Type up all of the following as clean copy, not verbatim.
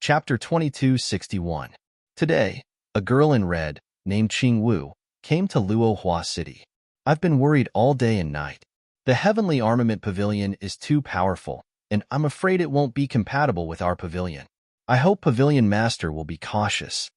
Chapter 2261. Today, a girl in red, named Qing Wu, came to Luohua City. I've been worried all day and night. The Heavenly Armament Pavilion is too powerful, and I'm afraid it won't be compatible with our pavilion. I hope Pavilion Master will be cautious.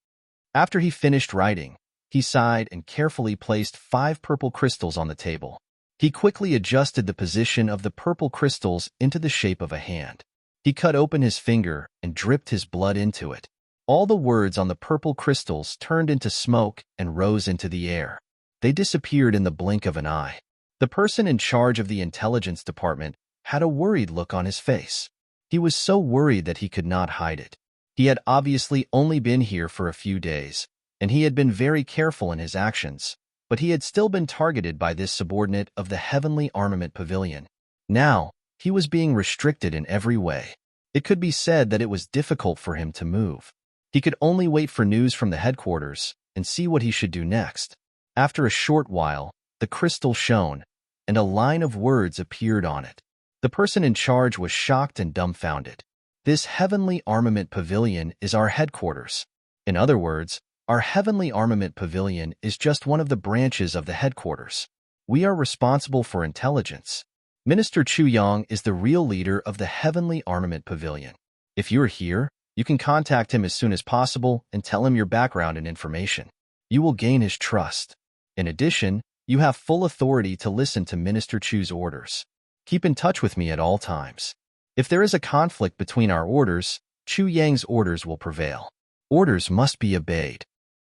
After he finished writing, he sighed and carefully placed 5 purple crystals on the table. He quickly adjusted the position of the purple crystals into the shape of a hand. He cut open his finger and dripped his blood into it. All the words on the purple crystals turned into smoke and rose into the air. They disappeared in the blink of an eye. The person in charge of the intelligence department had a worried look on his face. He was so worried that he could not hide it. He had obviously only been here for a few days, and he had been very careful in his actions, but he had still been targeted by this subordinate of the Heavenly Armament Pavilion. Now, he was being restricted in every way. It could be said that it was difficult for him to move. He could only wait for news from the headquarters and see what he should do next. After a short while, the crystal shone, and a line of words appeared on it. The person in charge was shocked and dumbfounded. This Heavenly Armament Pavilion is our headquarters. In other words, our Heavenly Armament Pavilion is just one of the branches of the headquarters. We are responsible for intelligence. Minister Chu Yang is the real leader of the Heavenly Armament Pavilion. If you're here, you can contact him as soon as possible and tell him your background and information. You will gain his trust. In addition, you have full authority to listen to Minister Chu's orders. Keep in touch with me at all times. If there is a conflict between our orders, Chu Yang's orders will prevail. Orders must be obeyed.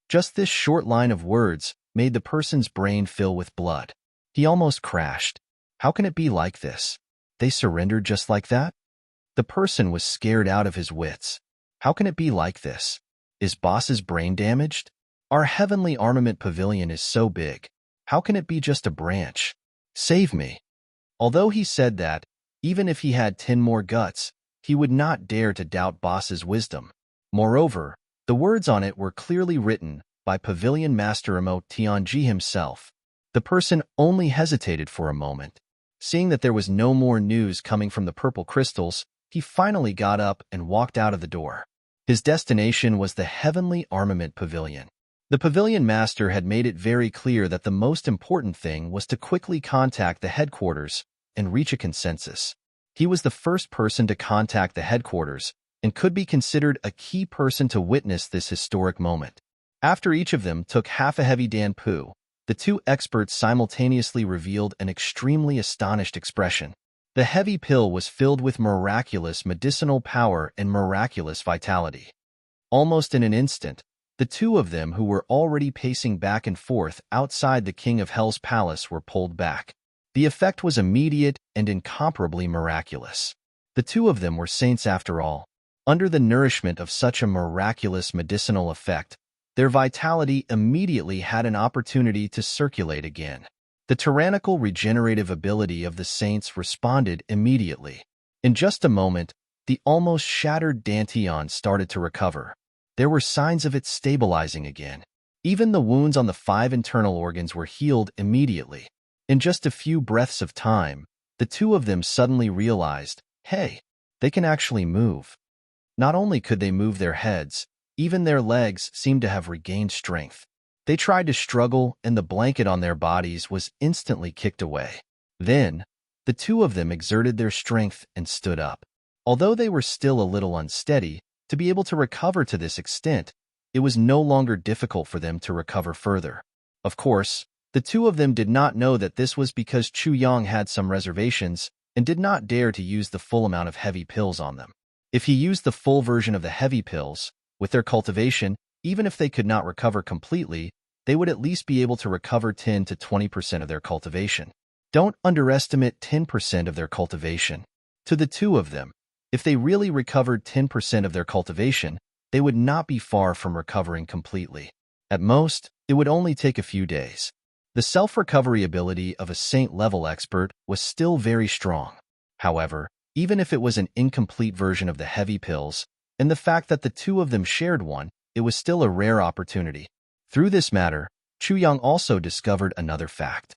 Just this short line of words made the person's brain fill with blood. He almost crashed. How can it be like this? They surrendered just like that? The person was scared out of his wits. How can it be like this? Is boss's brain damaged? Our Heavenly Armament Pavilion is so big. How can it be just a branch? Save me. Although he said that, even if he had 10 more guts, he would not dare to doubt boss's wisdom. Moreover, the words on it were clearly written by Pavilion Master Emo Tianji himself. The person only hesitated for a moment. Seeing that there was no more news coming from the purple crystals, he finally got up and walked out of the door. His destination was the Heavenly Armament Pavilion. The Pavilion Master had made it very clear that the most important thing was to quickly contact the headquarters and reach a consensus. He was the first person to contact the headquarters and could be considered a key person to witness this historic moment. After each of them took half a heavy danpu, the 2 experts simultaneously revealed an extremely astonished expression. The heavy pill was filled with miraculous medicinal power and miraculous vitality. Almost in an instant, the 2 of them who were already pacing back and forth outside the King of Hell's palace were pulled back. The effect was immediate and incomparably miraculous. The 2 of them were saints after all. Under the nourishment of such a miraculous medicinal effect, their vitality immediately had an opportunity to circulate again. The tyrannical regenerative ability of the saints responded immediately. In just a moment, the almost shattered Dantian started to recover. There were signs of it stabilizing again. Even the wounds on the 5 internal organs were healed immediately. In just a few breaths of time, the 2 of them suddenly realized, hey, they can actually move. Not only could they move their heads, even their legs seemed to have regained strength. They tried to struggle, and the blanket on their bodies was instantly kicked away. Then, the 2 of them exerted their strength and stood up. Although they were still a little unsteady, to be able to recover to this extent, it was no longer difficult for them to recover further. Of course, the 2 of them did not know that this was because Chu Yang had some reservations and did not dare to use the full amount of heavy pills on them. If he used the full version of the heavy pills, with their cultivation, even if they could not recover completely, they would at least be able to recover 10 to 20% of their cultivation. Don't underestimate 10% of their cultivation. To the 2 of them, if they really recovered 10% of their cultivation, they would not be far from recovering completely. At most, it would only take a few days. The self-recovery ability of a saint-level expert was still very strong. However, even if it was an incomplete version of the heavy pills, and the fact that the 2 of them shared one, it was still a rare opportunity. Through this matter, Chu Yang also discovered another fact.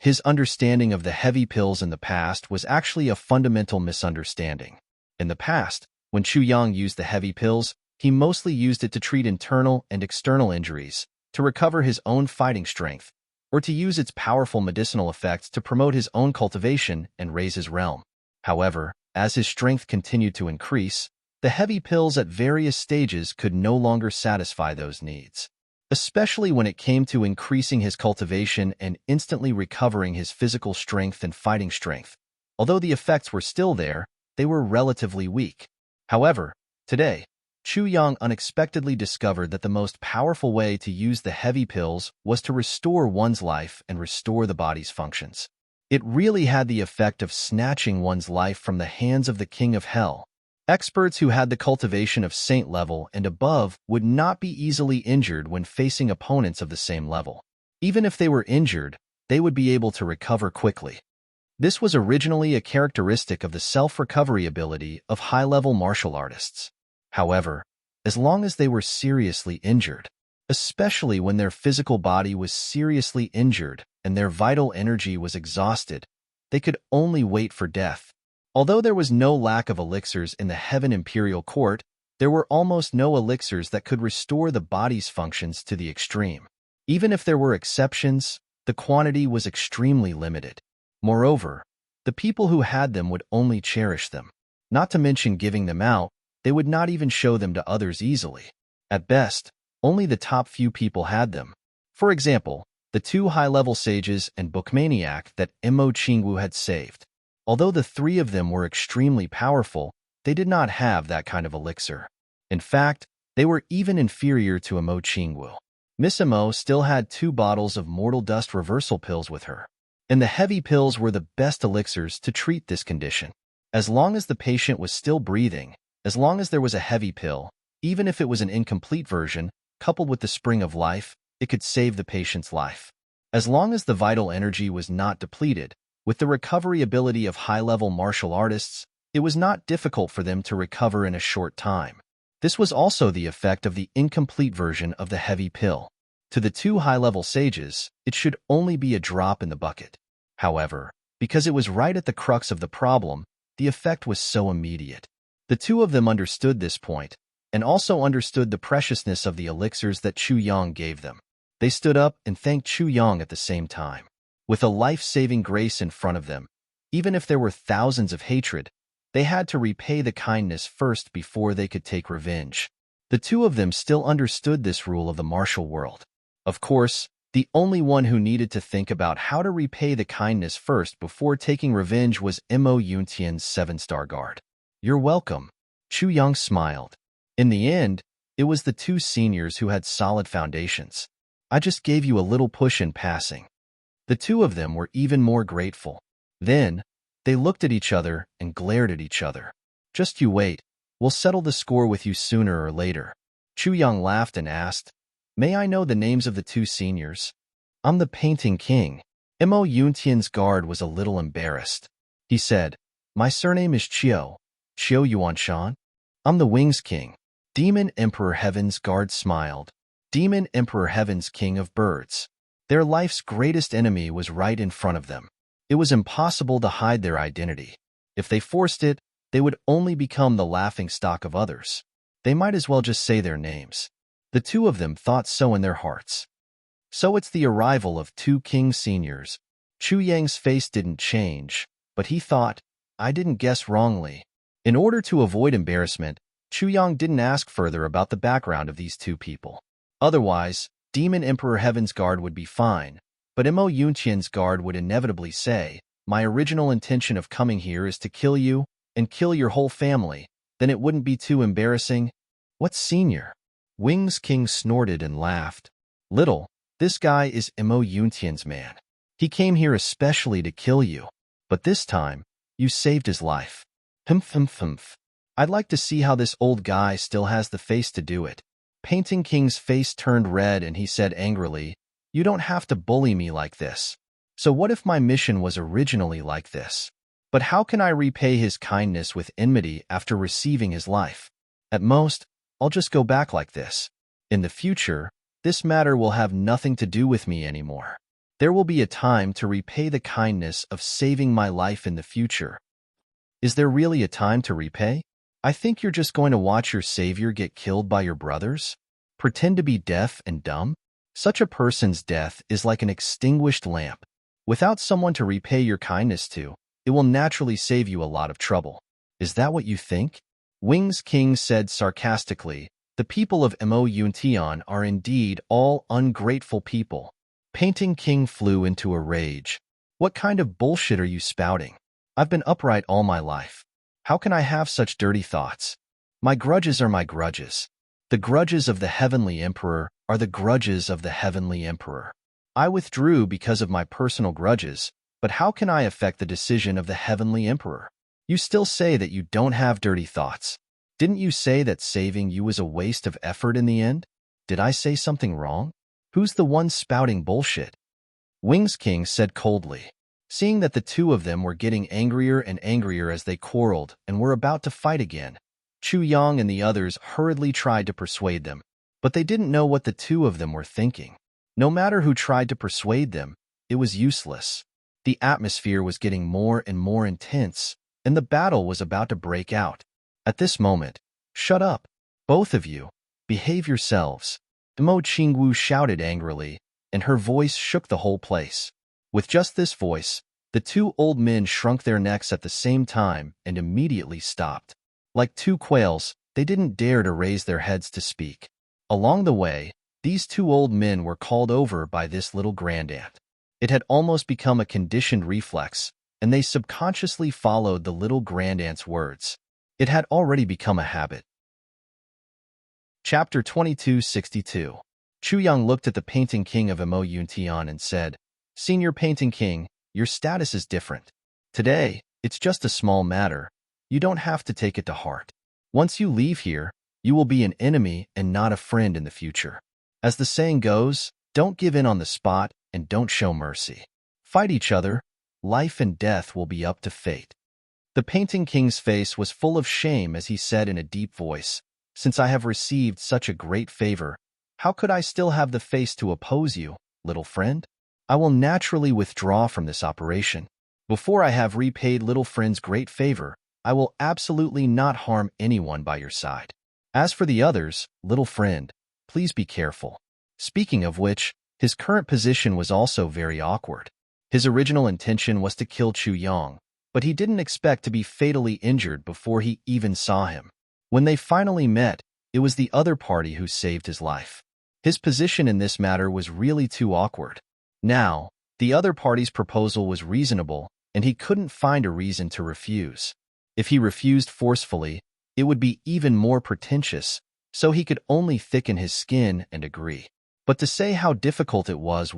His understanding of the heavy pills in the past was actually a fundamental misunderstanding. In the past, When Chu Yang used the heavy pills, he mostly used it to treat internal and external injuries, to recover his own fighting strength, or to use its powerful medicinal effects to promote his own cultivation and raise his realm. However, as his strength continued to increase, the heavy pills at various stages could no longer satisfy those needs, especially when it came to increasing his cultivation and instantly recovering his physical strength and fighting strength. Although the effects were still there, they were relatively weak. However, today, Chu Yang unexpectedly discovered that the most powerful way to use the heavy pills was to restore one's life and restore the body's functions. It really had the effect of snatching one's life from the hands of the king of hell. Experts who had the cultivation of saint level and above would not be easily injured when facing opponents of the same level. Even if they were injured, they would be able to recover quickly. This was originally a characteristic of the self-recovery ability of high-level martial artists. However, as long as they were seriously injured, especially when their physical body was seriously injured and their vital energy was exhausted, they could only wait for death. Although there was no lack of elixirs in the Heaven Imperial Court, there were almost no elixirs that could restore the body's functions to the extreme. Even if there were exceptions, the quantity was extremely limited. Moreover, the people who had them would only cherish them. Not to mention giving them out, they would not even show them to others easily. At best, only the top few people had them. For example, the two high-level sages and bookmaniac that Mo Qingwu had saved. Although the three of them were extremely powerful, they did not have that kind of elixir. In fact, they were even inferior to Mo Qingwu. Miss Mo still had 2 bottles of mortal dust reversal pills with her, and the heavy pills were the best elixirs to treat this condition. As long as the patient was still breathing, as long as there was a heavy pill, even if it was an incomplete version, coupled with the spring of life, it could save the patient's life. As long as the vital energy was not depleted, with the recovery ability of high-level martial artists, it was not difficult for them to recover in a short time. This was also the effect of the incomplete version of the heavy pill. To the 2 high-level sages, it should only be a drop in the bucket. However, because it was right at the crux of the problem, the effect was so immediate. The 2 of them understood this point, and also understood the preciousness of the elixirs that Chu Yang gave them. They stood up and thanked Chu Yang at the same time. With a life-saving grace in front of them, even if there were thousands of hatred, they had to repay the kindness first before they could take revenge. The 2 of them still understood this rule of the martial world. Of course, the only one who needed to think about how to repay the kindness first before taking revenge was Mo Yuntian's 7-star guard. "You're welcome." Chu Yang smiled. In the end, it was the 2 seniors who had solid foundations. "I just gave you a little push in passing." The 2 of them were even more grateful. Then, they looked at each other and glared at each other. "Just you wait. We'll settle the score with you sooner or later." Chu Yang laughed and asked, "May I know the names of the 2 seniors?" "I'm the Painting King." Mo Yuntian's guard was a little embarrassed. He said, "My surname is Qiu Yuanshan. I'm the Wings King." Demon Emperor Heaven's guard smiled. Demon Emperor Heaven's King of Birds. Their life's greatest enemy was right in front of them. It was impossible to hide their identity. If they forced it, they would only become the laughingstock of others. They might as well just say their names. The 2 of them thought so in their hearts. So it's the arrival of 2 king seniors. Chu Yang's face didn't change, but he thought, "I didn't guess wrongly." In order to avoid embarrassment, Chu Yang didn't ask further about the background of these 2 people. Otherwise, Demon Emperor Heaven's guard would be fine, but Mo Yuntian's guard would inevitably say, "My original intention of coming here is to kill you and kill your whole family, then it wouldn't be too embarrassing." "What senior?" Wings King snorted and laughed. "Little, this guy is Mo Yuntian's man. He came here especially to kill you, but this time, you saved his life." Humph. "I'd like to see how this old guy still has the face to do it." Painting King's face turned red and he said angrily, "You don't have to bully me like this. So what if my mission was originally like this? But how can I repay his kindness with enmity after receiving his life? At most, I'll just go back like this. In the future, this matter will have nothing to do with me anymore. There will be a time to repay the kindness of saving my life in the future." "Is there really a time to repay?" I think you're just going to watch your savior get killed by your brothers? Pretend to be deaf and dumb? Such a person's death is like an extinguished lamp. Without someone to repay your kindness to, it will naturally save you a lot of trouble. Is that what you think? Wings King said sarcastically, the people of Emoyuntion are indeed all ungrateful people. Painting King flew into a rage. What kind of bullshit are you spouting? I've been upright all my life. How can I have such dirty thoughts? My grudges are my grudges. The grudges of the Heavenly Emperor are the grudges of the Heavenly Emperor. I withdrew because of my personal grudges, but how can I affect the decision of the Heavenly Emperor? You still say that you don't have dirty thoughts. Didn't you say that saving you was a waste of effort in the end? Did I say something wrong? Who's the one spouting bullshit? Wings King said coldly. Seeing that the two of them were getting angrier and angrier as they quarreled and were about to fight again, Chu Yang and the others hurriedly tried to persuade them, but they didn't know what the two of them were thinking. No matter who tried to persuade them, it was useless. The atmosphere was getting more and more intense, and the battle was about to break out. At this moment, shut up, both of you, behave yourselves, Mo Qingwu shouted angrily, and her voice shook the whole place. With just this voice, the two old men shrunk their necks at the same time and immediately stopped. Like two quails, they didn't dare to raise their heads to speak. Along the way, these two old men were called over by this little grandaunt. It had almost become a conditioned reflex, and they subconsciously followed the little grandaunt's words. It had already become a habit. Chapter 2262. Chu Yang looked at the Painting King of Emoyuntion and said, Senior Painting King, your status is different. Today, it's just a small matter. You don't have to take it to heart. Once you leave here, you will be an enemy and not a friend in the future. As the saying goes, don't give in on the spot and don't show mercy. Fight each other. Life and death will be up to fate. The Painting King's face was full of shame as he said in a deep voice, Since I have received such a great favor, how could I still have the face to oppose you, little friend? I will naturally withdraw from this operation. Before I have repaid little friend's great favor, I will absolutely not harm anyone by your side. As for the others, little friend, please be careful. Speaking of which, his current position was also very awkward. His original intention was to kill Chu Yang, but he didn't expect to be fatally injured before he even saw him. When they finally met, it was the other party who saved his life. His position in this matter was really too awkward. Now, the other party's proposal was reasonable, and he couldn't find a reason to refuse. If he refused forcefully, it would be even more pretentious, so he could only thicken his skin and agree. But to say how difficult it was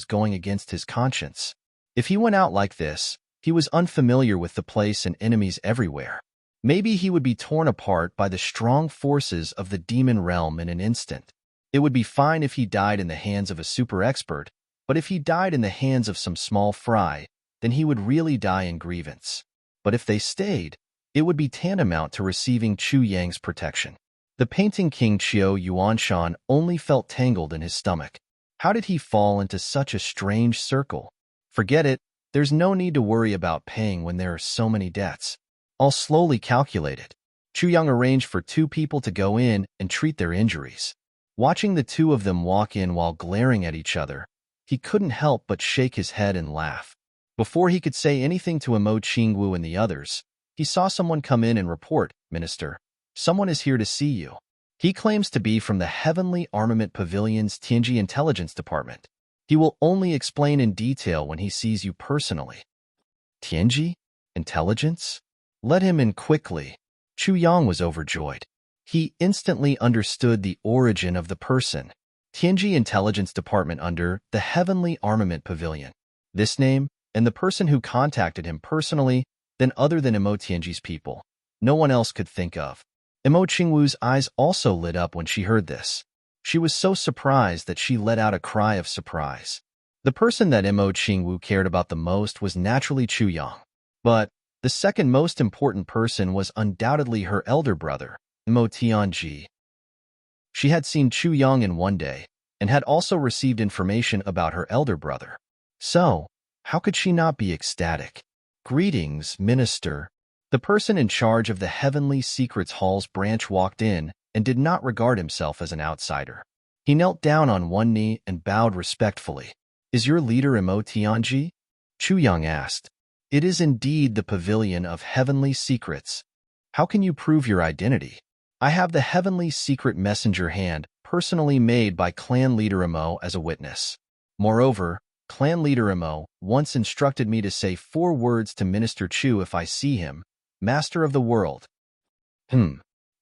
going against his conscience. If he went out like this, he was unfamiliar with the place and enemies everywhere. Maybe he would be torn apart by the strong forces of the demon realm in an instant. It would be fine if he died in the hands of a super expert, but if he died in the hands of some small fry, then he would really die in grievance. But if they stayed, it would be tantamount to receiving Chu Yang's protection. The Painting King Qiu Yuanshan only felt tangled in his stomach. How did he fall into such a strange circle? Forget it, there's no need to worry about paying when there are so many debts. I'll slowly calculate it. Chu Yang arranged for two people to go in and treat their injuries. Watching the two of them walk in while glaring at each other, he couldn't help but shake his head and laugh. Before he could say anything to Mo Qingwu and the others, he saw someone come in and report, Minister, someone is here to see you. He claims to be from the Heavenly Armament Pavilion's Tianji Intelligence Department. He will only explain in detail when he sees you personally. Tianji? Intelligence? Let him in quickly. Chu Yang was overjoyed. He instantly understood the origin of the person. Tianji Intelligence Department under the Heavenly Armament Pavilion. This name, and the person who contacted him personally, then other than Emo Tianji's people, no one else could think of. Emo Qingwu's eyes also lit up when she heard this. She was so surprised that she let out a cry of surprise. The person that Emo Qingwu cared about the most was naturally Chu Yang. But the second most important person was undoubtedly her elder brother, Emo Tianji. She had seen Chu Yang in one day, and had also received information about her elder brother. So, how could she not be ecstatic? Greetings, Minister. The person in charge of the Heavenly Secrets Hall's branch walked in and did not regard himself as an outsider. He knelt down on one knee and bowed respectfully. "Is your leader Imo Tianji?" Chu Yang asked. "It is indeed the Pavilion of Heavenly Secrets. How can you prove your identity?" "I have the Heavenly Secret Messenger hand personally made by clan leader Imo as a witness. Moreover, clan leader Imo once instructed me to say 4 words to Minister Chu if I see him, Master of the World."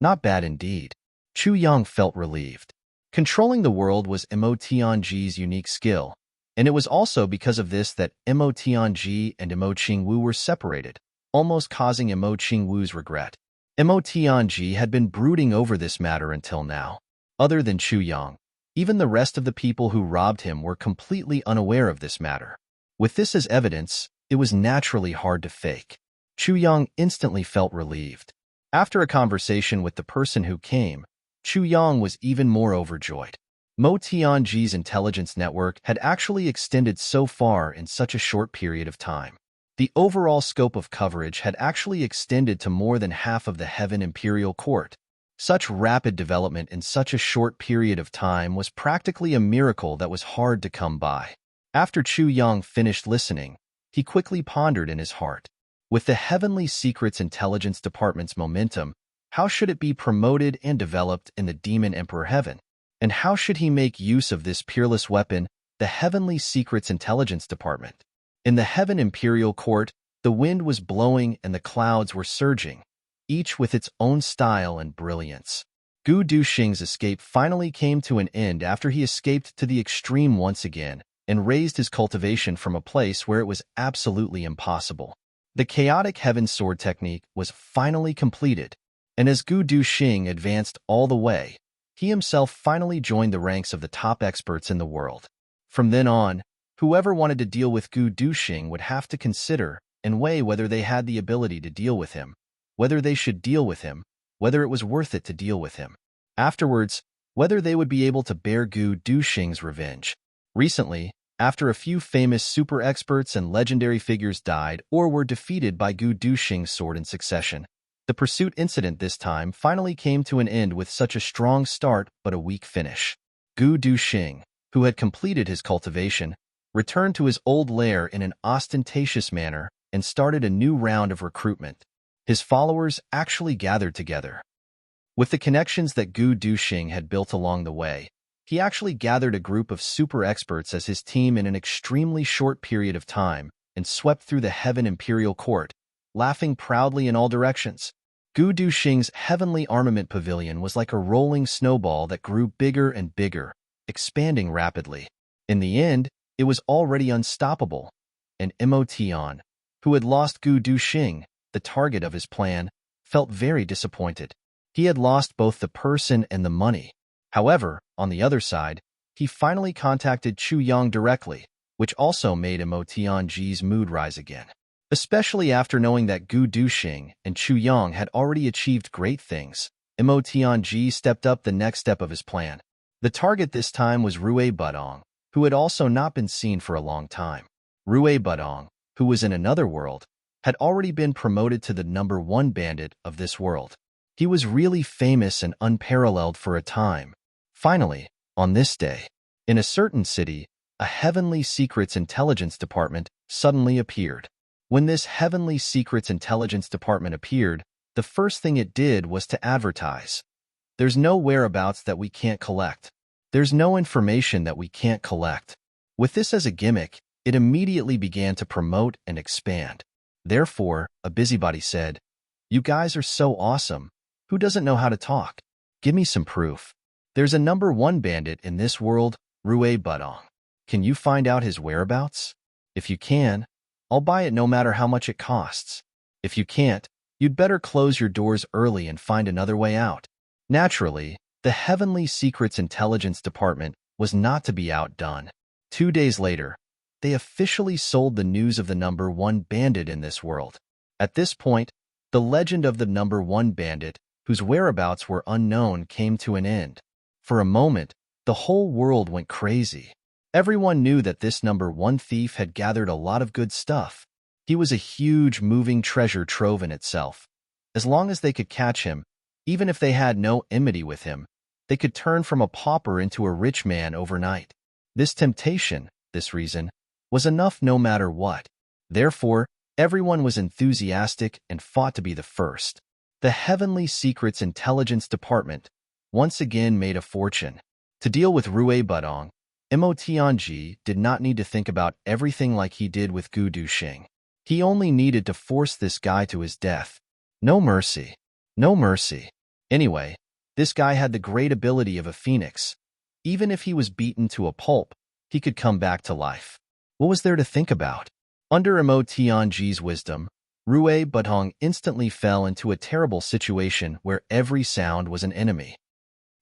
Not bad indeed. Chu Yang felt relieved. Controlling the world was Imo Tianji's unique skill, and it was also because of this that Imo Tianji and Imo Qingwu were separated, almost causing Imo Qingwu's regret. Imo Tianji had been brooding over this matter until now. Other than Chu Yang, even the rest of the people who robbed him were completely unaware of this matter. With this as evidence, it was naturally hard to fake. Chu Yang instantly felt relieved. After a conversation with the person who came, Chu Yang was even more overjoyed. Mo Tianji's intelligence network had actually extended so far in such a short period of time. The overall scope of coverage had actually extended to more than half of the Heaven Imperial Court. Such rapid development in such a short period of time was practically a miracle that was hard to come by. After Chu Yang finished listening, he quickly pondered in his heart. With the Heavenly Secrets Intelligence Department's momentum, how should it be promoted and developed in the Demon Emperor Heaven? And how should he make use of this peerless weapon, the Heavenly Secrets Intelligence Department? In the Heaven Imperial Court, the wind was blowing and the clouds were surging, each with its own style and brilliance. Gu Duxing's escape finally came to an end after he escaped to the extreme once again and raised his cultivation from a place where it was absolutely impossible. The chaotic Heaven Sword technique was finally completed, and as Gu Duxing advanced all the way, he himself finally joined the ranks of the top experts in the world. From then on, whoever wanted to deal with Gu Duxing would have to consider and weigh whether they had the ability to deal with him, whether they should deal with him, whether it was worth it to deal with him. Afterwards, whether they would be able to bear Gu Duxing's revenge. Recently, after a few famous super experts and legendary figures died or were defeated by Gu Duxing's sword in succession, the pursuit incident this time finally came to an end with such a strong start but a weak finish. Gu Duxing, who had completed his cultivation, returned to his old lair in an ostentatious manner and started a new round of recruitment. His followers actually gathered together. With the connections that Gu Duxing had built along the way, he actually gathered a group of super experts as his team in an extremely short period of time and swept through the Heaven Imperial Court, laughing proudly in all directions. Gu Duxing's Heavenly Armament Pavilion was like a rolling snowball that grew bigger and bigger, expanding rapidly. In the end, it was already unstoppable, and Imo Tian, who had lost Gu Duxing, the target of his plan, felt very disappointed. He had lost both the person and the money. However, on the other side, he finally contacted Chu Yang directly, which also made Imo Tianji's mood rise again. Especially after knowing that Gu Duxing and Chu Yang had already achieved great things, Imo Tianji stepped up the next step of his plan. The target this time was Rui Budong, who had also not been seen for a long time. Rui Budong, who was in another world, had already been promoted to the #1 bandit of this world. He was really famous and unparalleled for a time. Finally, on this day, in a certain city, a Heavenly Secrets Intelligence Department suddenly appeared. When this Heavenly Secrets Intelligence Department appeared, the first thing it did was to advertise. There's no whereabouts that we can't collect. There's no information that we can't collect. With this as a gimmick, it immediately began to promote and expand. Therefore, a busybody said, "You guys are so awesome. Who doesn't know how to talk? Give me some proof. There's a #1 bandit in this world, Rui Budong. Can you find out his whereabouts? If you can, I'll buy it no matter how much it costs. If you can't, you'd better close your doors early and find another way out." Naturally, the Heavenly Secrets Intelligence Department was not to be outdone. 2 days later, they officially sold the news of the #1 bandit in this world. At this point, the legend of the #1 bandit, whose whereabouts were unknown, came to an end. For a moment, the whole world went crazy. Everyone knew that this #1 thief had gathered a lot of good stuff. He was a huge, moving treasure trove in itself. As long as they could catch him, even if they had no enmity with him, they could turn from a pauper into a rich man overnight. This temptation, this reason, was enough no matter what. Therefore, everyone was enthusiastic and fought to be the first. The Heavenly Secrets Intelligence Department once again made a fortune. To deal with Rue Budong, Mo Tianji did not need to think about everything like he did with Gu Duxing. He only needed to force this guy to his death. No mercy. No mercy. Anyway, this guy had the great ability of a phoenix. Even if he was beaten to a pulp, he could come back to life. What was there to think about? Under Mo Tianji's wisdom, Rue Budong instantly fell into a terrible situation where every sound was an enemy.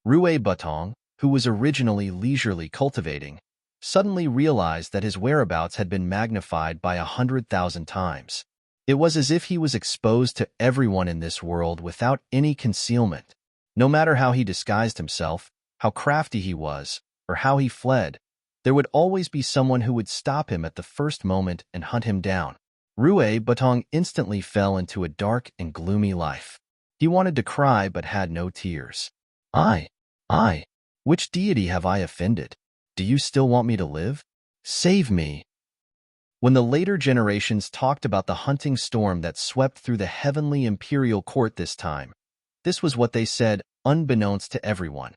Rue Budong, who was originally leisurely cultivating, suddenly realized that his whereabouts had been magnified by 100,000 times. It was as if he was exposed to everyone in this world without any concealment. No matter how he disguised himself, how crafty he was, or how he fled, there would always be someone who would stop him at the first moment and hunt him down. Rue Budong instantly fell into a dark and gloomy life. He wanted to cry but had no tears. I, which deity have I offended? Do you still want me to live? Save me. When the later generations talked about the hunting storm that swept through the heavenly imperial court this time, this was what they said, unbeknownst to everyone.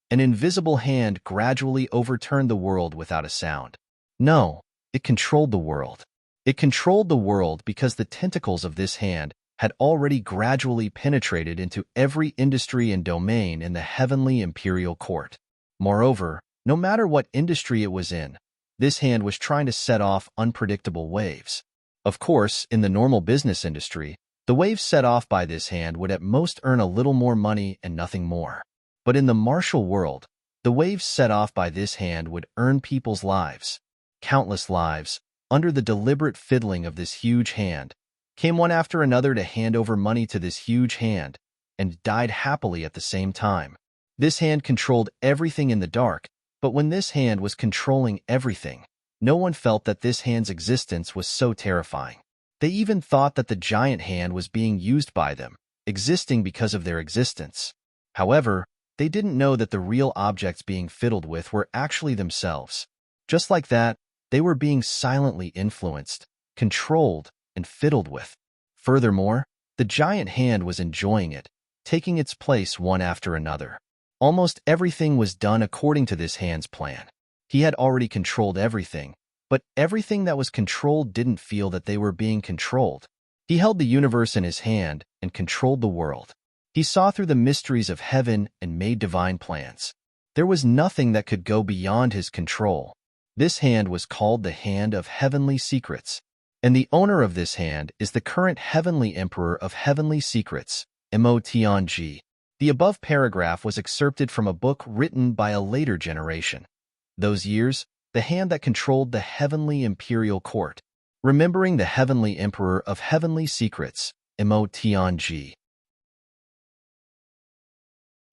An invisible hand gradually overturned the world without a sound. No, it controlled the world. It controlled the world because the tentacles of this hand had already gradually penetrated into every industry and domain in the heavenly imperial court. Moreover, no matter what industry it was in, this hand was trying to set off unpredictable waves. Of course, in the normal business industry, the waves set off by this hand would at most earn a little more money and nothing more. But in the martial world, the waves set off by this hand would earn people's lives. Countless lives, under the deliberate fiddling of this huge hand, came one after another to hand over money to this huge hand, and died happily at the same time. This hand controlled everything in the dark, but when this hand was controlling everything, no one felt that this hand's existence was so terrifying. They even thought that the giant hand was being used by them, existing because of their existence. However, they didn't know that the real objects being fiddled with were actually themselves. Just like that, they were being silently influenced, controlled, and fiddled with. Furthermore, the giant hand was enjoying it, taking its place one after another. Almost everything was done according to this hand's plan. He had already controlled everything, but everything that was controlled didn't feel that they were being controlled. He held the universe in his hand and controlled the world. He saw through the mysteries of heaven and made divine plans. There was nothing that could go beyond his control. This hand was called the Hand of Heavenly Secrets, and the owner of this hand is the current Heavenly Emperor of Heavenly Secrets, Mo Tianji. The above paragraph was excerpted from a book written by a later generation. Those years, the hand that controlled the Heavenly Imperial Court. Remembering the Heavenly Emperor of Heavenly Secrets, Mo Tianji.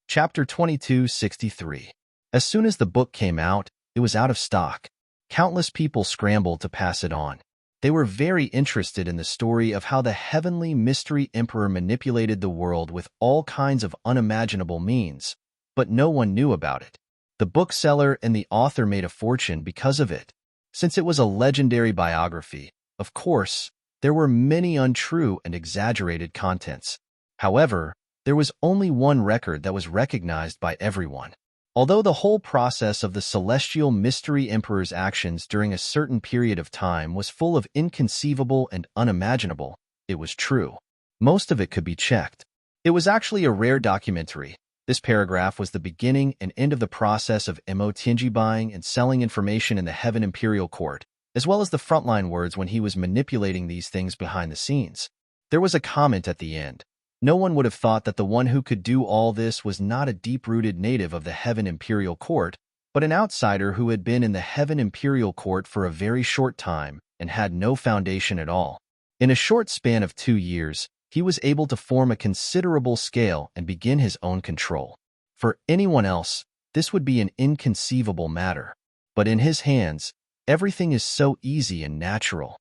Chapter 2263. As soon as the book came out, it was out of stock. Countless people scrambled to pass it on. They were very interested in the story of how the Heavenly Mystery Emperor manipulated the world with all kinds of unimaginable means, but no one knew about it. The bookseller and the author made a fortune because of it. Since it was a legendary biography, of course, there were many untrue and exaggerated contents. However, there was only one record that was recognized by everyone. Although the whole process of the Celestial Mystery Emperor's actions during a certain period of time was full of inconceivable and unimaginable, it was true. Most of it could be checked. It was actually a rare documentary. This paragraph was the beginning and end of the process of Mo Tianji buying and selling information in the Heaven Imperial Court, as well as the frontline words when he was manipulating these things behind the scenes. There was a comment at the end. No one would have thought that the one who could do all this was not a deep-rooted native of the Heaven Imperial Court, but an outsider who had been in the Heaven Imperial Court for a very short time and had no foundation at all. In a short span of 2 years, he was able to form a considerable scale and begin his own control. For anyone else, this would be an inconceivable matter. But in his hands, everything is so easy and natural.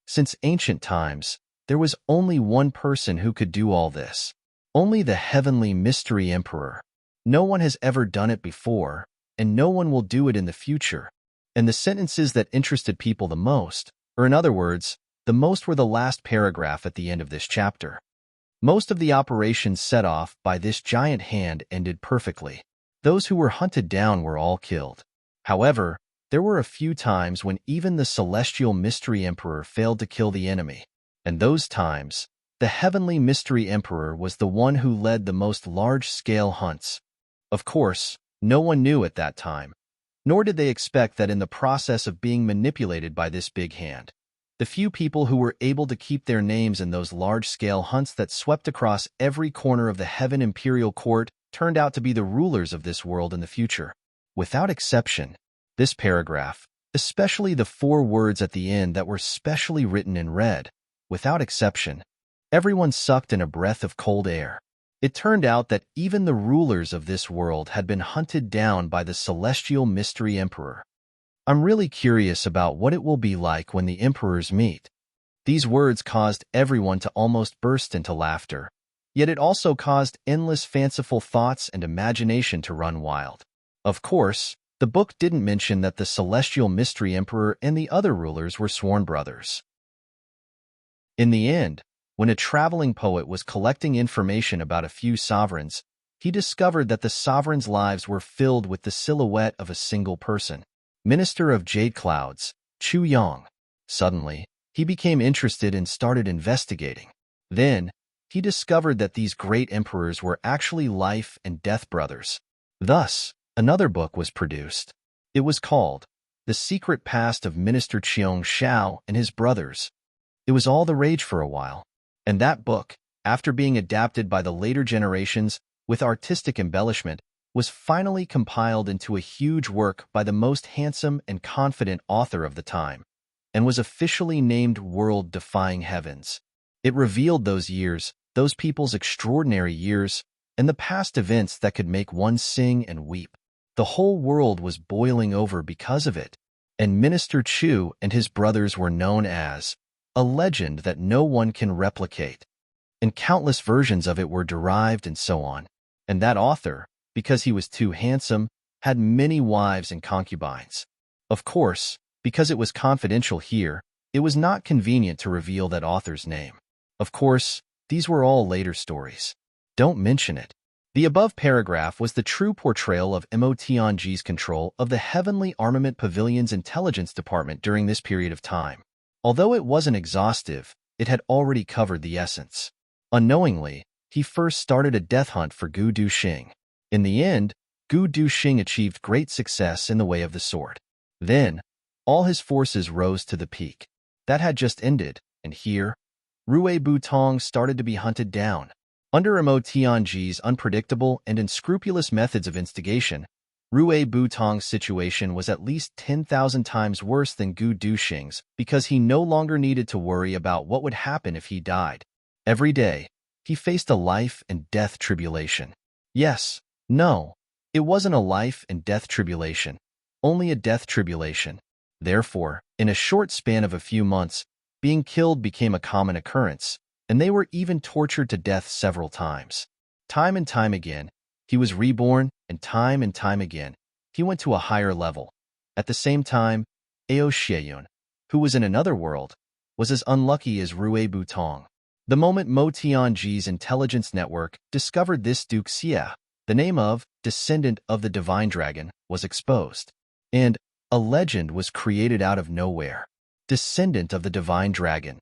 Since ancient times, there was only one person who could do all this. Only the heavenly mystery emperor. No one has ever done it before, and no one will do it in the future. And the sentences that interested people the most, or in other words, the most were the last paragraph at the end of this chapter. Most of the operations set off by this giant hand ended perfectly. Those who were hunted down were all killed. However, there were a few times when even the celestial mystery emperor failed to kill the enemy. And those times, the heavenly mystery emperor was the one who led the most large-scale hunts. Of course, no one knew at that time, nor did they expect that in the process of being manipulated by this big hand, the few people who were able to keep their names in those large-scale hunts that swept across every corner of the Heaven Imperial Court turned out to be the rulers of this world in the future. Without exception, this paragraph, especially the 4 words at the end that were specially written in red, without exception, everyone sucked in a breath of cold air. It turned out that even the rulers of this world had been hunted down by the celestial mystery emperor. I'm really curious about what it will be like when the emperors meet. These words caused everyone to almost burst into laughter, yet it also caused endless fanciful thoughts and imagination to run wild. Of course, the book didn't mention that the celestial mystery emperor and the other rulers were sworn brothers. In the end, when a traveling poet was collecting information about a few sovereigns, he discovered that the sovereigns' lives were filled with the silhouette of a single person, Minister of Jade Clouds, Chu Yang. Suddenly, he became interested and started investigating. Then, he discovered that these great emperors were actually life and death brothers. Thus, another book was produced. It was called The Secret Past of Minister Cheong Shao and His Brothers. It was all the rage for a while. And that book, after being adapted by the later generations with artistic embellishment, was finally compiled into a huge work by the most handsome and confident author of the time, and was officially named World-Defying Heavens. It revealed those years, those people's extraordinary years, and the past events that could make one sing and weep. The whole world was boiling over because of it, and Minister Chu and his brothers were known as a legend that no one can replicate. And countless versions of it were derived and so on. And that author, because he was too handsome, had many wives and concubines. Of course, because it was confidential here, it was not convenient to reveal that author's name. Of course, these were all later stories. Don't mention it. The above paragraph was the true portrayal of Mo Tianji's control of the Heavenly Armament Pavilion's intelligence department during this period of time. Although it wasn't exhaustive, it had already covered the essence. Unknowingly, he first started a death hunt for Gu Duxing. In the end, Gu Duxing achieved great success in the way of the sword. Then, all his forces rose to the peak. That had just ended, and here, Rui Butong started to be hunted down. Under Mo Tianji's unpredictable and unscrupulous methods of instigation, Rui Butong's situation was at least 10,000 times worse than Gu Duxing's because he no longer needed to worry about what would happen if he died. Every day, he faced a life and death tribulation. Yes, no, it wasn't a life and death tribulation, only a death tribulation. Therefore, in a short span of a few months, being killed became a common occurrence, and they were even tortured to death several times. Time and time again, he was reborn, and time again, he went to a higher level. At the same time, Ao Xieyun, who was in another world, was as unlucky as Rui Butong. The moment Mo Tianji's intelligence network discovered this Duke Xie, the name of descendant of the divine dragon, was exposed. And a legend was created out of nowhere. Descendant of the divine dragon.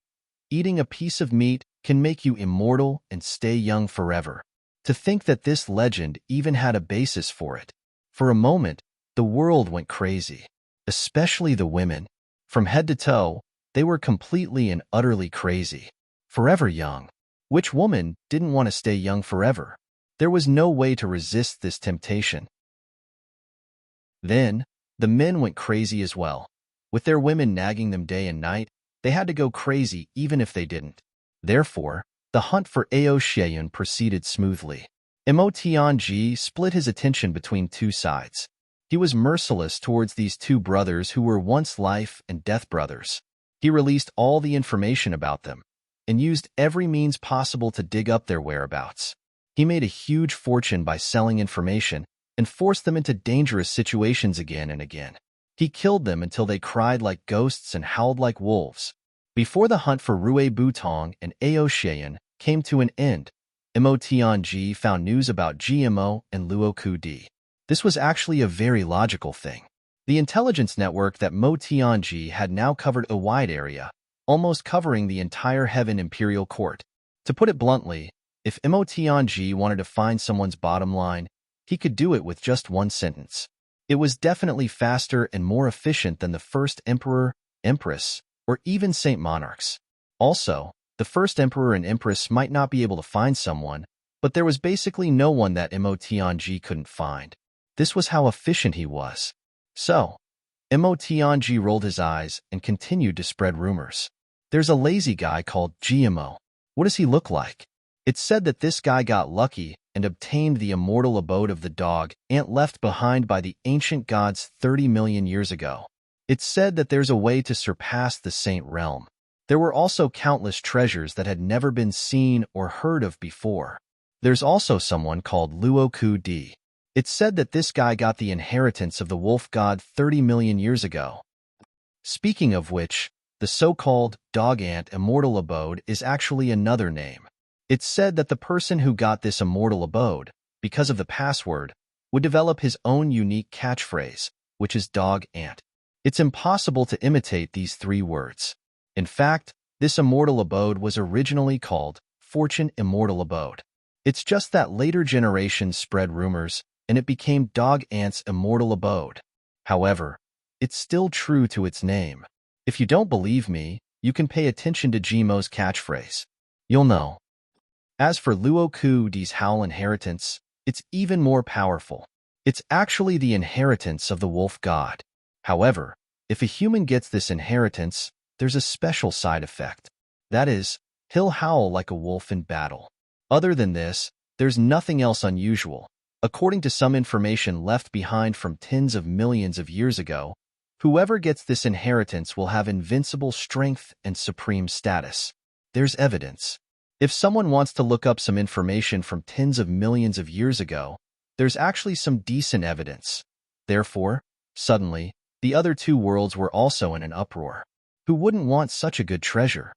Eating a piece of meat can make you immortal and stay young forever. To think that this legend even had a basis for it. For a moment, the world went crazy. Especially the women. From head to toe, they were completely and utterly crazy. Forever young. Which woman didn't want to stay young forever? There was no way to resist this temptation. Then, the men went crazy as well. With their women nagging them day and night, they had to go crazy even if they didn't. Therefore, the hunt for Ao Xieyun proceeded smoothly. Mo Tianji split his attention between two sides. He was merciless towards these two brothers who were once life and death brothers. He released all the information about them and used every means possible to dig up their whereabouts. He made a huge fortune by selling information and forced them into dangerous situations again and again. He killed them until they cried like ghosts and howled like wolves. Before the hunt for Rue Butong and Ao Sheyan came to an end, Mo Tianji found news about GMO and Luo Kudi. This was actually a very logical thing. The intelligence network that Mo Tianji had now covered a wide area, almost covering the entire Heaven Imperial Court. To put it bluntly, if Mo Tianji wanted to find someone's bottom line, he could do it with just one sentence. It was definitely faster and more efficient than the first emperor, empress, or even Saint monarchs. Also, the first emperor and empress might not be able to find someone, but there was basically no one that Mo Tianji couldn't find. This was how efficient he was. So, Mo Tianji rolled his eyes and continued to spread rumors. There's a lazy guy called GMO. What does he look like? It's said that this guy got lucky and obtained the immortal abode of the dog ant left behind by the ancient gods 30 million years ago. It's said that there's a way to surpass the saint realm. There were also countless treasures that had never been seen or heard of before. There's also someone called Luo Kudi. It's said that this guy got the inheritance of the wolf god 30 million years ago. Speaking of which, the so-called dog ant immortal abode is actually another name. It's said that the person who got this immortal abode, because of the password, would develop his own unique catchphrase, which is dog ant. It's impossible to imitate these three words. In fact, this immortal abode was originally called Fortune Immortal Abode. It's just that later generations spread rumors, and it became Dog Ant's Immortal Abode. However, it's still true to its name. If you don't believe me, you can pay attention to Gmo's catchphrase. You'll know. As for Luo Kudi's Howl inheritance, it's even more powerful. It's actually the inheritance of the wolf god. However, if a human gets this inheritance, there's a special side effect. That is, he'll howl like a wolf in battle. Other than this, there's nothing else unusual. According to some information left behind from tens of millions of years ago, whoever gets this inheritance will have invincible strength and supreme status. There's evidence. If someone wants to look up some information from tens of millions of years ago, there's actually some decent evidence. Therefore, suddenly, the other two worlds were also in an uproar. Who wouldn't want such a good treasure?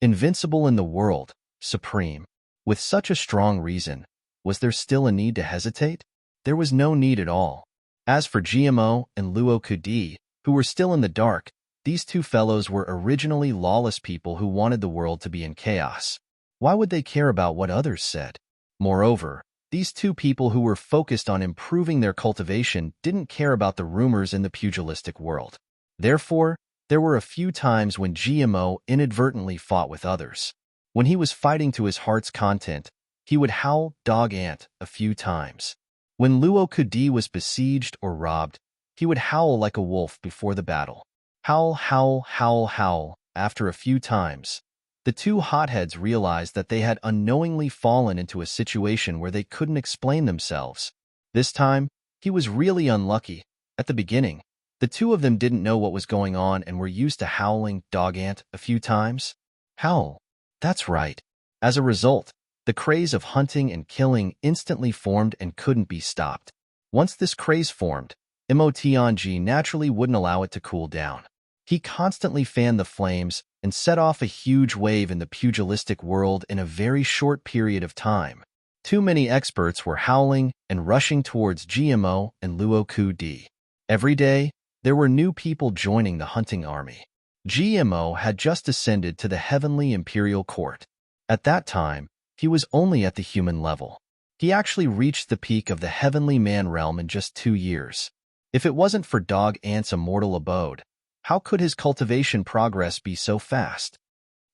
Invincible in the world, supreme. With such a strong reason, was there still a need to hesitate? There was no need at all. As for GMO and Luo Kudi, who were still in the dark, these two fellows were originally lawless people who wanted the world to be in chaos. Why would they care about what others said? Moreover, these two people who were focused on improving their cultivation didn't care about the rumors in the pugilistic world. Therefore, there were a few times when GMO inadvertently fought with others. When he was fighting to his heart's content, he would howl dog ant a few times. When Luo Kudi was besieged or robbed, he would howl like a wolf before the battle. Howl, howl, howl, howl. After a few times, the two hotheads realized that they had unknowingly fallen into a situation where they couldn't explain themselves. This time, he was really unlucky. At the beginning, the two of them didn't know what was going on and were used to howling dog ant a few times. Howl. That's right. As a result, the craze of hunting and killing instantly formed and couldn't be stopped. Once this craze formed, Mo Tianji naturally wouldn't allow it to cool down. He constantly fanned the flames and set off a huge wave in the pugilistic world in a very short period of time. Too many experts were howling and rushing towards GMO and Luo Kudi. Every day, there were new people joining the hunting army. GMO had just ascended to the heavenly imperial court. At that time, he was only at the human level. He actually reached the peak of the heavenly man realm in just 2 years. If it wasn't for Dog Ant's immortal abode, how could his cultivation progress be so fast?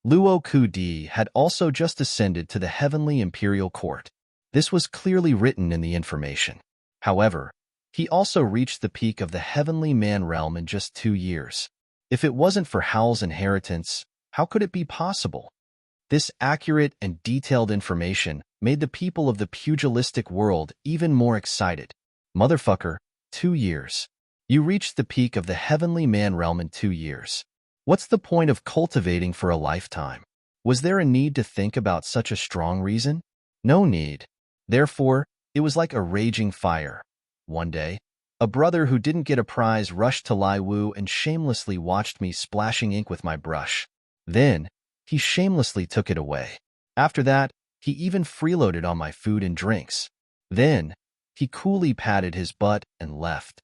Luo Kudi had also just ascended to the heavenly imperial court. This was clearly written in the information. However, he also reached the peak of the heavenly man realm in just 2 years. If it wasn't for Howl's inheritance, how could it be possible? This accurate and detailed information made the people of the pugilistic world even more excited. Motherfucker, 2 years. You reached the peak of the heavenly man realm in 2 years. What's the point of cultivating for a lifetime? Was there a need to think about such a strong reason? No need. Therefore, it was like a raging fire. One day, a brother who didn't get a prize rushed to Lai Wu and shamelessly watched me splashing ink with my brush. Then, he shamelessly took it away. After that, he even freeloaded on my food and drinks. Then, he coolly patted his butt and left.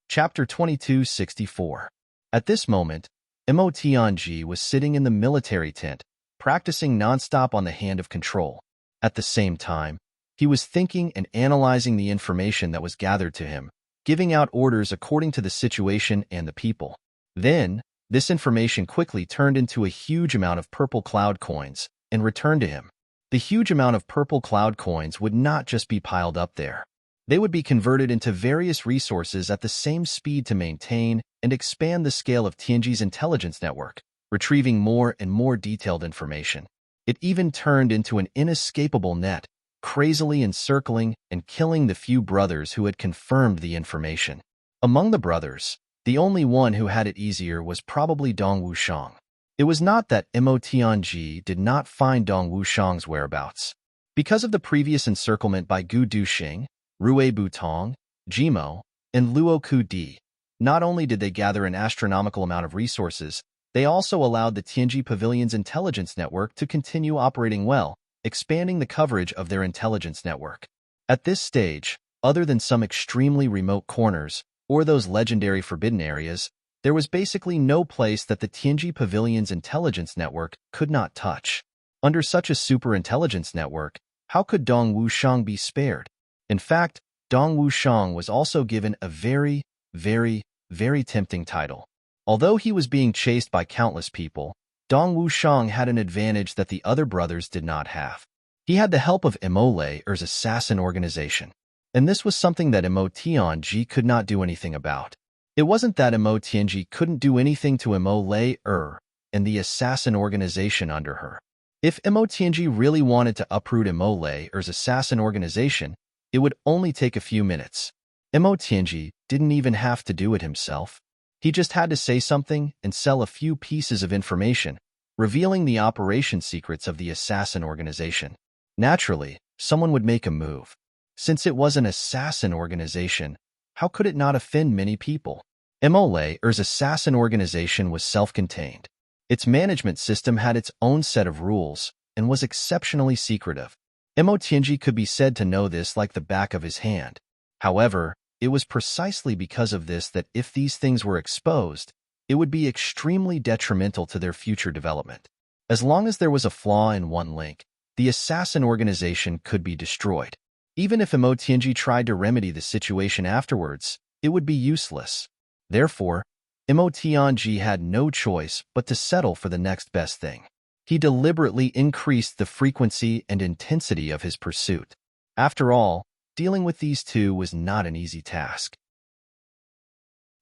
Chapter 2264. At this moment, Mo Tianji was sitting in the military tent, practicing nonstop on the hand of control. At the same time, he was thinking and analyzing the information that was gathered to him, giving out orders according to the situation and the people. Then, this information quickly turned into a huge amount of purple cloud coins and returned to him. The huge amount of purple cloud coins would not just be piled up there. They would be converted into various resources at the same speed to maintain and expand the scale of Tianji's intelligence network, retrieving more and more detailed information. It even turned into an inescapable net, crazily encircling and killing the few brothers who had confirmed the information. Among the brothers, the only one who had it easier was probably Dong Wushang. It was not that Mo Tianji did not find Dong Wushang's whereabouts. Because of the previous encirclement by Gu Duxing, Rui Butong, Jimo, and Luo Ku Di, not only did they gather an astronomical amount of resources, they also allowed the Tianji Pavilion's intelligence network to continue operating well, expanding the coverage of their intelligence network. At this stage, other than some extremely remote corners, or those legendary forbidden areas, there was basically no place that the Tianji Pavilion's intelligence network could not touch. Under such a super-intelligence network, how could Dong Wushang be spared? In fact, Dong Wushang was also given a very, very, very tempting title. Although he was being chased by countless people, Dong Wushang had an advantage that the other brothers did not have. He had the help of Mo Lei's assassin organization. And this was something that Mo Tianji could not do anything about. It wasn't that Mo Tianji couldn't do anything to Mo Lei and the assassin organization under her. If Mo Tianji really wanted to uproot Mo Lei's assassin organization, it would only take a few minutes. Mo Tianji didn't even have to do it himself. He just had to say something and sell a few pieces of information, revealing the operation secrets of the assassin organization. Naturally, someone would make a move. Since it was an assassin organization, how could it not offend many people? Mo Lei's assassin organization was self-contained. Its management system had its own set of rules and was exceptionally secretive. Mo Tianji could be said to know this like the back of his hand. However, it was precisely because of this that if these things were exposed, it would be extremely detrimental to their future development. As long as there was a flaw in one link, the assassin organization could be destroyed. Even if Mo Tianji tried to remedy the situation afterwards, it would be useless. Therefore, Mo Tianji had no choice but to settle for the next best thing. He deliberately increased the frequency and intensity of his pursuit. After all, dealing with these two was not an easy task.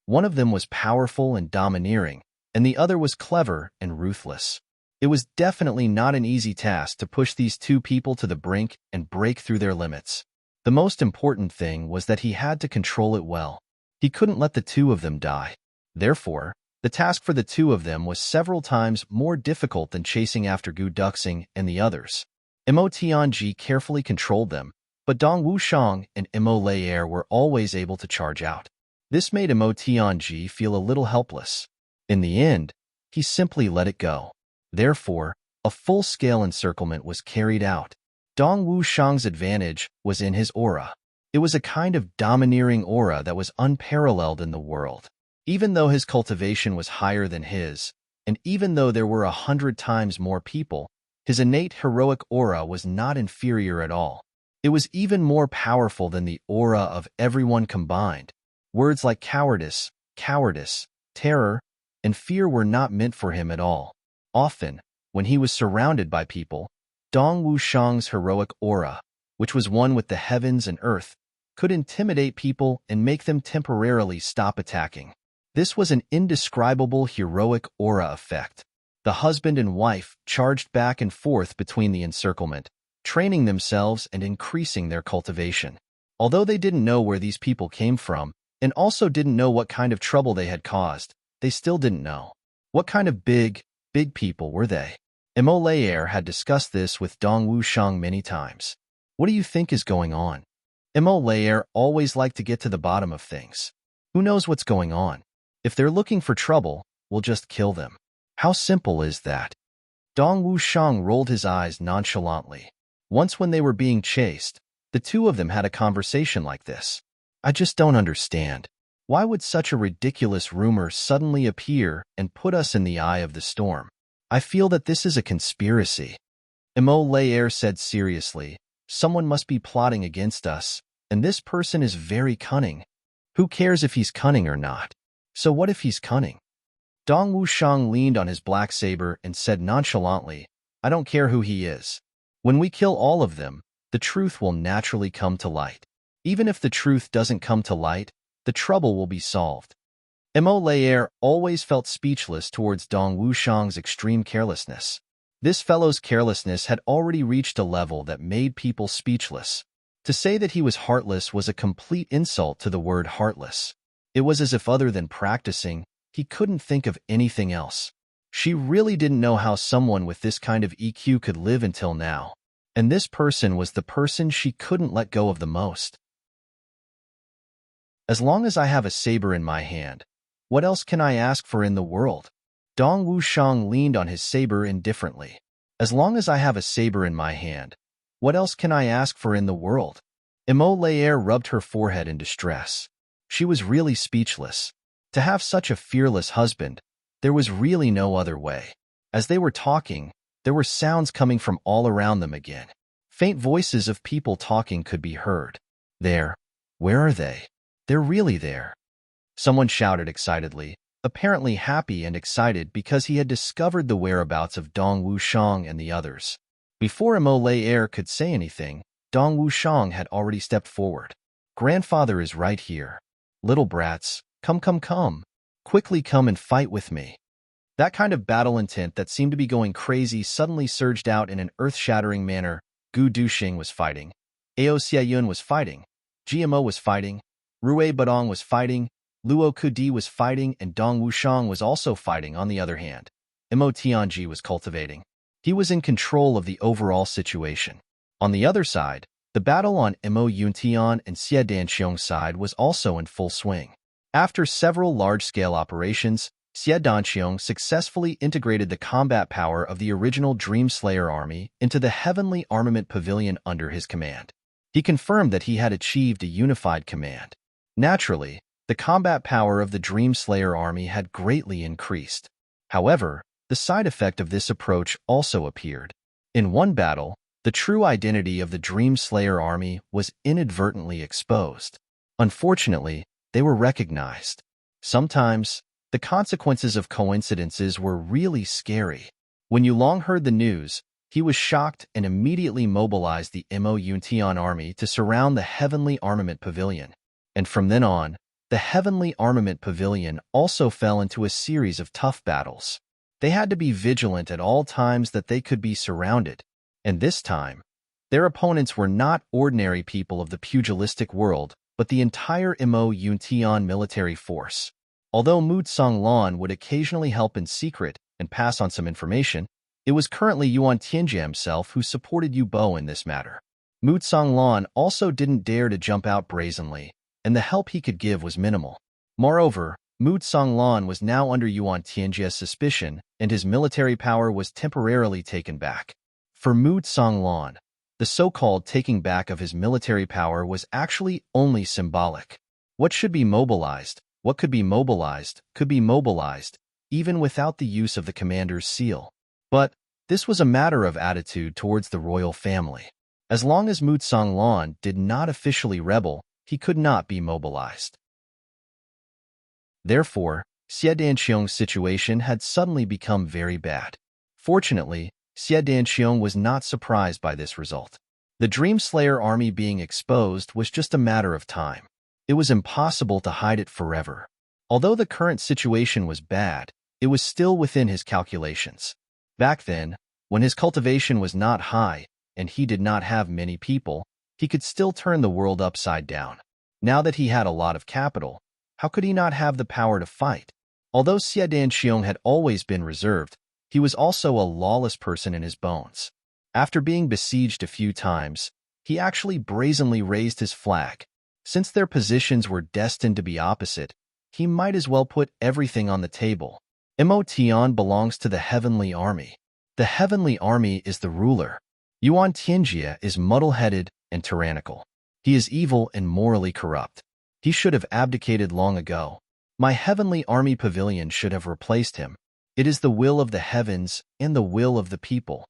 One of them was powerful and domineering, and the other was clever and ruthless. It was definitely not an easy task to push these two people to the brink and break through their limits. The most important thing was that he had to control it well. He couldn't let the two of them die. Therefore, the task for the two of them was several times more difficult than chasing after Gu Duxing and the others. Mo Tianji carefully controlled them, but Dong Wushang and Mo Lei were always able to charge out. This made Mo Tianji feel a little helpless. In the end, he simply let it go. Therefore, a full-scale encirclement was carried out. Dong Wushang's advantage was in his aura. It was a kind of domineering aura that was unparalleled in the world. Even though his cultivation was higher than his, and even though there were 100 times more people, his innate heroic aura was not inferior at all. It was even more powerful than the aura of everyone combined. Words like cowardice, terror, and fear were not meant for him at all. Often, when he was surrounded by people, Dong Wushang's heroic aura, which was one with the heavens and earth, could intimidate people and make them temporarily stop attacking. This was an indescribable heroic aura effect. The husband and wife charged back and forth between the encirclement, training themselves and increasing their cultivation. Although they didn't know where these people came from, and also didn't know what kind of trouble they had caused, they still didn't know. What kind of big people were they? Mo Layer had discussed this with Dong Wushang many times. What do you think is going on? Mo Layer always liked to get to the bottom of things. Who knows what's going on? If they're looking for trouble, we'll just kill them. How simple is that? Dong Wushang rolled his eyes nonchalantly. Once when they were being chased, the two of them had a conversation like this. I just don't understand. Why would such a ridiculous rumor suddenly appear and put us in the eye of the storm? I feel that this is a conspiracy. Mo Layer said seriously, someone must be plotting against us, and this person is very cunning. Who cares if he's cunning or not? So what if he's cunning? Dong Wushang leaned on his black saber and said nonchalantly, I don't care who he is. When we kill all of them, the truth will naturally come to light. Even if the truth doesn't come to light, the trouble will be solved. Mo Layer always felt speechless towards Dong Wushang's extreme carelessness. This fellow's carelessness had already reached a level that made people speechless. To say that he was heartless was a complete insult to the word heartless. It was as if other than practicing, he couldn't think of anything else. She really didn't know how someone with this kind of EQ could live until now. And this person was the person she couldn't let go of the most. As long as I have a saber in my hand, what else can I ask for in the world? Dong Wushang leaned on his saber indifferently. As long as I have a saber in my hand, what else can I ask for in the world? Mo Layer rubbed her forehead in distress. She was really speechless. To have such a fearless husband, there was really no other way. As they were talking, there were sounds coming from all around them again. Faint voices of people talking could be heard. There. Where are they? They're really there. Someone shouted excitedly, apparently happy and excited because he had discovered the whereabouts of Dong Wushang and the others. Before Mo Layer could say anything, Dong Wushang had already stepped forward. Grandfather is right here. Little brats, come. Quickly come and fight with me. That kind of battle intent that seemed to be going crazy suddenly surged out in an earth-shattering manner. Gu Duxing was fighting. Ao Xiayun was fighting. GMO was fighting. Rui Badong was fighting. Luo Kudi was fighting, and Dong Wushang was also fighting on the other hand. Mo Tianji was cultivating. He was in control of the overall situation. On the other side, the battle on Mo Yuntian and Xie Danxiong's side was also in full swing. After several large-scale operations, Xie Danxiong successfully integrated the combat power of the original Dream Slayer army into the Heavenly Armament Pavilion under his command. He confirmed that he had achieved a unified command. Naturally, the combat power of the Dream Slayer army had greatly increased. However, the side effect of this approach also appeared. In one battle, the true identity of the Dream Slayer army was inadvertently exposed. Unfortunately, they were recognized. Sometimes, the consequences of coincidences were really scary. When Yulong heard the news, he was shocked and immediately mobilized the Mo Yuntian army to surround the Heavenly Armament Pavilion. And from then on, the Heavenly Armament Pavilion also fell into a series of tough battles. They had to be vigilant at all times that they could be surrounded. And this time, their opponents were not ordinary people of the pugilistic world, but the entire Mo Yuntian military force. Although Mu Tsonglan would occasionally help in secret and pass on some information, it was currently Yuan Tianjie himself who supported Yu Bo in this matter. Mu Tsonglan also didn't dare to jump out brazenly, and the help he could give was minimal. Moreover, Mu Tsonglan was now under Yuan Tianjie's suspicion, and his military power was temporarily taken back. For Mu Tsonglan, the so-called taking back of his military power was actually only symbolic. What should be mobilized, what could be mobilized, even without the use of the commander's seal. But this was a matter of attitude towards the royal family. As long as Mu Tsonglan did not officially rebel, he could not be mobilized. Therefore, Xie Danxiong's situation had suddenly become very bad. Fortunately, Xie Danxiong was not surprised by this result. The Dream Slayer army being exposed was just a matter of time. It was impossible to hide it forever. Although the current situation was bad, it was still within his calculations. Back then, when his cultivation was not high, and he did not have many people, he could still turn the world upside down. Now that he had a lot of capital, how could he not have the power to fight? Although Xie Danxiong had always been reserved, he was also a lawless person in his bones. After being besieged a few times, he actually brazenly raised his flag. Since their positions were destined to be opposite, he might as well put everything on the table. Mo Tian belongs to the Heavenly Army. The Heavenly Army is the ruler. Yuan Tianjie is muddle-headed and tyrannical. He is evil and morally corrupt. He should have abdicated long ago. My Heavenly Army Pavilion should have replaced him. It is the will of the heavens and the will of the people.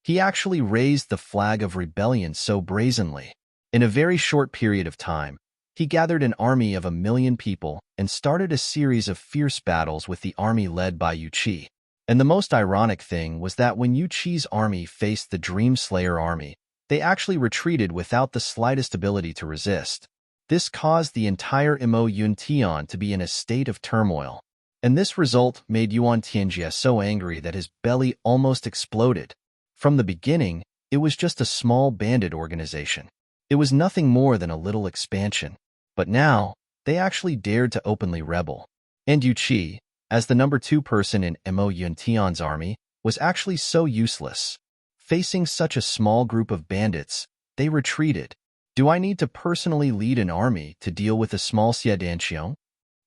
He actually raised the flag of rebellion so brazenly. In a very short period of time, he gathered an army of 1 million people and started a series of fierce battles with the army led by Yu Qi. And the most ironic thing was that when Yu Qi's army faced the Dream Slayer army, they actually retreated without the slightest ability to resist. This caused the entire Mo Yuntian to be in a state of turmoil. And this result made Yuan Tianjie so angry that his belly almost exploded. From the beginning, it was just a small bandit organization. It was nothing more than a little expansion. But now, they actually dared to openly rebel. And Yu Qi, as the number 2 person in Mo Yuntian's army, was actually so useless. Facing such a small group of bandits, they retreated. Do I need to personally lead an army to deal with a small Xie Danxiong?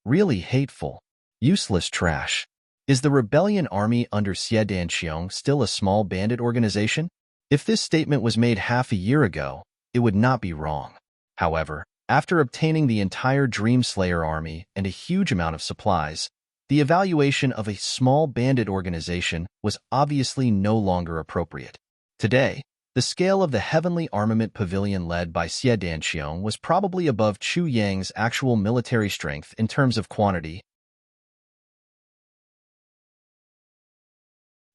Really hateful. Useless trash. Is the rebellion army under Xie Danxiong still a small bandit organization? If this statement was made half a year ago, it would not be wrong. However, after obtaining the entire Dream Slayer army and a huge amount of supplies, the evaluation of a small bandit organization was obviously no longer appropriate. Today, the scale of the Heavenly Armament Pavilion led by Xie Danxiong was probably above Chu Yang's actual military strength in terms of quantity.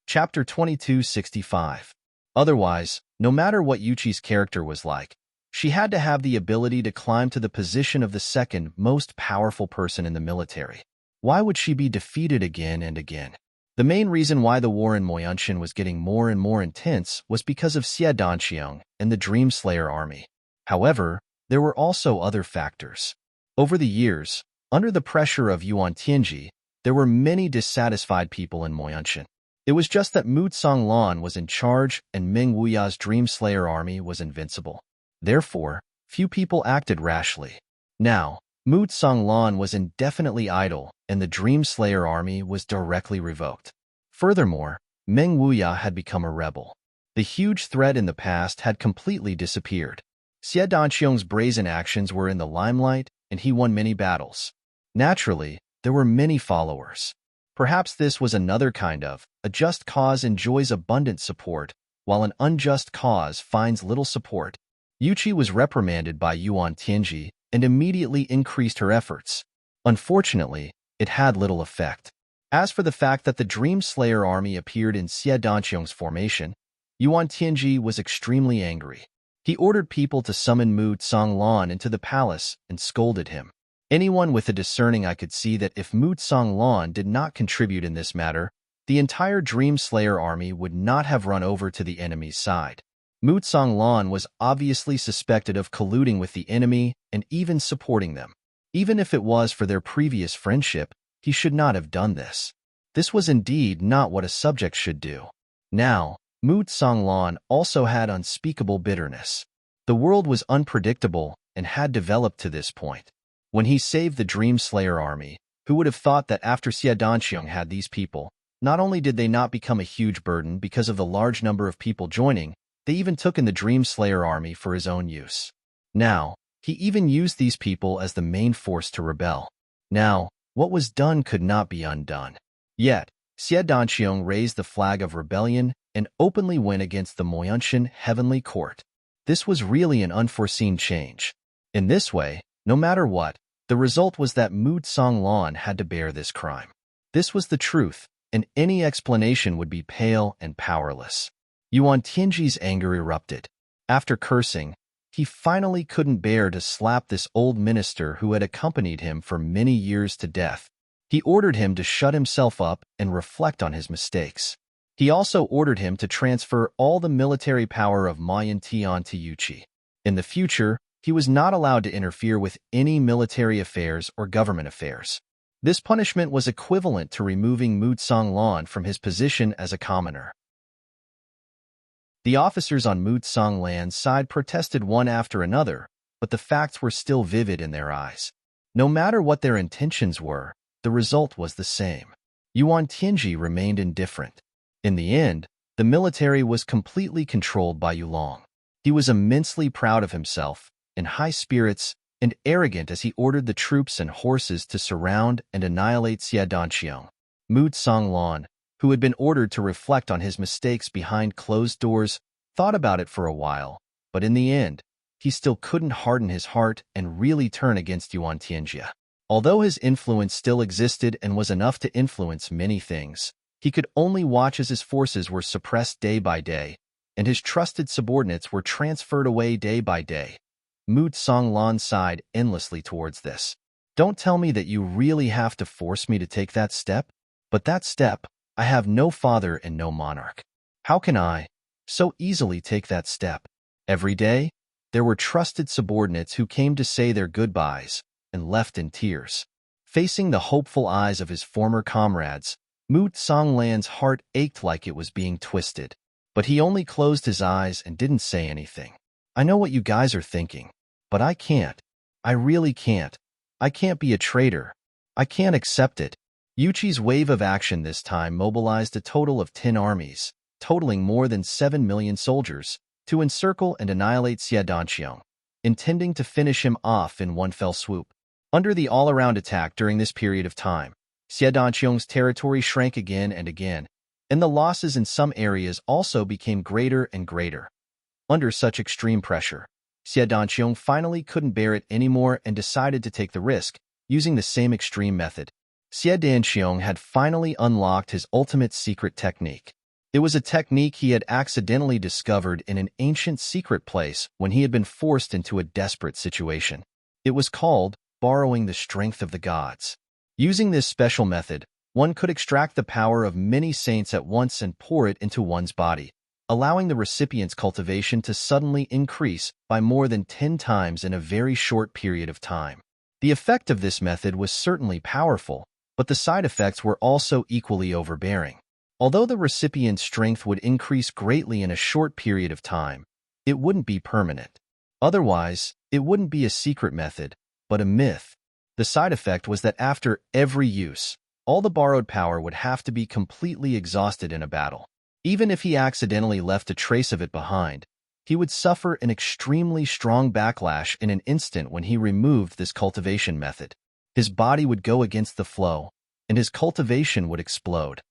Chapter 2265. Otherwise, no matter what Yu Qi's character was like, she had to have the ability to climb to the position of the second most powerful person in the military. Why would she be defeated again and again? The main reason why the war in Moyunshan was getting more and more intense was because of Xie Danxiong and the Dream Slayer army. However, there were also other factors. Over the years, under the pressure of Yuan Tianjie, there were many dissatisfied people in Moyunshan. It was just that Mu Tsonglan was in charge and Meng Wuya's Dream Slayer army was invincible. Therefore, few people acted rashly. Now, Mu Tsonglan was indefinitely idle and the Dream Slayer army was directly revoked. Furthermore, Meng Wuya had become a rebel. The huge threat in the past had completely disappeared. Xie Danxiong's brazen actions were in the limelight and he won many battles. Naturally, there were many followers. Perhaps this was another kind of, a just cause enjoys abundant support, while an unjust cause finds little support. Yu Qi was reprimanded by Yuan Tianjie and immediately increased her efforts. Unfortunately, it had little effect. As for the fact that the Dream Slayer army appeared in Xie Danxiong's formation, Yuan Tianjie was extremely angry. He ordered people to summon Mu Tsonglan into the palace and scolded him. Anyone with a discerning eye could see that if Mu Tsonglan did not contribute in this matter, the entire Dream Slayer army would not have run over to the enemy's side. Mu Tsonglan was obviously suspected of colluding with the enemy and even supporting them. Even if it was for their previous friendship, he should not have done this. This was indeed not what a subject should do. Now, Mu Tsonglan also had unspeakable bitterness. The world was unpredictable and had developed to this point. When he saved the Dream Slayer army, who would have thought that after Xie Danxiong had these people, not only did they not become a huge burden because of the large number of people joining, they even took in the Dream Slayer army for his own use. Now, he even used these people as the main force to rebel. Now, what was done could not be undone. Yet, Xie Danxiong raised the flag of rebellion and openly went against the Moyunshan Heavenly Court. This was really an unforeseen change. In this way, no matter what, the result was that Mu Tsonglan had to bear this crime. This was the truth, and any explanation would be pale and powerless. Yuan Tianjie's anger erupted. After cursing, he finally couldn't bear to slap this old minister who had accompanied him for many years to death. He ordered him to shut himself up and reflect on his mistakes. He also ordered him to transfer all the military power of Ma Yuntian to Yu Qi. In the future, he was not allowed to interfere with any military affairs or government affairs. This punishment was equivalent to removing Mu Tsonglan from his position as a commoner. The officers on Mu Tsonglan's side protested one after another, but the facts were still vivid in their eyes. No matter what their intentions were, the result was the same. Yuan Tianji remained indifferent. In the end, the military was completely controlled by Yulong. He was immensely proud of himself, in high spirits, and arrogant as he ordered the troops and horses to surround and annihilate Xie. Mu Tsonglan, who had been ordered to reflect on his mistakes behind closed doors, thought about it for a while, but in the end, he still couldn't harden his heart and really turn against Yuan Tianji. Although his influence still existed and was enough to influence many things, he could only watch as his forces were suppressed day by day, and his trusted subordinates were transferred away day by day. Mu Tsonglan sighed endlessly towards this. Don't tell me that you really have to force me to take that step? But that step, I have no father and no monarch. How can I so easily take that step? Every day, there were trusted subordinates who came to say their goodbyes and left in tears. Facing the hopeful eyes of his former comrades, Mu Tsonglan's heart ached like it was being twisted. But he only closed his eyes and didn't say anything. I know what you guys are thinking, but I can't. I really can't. I can't be a traitor. I can't accept it. Yuqi's wave of action this time mobilized a total of 10 armies, totaling more than 7 million soldiers, to encircle and annihilate Xie, intending to finish him off in one fell swoop. Under the all-around attack during this period of time, Xie territory shrank again and again, and the losses in some areas also became greater and greater. Under such extreme pressure, Xie finally couldn't bear it anymore and decided to take the risk, using the same extreme method. Xie had finally unlocked his ultimate secret technique. It was a technique he had accidentally discovered in an ancient secret place when he had been forced into a desperate situation. It was called borrowing the strength of the gods. Using this special method, one could extract the power of many saints at once and pour it into one's body, allowing the recipient's cultivation to suddenly increase by more than 10 times in a very short period of time. The effect of this method was certainly powerful, but the side effects were also equally overbearing. Although the recipient's strength would increase greatly in a short period of time, it wouldn't be permanent. Otherwise, it wouldn't be a secret method, but a myth. The side effect was that after every use, all the borrowed power would have to be completely exhausted in a battle. Even if he accidentally left a trace of it behind, he would suffer an extremely strong backlash in an instant when he removed this cultivation method. His body would go against the flow, and his cultivation would explode.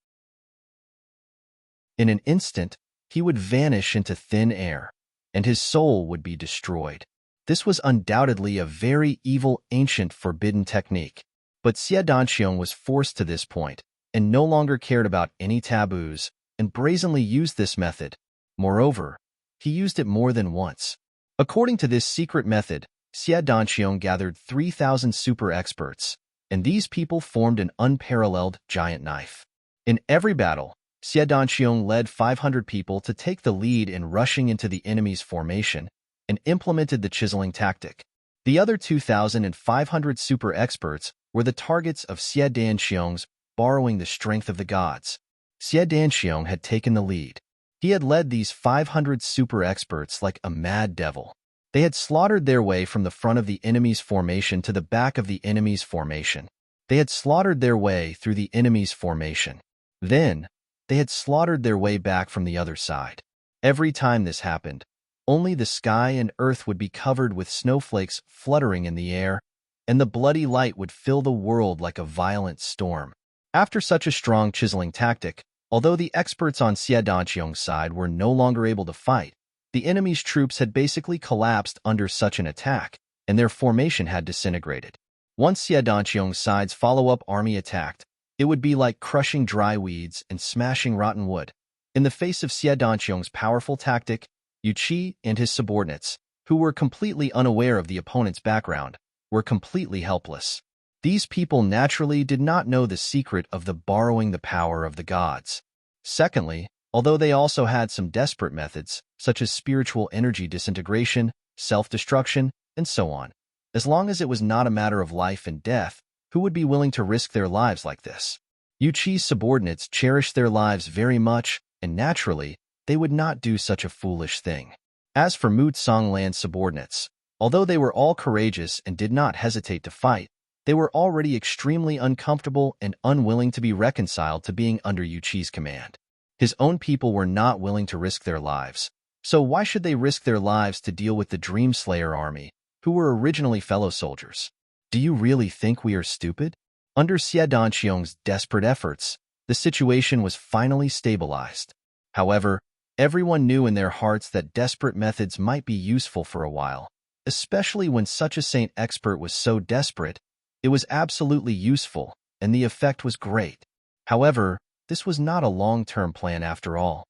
In an instant, he would vanish into thin air, and his soul would be destroyed. This was undoubtedly a very evil, ancient, forbidden technique. But Xie was forced to this point, and no longer cared about any taboos, and brazenly used this method. Moreover, he used it more than once. According to this secret method, Xie gathered 3,000 super experts, and these people formed an unparalleled giant knife. In every battle, Xie led 500 people to take the lead in rushing into the enemy's formation and implemented the chiseling tactic. The other 2,500 super experts were the targets of Xie Danxiong's borrowing the strength of the gods. Xie Danxiong had taken the lead. He had led these 500 super experts like a mad devil. They had slaughtered their way from the front of the enemy's formation to the back of the enemy's formation. They had slaughtered their way through the enemy's formation. Then, they had slaughtered their way back from the other side. Every time this happened, only the sky and earth would be covered with snowflakes fluttering in the air, and the bloody light would fill the world like a violent storm. After such a strong chiseling tactic, although the experts on Xie Danxiong's side were no longer able to fight, the enemy's troops had basically collapsed under such an attack, and their formation had disintegrated. Once Xie Danxiong's side's follow-up army attacked, it would be like crushing dry weeds and smashing rotten wood. In the face of Xie Danxiong's powerful tactic, Yu Qi and his subordinates, who were completely unaware of the opponent's background, were completely helpless. These people naturally did not know the secret of the borrowing the power of the gods. Secondly, although they also had some desperate methods, such as spiritual energy disintegration, self-destruction, and so on. As long as it was not a matter of life and death, who would be willing to risk their lives like this? Yuqi's subordinates cherished their lives very much, and naturally, they would not do such a foolish thing. As for Mu Songland's subordinates, although they were all courageous and did not hesitate to fight, they were already extremely uncomfortable and unwilling to be reconciled to being under Yuqi's command. His own people were not willing to risk their lives, so why should they risk their lives to deal with the Dream Slayer army, who were originally fellow soldiers? Do you really think we are stupid? Under Xie Danqiong's desperate efforts, the situation was finally stabilized. However, everyone knew in their hearts that desperate methods might be useful for a while, especially when such a saint expert was so desperate. It was absolutely useful, and the effect was great. However, this was not a long-term plan after all.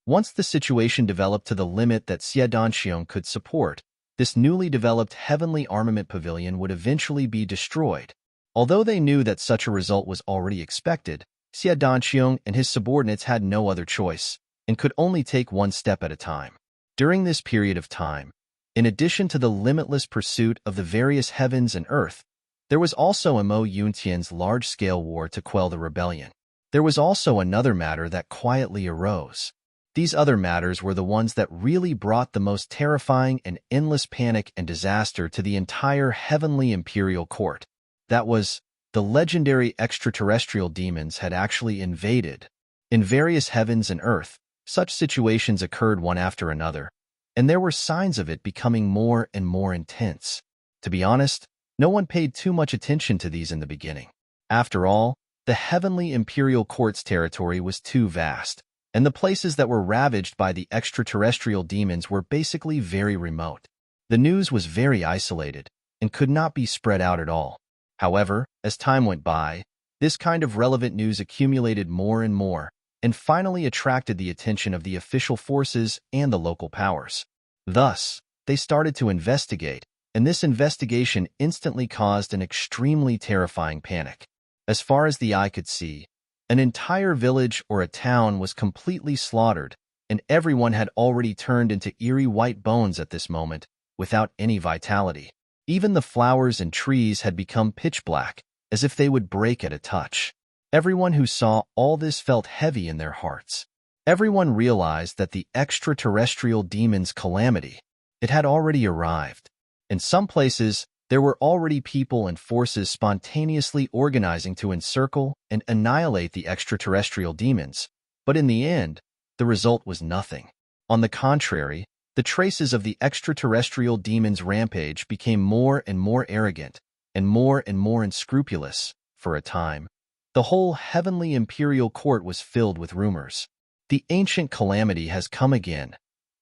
Once the situation developed to the limit that Xie Danqiong could support, this newly developed heavenly armament pavilion would eventually be destroyed. Although they knew that such a result was already expected, Xie Danqiong and his subordinates had no other choice, and could only take one step at a time. During this period of time, in addition to the limitless pursuit of the various heavens and earth, there was also Mo Yuntian's large-scale war to quell the rebellion. There was also another matter that quietly arose. These other matters were the ones that really brought the most terrifying and endless panic and disaster to the entire heavenly imperial court. That was, the legendary extraterrestrial demons had actually invaded. In various heavens and earth, such situations occurred one after another, and there were signs of it becoming more and more intense. To be honest, no one paid too much attention to these in the beginning. After all, the heavenly imperial court's territory was too vast, and the places that were ravaged by the extraterrestrial demons were basically very remote. The news was very isolated and could not be spread out at all. However, as time went by, this kind of relevant news accumulated more and more, and finally attracted the attention of the official forces and the local powers. Thus, they started to investigate, and this investigation instantly caused an extremely terrifying panic. As far as the eye could see, an entire village or a town was completely slaughtered, and everyone had already turned into eerie white bones at this moment, without any vitality. Even the flowers and trees had become pitch black, as if they would break at a touch. Everyone who saw all this felt heavy in their hearts. Everyone realized that the extraterrestrial demon's calamity, it had already arrived. In some places, there were already people and forces spontaneously organizing to encircle and annihilate the extraterrestrial demons, but in the end, the result was nothing. On the contrary, the traces of the extraterrestrial demon's rampage became more and more arrogant and more unscrupulous. For a time, the whole heavenly imperial court was filled with rumors. The ancient calamity has come again.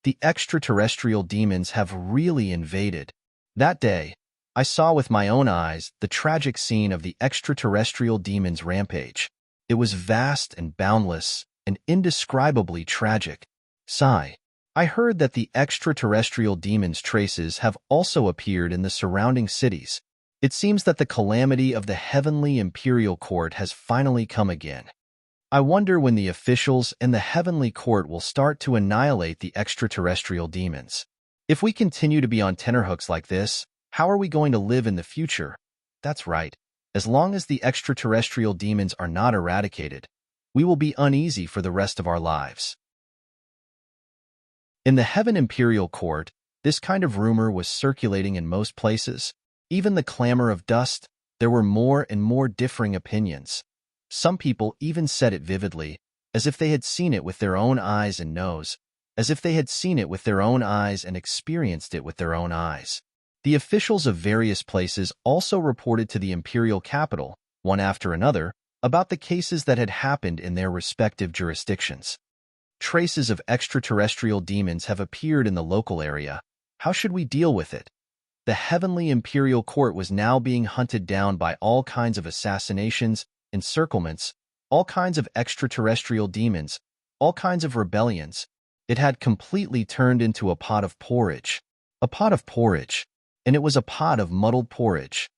The extraterrestrial demons have really invaded. That day, I saw with my own eyes the tragic scene of the extraterrestrial demon's rampage. It was vast and boundless and indescribably tragic. Sigh. I heard that the extraterrestrial demon's traces have also appeared in the surrounding cities. It seems that the calamity of the heavenly imperial court has finally come again. I wonder when the officials and the heavenly court will start to annihilate the extraterrestrial demons. If we continue to be on tenterhooks like this, how are we going to live in the future? That's right. As long as the extraterrestrial demons are not eradicated, we will be uneasy for the rest of our lives. In the Heaven Imperial Court, this kind of rumor was circulating in most places. Even the clamor of dust, there were more and more differing opinions. Some people even said it vividly, as if they had seen it with their own eyes and nose, as if they had seen it with their own eyes and experienced it with their own eyes. The officials of various places also reported to the imperial capital, one after another, about the cases that had happened in their respective jurisdictions. Traces of extraterrestrial demons have appeared in the local area. How should we deal with it? The heavenly imperial court was now being hunted down by all kinds of assassinations, encirclements, all kinds of extraterrestrial demons, all kinds of rebellions. It had completely turned into a pot of porridge. A pot of porridge. And it was a pot of muddled porridge.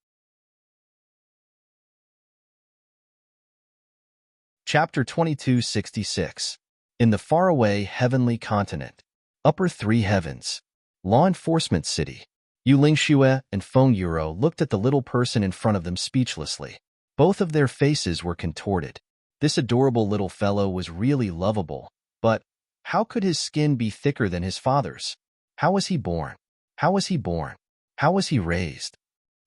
Chapter 2266. In the faraway heavenly continent. Upper three heavens. Law enforcement city. Yu Lingxue and Feng Yuro looked at the little person in front of them speechlessly. Both of their faces were contorted. This adorable little fellow was really lovable, but how could his skin be thicker than his father's? How was he born? How was he born? How was he raised?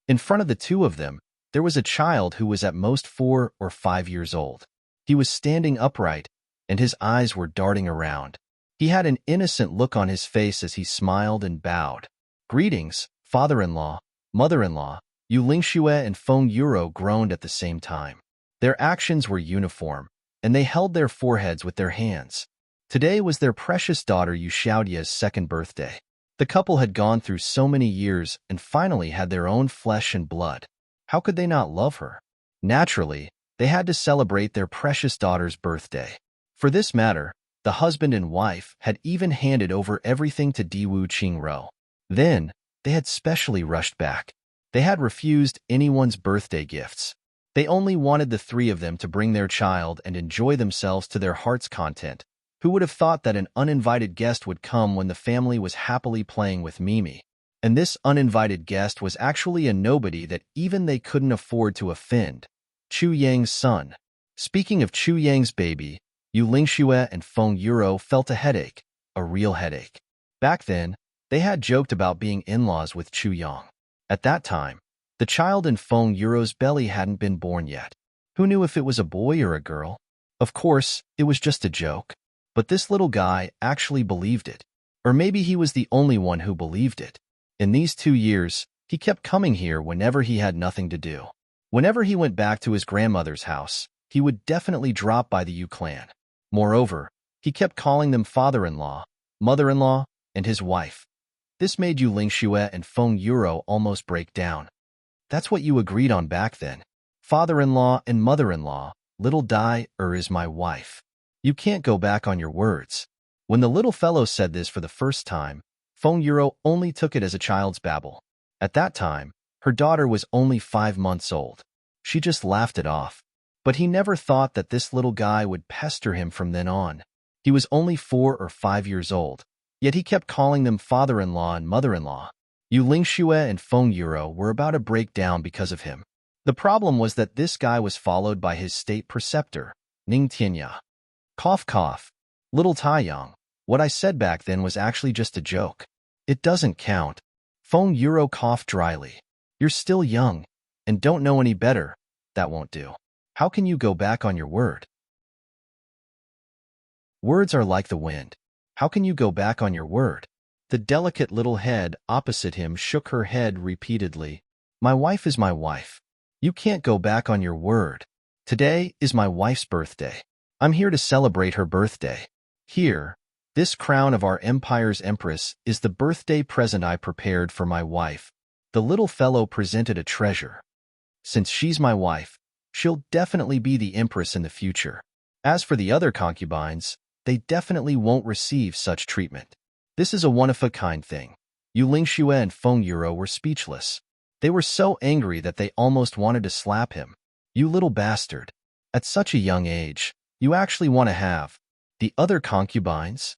In front of the two of them, there was a child who was at most 4 or 5 years old. He was standing upright, and his eyes were darting around. He had an innocent look on his face as he smiled and bowed. Greetings, father-in-law, mother-in-law. Yu Lingxue and Feng Yuro groaned at the same time. Their actions were uniform, and they held their foreheads with their hands. Today was their precious daughter Yu Xiaodia's second birthday. The couple had gone through so many years and finally had their own flesh and blood. How could they not love her? Naturally, they had to celebrate their precious daughter's birthday. For this matter, the husband and wife had even handed over everything to Diwu Qingro. Then, they had specially rushed back. They had refused anyone's birthday gifts. They only wanted the three of them to bring their child and enjoy themselves to their heart's content. Who would have thought that an uninvited guest would come when the family was happily playing with Mimi? And this uninvited guest was actually a nobody that even they couldn't afford to offend. Chu Yang's son. Speaking of Chu Yang's baby, Yu Lingxue and Feng Yuro felt a headache, a real headache. Back then, they had joked about being in-laws with Chu Yang. At that time, the child in Feng Yuro's belly hadn't been born yet. Who knew if it was a boy or a girl? Of course, it was just a joke. But this little guy actually believed it. Or maybe he was the only one who believed it. In these 2 years, he kept coming here whenever he had nothing to do. Whenever he went back to his grandmother's house, he would definitely drop by the Yu clan. Moreover, he kept calling them father-in-law, mother-in-law, and his wife. This made Yu Lingxue and Feng Yuro almost break down. That's what you agreed on back then. Father-in-law and mother-in-law, little Dai is my wife. You can't go back on your words. When the little fellow said this for the first time, Feng Yuro only took it as a child's babble. At that time, her daughter was only 5 months old. She just laughed it off. But he never thought that this little guy would pester him from then on. He was only 4 or 5 years old, yet he kept calling them father-in-law and mother-in-law. Yu Lingxue and Feng Yuro were about to break down because of him. The problem was that this guy was followed by his state preceptor, Ning Tianya. Cough cough. Little Taiyang, what I said back then was actually just a joke. It doesn't count. Feng Yuro coughed dryly. You're still young, and don't know any better. That won't do. How can you go back on your word? Words are like the wind. How can you go back on your word? The delicate little head opposite him shook her head repeatedly. My wife is my wife. You can't go back on your word. Today is my wife's birthday. I'm here to celebrate her birthday. Here, this crown of our empire's empress is the birthday present I prepared for my wife. The little fellow presented a treasure. Since she's my wife, she'll definitely be the empress in the future. As for the other concubines, they definitely won't receive such treatment. This is a one-of-a-kind thing. Yu Lingxue and Feng Yuro were speechless. They were so angry that they almost wanted to slap him. You little bastard. At such a young age, you actually want to have the other concubines?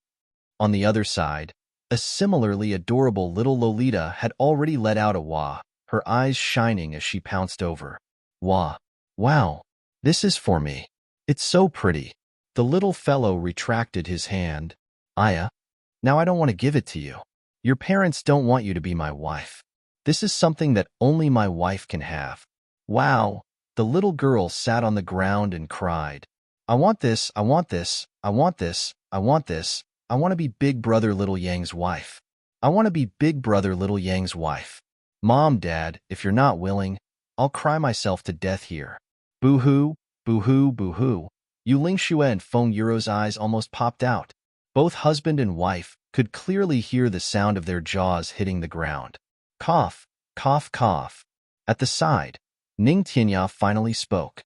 On the other side, a similarly adorable little Lolita had already let out a wah, her eyes shining as she pounced over. Wah. Wow. This is for me. It's so pretty. The little fellow retracted his hand. Aya. Now I don't want to give it to you. Your parents don't want you to be my wife. This is something that only my wife can have. Wow. The little girl sat on the ground and cried. I want this, I want this, I want this, I want this. I want to be Big Brother Little Yang's wife. I want to be Big Brother Little Yang's wife. Mom, Dad, if you're not willing, I'll cry myself to death here. Boo-hoo, boo-hoo, boo-hoo. Yu Lingxue and Feng Yuro's eyes almost popped out. Both husband and wife could clearly hear the sound of their jaws hitting the ground. Cough, cough, cough. At the side, Ning Tianya finally spoke.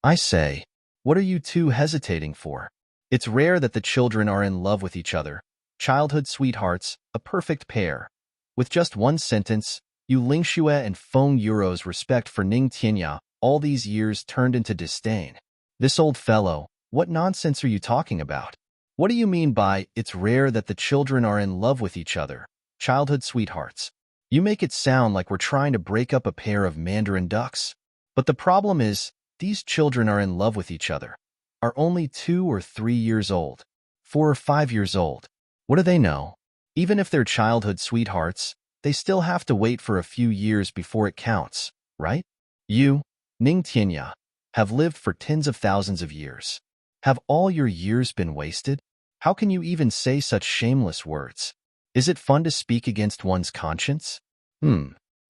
I say, what are you two hesitating for? It's rare that the children are in love with each other. Childhood sweethearts, a perfect pair. With just one sentence, Yu Lingxue and Feng Yuro's respect for Ning Tianya all these years turned into disdain. This old fellow, what nonsense are you talking about? What do you mean by, it's rare that the children are in love with each other? childhood sweethearts. You make it sound like we're trying to break up a pair of mandarin ducks. But the problem is, these children are in love with each other, are only 2 or 3 years old, 4 or 5 years old. What do they know? Even if they're childhood sweethearts, they still have to wait for a few years before it counts, right? You, Ning Tianya, have lived for tens of thousands of years. Have all your years been wasted? How can you even say such shameless words? Is it fun to speak against one's conscience?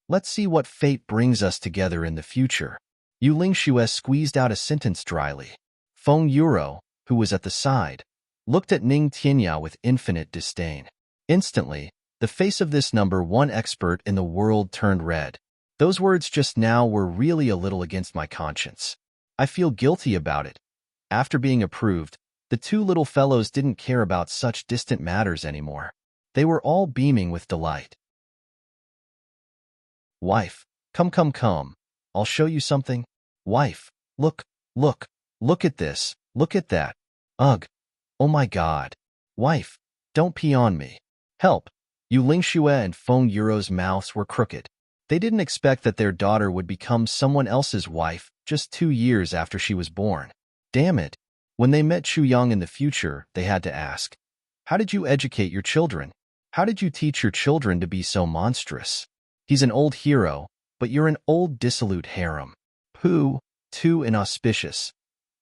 Let's see what fate brings us together in the future. Yu Lingxue squeezed out a sentence dryly. Feng Yuro, who was at the side, looked at Ning Tianya with infinite disdain. Instantly, the face of this number 1 expert in the world turned red. Those words just now were really a little against my conscience. I feel guilty about it. After being approved, the 2 little fellows didn't care about such distant matters anymore. They were all beaming with delight. Wife, come. I'll show you something. Wife, look at this, look at that. Ugh, oh my God. Wife, don't pee on me. Help. Yu Lingxue and Feng Yuro's mouths were crooked. They didn't expect that their daughter would become someone else's wife just 2 years after she was born. Damn it. When they met Chu Yang in the future, they had to ask, how did you educate your children? How did you teach your children to be so monstrous? He's an old hero, but you're an old dissolute harem. Pooh, too inauspicious.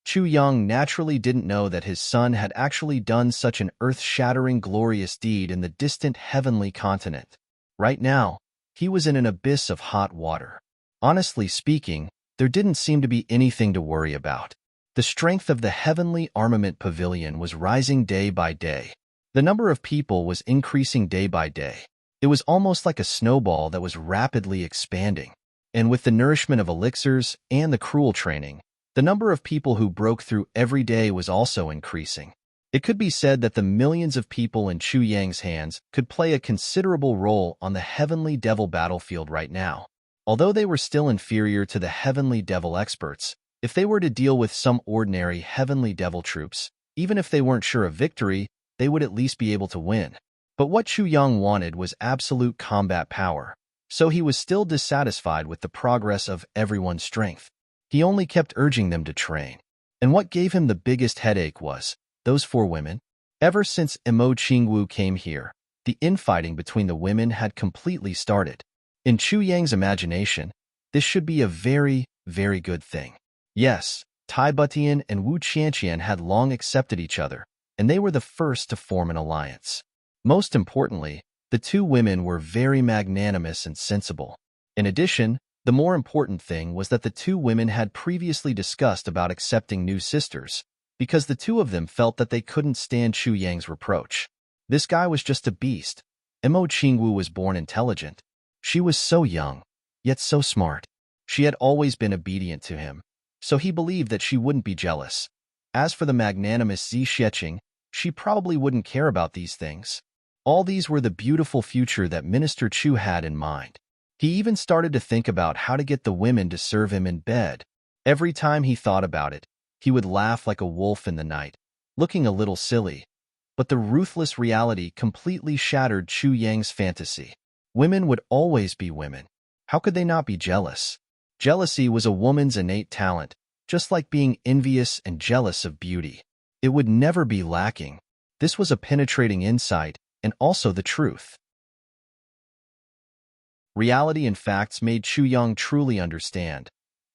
Chu Yang naturally didn't know that his son had actually done such an earth-shattering glorious deed in the distant heavenly continent. Right now, he was in an abyss of hot water. Honestly speaking, there didn't seem to be anything to worry about. The strength of the heavenly armament pavilion was rising day by day. The number of people was increasing day by day. It was almost like a snowball that was rapidly expanding. And with the nourishment of elixirs and the cruel training, the number of people who broke through every day was also increasing. It could be said that the millions of people in Chu Yang's hands could play a considerable role on the heavenly devil battlefield right now. Although they were still inferior to the heavenly devil experts, if they were to deal with some ordinary heavenly devil troops, even if they weren't sure of victory, they would at least be able to win. But what Chu Yang wanted was absolute combat power, so he was still dissatisfied with the progress of everyone's strength. He only kept urging them to train. And what gave him the biggest headache was those 4 women. Ever since Emo Qingwu came here, the infighting between the women had completely started. In Chu Yang's imagination, this should be a very, very good thing. Yes, Tai Butian and Wu Qianqian had long accepted each other, and they were the first to form an alliance. Most importantly, the 2 women were very magnanimous and sensible. In addition, the more important thing was that the 2 women had previously discussed about accepting new sisters, because the 2 of them felt that they couldn't stand Chu Yang's reproach. This guy was just a beast. Emo Qingwu was born intelligent. She was so young, yet so smart. She had always been obedient to him, so he believed that she wouldn't be jealous. As for the magnanimous Zi Xiecheng, she probably wouldn't care about these things. All these were the beautiful future that Minister Chu had in mind. He even started to think about how to get the women to serve him in bed. Every time he thought about it, he would laugh like a wolf in the night, looking a little silly. But the ruthless reality completely shattered Chu Yang's fantasy. Women would always be women. How could they not be jealous? Jealousy was a woman's innate talent, just like being envious and jealous of beauty. It would never be lacking. This was a penetrating insight, and also the truth. Reality and facts made Chu Yang truly understand.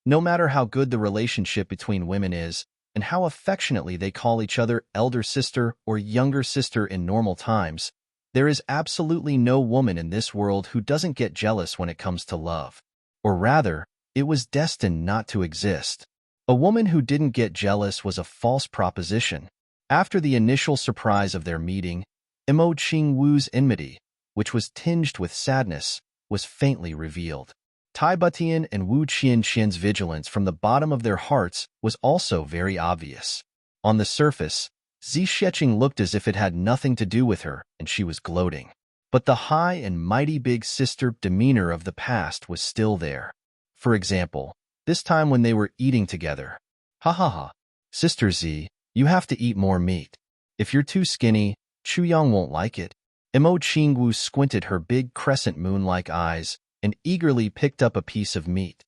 No matter how good the relationship between women is, and how affectionately they call each other elder sister or younger sister in normal times, there is absolutely no woman in this world who doesn't get jealous when it comes to love. Or rather, it was destined not to exist. A woman who didn't get jealous was a false proposition. After the initial surprise of their meeting, Emo Qingwu's enmity, which was tinged with sadness, was faintly revealed. Tai Butian and Wu Qianqian's vigilance from the bottom of their hearts was also very obvious. On the surface, Zi Xiecheng looked as if it had nothing to do with her and she was gloating. But the high and mighty big sister demeanor of the past was still there. For example, this time when they were eating together. Ha ha ha. Sister Z, you have to eat more meat. If you're too skinny, Chu Yang won't like it. Imo Chingwu squinted her big crescent moon-like eyes and eagerly picked up a piece of meat.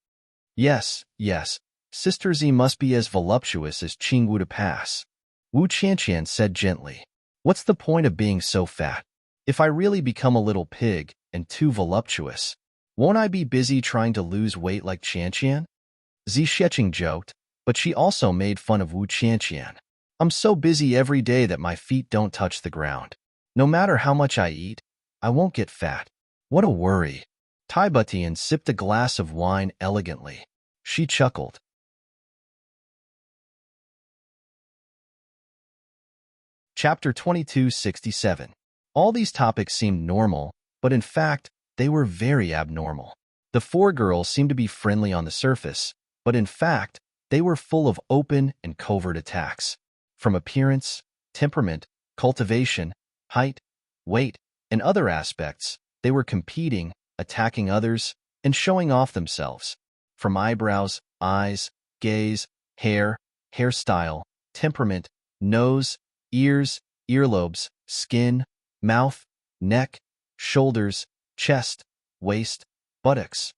Yes, yes, Sister Z must be as voluptuous as Chingwu to pass. Wu Qianqian said gently. What's the point of being so fat? If I really become a little pig and too voluptuous, won't I be busy trying to lose weight like Qianqian? Zi Sheqing joked, but she also made fun of Wu Qianqian. I'm so busy every day that my feet don't touch the ground. No matter how much I eat, I won't get fat. What a worry. Tai Butian sipped a glass of wine elegantly. She chuckled. Chapter 2267. All these topics seemed normal, but in fact, they were very abnormal. The four girls seemed to be friendly on the surface, but in fact, they were full of open and covert attacks. From appearance, temperament, cultivation, height, weight, and other aspects, they were competing, attacking others, and showing off themselves. From eyebrows, eyes, gaze, hair, hairstyle, temperament, nose, ears, earlobes, skin, mouth, neck, shoulders, chest, waist, buttocks.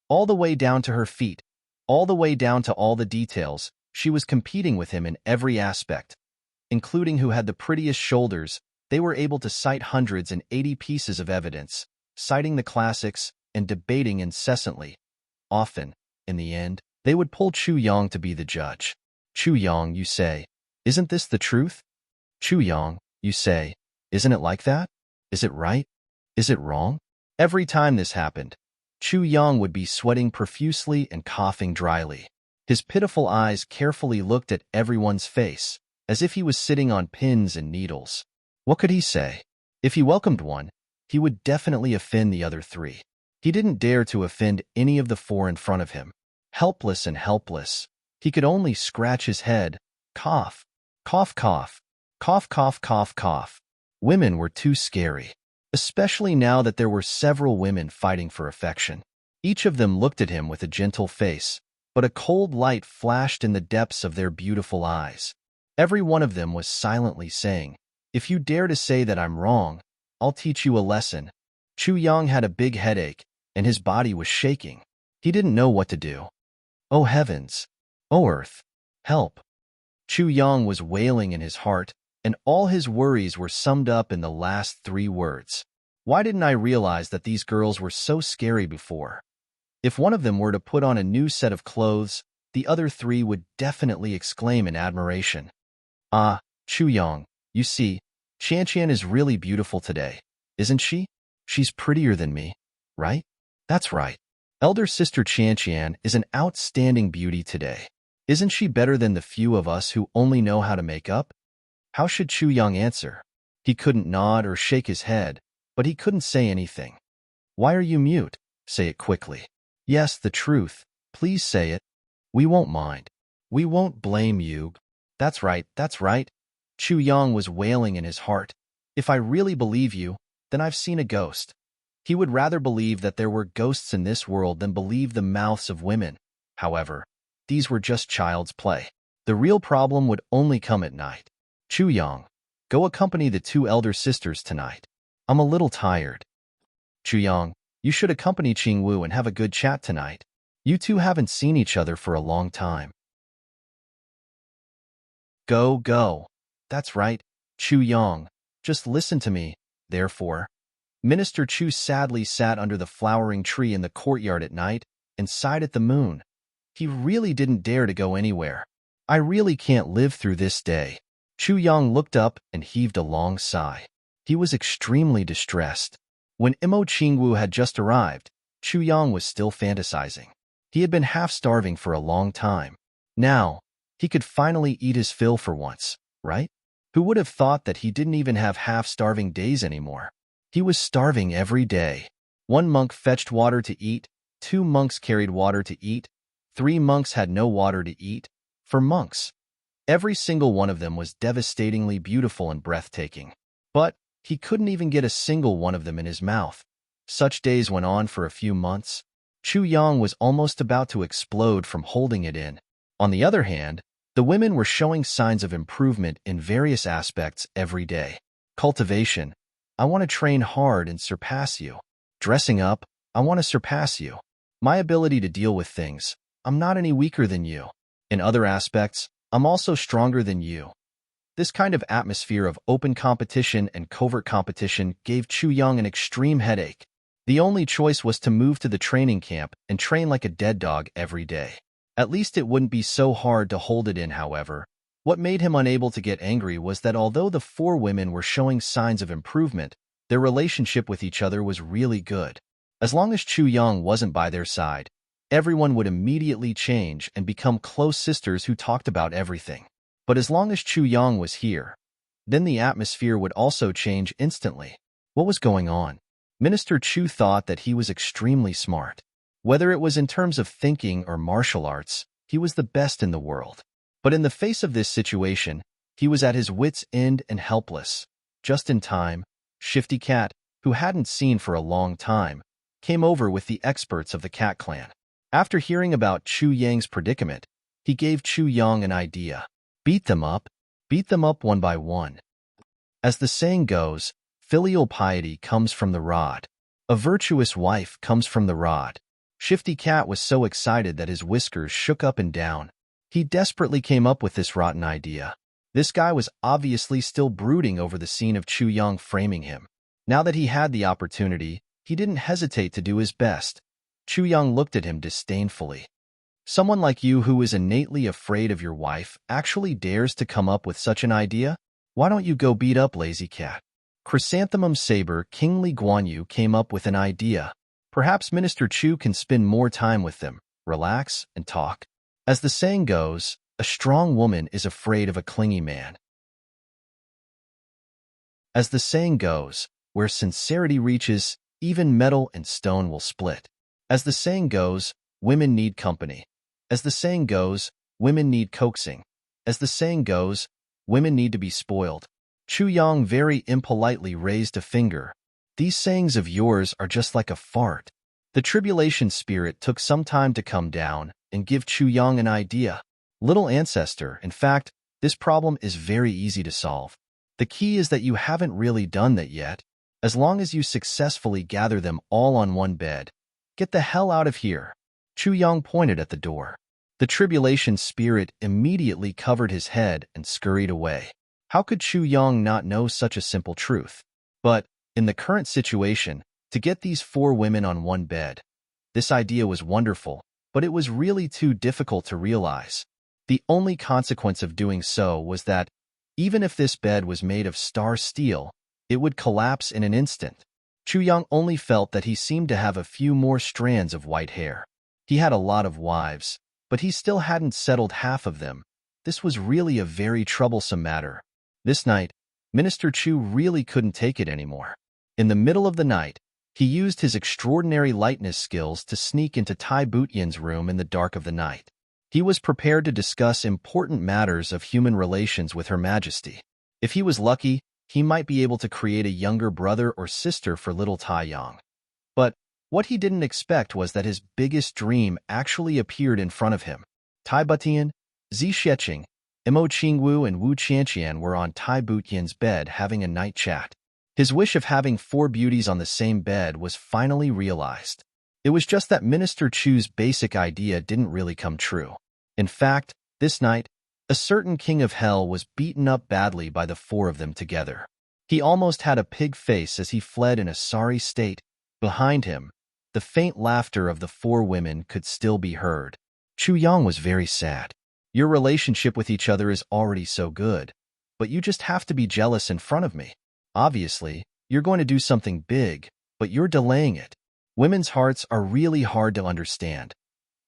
All the way down to her feet, all the way down to all the details, she was competing with him in every aspect, including who had the prettiest shoulders. They were able to cite 180 pieces of evidence, citing the classics and debating incessantly. Often, in the end, they would pull Chu Yang to be the judge. Chu Yang, you say, isn't this the truth? Chu Yang, you say, isn't it like that? Is it right? Is it wrong? Every time this happened, Chu Yang would be sweating profusely and coughing dryly. His pitiful eyes carefully looked at everyone's face, as if he was sitting on pins and needles. What could he say? If he welcomed one, he would definitely offend the other three. He didn't dare to offend any of the four in front of him. Helpless and helpless, he could only scratch his head, cough, cough, cough, cough, cough, cough, cough. Women were too scary, especially now that there were several women fighting for affection. Each of them looked at him with a gentle face, but a cold light flashed in the depths of their beautiful eyes. Every one of them was silently saying, if you dare to say that I'm wrong, I'll teach you a lesson. Chu Yang had a big headache, and his body was shaking. He didn't know what to do. Oh heavens! Oh earth! Help! Chu Yang was wailing in his heart, and all his worries were summed up in the last three words. Why didn't I realize that these girls were so scary before? If one of them were to put on a new set of clothes, the other three would definitely exclaim in admiration. Ah, Chu Yang, you see, Qianqian is really beautiful today, isn't she? She's prettier than me, right? That's right. Elder sister Qianqian is an outstanding beauty today. Isn't she better than the few of us who only know how to make up? How should Chu Yang answer? He couldn't nod or shake his head, but he couldn't say anything. Why are you mute? Say it quickly. Yes, the truth. Please say it. We won't mind. We won't blame you. That's right, that's right. Chu Yang was wailing in his heart. If I really believe you, then I've seen a ghost. He would rather believe that there were ghosts in this world than believe the mouths of women. However, these were just child's play. The real problem would only come at night. Chu Yang, go accompany the two elder sisters tonight. I'm a little tired. Chu Yang, you should accompany Qingwu and have a good chat tonight. You two haven't seen each other for a long time. Go, go. That's right, Chu Yang. Just listen to me, therefore. Minister Chu sadly sat under the flowering tree in the courtyard at night and sighed at the moon. He really didn't dare to go anywhere. I really can't live through this day. Chu Yang looked up and heaved a long sigh. He was extremely distressed. When Imo Qingwu had just arrived, Chu Yang was still fantasizing. He had been half-starving for a long time. Now, he could finally eat his fill for once, right? Who would have thought that he didn't even have half-starving days anymore? He was starving every day. 1 monk fetched water to eat, 2 monks carried water to eat, 3 monks had no water to eat. For monks, every single one of them was devastatingly beautiful and breathtaking. But he couldn't even get a single one of them in his mouth. Such days went on for a few months. Chu Yang was almost about to explode from holding it in. On the other hand, the women were showing signs of improvement in various aspects every day. Cultivation, I want to train hard and surpass you. Dressing up, I want to surpass you. My ability to deal with things, I'm not any weaker than you. In other aspects, I'm also stronger than you. This kind of atmosphere of open competition and covert competition gave Chu Young an extreme headache. The only choice was to move to the training camp and train like a dead dog every day. At least it wouldn't be so hard to hold it in, however. What made him unable to get angry was that although the four women were showing signs of improvement, their relationship with each other was really good. As long as Chu Young wasn't by their side, everyone would immediately change and become close sisters who talked about everything. But as long as Chu Young was here, then the atmosphere would also change instantly. What was going on? Minister Chu thought that he was extremely smart. Whether it was in terms of thinking or martial arts, he was the best in the world. But in the face of this situation, he was at his wits' end and helpless. Just in time, Shifty Cat, who hadn't seen for a long time, came over with the experts of the Cat Clan. After hearing about Chu Yang's predicament, he gave Chu Young an idea. Beat them up one by one. As the saying goes, filial piety comes from the rod. A virtuous wife comes from the rod. Shifty Cat was so excited that his whiskers shook up and down. He desperately came up with this rotten idea. This guy was obviously still brooding over the scene of Chu Young framing him. Now that he had the opportunity, he didn't hesitate to do his best. Chu Young looked at him disdainfully. Someone like you who is innately afraid of your wife actually dares to come up with such an idea? Why don't you go beat up Lazy Cat? Chrysanthemum Saber King Li Guanyu came up with an idea. Perhaps Minister Chu can spend more time with them, relax, and talk. As the saying goes, a strong woman is afraid of a clingy man. As the saying goes, where sincerity reaches, even metal and stone will split. As the saying goes, women need company. As the saying goes, women need coaxing. As the saying goes, women need to be spoiled. Chu Young very impolitely raised a finger. These sayings of yours are just like a fart. The tribulation spirit took some time to come down and give Chu Young an idea. Little ancestor, in fact, this problem is very easy to solve. The key is that you haven't really done that yet. As long as you successfully gather them all on one bed, get the hell out of here. Chu Young pointed at the door. The tribulation spirit immediately covered his head and scurried away. How could Chu Young not know such a simple truth? But, in the current situation, to get these four women on one bed, this idea was wonderful, but it was really too difficult to realize. The only consequence of doing so was that, even if this bed was made of star steel, it would collapse in an instant. Chu Young only felt that he seemed to have a few more strands of white hair. He had a lot of wives, but he still hadn't settled half of them. This was really a very troublesome matter. This night, Minister Chu really couldn't take it anymore. In the middle of the night, he used his extraordinary lightness skills to sneak into Tai Butian's room in the dark of the night. He was prepared to discuss important matters of human relations with Her Majesty. If he was lucky, he might be able to create a younger brother or sister for little Tai Yang. But what he didn't expect was that his biggest dream actually appeared in front of him. Tai Butian, Zi Xieching, Mo Qingwu, and Wu Qianqian were on Tai Butian's bed having a night chat. His wish of having four beauties on the same bed was finally realized. It was just that Minister Chu's basic idea didn't really come true. In fact, this night, a certain king of hell was beaten up badly by the four of them together. He almost had a pig face as he fled in a sorry state. Behind him, the faint laughter of the four women could still be heard. Chu Young was very sad. Your relationship with each other is already so good, but you just have to be jealous in front of me. Obviously, you're going to do something big, but you're delaying it. Women's hearts are really hard to understand.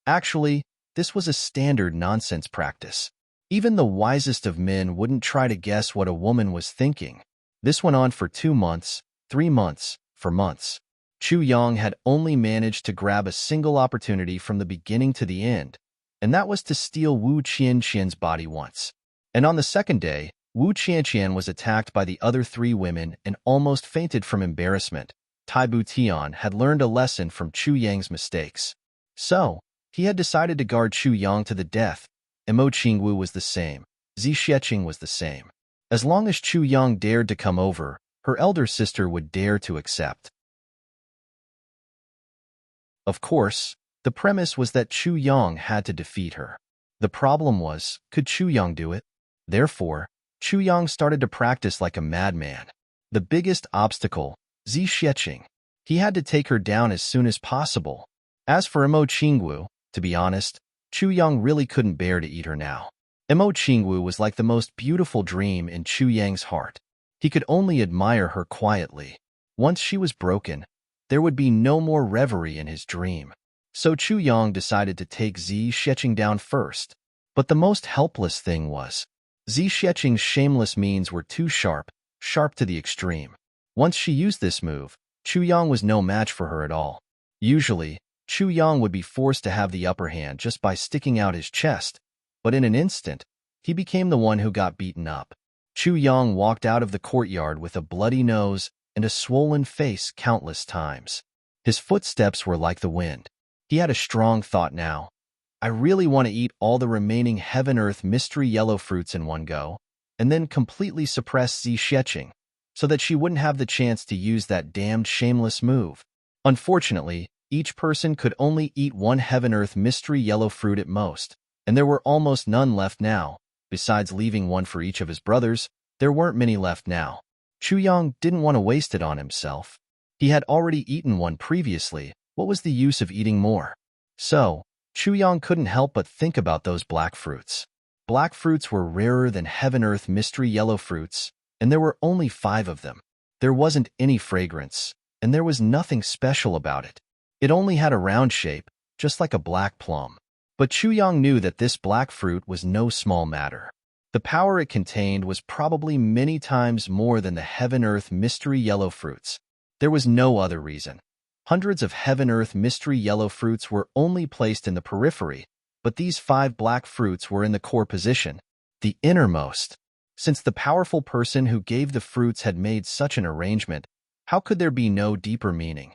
Actually, this was a standard nonsense practice. Even the wisest of men wouldn't try to guess what a woman was thinking. This went on for 2 months, 3 months, for months. Chu Young had only managed to grab a single opportunity from the beginning to the end, and that was to steal Wu Qianqian's body once. And on the second day, Wu Qianqian was attacked by the other 3 women and almost fainted from embarrassment. Tai Butian had learned a lesson from Chu Yang's mistakes. So, he had decided to guard Chu Young to the death. Mo Qingwu was the same. Zi Xieching was the same. As long as Chu Young dared to come over, her elder sister would dare to accept. Of course, the premise was that Chu Yang had to defeat her. The problem was, could Chu Yang do it? Therefore, Chu Yang started to practice like a madman. The biggest obstacle, Zi Xieching. He had to take her down as soon as possible. As for Mo Qingwu, to be honest, Chu Yang really couldn't bear to eat her now. Mo Qingwu was like the most beautiful dream in Chu Yang's heart. He could only admire her quietly. Once she was broken, there would be no more reverie in his dream. So Chu Yang decided to take Zi Xieching down first. But the most helpless thing was, Zi Xieching's shameless means were too sharp to the extreme. Once she used this move, Chu Yang was no match for her at all. Usually, Chu Yang would be forced to have the upper hand just by sticking out his chest, but in an instant, he became the one who got beaten up. Chu Yang walked out of the courtyard with a bloody nose and a swollen face countless times. His footsteps were like the wind. He had a strong thought now. I really want to eat all the remaining heaven-earth mystery yellow fruits in one go, and then completely suppress Zi Xieching, so that she wouldn't have the chance to use that damned shameless move. Unfortunately, each person could only eat one heaven-earth mystery yellow fruit at most, and there were almost none left now. Besides leaving one for each of his brothers, there weren't many left now. Chu Yang didn't want to waste it on himself. He had already eaten one previously. What was the use of eating more? So, Chu Yang couldn't help but think about those black fruits. Black fruits were rarer than heaven-earth mystery yellow fruits, and there were only 5 of them. There wasn't any fragrance, and there was nothing special about it. It only had a round shape, just like a black plum. But Chu Yang knew that this black fruit was no small matter. The power it contained was probably many times more than the heaven-earth mystery yellow fruits. There was no other reason. Hundreds of heaven-earth mystery yellow fruits were only placed in the periphery, but these 5 black fruits were in the core position, the innermost. Since the powerful person who gave the fruits had made such an arrangement, how could there be no deeper meaning?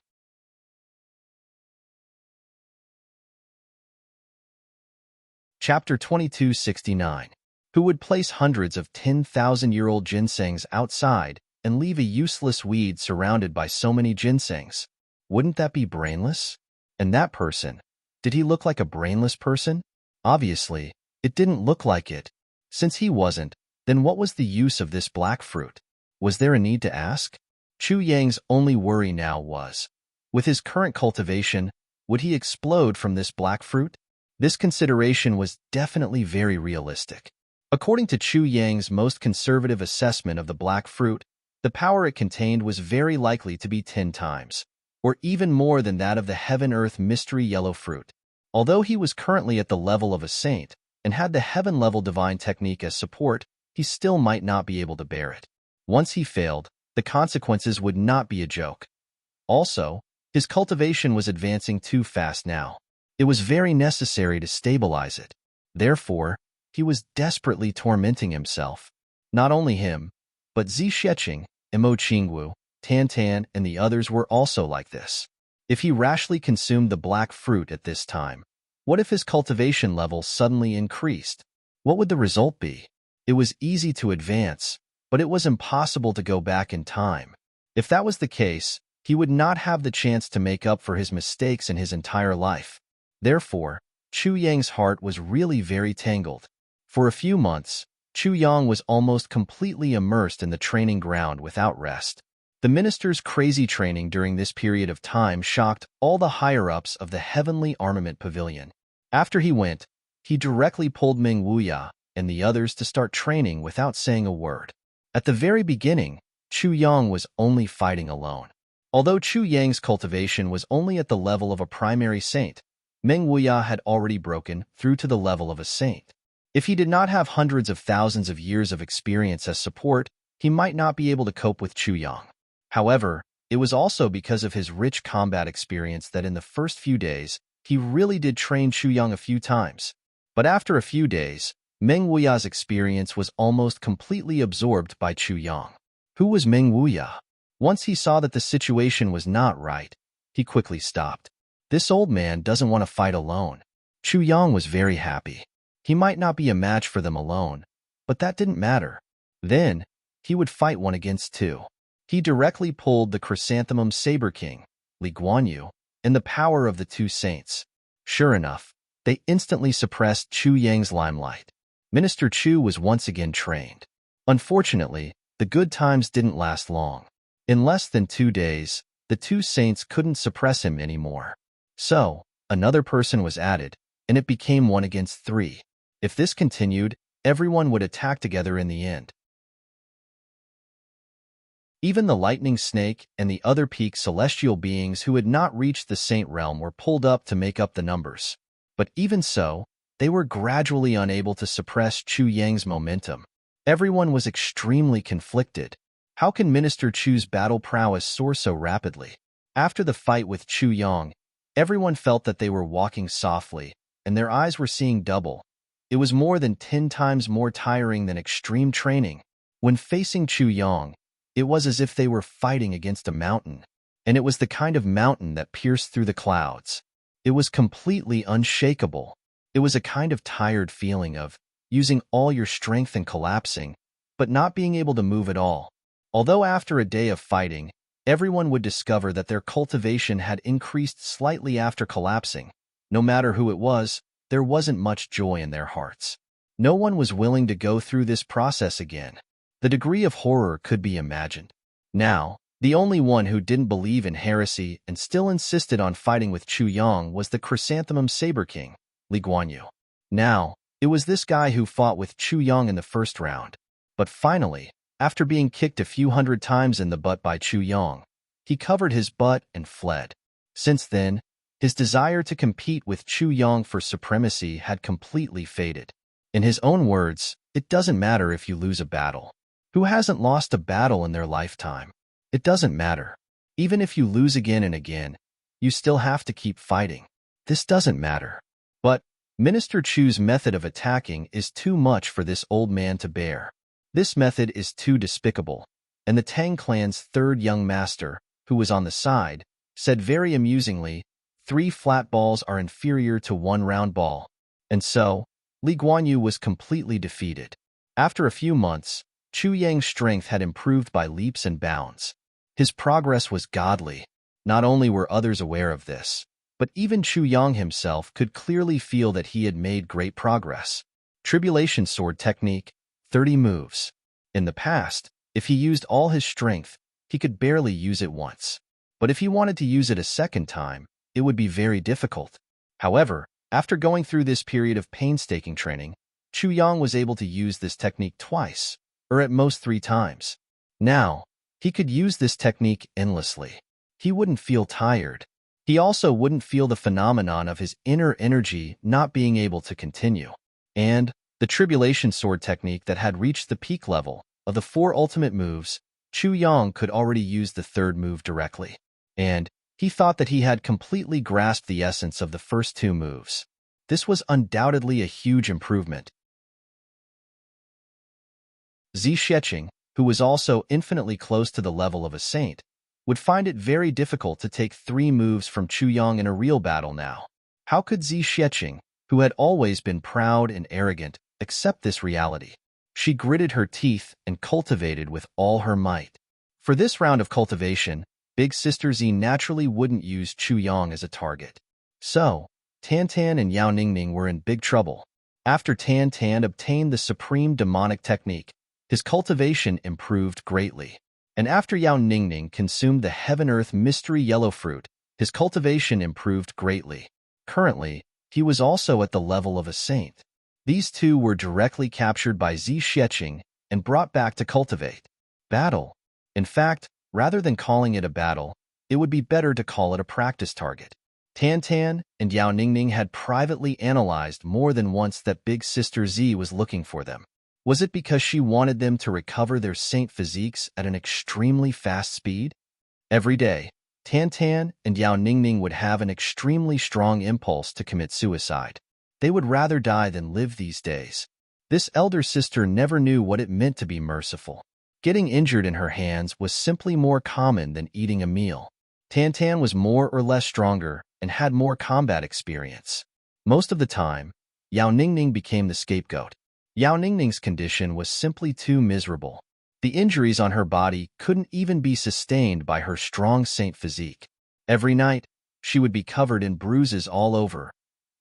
Chapter 2269. Who would place hundreds of 10,000-year-old ginsengs outside and leave a useless weed surrounded by so many ginsengs? Wouldn't that be brainless? And that person, did he look like a brainless person? Obviously, it didn't look like it. Since he wasn't, then what was the use of this black fruit? Was there a need to ask? Chu Yang's only worry now was, with his current cultivation, would he explode from this black fruit? This consideration was definitely very realistic. According to Chu Yang's most conservative assessment of the black fruit, the power it contained was very likely to be 10 times, or even more than that of the heaven-earth mystery yellow fruit. Although he was currently at the level of a saint and had the heaven-level divine technique as support, he still might not be able to bear it. Once he failed, the consequences would not be a joke. Also, his cultivation was advancing too fast now. It was very necessary to stabilize it. Therefore, he was desperately tormenting himself. Not only him, but Zi Xieching, Mo Qingwu, Tan Tan, and the others were also like this. If he rashly consumed the black fruit at this time, what if his cultivation level suddenly increased? What would the result be? It was easy to advance, but it was impossible to go back in time. If that was the case, he would not have the chance to make up for his mistakes in his entire life. Therefore, Chu Yang's heart was really very tangled. For a few months, Chu Yang was almost completely immersed in the training ground without rest. The minister's crazy training during this period of time shocked all the higher-ups of the Heavenly Armament Pavilion. After he went, he directly pulled Meng Wuya and the others to start training without saying a word. At the very beginning, Chu Yang was only fighting alone. Although Chu Yang's cultivation was only at the level of a primary saint, Meng Wuya had already broken through to the level of a saint. If he did not have hundreds of thousands of years of experience as support, he might not be able to cope with Chu Yang. However, it was also because of his rich combat experience that in the first few days, he really did train Chu Yang a few times. But after a few days, Meng Wuya's experience was almost completely absorbed by Chu Yang. Who was Meng Wuya? Once he saw that the situation was not right, he quickly stopped. This old man doesn't want to fight alone. Chu Yang was very happy. He might not be a match for them alone, but that didn't matter. Then, he would fight 1 against 2. He directly pulled the chrysanthemum saber king, Li Guanyu, and the power of the two saints. Sure enough, they instantly suppressed Chu Yang's limelight. Minister Chu was once again trained. Unfortunately, the good times didn't last long. In less than 2 days, the two saints couldn't suppress him anymore. So, another person was added, and it became 1 against 3. If this continued, everyone would attack together in the end. Even the lightning snake and the other peak celestial beings who had not reached the saint realm were pulled up to make up the numbers. But even so, they were gradually unable to suppress Chu Yang's momentum. Everyone was extremely conflicted. How can Minister Chu's battle prowess soar so rapidly? After the fight with Chu Yang, everyone felt that they were walking softly, and their eyes were seeing double. It was more than 10 times more tiring than extreme training. When facing Chu Yang, it was as if they were fighting against a mountain, and it was the kind of mountain that pierced through the clouds. It was completely unshakable. It was a kind of tired feeling of using all your strength and collapsing, but not being able to move at all. Although after a day of fighting, everyone would discover that their cultivation had increased slightly after collapsing. No matter who it was, there wasn't much joy in their hearts. No one was willing to go through this process again. The degree of horror could be imagined. Now, the only one who didn't believe in heresy and still insisted on fighting with Chu Yang was the chrysanthemum saber king, Li Guanyu. Now, it was this guy who fought with Chu Yang in the first round. But finally, after being kicked a few hundred times in the butt by Chu Yang, he covered his butt and fled. Since then, his desire to compete with Chu Yang for supremacy had completely faded. In his own words, it doesn't matter if you lose a battle. Who hasn't lost a battle in their lifetime? It doesn't matter. Even if you lose again and again, you still have to keep fighting. This doesn't matter. But Minister Chu's method of attacking is too much for this old man to bear. This method is too despicable, and the Tang clan's third young master, who was on the side, said very amusingly, 3 flat balls are inferior to 1 round ball. And so, Li Guanyu was completely defeated. After a few months, Chu Yang's strength had improved by leaps and bounds. His progress was godly. Not only were others aware of this, but even Chu Yang himself could clearly feel that he had made great progress. Tribulation Sword Technique, 30 moves. In the past, if he used all his strength, he could barely use it once. But if he wanted to use it a second time, it would be very difficult. However, after going through this period of painstaking training, Chu Yang was able to use this technique twice, or at most 3 times. Now, he could use this technique endlessly. He wouldn't feel tired. He also wouldn't feel the phenomenon of his inner energy not being able to continue. And the Tribulation Sword technique that had reached the peak level of the 4 ultimate moves, Chu Yang could already use the 3rd move directly. And he thought that he had completely grasped the essence of the first 2 moves. This was undoubtedly a huge improvement. Zi Sheqing, who was also infinitely close to the level of a saint, would find it very difficult to take 3 moves from Chu Yang in a real battle now. How could Zi Sheqing, who had always been proud and arrogant, accept this reality? She gritted her teeth and cultivated with all her might. For this round of cultivation, Big Sister Zi naturally wouldn't use Chu Yang as a target. So, Tan Tan and Yao Ningning were in big trouble. After Tan Tan obtained the supreme demonic technique, his cultivation improved greatly. And after Yao Ningning consumed the heaven-earth mystery yellow fruit, his cultivation improved greatly. Currently, he was also at the level of a saint. These 2 were directly captured by Zi Sheqing and brought back to cultivate. Battle. In fact, rather than calling it a battle, it would be better to call it a practice target. Tan Tan and Yao Ningning had privately analyzed more than once that Big Sister Zi was looking for them. Was it because she wanted them to recover their saint physiques at an extremely fast speed? Every day, Tan Tan and Yao Ningning would have an extremely strong impulse to commit suicide. They would rather die than live these days. This elder sister never knew what it meant to be merciful. Getting injured in her hands was simply more common than eating a meal. Tan Tan was more or less stronger and had more combat experience. Most of the time, Yao Ningning became the scapegoat. Yao Ningning's condition was simply too miserable. The injuries on her body couldn't even be sustained by her strong saint physique. Every night, she would be covered in bruises all over,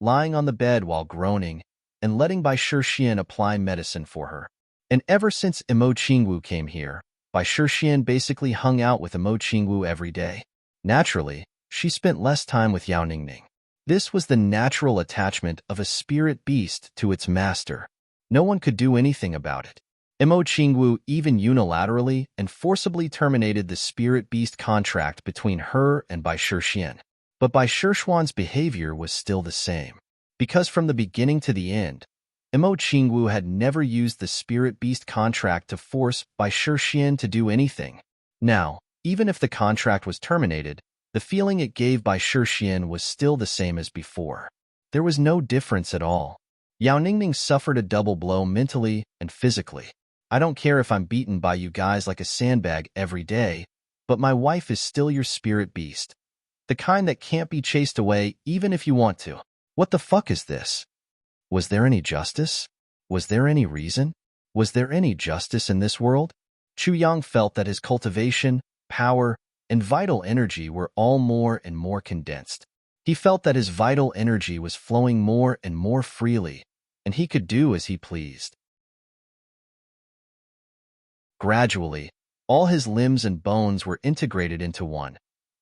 lying on the bed while groaning, and letting Bai Shixian apply medicine for her. And ever since Imo Qingwu came here, Bai Shixian basically hung out with Imo Qingwu every day. Naturally, she spent less time with Yao Ningning. This was the natural attachment of a spirit beast to its master. No one could do anything about it. Imo Qingwu even unilaterally and forcibly terminated the spirit beast contract between her and Bai Shixian. But Bai Shixian's behavior was still the same. Because from the beginning to the end, Imo Qingwu had never used the spirit beast contract to force Bai Shixian to do anything. Now, even if the contract was terminated, the feeling it gave Bai Shixian was still the same as before. There was no difference at all. Yao Ningning suffered a double blow mentally and physically. I don't care if I'm beaten by you guys like a sandbag every day, but my wife is still your spirit beast. The kind that can't be chased away even if you want to. What the fuck is this? Was there any justice? Was there any reason? Was there any justice in this world? Chu Yang felt that his cultivation, power, and vital energy were all more and more condensed. He felt that his vital energy was flowing more and more freely, and he could do as he pleased. Gradually, all his limbs and bones were integrated into one,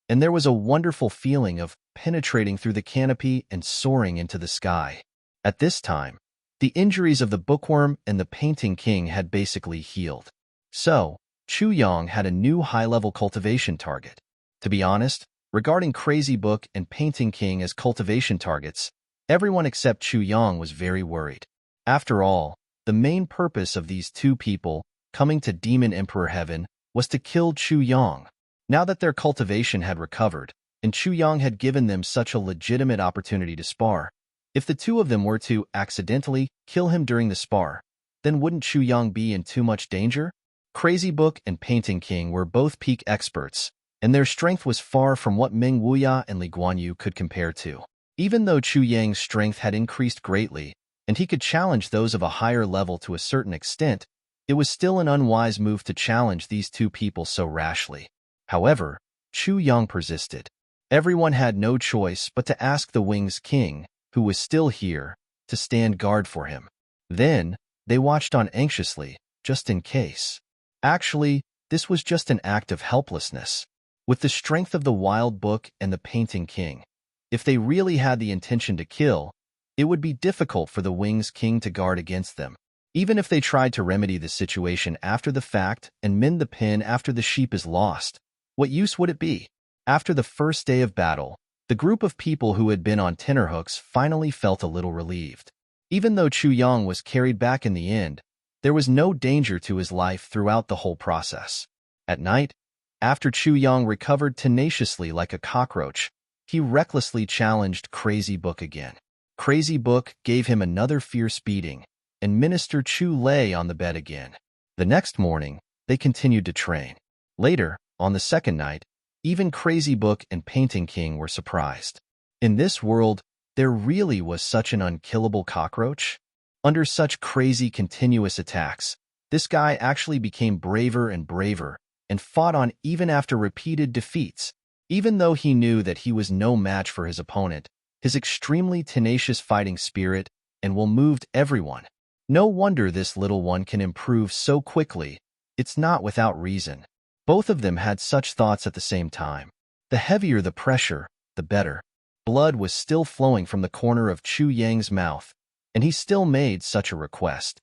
and there was a wonderful feeling of penetrating through the canopy and soaring into the sky. At this time, the injuries of the bookworm and the painting king had basically healed. So, Chu Yang had a new high-level cultivation target. To be honest, regarding Crazy Book and Painting King as cultivation targets, everyone except Chu Yang was very worried. After all, the main purpose of these two people coming to Demon Emperor Heaven was to kill Chu Yang. Now that their cultivation had recovered, and Chu Yang had given them such a legitimate opportunity to spar, if the two of them were to accidentally kill him during the spar, then wouldn't Chu Yang be in too much danger? Crazy Book and Painting King were both peak experts, and their strength was far from what Meng Wuya and Li Guanyu could compare to. Even though Chu Yang's strength had increased greatly, and he could challenge those of a higher level to a certain extent, it was still an unwise move to challenge these two people so rashly. However, Chu Yang persisted. Everyone had no choice but to ask the Wings King, who was still here, to stand guard for him. Then, they watched on anxiously, just in case. Actually, this was just an act of helplessness. With the strength of the Wild Book and the Painting King, if they really had the intention to kill, it would be difficult for the Wings King to guard against them. Even if they tried to remedy the situation after the fact and mend the pen after the sheep is lost, what use would it be? After the first day of battle, the group of people who had been on tenterhooks finally felt a little relieved. Even though Chu Yang was carried back in the end, there was no danger to his life throughout the whole process. At night, after Chu Yang recovered tenaciously like a cockroach, he recklessly challenged Crazy Book again. Crazy Book gave him another fierce beating, and Minister Chu lay on the bed again. The next morning, they continued to train. Later, on the second night, even Crazy Book and Painting King were surprised. In this world, there really was such an unkillable cockroach? Under such crazy continuous attacks, this guy actually became braver and braver and fought on even after repeated defeats. Even though he knew that he was no match for his opponent, his extremely tenacious fighting spirit and will moved everyone. No wonder this little one can improve so quickly. It's not without reason. Both of them had such thoughts at the same time. The heavier the pressure, the better. Blood was still flowing from the corner of Chu Yang's mouth, and he still made such a request.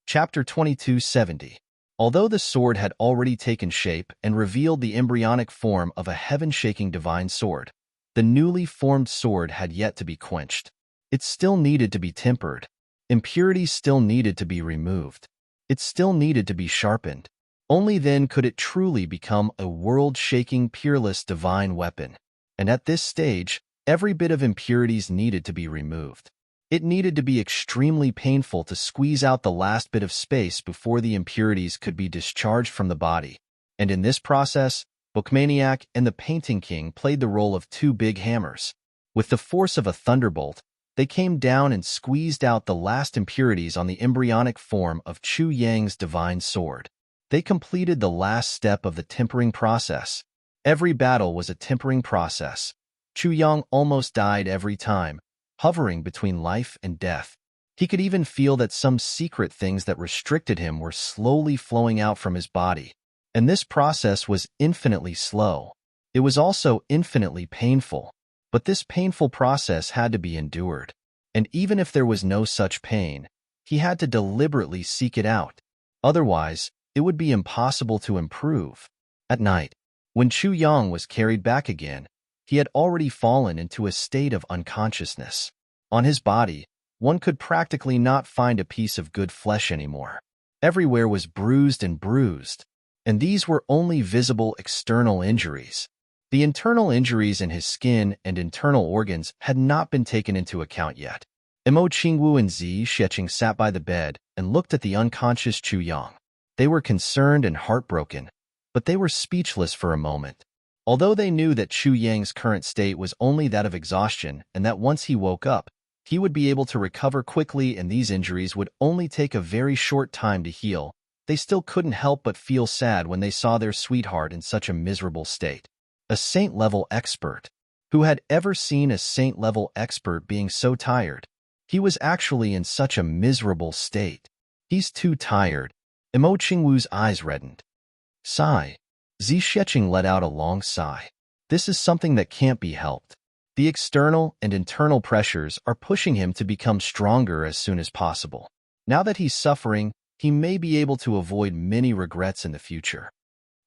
Chapter 2270. Although the sword had already taken shape and revealed the embryonic form of a heaven-shaking divine sword, the newly formed sword had yet to be quenched. It still needed to be tempered. Impurities still needed to be removed. It still needed to be sharpened. Only then could it truly become a world-shaking, peerless divine weapon. And at this stage, every bit of impurities needed to be removed. It needed to be extremely painful to squeeze out the last bit of space before the impurities could be discharged from the body. And in this process, Bookmaniac and the Painting King played the role of two big hammers. With the force of a thunderbolt, They came down and squeezed out the last impurities on the embryonic form of Chu Yang's divine sword. They completed the last step of the tempering process. Every battle was a tempering process. Chu Yang almost died every time, hovering between life and death. He could even feel that some secret things that restricted him were slowly flowing out from his body. And this process was infinitely slow. It was also infinitely painful. But this painful process had to be endured. And even if there was no such pain, he had to deliberately seek it out. Otherwise, it would be impossible to improve. At night, when Chu Yang was carried back again, he had already fallen into a state of unconsciousness. On his body, one could practically not find a piece of good flesh anymore. Everywhere was bruised, and these were only visible external injuries. The internal injuries in his skin and internal organs had not been taken into account yet. Mo Qingwu and Zi Xueqing sat by the bed and looked at the unconscious Chu Yang. They were concerned and heartbroken, but they were speechless for a moment. Although they knew that Chu Yang's current state was only that of exhaustion and that once he woke up, he would be able to recover quickly and these injuries would only take a very short time to heal, they still couldn't help but feel sad when they saw their sweetheart in such a miserable state. A saint-level expert. Who had ever seen a saint-level expert being so tired? He was actually in such a miserable state. He's too tired. Mo Qingwu's eyes reddened. Sigh. Zi Xueqing let out a long sigh. This is something that can't be helped. The external and internal pressures are pushing him to become stronger as soon as possible. Now that he's suffering, he may be able to avoid many regrets in the future.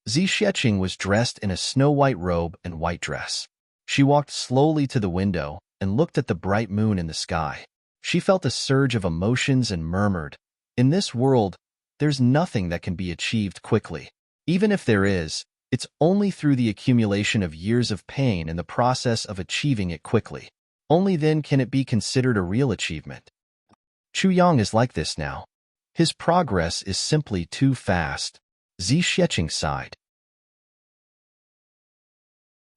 Zi Xueqing was dressed in a snow-white robe and white dress. She walked slowly to the window and looked at the bright moon in the sky. She felt a surge of emotions and murmured, "In this world, there's nothing that can be achieved quickly. Even if there is, it's only through the accumulation of years of pain and the process of achieving it quickly. Only then can it be considered a real achievement." Chu Yang is like this now. His progress is simply too fast. Zi Xueqing sighed.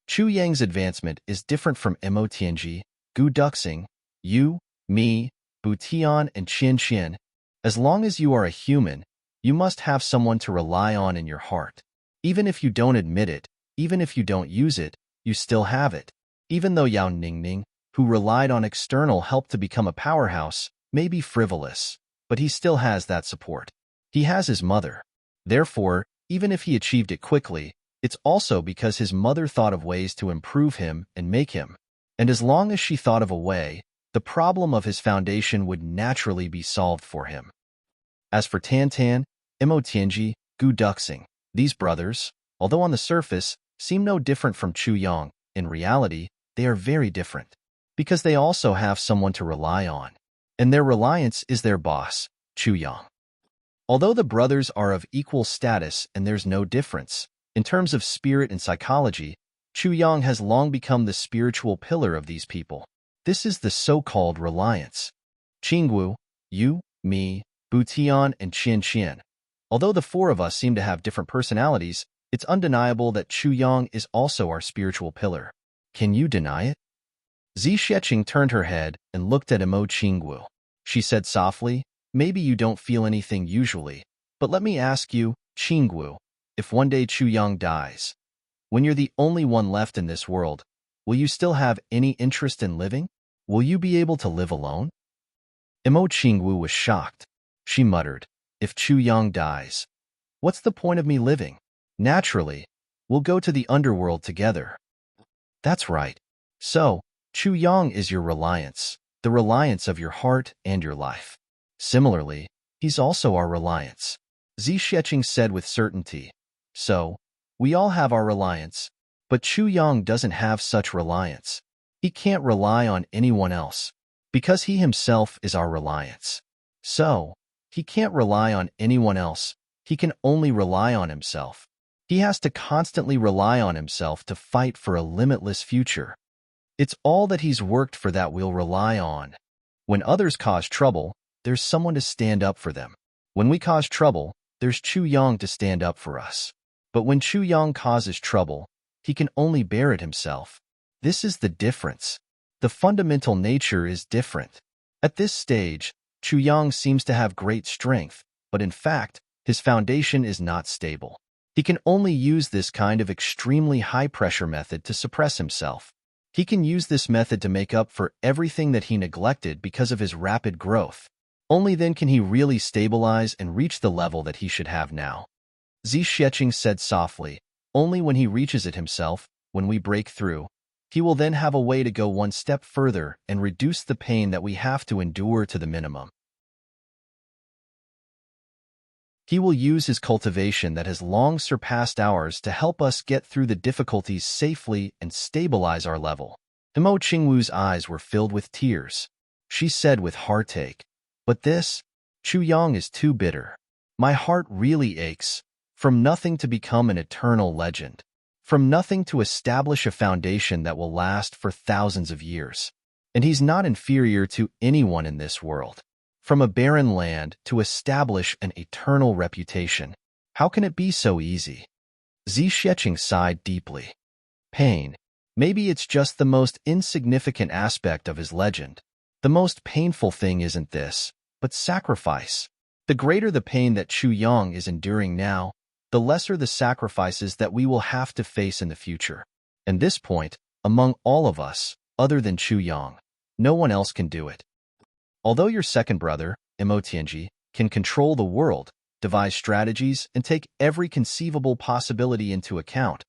Chu Yang's advancement is different from Mo Tianji, Gu Duxing, you, me, Bu Tian, and Qian Qian. As long as you are a human, you must have someone to rely on in your heart. Even if you don't admit it, even if you don't use it, you still have it. Even though Yao Ningning, who relied on external help to become a powerhouse, may be frivolous, but he still has that support. He has his mother. Therefore, even if he achieved it quickly, it's also because his mother thought of ways to improve him and make him. And as long as she thought of a way, the problem of his foundation would naturally be solved for him. As for Tan Tan, Mo Tianji, Gu Duxing, these brothers, although on the surface, seem no different from Chu Yang, in reality, they are very different. Because they also have someone to rely on. And their reliance is their boss, Chu Yang. Although the brothers are of equal status and there's no difference, in terms of spirit and psychology, Chu Yang has long become the spiritual pillar of these people. This is the so-called reliance. Qingwu, you, me, Bu Tian, and Qian Qian. Although the four of us seem to have different personalities, it's undeniable that Chu Yang is also our spiritual pillar. Can you deny it? Zi Xueqing turned her head and looked at Mo Qingwu. She said softly, "Maybe you don't feel anything usually, but let me ask you, Qingwu, if one day Chu Yang dies, when you're the only one left in this world, will you still have any interest in living? Will you be able to live alone?" Mo Qingwu was shocked. She muttered, "If Chu Yang dies, what's the point of me living? Naturally, we'll go to the underworld together." That's right. So, Chu Yang is your reliance, the reliance of your heart and your life. Similarly, he's also our reliance. Zi Xueqing said with certainty. So, we all have our reliance, but Chu Yang doesn't have such reliance. He can't rely on anyone else, because he himself is our reliance. So, he can't rely on anyone else, he can only rely on himself. He has to constantly rely on himself to fight for a limitless future. It's all that he's worked for that we'll rely on. When others cause trouble, there's someone to stand up for them. When we cause trouble, there's Chu Yang to stand up for us. But when Chu Yang causes trouble, he can only bear it himself. This is the difference. the fundamental nature is different. At this stage, Chu Yang seems to have great strength, but in fact, his foundation is not stable. He can only use this kind of extremely high-pressure method to suppress himself. He can use this method to make up for everything that he neglected because of his rapid growth. Only then can he really stabilize and reach the level that he should have now. Zi Xiecheng said softly, only when he reaches it himself, when we break through, he will then have a way to go one step further and reduce the pain that we have to endure to the minimum. He will use his cultivation that has long surpassed ours to help us get through the difficulties safely and stabilize our level. Mo Qingwu's eyes were filled with tears. She said with heartache, "But this, Chu Yang is too bitter. My heart really aches. From nothing to become an eternal legend. From nothing to establish a foundation that will last for thousands of years. And he's not inferior to anyone in this world. From a barren land to establish an eternal reputation. How can it be so easy?" Zi Xiecheng sighed deeply. Pain. Maybe it's just the most insignificant aspect of his legend. The most painful thing isn't this, but sacrifice. The greater the pain that Chu Yang is enduring now, the lesser the sacrifices that we will have to face in the future. And this point, among all of us, other than Chu Yang, no one else can do it. Although your second brother, Mo Tianji, can control the world, devise strategies, and take every conceivable possibility into account,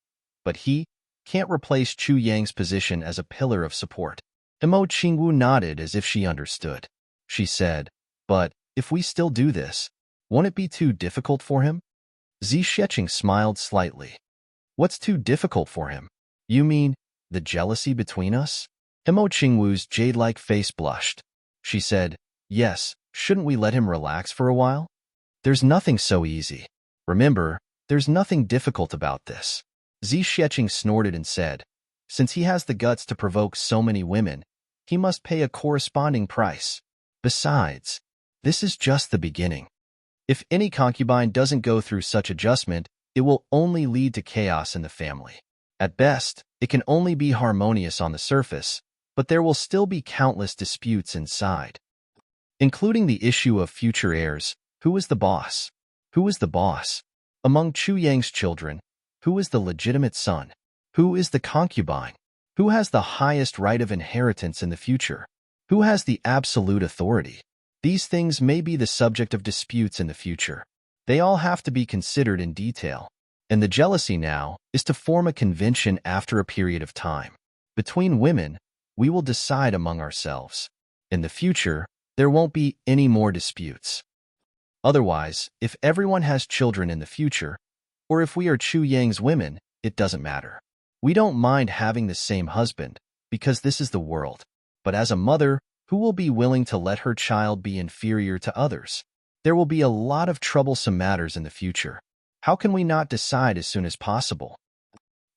but he can't replace Chu Yang's position as a pillar of support. Mo Qingwu nodded as if she understood. She said, "But if we still do this, won't it be too difficult for him?" Zi Xiecheng smiled slightly. "What's too difficult for him? You mean the jealousy between us?" Mo Qingwu's jade-like face blushed. She said, "Yes, shouldn't we let him relax for a while? There's nothing so easy. Remember, there's nothing difficult about this." Zi Xiecheng snorted and said, "Since he has the guts to provoke so many women, he must pay a corresponding price. Besides, this is just the beginning. If any concubine doesn't go through such adjustment, it will only lead to chaos in the family. At best, it can only be harmonious on the surface, but there will still be countless disputes inside. Including the issue of future heirs. Who is the boss? Who is the boss? Among Chu Yang's children, who is the legitimate son? Who is the concubine? Who has the highest right of inheritance in the future? Who has the absolute authority? These things may be the subject of disputes in the future. They all have to be considered in detail. And the jealousy now is to form a convention after a period of time. Between women, we will decide among ourselves. In the future, there won't be any more disputes. Otherwise, if everyone has children in the future, or if we are Chu Yang's women, it doesn't matter. We don't mind having the same husband, because this is the world. But as a mother, who will be willing to let her child be inferior to others? There will be a lot of troublesome matters in the future. How can we not decide as soon as possible?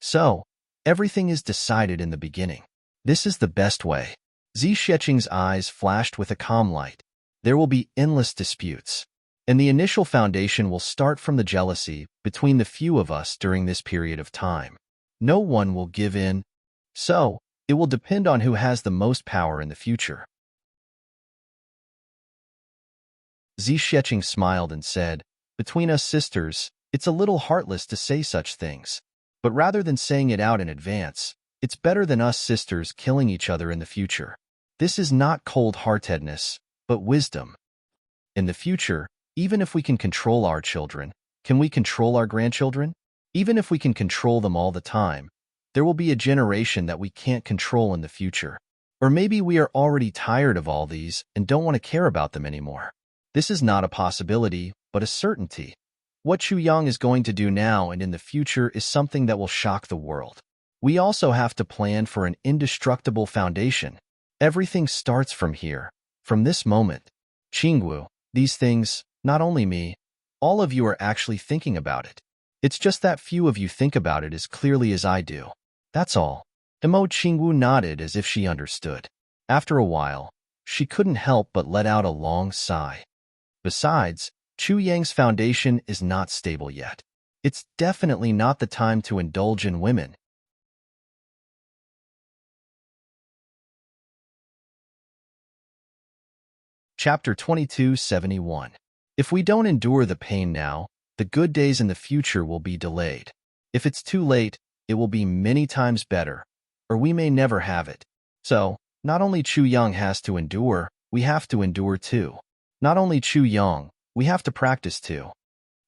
So, everything is decided in the beginning. This is the best way. Zi Xiecheng's eyes flashed with a calm light. There will be endless disputes. And the initial foundation will start from the jealousy between the few of us during this period of time. No one will give in. So, it will depend on who has the most power in the future. Zi Xiecheng smiled and said, "Between us sisters, it's a little heartless to say such things. But rather than saying it out in advance, it's better than us sisters killing each other in the future. This is not cold-heartedness, but wisdom. In the future, even if we can control our children, can we control our grandchildren? Even if we can control them all the time, there will be a generation that we can't control in the future. Or maybe we are already tired of all these and don't want to care about them anymore. This is not a possibility, but a certainty. What Chu Yang is going to do now and in the future is something that will shock the world. We also have to plan for an indestructible foundation. Everything starts from here, from this moment. Qingwu, these things, not only me, all of you are actually thinking about it. It's just that few of you think about it as clearly as I do. That's all." Mo Qingwu nodded as if she understood. After a while, she couldn't help but let out a long sigh. Besides, Chu Yang's foundation is not stable yet. It's definitely not the time to indulge in women. Chapter 2271. If we don't endure the pain now, the good days in the future will be delayed. If it's too late, it will be many times better, or we may never have it. So, not only Chu Yang has to endure, we have to endure too. Not only Chu Yang, we have to practice too.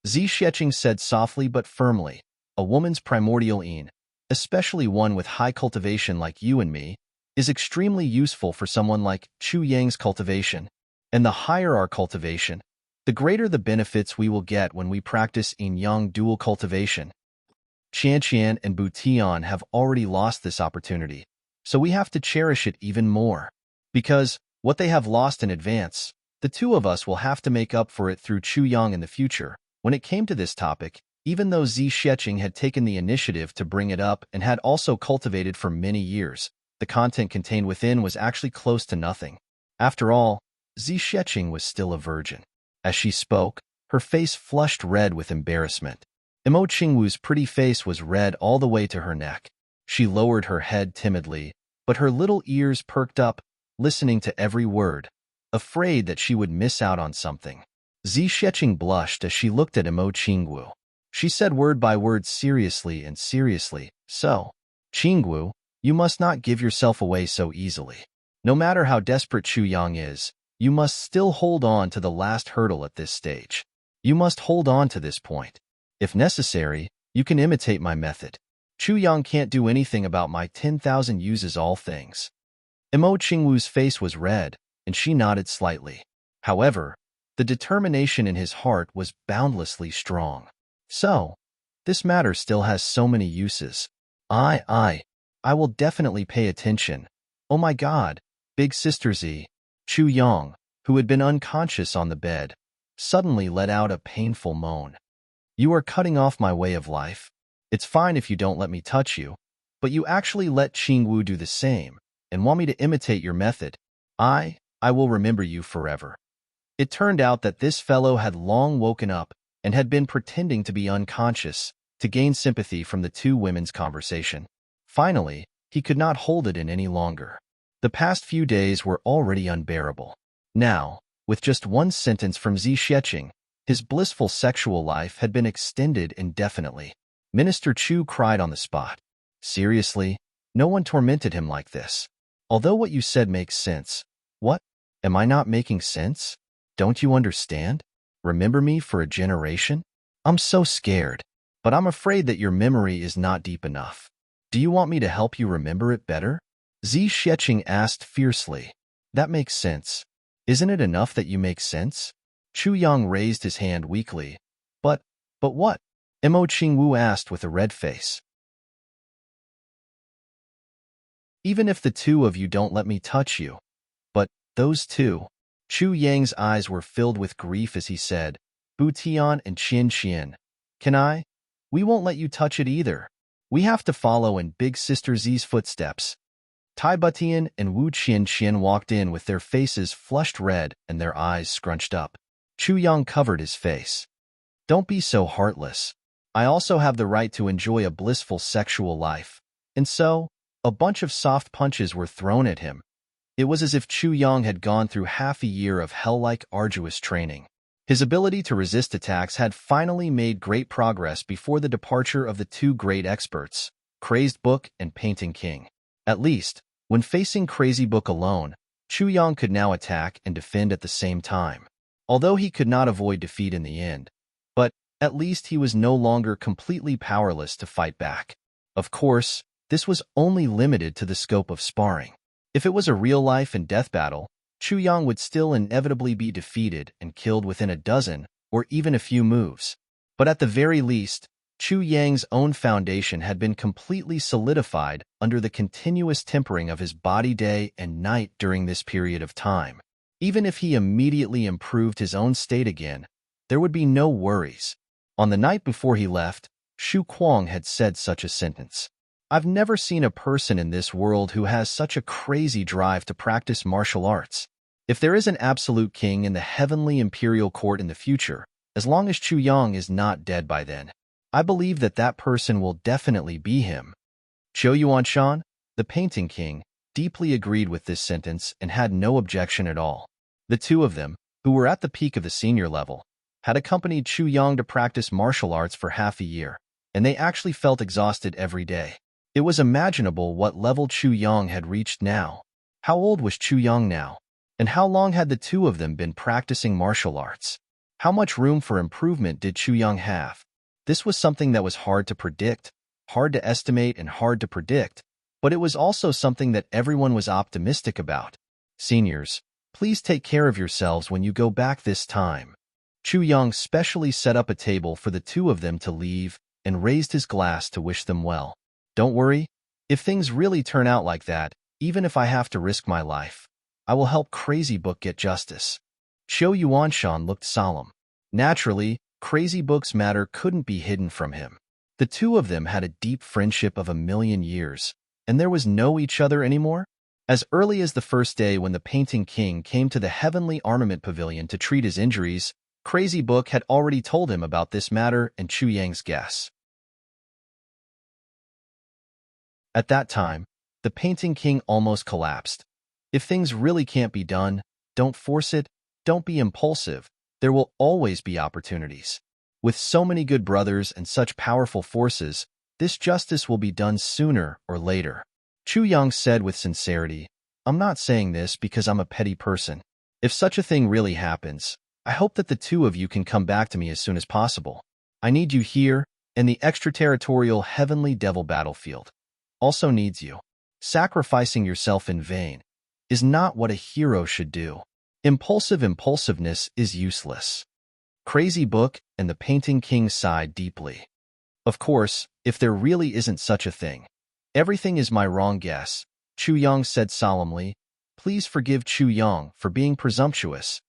Zi Xieching said softly but firmly, a woman's primordial yin, especially one with high cultivation like you and me, is extremely useful for someone like Chu Yang's cultivation. And the higher our cultivation, the greater the benefits we will get when we practice yin-yang dual cultivation. Qian and Butian have already lost this opportunity, so we have to cherish it even more. Because what they have lost in advance, the two of us will have to make up for it through Chu Yang in the future. When it came to this topic, even though Zi Xieching had taken the initiative to bring it up and had also cultivated for many years, the content contained within was actually close to nothing. After all, Zi Xieching was still a virgin. As she spoke, her face flushed red with embarrassment. Imo Qingwu's pretty face was red all the way to her neck. She lowered her head timidly, but her little ears perked up, listening to every word, afraid that she would miss out on something. Zi Xieching blushed as she looked at Imo Qingwu. She said word by word seriously, so, Qingwu, you must not give yourself away so easily. No matter how desperate Chu Yang is, you must still hold on to the last hurdle at this stage. You must hold on to this point. If necessary, you can imitate my method. Chu Yang can't do anything about my 10,000 uses all things. Imo Qingwu's face was red, and she nodded slightly. However, the determination in his heart was boundlessly strong. So, this matter still has so many uses. I will definitely pay attention. Oh my God, Big Sister Zi. Chu Yang, who had been unconscious on the bed, suddenly let out a painful moan. You are cutting off my way of life. It's fine if you don't let me touch you, but you actually let Qingwu do the same and want me to imitate your method. I will remember you forever. It turned out that this fellow had long woken up and had been pretending to be unconscious to gain sympathy from the two women's conversation. Finally, he could not hold it in any longer. The past few days were already unbearable. Now, with just one sentence from Zi Xieching, his blissful sexual life had been extended indefinitely. Minister Chu cried on the spot. Seriously, no one tormented him like this. Although what you said makes sense. What? Am I not making sense? Don't you understand? Remember me for a generation? I'm so scared, but I'm afraid that your memory is not deep enough. Do you want me to help you remember it better? Zi Xieching asked fiercely. That makes sense. Isn't it enough that you make sense? Chu Yang raised his hand weakly. But what? Imo Qingwu asked with a red face. Even if the two of you don't let me touch you. But those two. Chu Yang's eyes were filled with grief as he said, Butian and Qian. Can I? We won't let you touch it either. We have to follow in Big Sister Zi's footsteps. Tai Butian and Wu Qian walked in with their faces flushed red and their eyes scrunched up. Chu Yang covered his face. Don't be so heartless. I also have the right to enjoy a blissful sexual life. And so, a bunch of soft punches were thrown at him. It was as if Chu Yang had gone through half a year of hell-like arduous training. His ability to resist attacks had finally made great progress before the departure of the two great experts, Crazed Book and Painting King. At least, when facing Crazy Book alone, Chu Yang could now attack and defend at the same time. Although he could not avoid defeat in the end, but at least he was no longer completely powerless to fight back. Of course, this was only limited to the scope of sparring. If it was a real life and death battle, Chu Yang would still inevitably be defeated and killed within a dozen or even a few moves. But at the very least, Chu Yang's own foundation had been completely solidified under the continuous tempering of his body day and night during this period of time. Even if he immediately improved his own state again, there would be no worries. On the night before he left, Xu Kuang had said such a sentence. I've never seen a person in this world who has such a crazy drive to practice martial arts. If there is an absolute king in the heavenly imperial court in the future, as long as Chu Yang is not dead by then, I believe that that person will definitely be him. Zhou Yuanshan, the painting king, deeply agreed with this sentence and had no objection at all. The two of them, who were at the peak of the senior level, had accompanied Chu Yang to practice martial arts for half a year, and they actually felt exhausted every day. It was imaginable what level Chu Yang had reached now. How old was Chu Yang now? And how long had the two of them been practicing martial arts? How much room for improvement did Chu Yang have? This was something that was hard to predict, hard to estimate and hard to predict, but it was also something that everyone was optimistic about. Seniors, please take care of yourselves when you go back this time. Chu Yang specially set up a table for the two of them to leave and raised his glass to wish them well. Don't worry, if things really turn out like that, even if I have to risk my life, I will help Crazy Book get justice. Qiu Yuanshan looked solemn. Naturally, Crazy Book's matter couldn't be hidden from him. The two of them had a deep friendship of 1,000,000 years, and there was no each other anymore? As early as the first day when the Painting King came to the Heavenly Armament Pavilion to treat his injuries, Crazy Book had already told him about this matter and Chu Yang's guess. At that time, the Painting King almost collapsed. If things really can't be done, don't force it, don't be impulsive, there will always be opportunities. With so many good brothers and such powerful forces, this justice will be done sooner or later. Chu Yang said with sincerity, I'm not saying this because I'm a petty person. If such a thing really happens, I hope that the two of you can come back to me as soon as possible. I need you here, and the extraterritorial Heavenly Devil battlefield also needs you. Sacrificing yourself in vain is not what a hero should do. Impulsiveness is useless. Crazy Book and the Painting King sighed deeply. Of course, if there really isn't such a thing, everything is my wrong guess, Chu Yang said solemnly. Please forgive Chu Yang for being presumptuous.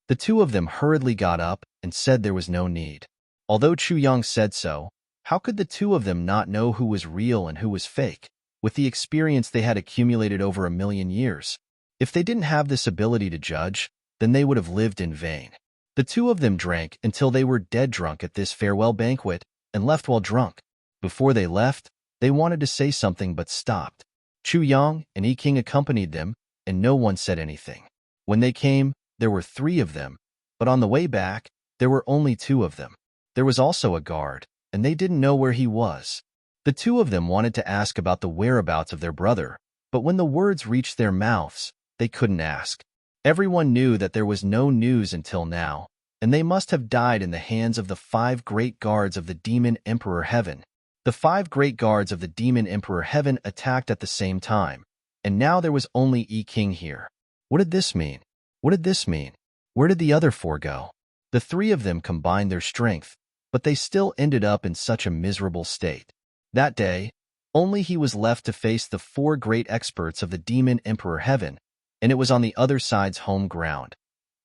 The two of them hurriedly got up and said there was no need. Although Chu Yang said so, how could the two of them not know who was real and who was fake, with the experience they had accumulated over 1,000,000 years? If they didn't have this ability to judge, then they would have lived in vain. The two of them drank until they were dead drunk at this farewell banquet and left while drunk. Before they left, they wanted to say something but stopped. Chu Yang and Yi King accompanied them, and no one said anything. When they came, there were 3 of them, but on the way back, there were only 2 of them. There was also a guard, and they didn't know where he was. The 2 of them wanted to ask about the whereabouts of their brother, but when the words reached their mouths, they couldn't ask. Everyone knew that there was no news until now, and they must have died in the hands of the 5 great guards of the Demon Emperor Heaven. The 5 great guards of the Demon Emperor Heaven attacked at the same time, and now there was only Yi King here. What did this mean? What did this mean? Where did the other 4 go? The 3 of them combined their strength, but they still ended up in such a miserable state. That day, only he was left to face the 4 great experts of the Demon Emperor Heaven, and it was on the other side's home ground.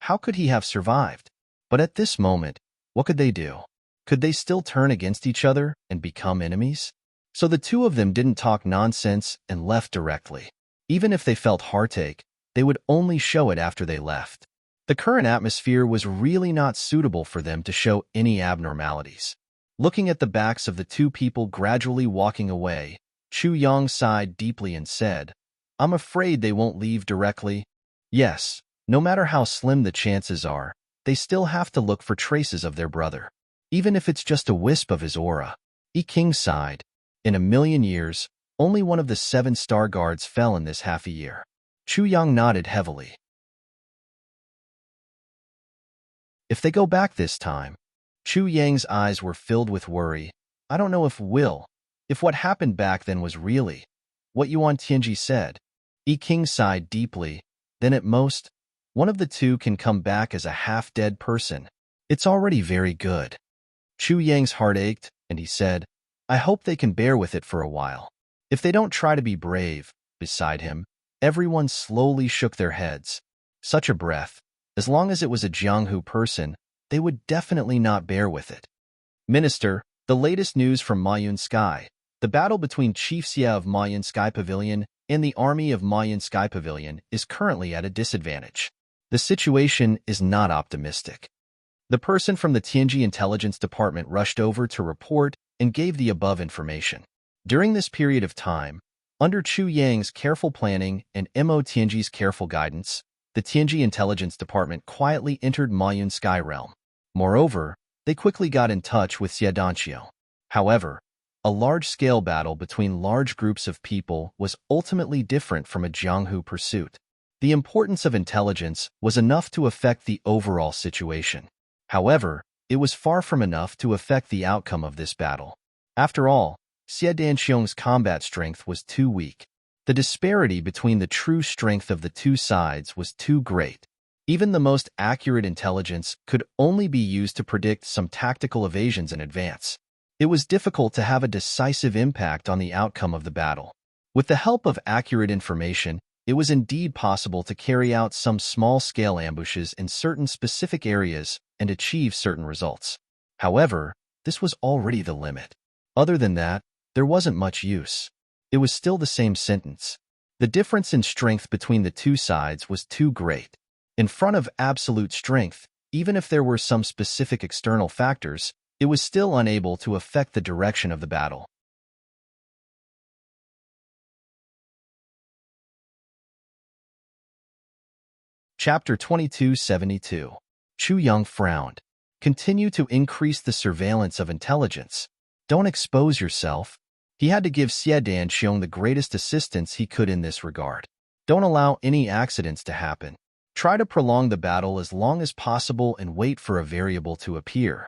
How could he have survived? But at this moment, what could they do? Could they still turn against each other and become enemies? So the 2 of them didn't talk nonsense and left directly. Even if they felt heartache, they would only show it after they left. The current atmosphere was really not suitable for them to show any abnormalities. Looking at the backs of the 2 people gradually walking away, Chu Yang sighed deeply and said, I'm afraid they won't leave directly. Yes, no matter how slim the chances are, they still have to look for traces of their brother. Even if it's just a wisp of his aura. Yi King sighed. In 1,000,000 years, only one of the 7 star guards fell in this half a year. Chu Yang nodded heavily. If they go back this time, Chu Yang's eyes were filled with worry. I don't know if what happened back then was really what Yuan Tianji said. Yi King sighed deeply. Then at most, one of the 2 can come back as a half-dead person. It's already very good. Chu Yang's heart ached, and he said, I hope they can bear with it for a while. If they don't try to be brave, beside him, everyone slowly shook their heads. Such a breath. As long as it was a Jianghu person, they would definitely not bear with it. Minister, the latest news from Mayun Sky. The battle between Chief Xia of Mayun Sky Pavilion and the army of Mayun Sky Pavilion is currently at a disadvantage. The situation is not optimistic. The person from the Tianji Intelligence Department rushed over to report and gave the above information. During this period of time, under Chu Yang's careful planning and Mo Tianji's careful guidance, the Tianji Intelligence Department quietly entered Mayun Sky Realm. Moreover, they quickly got in touch with Xie. However, a large-scale battle between large groups of people was ultimately different from a Jianghu pursuit. The importance of intelligence was enough to affect the overall situation. However, it was far from enough to affect the outcome of this battle. After all, Xie Danxiong's combat strength was too weak. The disparity between the true strength of the two sides was too great. Even the most accurate intelligence could only be used to predict some tactical evasions in advance. It was difficult to have a decisive impact on the outcome of the battle. With the help of accurate information, it was indeed possible to carry out some small-scale ambushes in certain specific areas and achieve certain results. However, this was already the limit. Other than that, there wasn't much use. It was still the same sentence. The difference in strength between the two sides was too great. In front of absolute strength, even if there were some specific external factors, it was still unable to affect the direction of the battle. Chapter 2272. Chu Yang frowned. Continue to increase the surveillance of intelligence. Don't expose yourself. He had to give Xie Danxiong the greatest assistance he could in this regard. Don't allow any accidents to happen. Try to prolong the battle as long as possible and wait for a variable to appear.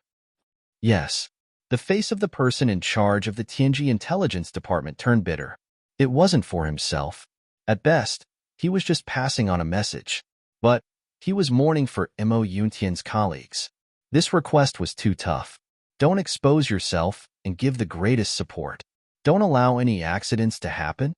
Yes. The face of the person in charge of the Tianji Intelligence Department turned bitter. It wasn't for himself. At best, he was just passing on a message. But he was mourning for Mo Yuntian's colleagues. This request was too tough. Don't expose yourself and give the greatest support. Don't allow any accidents to happen.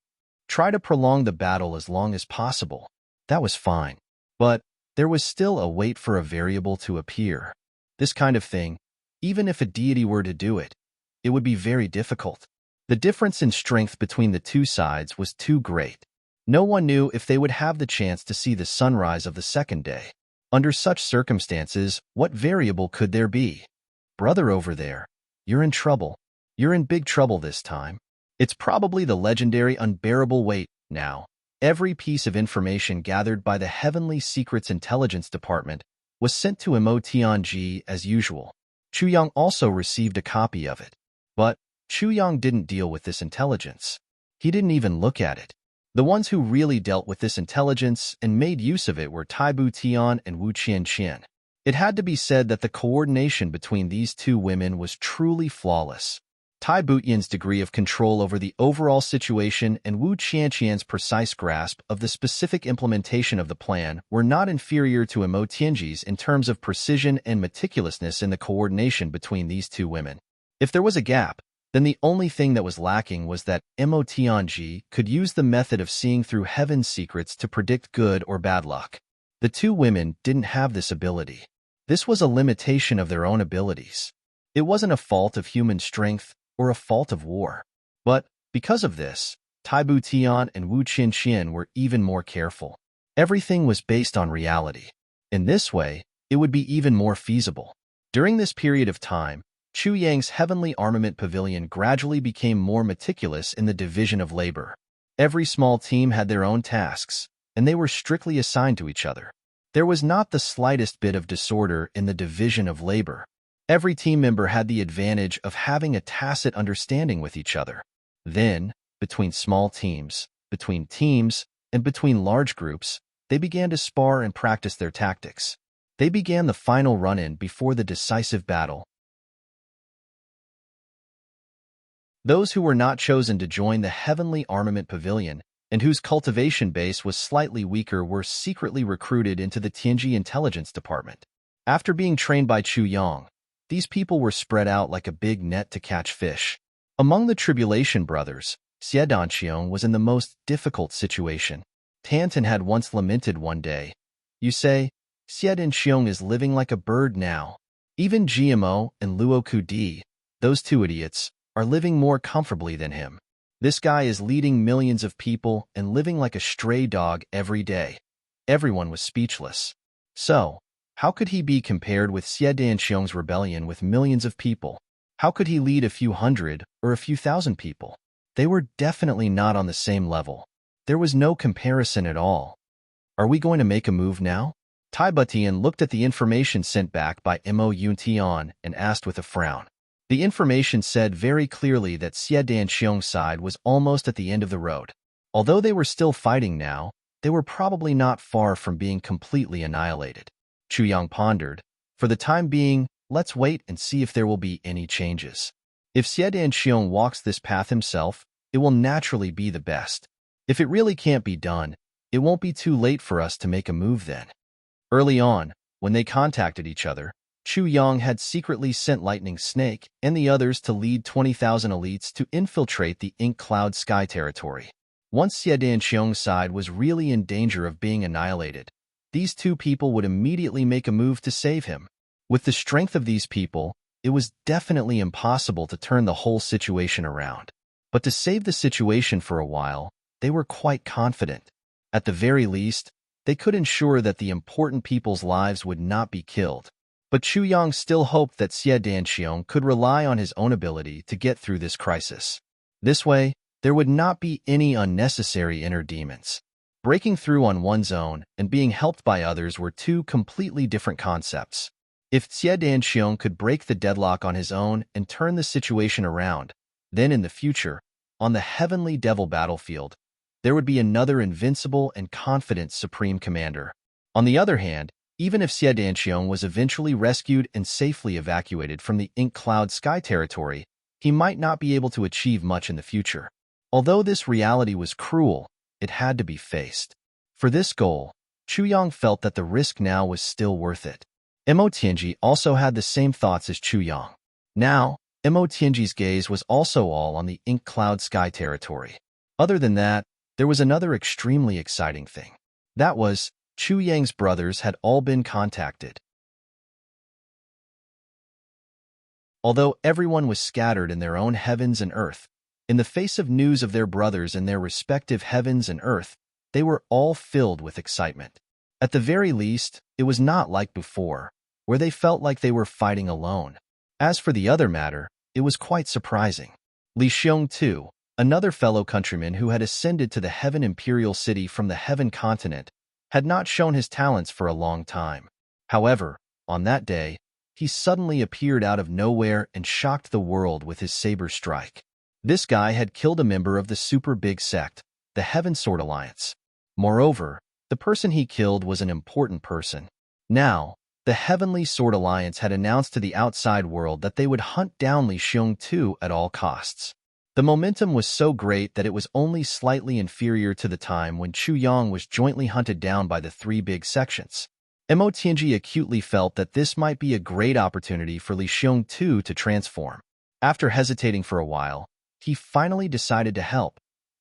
Try to prolong the battle as long as possible. That was fine. But there was still a wait for a variable to appear. This kind of thing, even if a deity were to do it, it would be very difficult. The difference in strength between the two sides was too great. No one knew if they would have the chance to see the sunrise of the second day. Under such circumstances, what variable could there be? Brother over there, you're in trouble. You're in big trouble this time. It's probably the legendary unbearable weight now. Every piece of information gathered by the Heavenly Secrets Intelligence Department was sent to Mo Tianji as usual. Chu Yang also received a copy of it. But Chu Yang didn't deal with this intelligence. He didn't even look at it. The ones who really dealt with this intelligence and made use of it were Taibu Tian and Wu Qianqian. It had to be said that the coordination between these two women was truly flawless. Taibu Tian's degree of control over the overall situation and Wu Qianqian's precise grasp of the specific implementation of the plan were not inferior to Mo Tianji's in terms of precision and meticulousness in the coordination between these two women. If there was a gap, then the only thing that was lacking was that Mo Tianji could use the method of seeing through heaven's secrets to predict good or bad luck. The two women didn't have this ability. This was a limitation of their own abilities. It wasn't a fault of human strength or a fault of war. But because of this, Taibu Tian and Wu Qianqian were even more careful. Everything was based on reality. In this way, it would be even more feasible. During this period of time, Chu Yang's Heavenly Armament Pavilion gradually became more meticulous in the division of labor. Every small team had their own tasks, and they were strictly assigned to each other. There was not the slightest bit of disorder in the division of labor. Every team member had the advantage of having a tacit understanding with each other. Then, between small teams, between teams, and between large groups, they began to spar and practice their tactics. They began the final run-in before the decisive battle. Those who were not chosen to join the Heavenly Armament Pavilion and whose cultivation base was slightly weaker were secretly recruited into the Tianji Intelligence Department. After being trained by Chu Yang, these people were spread out like a big net to catch fish. Among the Tribulation Brothers, Xie Danxiong was in the most difficult situation. Tantan had once lamented one day, "You say, Xie Danxiong is living like a bird now. Even GMO and Luo Kudi, those two idiots, are living more comfortably than him. This guy is leading millions of people and living like a stray dog every day." Everyone was speechless. So, how could he be compared with Xie Danxiong's rebellion with millions of people? How could he lead a few hundred or a few thousand people? They were definitely not on the same level. There was no comparison at all. Are we going to make a move now? Tai Butian looked at the information sent back by Mo Yuntian and asked with a frown. The information said very clearly that Xie Danxiong's side was almost at the end of the road. Although they were still fighting now, they were probably not far from being completely annihilated. Chu Yang pondered, for the time being, let's wait and see if there will be any changes. If Xie Danxiong walks this path himself, it will naturally be the best. If it really can't be done, it won't be too late for us to make a move then. Early on, when they contacted each other, Chu Yang had secretly sent Lightning Snake and the others to lead 20,000 elites to infiltrate the Ink Cloud Sky territory. Once Xie Danxiong's side was really in danger of being annihilated, these two people would immediately make a move to save him. With the strength of these people, it was definitely impossible to turn the whole situation around. But to save the situation for a while, they were quite confident. At the very least, they could ensure that the important people's lives would not be killed. But Chu Yang still hoped that Xie Danxiong could rely on his own ability to get through this crisis. This way, there would not be any unnecessary inner demons. Breaking through on one's own and being helped by others were two completely different concepts. If Xie Danxiong could break the deadlock on his own and turn the situation around, then in the future, on the heavenly devil battlefield, there would be another invincible and confident supreme commander. On the other hand, even if Xie Danxiong was eventually rescued and safely evacuated from the Ink Cloud Sky territory, he might not be able to achieve much in the future. Although this reality was cruel, it had to be faced. For this goal, Chu Yang felt that the risk now was still worth it. Mo Tianji also had the same thoughts as Chu Yang. Now, Mo Tianji's gaze was also all on the Ink Cloud Sky territory. Other than that, there was another extremely exciting thing. That was, Chu Yang's brothers had all been contacted. Although everyone was scattered in their own heavens and earth, in the face of news of their brothers in their respective heavens and earth, they were all filled with excitement. At the very least, it was not like before, where they felt like they were fighting alone. As for the other matter, it was quite surprising. Li Xiong, too, another fellow countryman who had ascended to the Heaven Imperial City from the Heaven continent, had not shown his talents for a long time. However, on that day, he suddenly appeared out of nowhere and shocked the world with his saber strike. This guy had killed a member of the super big sect, the Heaven Sword Alliance. Moreover, the person he killed was an important person. Now, the Heavenly Sword Alliance had announced to the outside world that they would hunt down Li Xiong too at all costs. The momentum was so great that it was only slightly inferior to the time when Chu Yang was jointly hunted down by the three big sections. Mo Tianji acutely felt that this might be a great opportunity for Li Xiong too to transform. After hesitating for a while, he finally decided to help.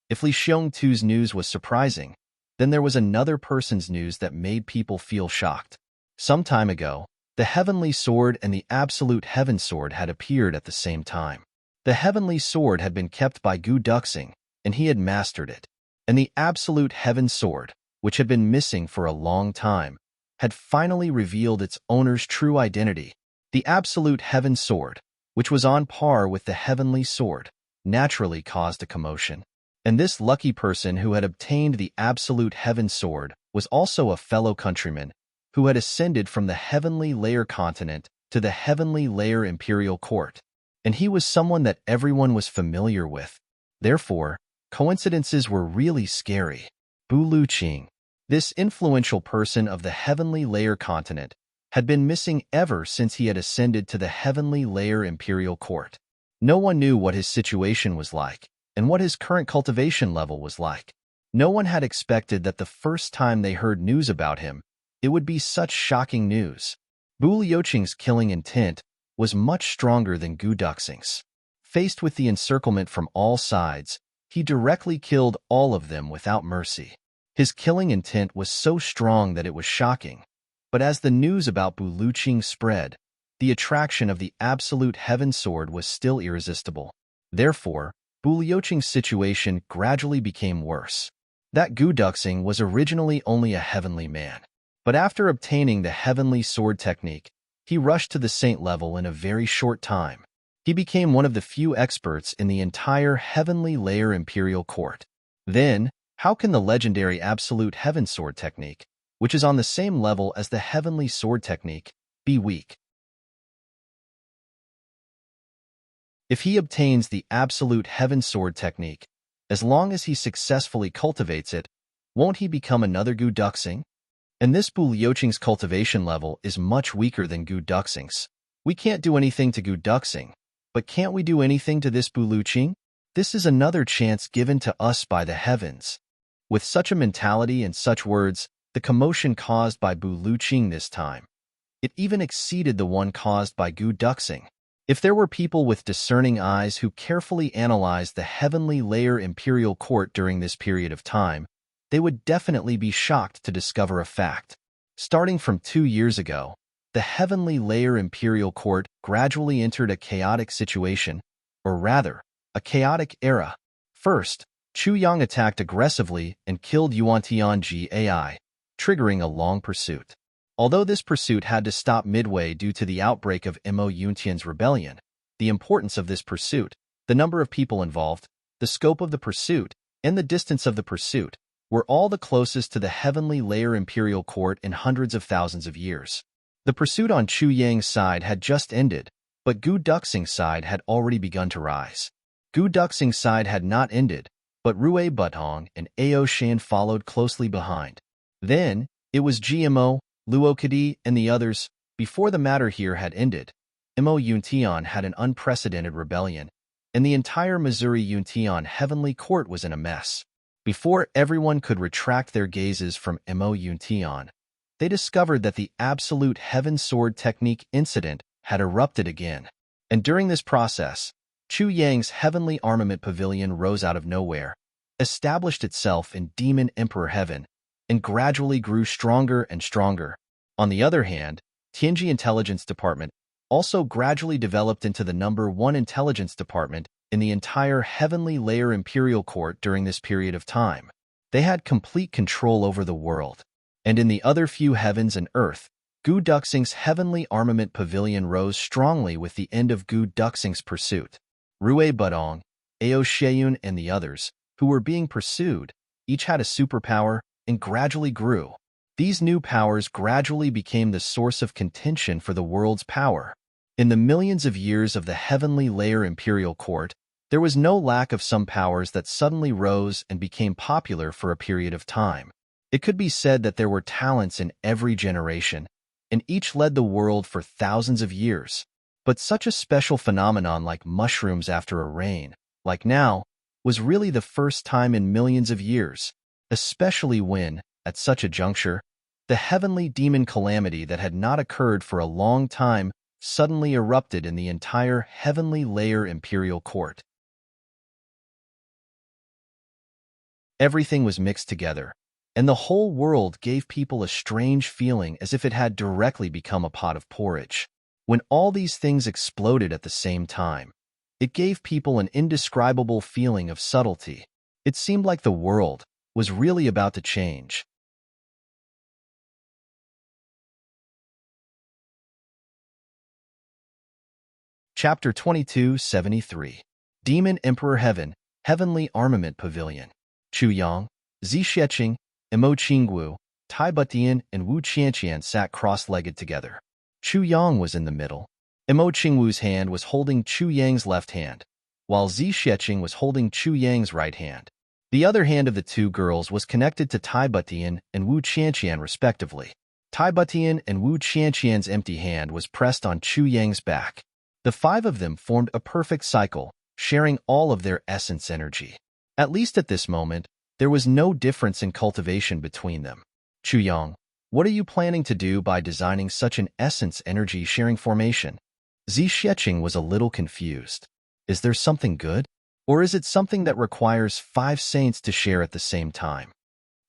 If Li Xiong too's news was surprising, then there was another person's news that made people feel shocked. Some time ago, the Heavenly Sword and the Absolute Heaven Sword had appeared at the same time. The Heavenly Sword had been kept by Gu Duxing, and he had mastered it. And the Absolute Heaven Sword, which had been missing for a long time, had finally revealed its owner's true identity. The Absolute Heaven Sword, which was on par with the Heavenly Sword, naturally caused a commotion. And this lucky person who had obtained the Absolute Heaven Sword was also a fellow countryman who had ascended from the Heavenly Layer continent to the Heavenly Layer Imperial Court. And he was someone that everyone was familiar with. Therefore, coincidences were really scary. Bu Luqing, this influential person of the Heavenly Layer continent, had been missing ever since he had ascended to the Heavenly Layer Imperial Court. No one knew what his situation was like, and what his current cultivation level was like. No one had expected that the first time they heard news about him, it would be such shocking news. Bu Luqing's killing intent was much stronger than Gu Duxing's. Faced with the encirclement from all sides, he directly killed all of them without mercy. His killing intent was so strong that it was shocking, but as the news about Bu Luqing spread, the attraction of the Absolute Heaven Sword was still irresistible. Therefore, Bu Luqing's situation gradually became worse. That Gu Duxing was originally only a heavenly man, but after obtaining the Heavenly Sword technique, he rushed to the saint level in a very short time. He became one of the few experts in the entire Heavenly Layer Imperial Court. Then, How can the legendary Absolute Heaven Sword technique, which is on the same level as the Heavenly Sword technique, be weak? If he obtains the Absolute Heaven Sword technique, as long as he successfully cultivates it, won't he become another Gu Duxing? And this Bu Liuqing's cultivation level is much weaker than Gu Duxing's. We can't do anything to Gu Duxing, but can't we do anything to this Bu Liuqing? This is another chance given to us by the heavens. With such a mentality and such words, the commotion caused by Bu Liuqing this time, it even exceeded the one caused by Gu Duxing. If there were people with discerning eyes who carefully analyzed the heavenly layer imperial court during this period of time, they would definitely be shocked to discover a fact. Starting from 2 years ago, the heavenly layer imperial court gradually entered a chaotic situation, or rather, a chaotic era. First, Chu Yang attacked aggressively and killed Yuantian Gai, triggering a long pursuit. Although this pursuit had to stop midway due to the outbreak of Mo Yuntian's rebellion, the importance of this pursuit, the number of people involved, the scope of the pursuit, and the distance of the pursuit were all the closest to the heavenly layer imperial court in hundreds of thousands of years. The pursuit on Chu Yang's side had just ended, but Gu Duxing's side had already begun to rise. Gu Duxing's side had not ended, but Rui Butong and Ao Shan followed closely behind. Then, it was GMO, Luo Kadi, and the others. Before the matter here had ended, Mo Yuntian had an unprecedented rebellion, and the entire Missouri Yuntian heavenly court was in a mess. Before everyone could retract their gazes from Mo Yuntian, they discovered that the Absolute Heaven Sword technique incident had erupted again. And during this process, Chu Yang's heavenly armament pavilion rose out of nowhere, established itself in Demon Emperor Heaven, and gradually grew stronger and stronger. On the other hand, Tianji Intelligence Department also gradually developed into the #1 intelligence department in the entire heavenly layer imperial court during this period of time. They had complete control over the world. And in the other few heavens and earth, Gu Duxing's heavenly armament pavilion rose strongly with the end of Gu Duxing's pursuit. Rui Budong, Ao Sheyun, and the others, who were being pursued, each had a superpower and gradually grew. These new powers gradually became the source of contention for the world's power. In the millions of years of the heavenly layer imperial court, there was no lack of some powers that suddenly rose and became popular for a period of time. It could be said that there were talents in every generation, and each led the world for thousands of years. But such a special phenomenon like mushrooms after a rain, like now, was really the first time in millions of years, especially when, at such a juncture, the heavenly demon calamity that had not occurred for a long time suddenly erupted in the entire heavenly layer imperial court. Everything was mixed together, and the whole world gave people a strange feeling as if it had directly become a pot of porridge. When all these things exploded at the same time, it gave people an indescribable feeling of subtlety. It seemed like the world was really about to change. Chapter 2273. Demon Emperor Heaven, Heavenly Armament Pavilion. Chu Yang, Zixieqing, Mo Qingwu, Tai Butian, and Wu Qianqian sat cross-legged together. Chu Yang was in the middle. Mo Qingwu's hand was holding Chu Yang's left hand, while Zixieqing was holding Chu Yang's right hand. The other hand of the two girls was connected to Tai Butian and Wu Qianqian respectively. Tai Butian and Wu Qianqian's empty hand was pressed on Chu Yang's back. The five of them formed a perfect cycle, sharing all of their essence energy. At least at this moment, there was no difference in cultivation between them. Chu Yang, what are you planning to do by designing such an essence energy sharing formation? Zixieqing was a little confused. Is there something good? Or is it something that requires 5 saints to share at the same time?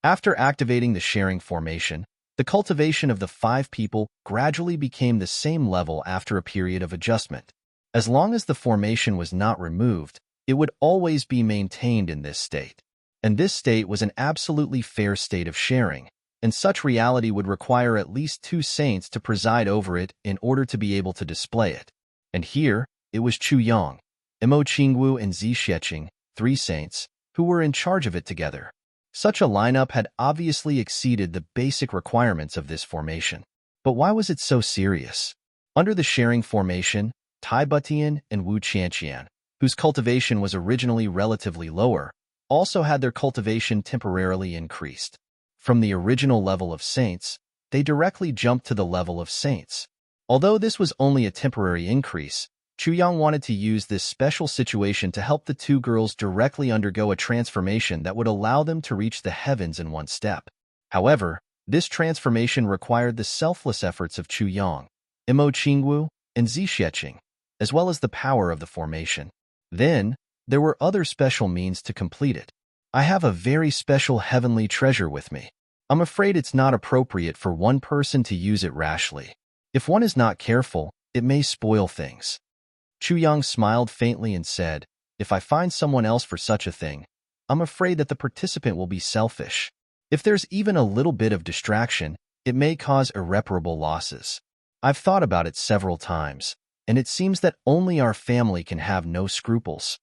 After activating the sharing formation, the cultivation of the 5 people gradually became the same level after a period of adjustment. As long as the formation was not removed, it would always be maintained in this state. And this state was an absolutely fair state of sharing, and such reality would require at least 2 saints to preside over it in order to be able to display it. And here, it was Chu Yang, Mo Qingwu, and Zixieqing, 3 saints, who were in charge of it together. Such a lineup had obviously exceeded the basic requirements of this formation. But why was it so serious? Under the sharing formation, Tai Butian and Wu Qianqian, whose cultivation was originally relatively lower, also had their cultivation temporarily increased. From the original level of saints, they directly jumped to the level of saints. Although this was only a temporary increase, Chu Yang wanted to use this special situation to help the two girls directly undergo a transformation that would allow them to reach the heavens in one step. However, this transformation required the selfless efforts of Chu Yang, Mo Qingwu, and Zi Xieqing, as well as the power of the formation. Then, there were other special means to complete it. I have a very special heavenly treasure with me. I'm afraid it's not appropriate for one person to use it rashly. If one is not careful, it may spoil things. Chu Yang smiled faintly and said, if I find someone else for such a thing, I'm afraid that the participant will be selfish. If there's even a little bit of distraction, it may cause irreparable losses. I've thought about it several times, and it seems that only our family can have no scruples.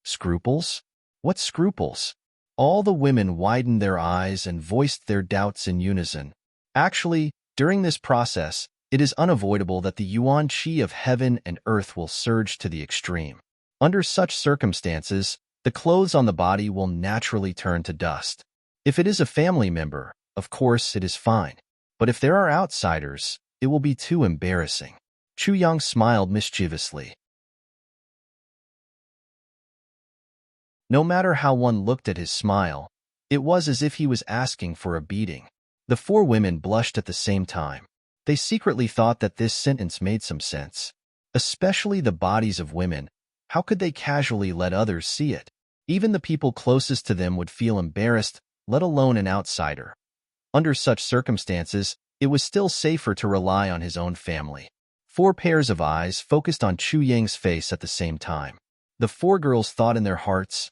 Scruples? What scruples? All the women widened their eyes and voiced their doubts in unison. Actually, during this process, it is unavoidable that the yuan qi of heaven and earth will surge to the extreme. Under such circumstances, the clothes on the body will naturally turn to dust. If it is a family member, of course it is fine. But if there are outsiders, it will be too embarrassing. Chu Yang smiled mischievously. No matter how one looked at his smile, it was as if he was asking for a beating. The four women blushed at the same time. They secretly thought that this sentence made some sense. Especially the bodies of women. How could they casually let others see it? Even the people closest to them would feel embarrassed, let alone an outsider. Under such circumstances, it was still safer to rely on his own family. 4 pairs of eyes focused on Chu Yang's face at the same time. The 4 girls thought in their hearts,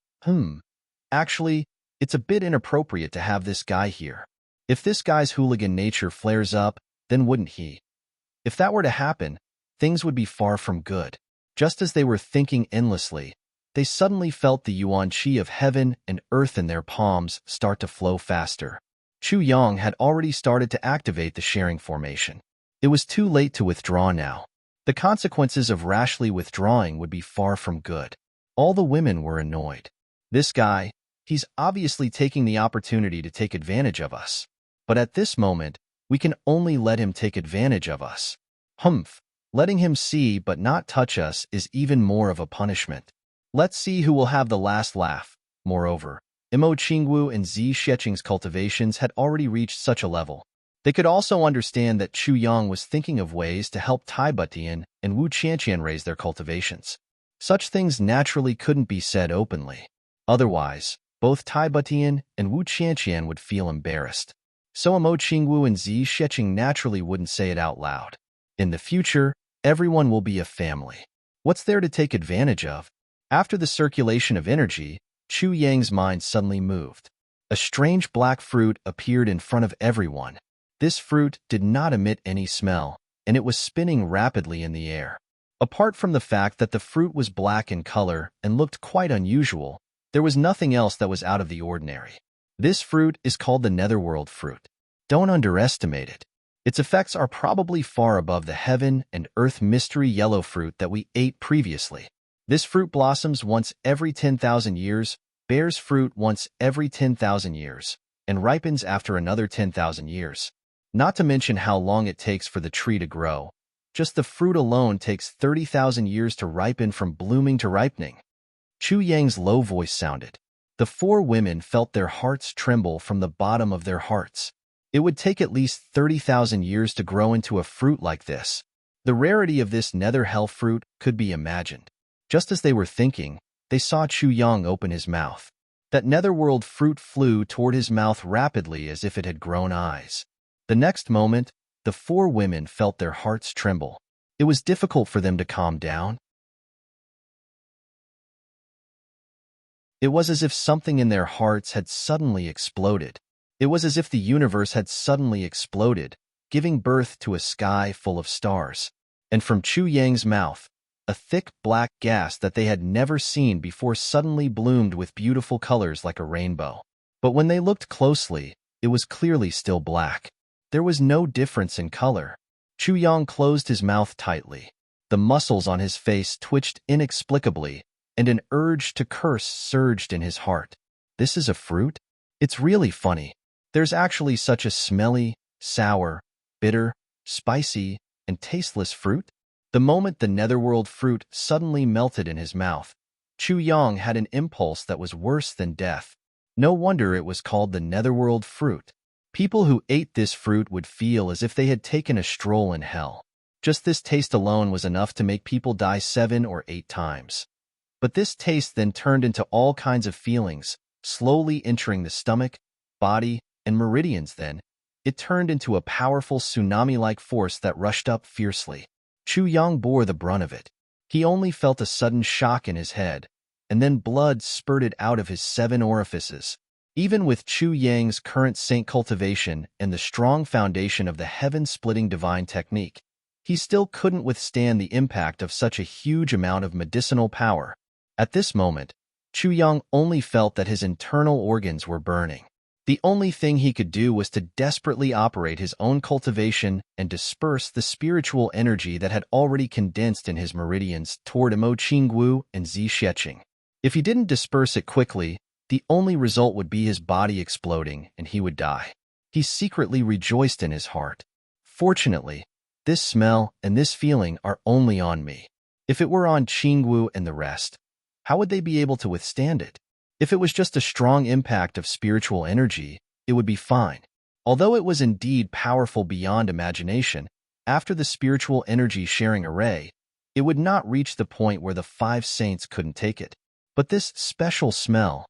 actually, it's a bit inappropriate to have this guy here. If this guy's hooligan nature flares up, then wouldn't he? If that were to happen, things would be far from good. Just as they were thinking endlessly, they suddenly felt the yuan qi of heaven and earth in their palms start to flow faster. Chu Yang had already started to activate the sharing formation. It was too late to withdraw now. The consequences of rashly withdrawing would be far from good. All the women were annoyed. This guy, he's obviously taking the opportunity to take advantage of us. But at this moment, we can only let him take advantage of us. Letting him see but not touch us is even more of a punishment. Let's see who will have the last laugh. Moreover, Mo Qingwu and Zi Xieqing's cultivations had already reached such a level. They could also understand that Chu Yang was thinking of ways to help Tai Butian and Wu Qianqian raise their cultivations. Such things naturally couldn't be said openly. Otherwise, both Tai Butian and Wu Qianqian would feel embarrassed. So Mo Qingwu and Zi Xieqing naturally wouldn't say it out loud. In the future, everyone will be a family. What's there to take advantage of? After the circulation of energy, Chu Yang's mind suddenly moved. A strange black fruit appeared in front of everyone. This fruit did not emit any smell, and it was spinning rapidly in the air. Apart from the fact that the fruit was black in color and looked quite unusual, there was nothing else that was out of the ordinary. This fruit is called the Netherworld fruit. Don't underestimate it. Its effects are probably far above the heaven and earth mystery yellow fruit that we ate previously. This fruit blossoms once every 10,000 years, bears fruit once every 10,000 years, and ripens after another 10,000 years. Not to mention how long it takes for the tree to grow. Just the fruit alone takes 30,000 years to ripen from blooming to ripening. Chu Yang's low voice sounded. The 4 women felt their hearts tremble from the bottom of their hearts. It would take at least 30,000 years to grow into a fruit like this. The rarity of this nether hell fruit could be imagined. Just as they were thinking, they saw Chu Yang open his mouth. That netherworld fruit flew toward his mouth rapidly as if it had grown eyes. The next moment, the 4 women felt their hearts tremble. It was difficult for them to calm down. It was as if something in their hearts had suddenly exploded. It was as if the universe had suddenly exploded, giving birth to a sky full of stars. And from Chu Yang's mouth, a thick black gas that they had never seen before suddenly bloomed with beautiful colors like a rainbow. But when they looked closely, it was clearly still black. There was no difference in color. Chu Yang closed his mouth tightly. The muscles on his face twitched inexplicably, and an urge to curse surged in his heart. This is a fruit? It's really funny. There's actually such a smelly, sour, bitter, spicy, and tasteless fruit? The moment the netherworld fruit suddenly melted in his mouth, Chu Yang had an impulse that was worse than death. No wonder it was called the netherworld fruit. People who ate this fruit would feel as if they had taken a stroll in hell. Just this taste alone was enough to make people die 7 or 8 times. But this taste then turned into all kinds of feelings, slowly entering the stomach, body, and meridians. Then, it turned into a powerful tsunami-like force that rushed up fiercely. Chu Yang bore the brunt of it. He only felt a sudden shock in his head, and then blood spurted out of his 7 orifices. Even with Chu Yang's current saint cultivation and the strong foundation of the heaven-splitting divine technique, he still couldn't withstand the impact of such a huge amount of medicinal power. At this moment, Chu Yang only felt that his internal organs were burning. The only thing he could do was to desperately operate his own cultivation and disperse the spiritual energy that had already condensed in his meridians toward Mo Qingwu and Zi Xieching. If he didn't disperse it quickly, the only result would be his body exploding and he would die. He secretly rejoiced in his heart. Fortunately, this smell and this feeling are only on me. If it were on Qingwu and the rest, how would they be able to withstand it? If it was just a strong impact of spiritual energy, it would be fine. Although it was indeed powerful beyond imagination, after the spiritual energy sharing array, it would not reach the point where the 5 saints couldn't take it. But this special smell,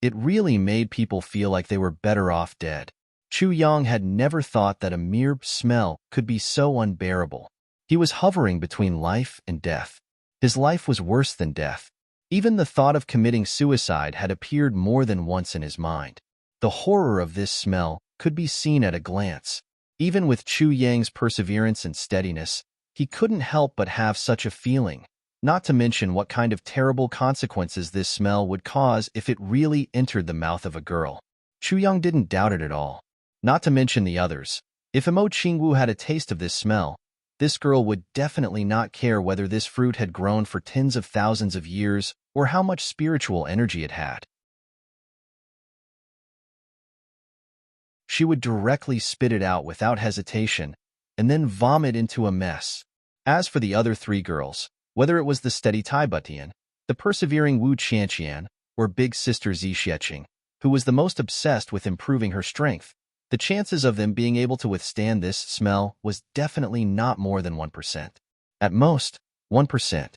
it really made people feel like they were better off dead. Chu Yang had never thought that a mere smell could be so unbearable. He was hovering between life and death. His life was worse than death. Even the thought of committing suicide had appeared more than once in his mind. The horror of this smell could be seen at a glance. Even with Chu Yang's perseverance and steadiness, he couldn't help but have such a feeling, not to mention what kind of terrible consequences this smell would cause if it really entered the mouth of a girl. Chu Yang didn't doubt it at all. Not to mention the others. If Mo Qingwu had a taste of this smell, this girl would definitely not care whether this fruit had grown for tens of thousands of years or how much spiritual energy it had. She would directly spit it out without hesitation and then vomit into a mess. As for the other 3 girls, whether it was the steady Tai Butian, the persevering Wu Qianqian, or big sister Zi Xieching, who was the most obsessed with improving her strength, the chances of them being able to withstand this smell was definitely not more than 1%. At most, 1%.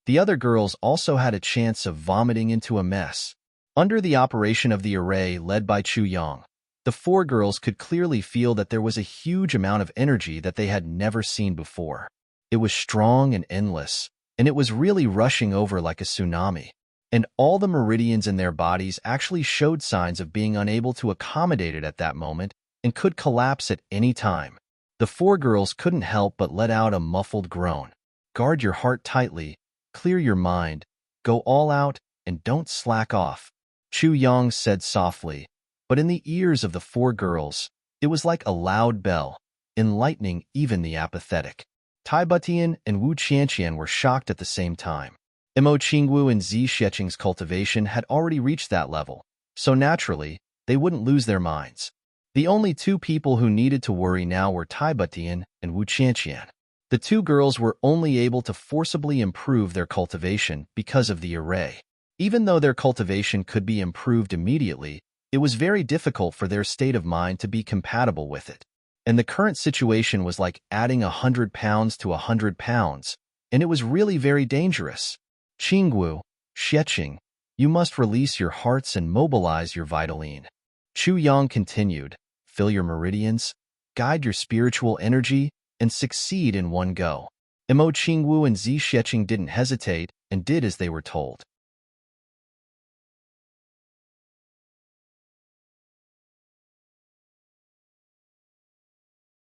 The other girls also had a chance of vomiting into a mess. Under the operation of the array led by Chu Yang, the 4 girls could clearly feel that there was a huge amount of energy that they had never seen before. It was strong and endless, and it was really rushing over like a tsunami. And all the meridians in their bodies actually showed signs of being unable to accommodate it at that moment and could collapse at any time. The 4 girls couldn't help but let out a muffled groan. Guard your heart tightly, clear your mind, go all out, and don't slack off, Chu Yang said softly, but in the ears of the 4 girls, it was like a loud bell, enlightening even the apathetic. Tai Butian and Wu Qianqian were shocked at the same time. Mo Qingwu and Zi Xieching's cultivation had already reached that level, so naturally, they wouldn't lose their minds. The only 2 people who needed to worry now were Tai Butian and Wu Qianqian. The 2 girls were only able to forcibly improve their cultivation because of the array. Even though their cultivation could be improved immediately, it was very difficult for their state of mind to be compatible with it. And the current situation was like adding 100 pounds to 100 pounds, and it was really very dangerous. Qingwu, Xieching, you must release your hearts and mobilize your vitaline. Chu Yang continued, fill your meridians, guide your spiritual energy, and succeed in one go. Mo Qingwu and Zi Xieching didn't hesitate and did as they were told.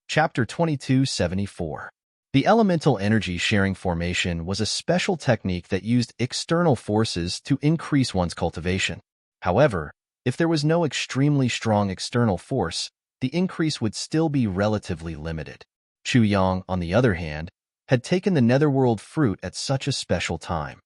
Chapter 2274. The elemental energy sharing formation was a special technique that used external forces to increase one's cultivation. However, If there was no extremely strong external force, the increase would still be relatively limited. Chu Yang, on the other hand, had taken the netherworld fruit at such a special time.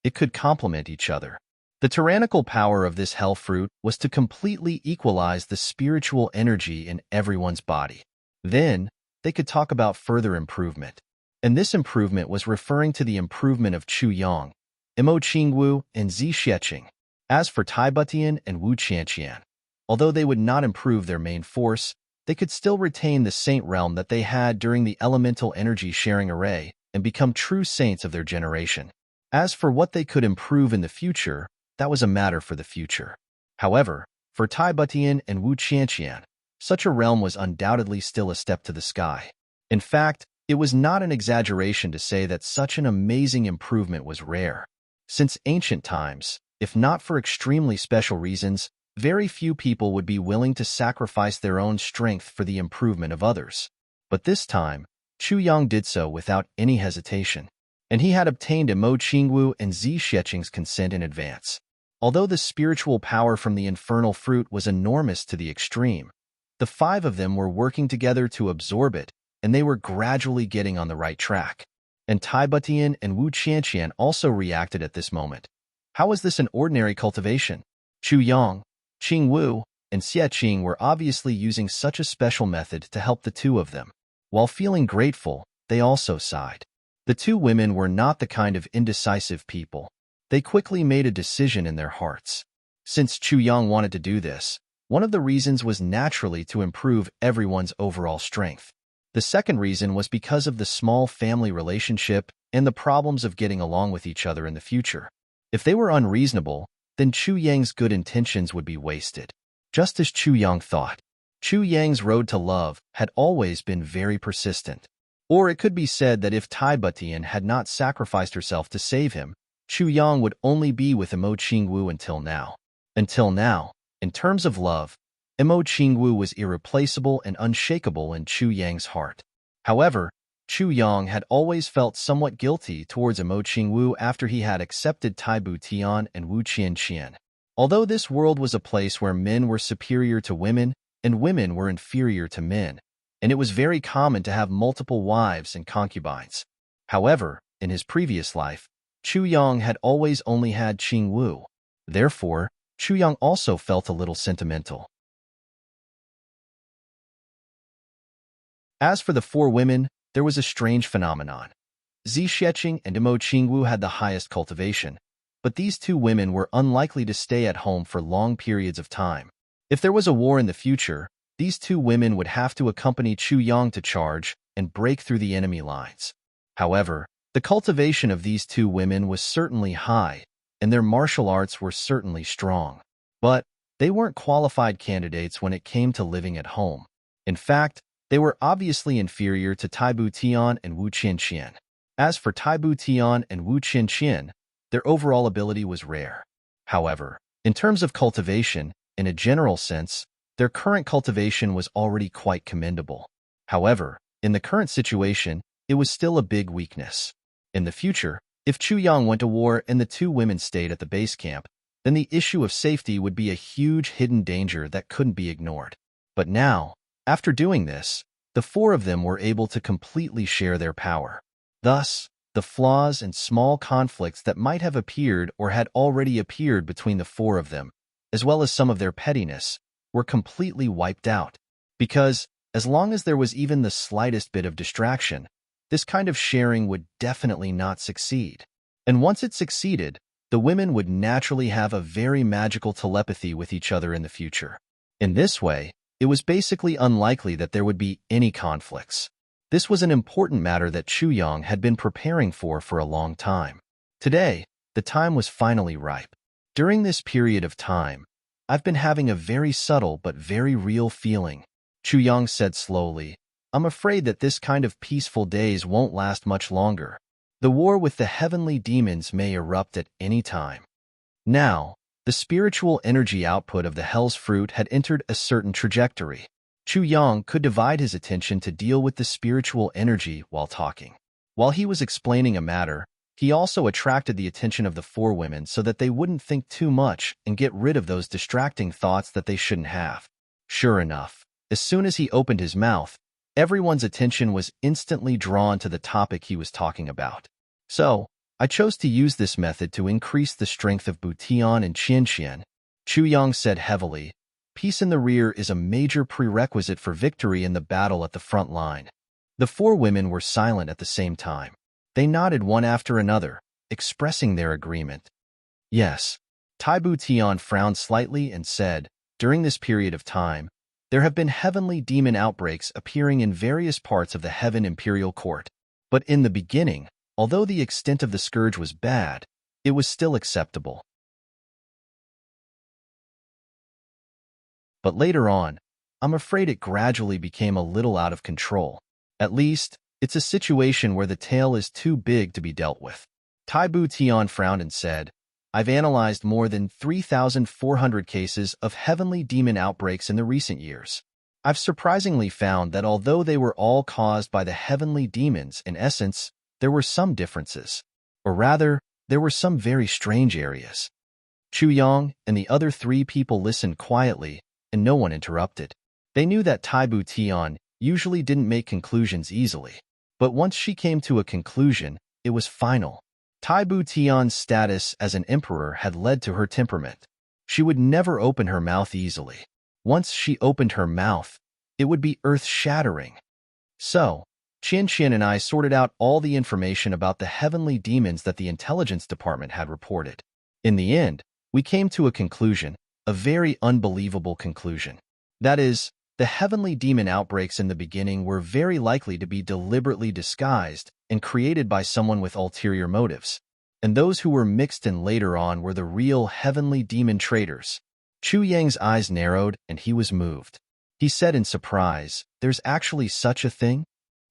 It could complement each other. The tyrannical power of this hell fruit was to completely equalize the spiritual energy in everyone's body. Then, they could talk about further improvement. And this improvement was referring to the improvement of Chu Yang, Imo Qingwu, and Zi Xieching. As for Tai Butian and Wu Qianqian, although they would not improve their main force, they could still retain the saint realm that they had during the elemental energy sharing array and become true saints of their generation. As for what they could improve in the future, that was a matter for the future. However, for Tai Butian and Wu Qianqian, such a realm was undoubtedly still a step to the sky. In fact, it was not an exaggeration to say that such an amazing improvement was rare. Since ancient times, if not for extremely special reasons, very few people would be willing to sacrifice their own strength for the improvement of others. But this time, Chu Yang did so without any hesitation, and he had obtained Imo Qingwu and Zi Xieching's consent in advance. Although the spiritual power from the infernal fruit was enormous to the extreme, the five of them were working together to absorb it, and they were gradually getting on the right track. And Tai Butian and Wu Qianqian also reacted at this moment. How was this an ordinary cultivation? Chu Yang, Qing Wu, and Xie Qing were obviously using such a special method to help the two of them. While feeling grateful, they also sighed. The two women were not the kind of indecisive people. They quickly made a decision in their hearts. Since Chu Yang wanted to do this, one of the reasons was naturally to improve everyone's overall strength. The second reason was because of the small family relationship and the problems of getting along with each other in the future. If they were unreasonable, then Chu Yang's good intentions would be wasted. Just as Chu Yang thought, Chu Yang's road to love had always been very persistent. Or it could be said that if Tai Butian had not sacrificed herself to save him, Chu Yang would only be with Imo Qingwu until now. Until now, in terms of love, Imo Qingwu was irreplaceable and unshakable in Chu Yang's heart. However, Chu Yang had always felt somewhat guilty towards Imo Qingwu after he had accepted Tai Butian and Wu Qianqian. Although this world was a place where men were superior to women and women were inferior to men, and it was very common to have multiple wives and concubines. However, in his previous life, Chu Yang had always only had Qing Wu. Therefore, Chu Yang also felt a little sentimental. As for the four women, there was a strange phenomenon. Zi Xieching and Imo Qingwu had the highest cultivation, but these two women were unlikely to stay at home for long periods of time. If there was a war in the future, these two women would have to accompany Chu Yang to charge and break through the enemy lines. However, the cultivation of these two women was certainly high, and their martial arts were certainly strong. But they weren't qualified candidates when it came to living at home. In fact, they were obviously inferior to Tai Butian and Wu Qianqian. As for Tai Butian and Wu Qianqian, their overall ability was rare. However, in terms of cultivation, in a general sense, their current cultivation was already quite commendable. However, in the current situation, it was still a big weakness. In the future, if Chu Yang went to war and the two women stayed at the base camp, then the issue of safety would be a huge hidden danger that couldn't be ignored. But now, after doing this, the four of them were able to completely share their power. Thus, the flaws and small conflicts that might have appeared or had already appeared between the four of them, as well as some of their pettiness, were completely wiped out. Because, as long as there was even the slightest bit of distraction, this kind of sharing would definitely not succeed. And once it succeeded, the women would naturally have a very magical telepathy with each other in the future. In this way, it was basically unlikely that there would be any conflicts. This was an important matter that Chu Yang had been preparing for a long time. Today, the time was finally ripe. During this period of time, I've been having a very subtle but very real feeling, Chu Yang said slowly. I'm afraid that this kind of peaceful days won't last much longer. The war with the heavenly demons may erupt at any time. Now, the spiritual energy output of the Hell's Fruit had entered a certain trajectory. Chu Yang could divide his attention to deal with the spiritual energy while talking. While he was explaining a matter, He also attracted the attention of the four women so that they wouldn't think too much and get rid of those distracting thoughts that they shouldn't have. Sure enough, as soon as he opened his mouth, everyone's attention was instantly drawn to the topic he was talking about. So, I chose to use this method to increase the strength of Butian and Qianqian. Chu Yang said heavily, "Peace in the rear is a major prerequisite for victory in the battle at the front line." The four women were silent at the same time. They nodded one after another, expressing their agreement. Yes. Tai Butian frowned slightly and said, "During this period of time, there have been heavenly demon outbreaks appearing in various parts of the Heaven Imperial Court. But in the beginning, although the extent of the scourge was bad, it was still acceptable. But later on, I'm afraid it gradually became a little out of control. At least, it's a situation where the tail is too big to be dealt with." Tai Butian frowned and said, "I've analyzed more than 3,400 cases of heavenly demon outbreaks in the recent years. I've surprisingly found that although they were all caused by the heavenly demons, in essence, there were some differences. Or rather, there were some very strange areas." Chu Yang and the other three people listened quietly, and no one interrupted. They knew that Tai Butian usually didn't make conclusions easily. But once she came to a conclusion, it was final. Tai Butian's status as an emperor had led to her temperament. She would never open her mouth easily. Once she opened her mouth, it would be earth-shattering. So, Qianqian and I sorted out all the information about the heavenly demons that the intelligence department had reported. In the end, we came to a conclusion, a very unbelievable conclusion. That is, the heavenly demon outbreaks in the beginning were very likely to be deliberately disguised and created by someone with ulterior motives. And those who were mixed in later on were the real heavenly demon traitors. Chu Yang's eyes narrowed and he was moved. He said in surprise, "There's actually such a thing?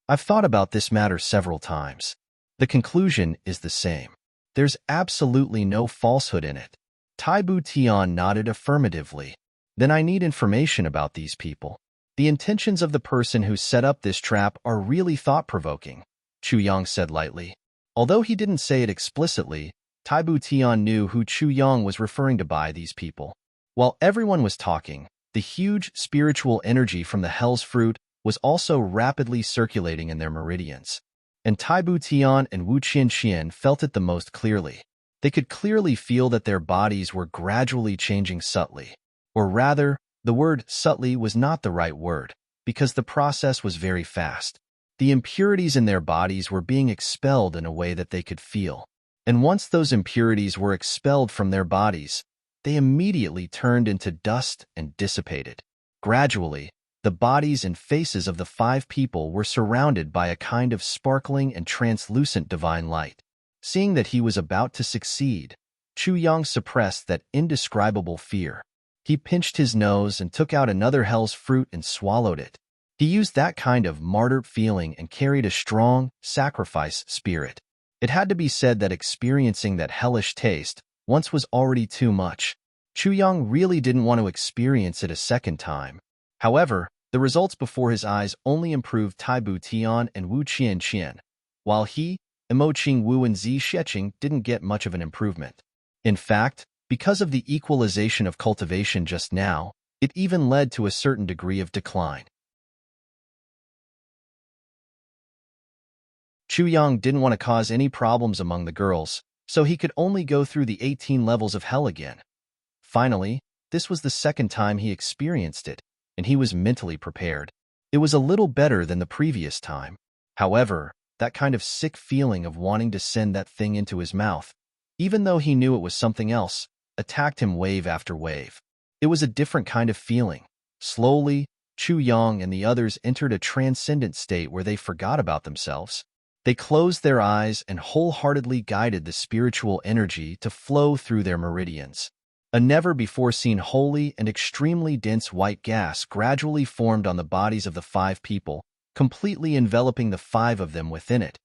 I've thought about this matter several times. The conclusion is the same. There's absolutely no falsehood in it." Tai Butian nodded affirmatively. "Then I need information about these people. The intentions of the person who set up this trap are really thought-provoking," Chu Yang said lightly. Although he didn't say it explicitly, Tai Butian knew who Chu Yang was referring to by these people. While everyone was talking, the huge spiritual energy from the Hell's Fruit was also rapidly circulating in their meridians. And Tai Butian and Wu Qianqian felt it the most clearly. They could clearly feel that their bodies were gradually changing subtly. Or rather, the word subtly was not the right word, because the process was very fast. The impurities in their bodies were being expelled in a way that they could feel. And once those impurities were expelled from their bodies, they immediately turned into dust and dissipated. Gradually, the bodies and faces of the five people were surrounded by a kind of sparkling and translucent divine light. Seeing that he was about to succeed, Chu Yang suppressed that indescribable fear. He pinched his nose and took out another hell's fruit and swallowed it. He used that kind of martyr feeling and carried a strong sacrifice spirit. It had to be said that experiencing that hellish taste once was already too much. Chu Yang really didn't want to experience it a second time. However, the results before his eyes only improved Tai Butian and Wu Qianqian, while he, Mo Qingwu and Zi Sheqing didn't get much of an improvement. In fact, because of the equalization of cultivation just now, it even led to a certain degree of decline. Chu Yang didn't want to cause any problems among the girls, so he could only go through the 18 levels of hell again. Finally, this was the second time he experienced it, and he was mentally prepared. It was a little better than the previous time. However, that kind of sick feeling of wanting to send that thing into his mouth, even though he knew it was something else, attacked him wave after wave. It was a different kind of feeling. Slowly, Chu Yang and the others entered a transcendent state where they forgot about themselves. They closed their eyes and wholeheartedly guided the spiritual energy to flow through their meridians. A never-before-seen holy and extremely dense white gas gradually formed on the bodies of the five people, completely enveloping the five of them within it.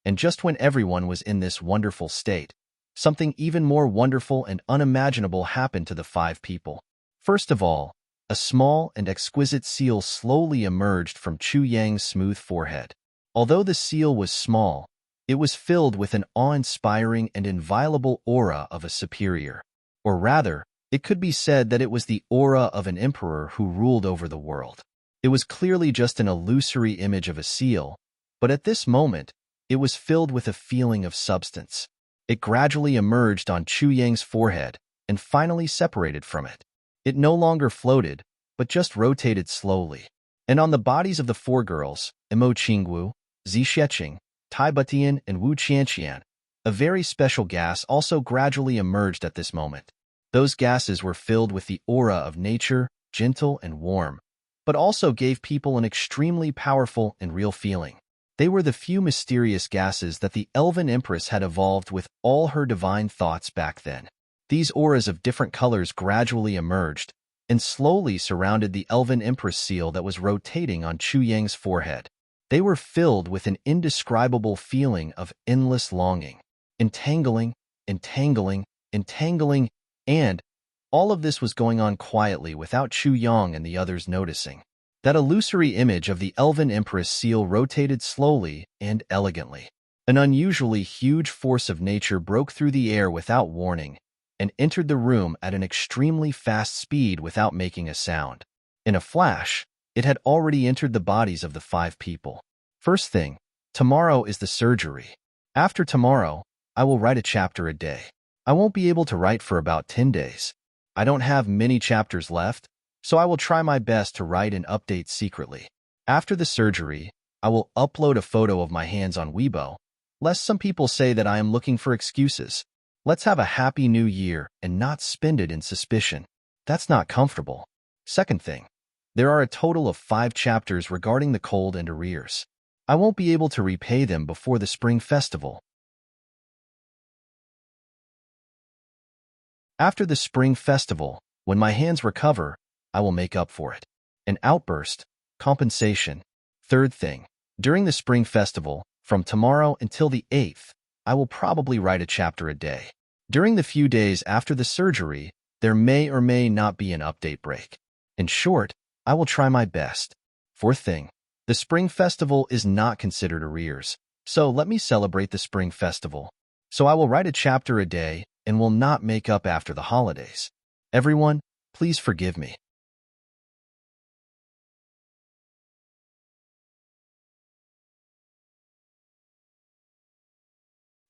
And just when everyone was in this wonderful state, something even more wonderful and unimaginable happened to the five people. First of all, a small and exquisite seal slowly emerged from Chu Yang's smooth forehead. Although the seal was small, It was filled with an awe-inspiring and inviolable aura of a superior. Or rather, it could be said that it was the aura of an emperor who ruled over the world. It was clearly just an illusory image of a seal, but at this moment, it was filled with a feeling of substance. It gradually emerged on Chu Yang's forehead and finally separated from it. It no longer floated, but just rotated slowly. And on the bodies of the four girls, Mo Qingwu, Zi Sheqing, Tai Butian, and Wu Qianqian, a very special gas also gradually emerged at this moment. Those gases were filled with the aura of nature, gentle and warm, but also gave people an extremely powerful and real feeling. They were the few mysterious gases that the Elven Empress had evolved with all her divine thoughts back then. These auras of different colors gradually emerged and slowly surrounded the Elven Empress seal that was rotating on Chu Yang's forehead. They were filled with an indescribable feeling of endless longing, entangling, entangling, entangling, and all of this was going on quietly without Chu Yang and the others noticing. That illusory image of the Elven Empress seal rotated slowly and elegantly. An unusually huge force of nature broke through the air without warning and entered the room at an extremely fast speed without making a sound. In a flash, it had already entered the bodies of the 5 people. First thing, tomorrow is the surgery. After tomorrow, I will write a chapter a day. I won't be able to write for about 10 days. I don't have many chapters left, so I will try my best to write and update secretly. After the surgery, I will upload a photo of my hands on Weibo, lest some people say that I am looking for excuses. Let's have a happy new year and not spend it in suspicion. That's not comfortable. Second thing, there are a total of 5 chapters regarding the cold and arrears. I won't be able to repay them before the spring festival. After the spring festival, when my hands recover, I will make up for it. An outburst, compensation. Third thing, during the spring festival, from tomorrow until the 8th, I will probably write a chapter a day. During the few days after the surgery, there may or may not be an update break. In short, I will try my best. Fourth thing, the spring festival is not considered arrears, so let me celebrate the spring festival. So I will write a chapter a day and will not make up after the holidays. Everyone, please forgive me.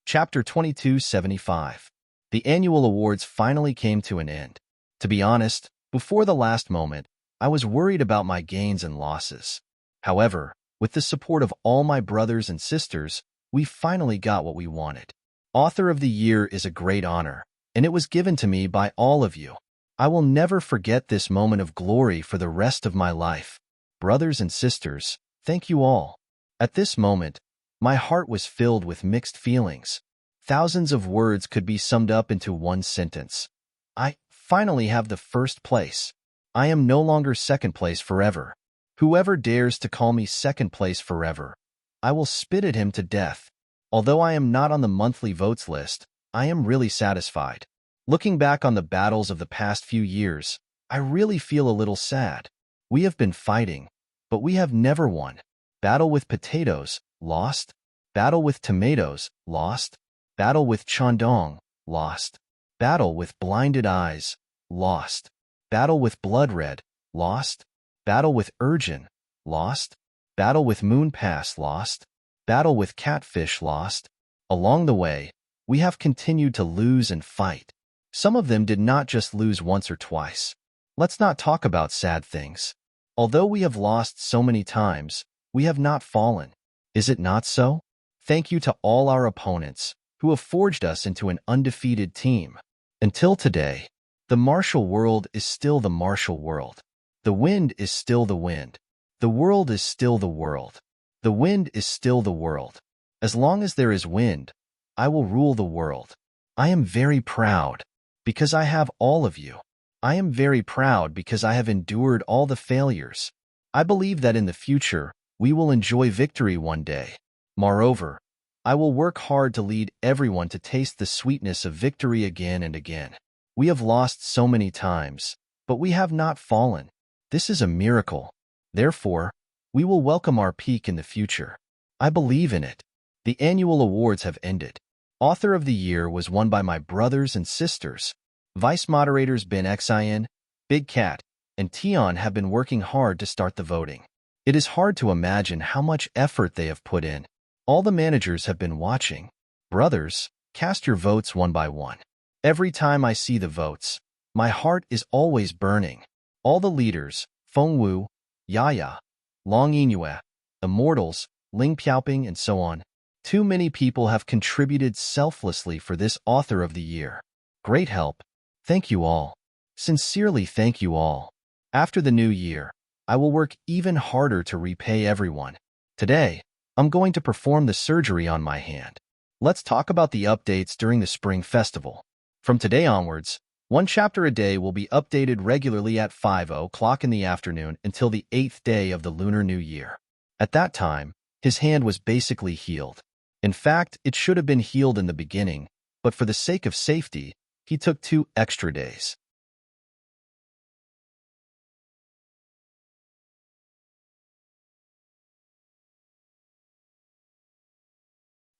Chapter 2275. The annual awards finally came to an end. To be honest, before the last moment, I was worried about my gains and losses. However, with the support of all my brothers and sisters, we finally got what we wanted. Author of the Year is a great honor, and it was given to me by all of you. I will never forget this moment of glory for the rest of my life. Brothers and sisters, thank you all. At this moment, my heart was filled with mixed feelings. Thousands of words could be summed up into one sentence. I finally have the first place. I am no longer second place forever. Whoever dares to call me second place forever, I will spit at him to death. Although I am not on the monthly votes list, I am really satisfied. Looking back on the battles of the past few years, I really feel a little sad. We have been fighting, but we have never won. Battle with potatoes, lost. Battle with tomatoes, lost. Battle with Chandong, lost. Battle with blinded eyes, lost. Battle with blood red, lost. Battle with urchin, lost. Battle with moon pass, lost. Battle with catfish, lost. Along the way, we have continued to lose and fight. Some of them did not just lose once or twice. Let's not talk about sad things. Although we have lost so many times, we have not fallen. Is it not so? Thank you to all our opponents, who have forged us into an undefeated team. Until today, the martial world is still the martial world. The wind is still the wind. The world is still the world. The wind is still the world. As long as there is wind, I will rule the world. I am very proud, because I have all of you. I am very proud because I have endured all the failures. I believe that in the future, we will enjoy victory one day. Moreover, I will work hard to lead everyone to taste the sweetness of victory again and again. We have lost so many times, but we have not fallen. This is a miracle. Therefore, we will welcome our peak in the future. I believe in it. The annual awards have ended. Author of the Year was won by my brothers and sisters. Vice moderators Ben Xin, Big Cat, and Tion have been working hard to start the voting. It is hard to imagine how much effort they have put in. All the managers have been watching. Brothers, cast your votes one by one. Every time I see the votes, my heart is always burning. All the leaders, Feng Wu, Yaya, Long Yingyue, Immortals, Ling Piaoping, and so on. Too many people have contributed selflessly for this Author of the Year. Great help. Thank you all. Sincerely thank you all. After the new year, I will work even harder to repay everyone. Today, I'm going to perform the surgery on my hand. Let's talk about the updates during the Spring Festival. From today onwards, one chapter a day will be updated regularly at 5:00 in the afternoon until the 8th day of the Lunar New Year. At that time, his hand was basically healed. In fact, it should have been healed in the beginning, but for the sake of safety, he took 2 extra days.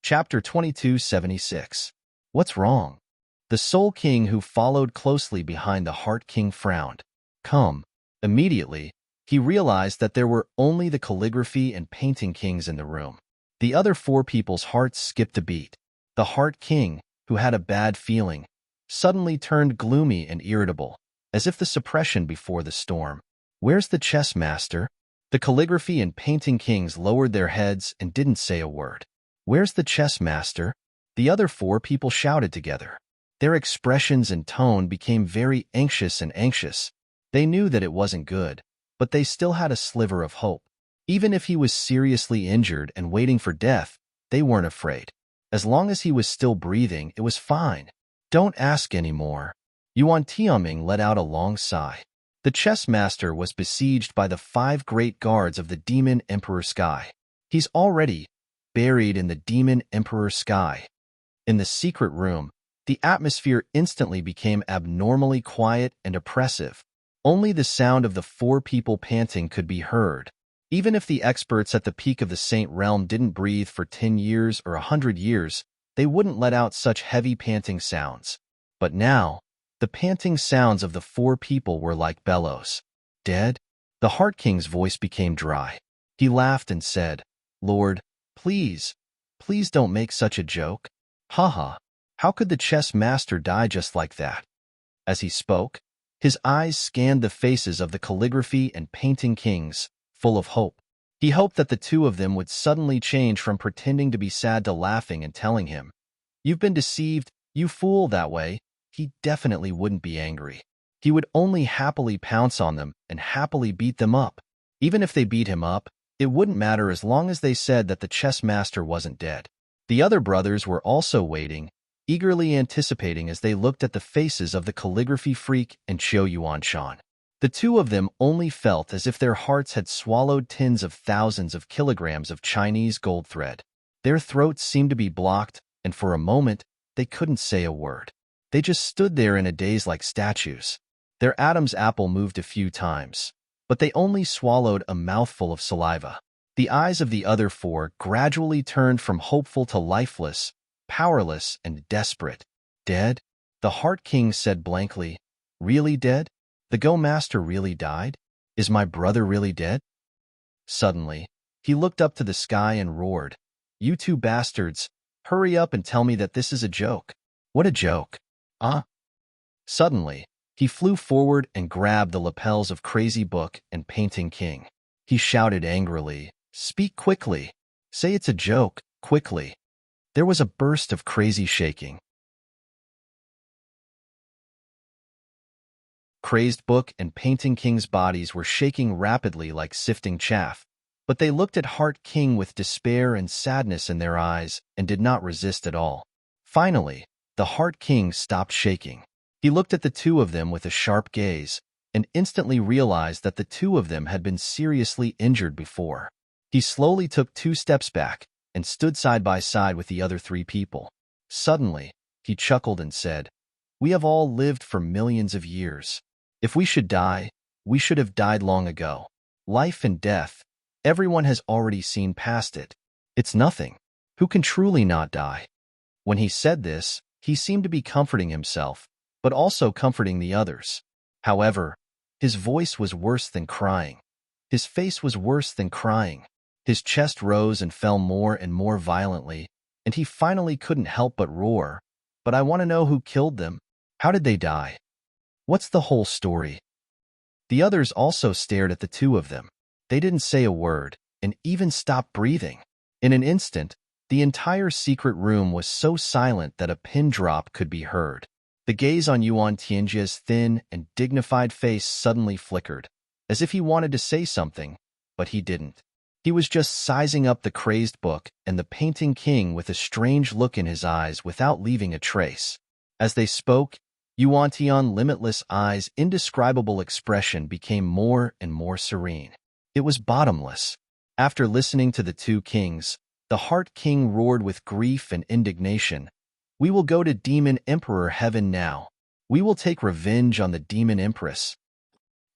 Chapter 2276. What's wrong? The Soul King who followed closely behind the Heart King frowned. Come. Immediately, he realized that there were only the calligraphy and painting kings in the room. The other 4 people's hearts skipped a beat. The Heart King, who had a bad feeling, suddenly turned gloomy and irritable, as if the suppression before the storm. Where's the chess master? The calligraphy and painting kings lowered their heads and didn't say a word. Where's the chess master? The other 4 people shouted together. Their expressions and tone became very anxious and anxious. They knew that it wasn't good, but they still had a sliver of hope. Even if he was seriously injured and waiting for death, they weren't afraid. As long as he was still breathing, it was fine. Don't ask anymore. Yuan Tianming let out a long sigh. The chess master was besieged by the 5 great guards of the Demon Emperor Sky. He's already buried in the Demon Emperor Sky. In the secret room, the atmosphere instantly became abnormally quiet and oppressive. Only the sound of the 4 people panting could be heard. Even if the experts at the peak of the Saint Realm didn't breathe for 10 years or 100 years, they wouldn't let out such heavy panting sounds. But now, the panting sounds of the 4 people were like bellows. Dead? The Heart King's voice became dry. He laughed and said, Lord, please don't make such a joke. Haha, how could the chess master die just like that? As he spoke, his eyes scanned the faces of the calligraphy and painting kings, full of hope. He hoped that the 2 of them would suddenly change from pretending to be sad to laughing and telling him, You've been deceived, you fool. That way, he definitely wouldn't be angry. He would only happily pounce on them and happily beat them up. Even if they beat him up, it wouldn't matter as long as they said that the chess master wasn't dead. The other brothers were also waiting, eagerly anticipating as they looked at the faces of the calligraphy freak and Qiu Yuanshan. The 2 of them only felt as if their hearts had swallowed tens of thousands of kilograms of Chinese gold thread. Their throats seemed to be blocked, and for a moment, they couldn't say a word. They just stood there in a daze like statues. Their Adam's apple moved a few times, but they only swallowed a mouthful of saliva. The eyes of the other 4 gradually turned from hopeful to lifeless, powerless, and desperate. Dead? The Heart King said blankly, Really dead? The Go Master really died? Is my brother really dead? Suddenly, he looked up to the sky and roared, You 2 bastards, hurry up and tell me that this is a joke. What a joke. Suddenly, he flew forward and grabbed the lapels of Crazy Book and Painting King. He shouted angrily, Speak quickly. Say it's a joke, quickly. There was a burst of crazy shaking. Crazed Book and Painting King's bodies were shaking rapidly like sifting chaff, but they looked at Heart King with despair and sadness in their eyes and did not resist at all. Finally, the Heart King stopped shaking. He looked at the 2 of them with a sharp gaze and instantly realized that the 2 of them had been seriously injured before. He slowly took 2 steps back and stood side by side with the other 3 people. Suddenly, he chuckled and said, We have all lived for millions of years. If we should die, we should have died long ago. Life and death, everyone has already seen past it. It's nothing. who can truly not die. When he said this, he seemed to be comforting himself, but also comforting the others. However, his voice was worse than crying. His face was worse than crying. His chest rose and fell more and more violently, and he finally couldn't help but roar. But I want to know who killed them. How did they die? What's the whole story? The others also stared at the two of them. They didn't say a word, and even stopped breathing. In an instant, the entire secret room was so silent that a pin drop could be heard. The gaze on Yuan Tianjia's thin and dignified face suddenly flickered, as if he wanted to say something, but he didn't. He was just sizing up the crazed book and the painting king with a strange look in his eyes without leaving a trace. As they spoke, Yuan Tian's limitless eyes' indescribable expression became more and more serene. It was bottomless. After listening to the two kings, the Heart King roared with grief and indignation. We will go to Demon Emperor Heaven now. We will take revenge on the Demon Empress.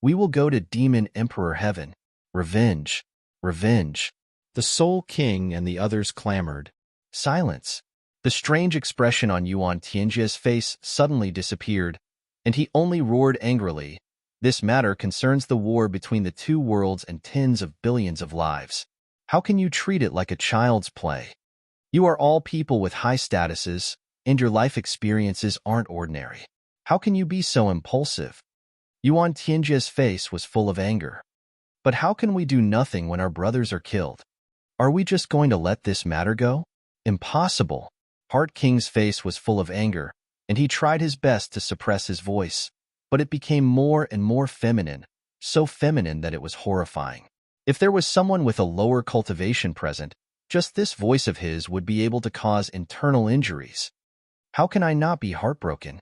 We will go to Demon Emperor Heaven. Revenge. Revenge. The Soul King and the others clamored. Silence. The strange expression on Yuan Tianjia's face suddenly disappeared, and he only roared angrily. This matter concerns the war between the two worlds and tens of billions of lives. How can you treat it like a child's play? You are all people with high statuses, and your life experiences aren't ordinary. How can you be so impulsive? Yuan Tianjia's face was full of anger. But how can we do nothing when our brothers are killed? Are we just going to let this matter go? Impossible. Heart King's face was full of anger, and he tried his best to suppress his voice, but it became more and more feminine, so feminine that it was horrifying. If there was someone with a lower cultivation present, just this voice of his would be able to cause internal injuries. How can I not be heartbroken?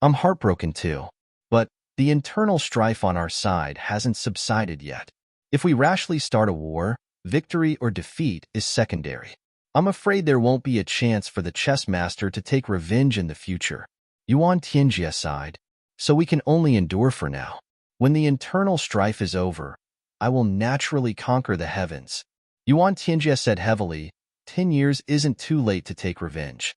I'm heartbroken too. But the internal strife on our side hasn't subsided yet. If we rashly start a war, victory or defeat is secondary. I'm afraid there won't be a chance for the chess master to take revenge in the future. Yuan Tianjia sighed. So we can only endure for now. When the internal strife is over, I will naturally conquer the heavens. Yuan Tianjia said heavily, 10 years isn't too late to take revenge.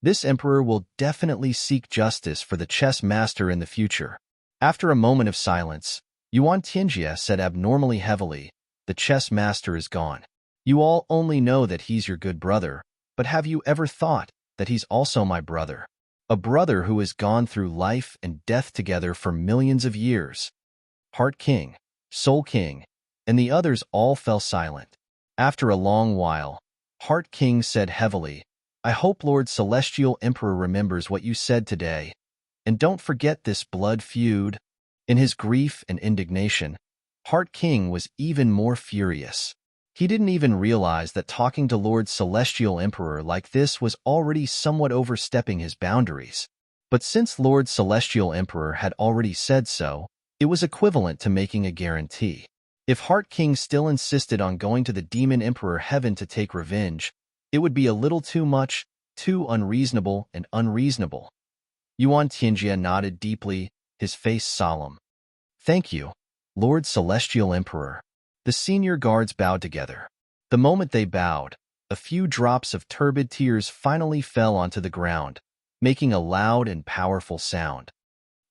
This emperor will definitely seek justice for the chess master in the future. After a moment of silence, Yuan Tianjia said abnormally heavily, the chess master is gone. You all only know that he's your good brother, but have you ever thought that he's also my brother? A brother who has gone through life and death together for millions of years. Heart King, Soul King, and the others all fell silent. After a long while, Heart King said heavily, I hope Lord Celestial Emperor remembers what you said today, and don't forget this blood feud. In his grief and indignation, Heart King was even more furious. He didn't even realize that talking to Lord Celestial Emperor like this was already somewhat overstepping his boundaries. But since Lord Celestial Emperor had already said so, it was equivalent to making a guarantee. If Heart King still insisted on going to the Demon Emperor Heaven to take revenge, it would be a little too much, too unreasonable and unreasonable. Yuan Tianjia nodded deeply, his face solemn. Thank you, Lord Celestial Emperor. The senior guards bowed together. The moment they bowed, a few drops of turbid tears finally fell onto the ground, making a loud and powerful sound.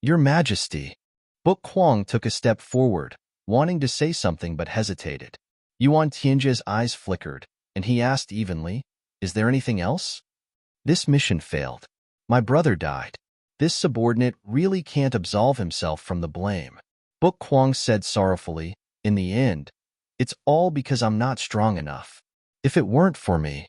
Your Majesty. Book Kwong took a step forward, wanting to say something but hesitated. Yuan Tianjia's eyes flickered, and he asked evenly, Is there anything else? This mission failed. My brother died. This subordinate really can't absolve himself from the blame. Book Kwong said sorrowfully, In the end, it's all because I'm not strong enough. If it weren't for me.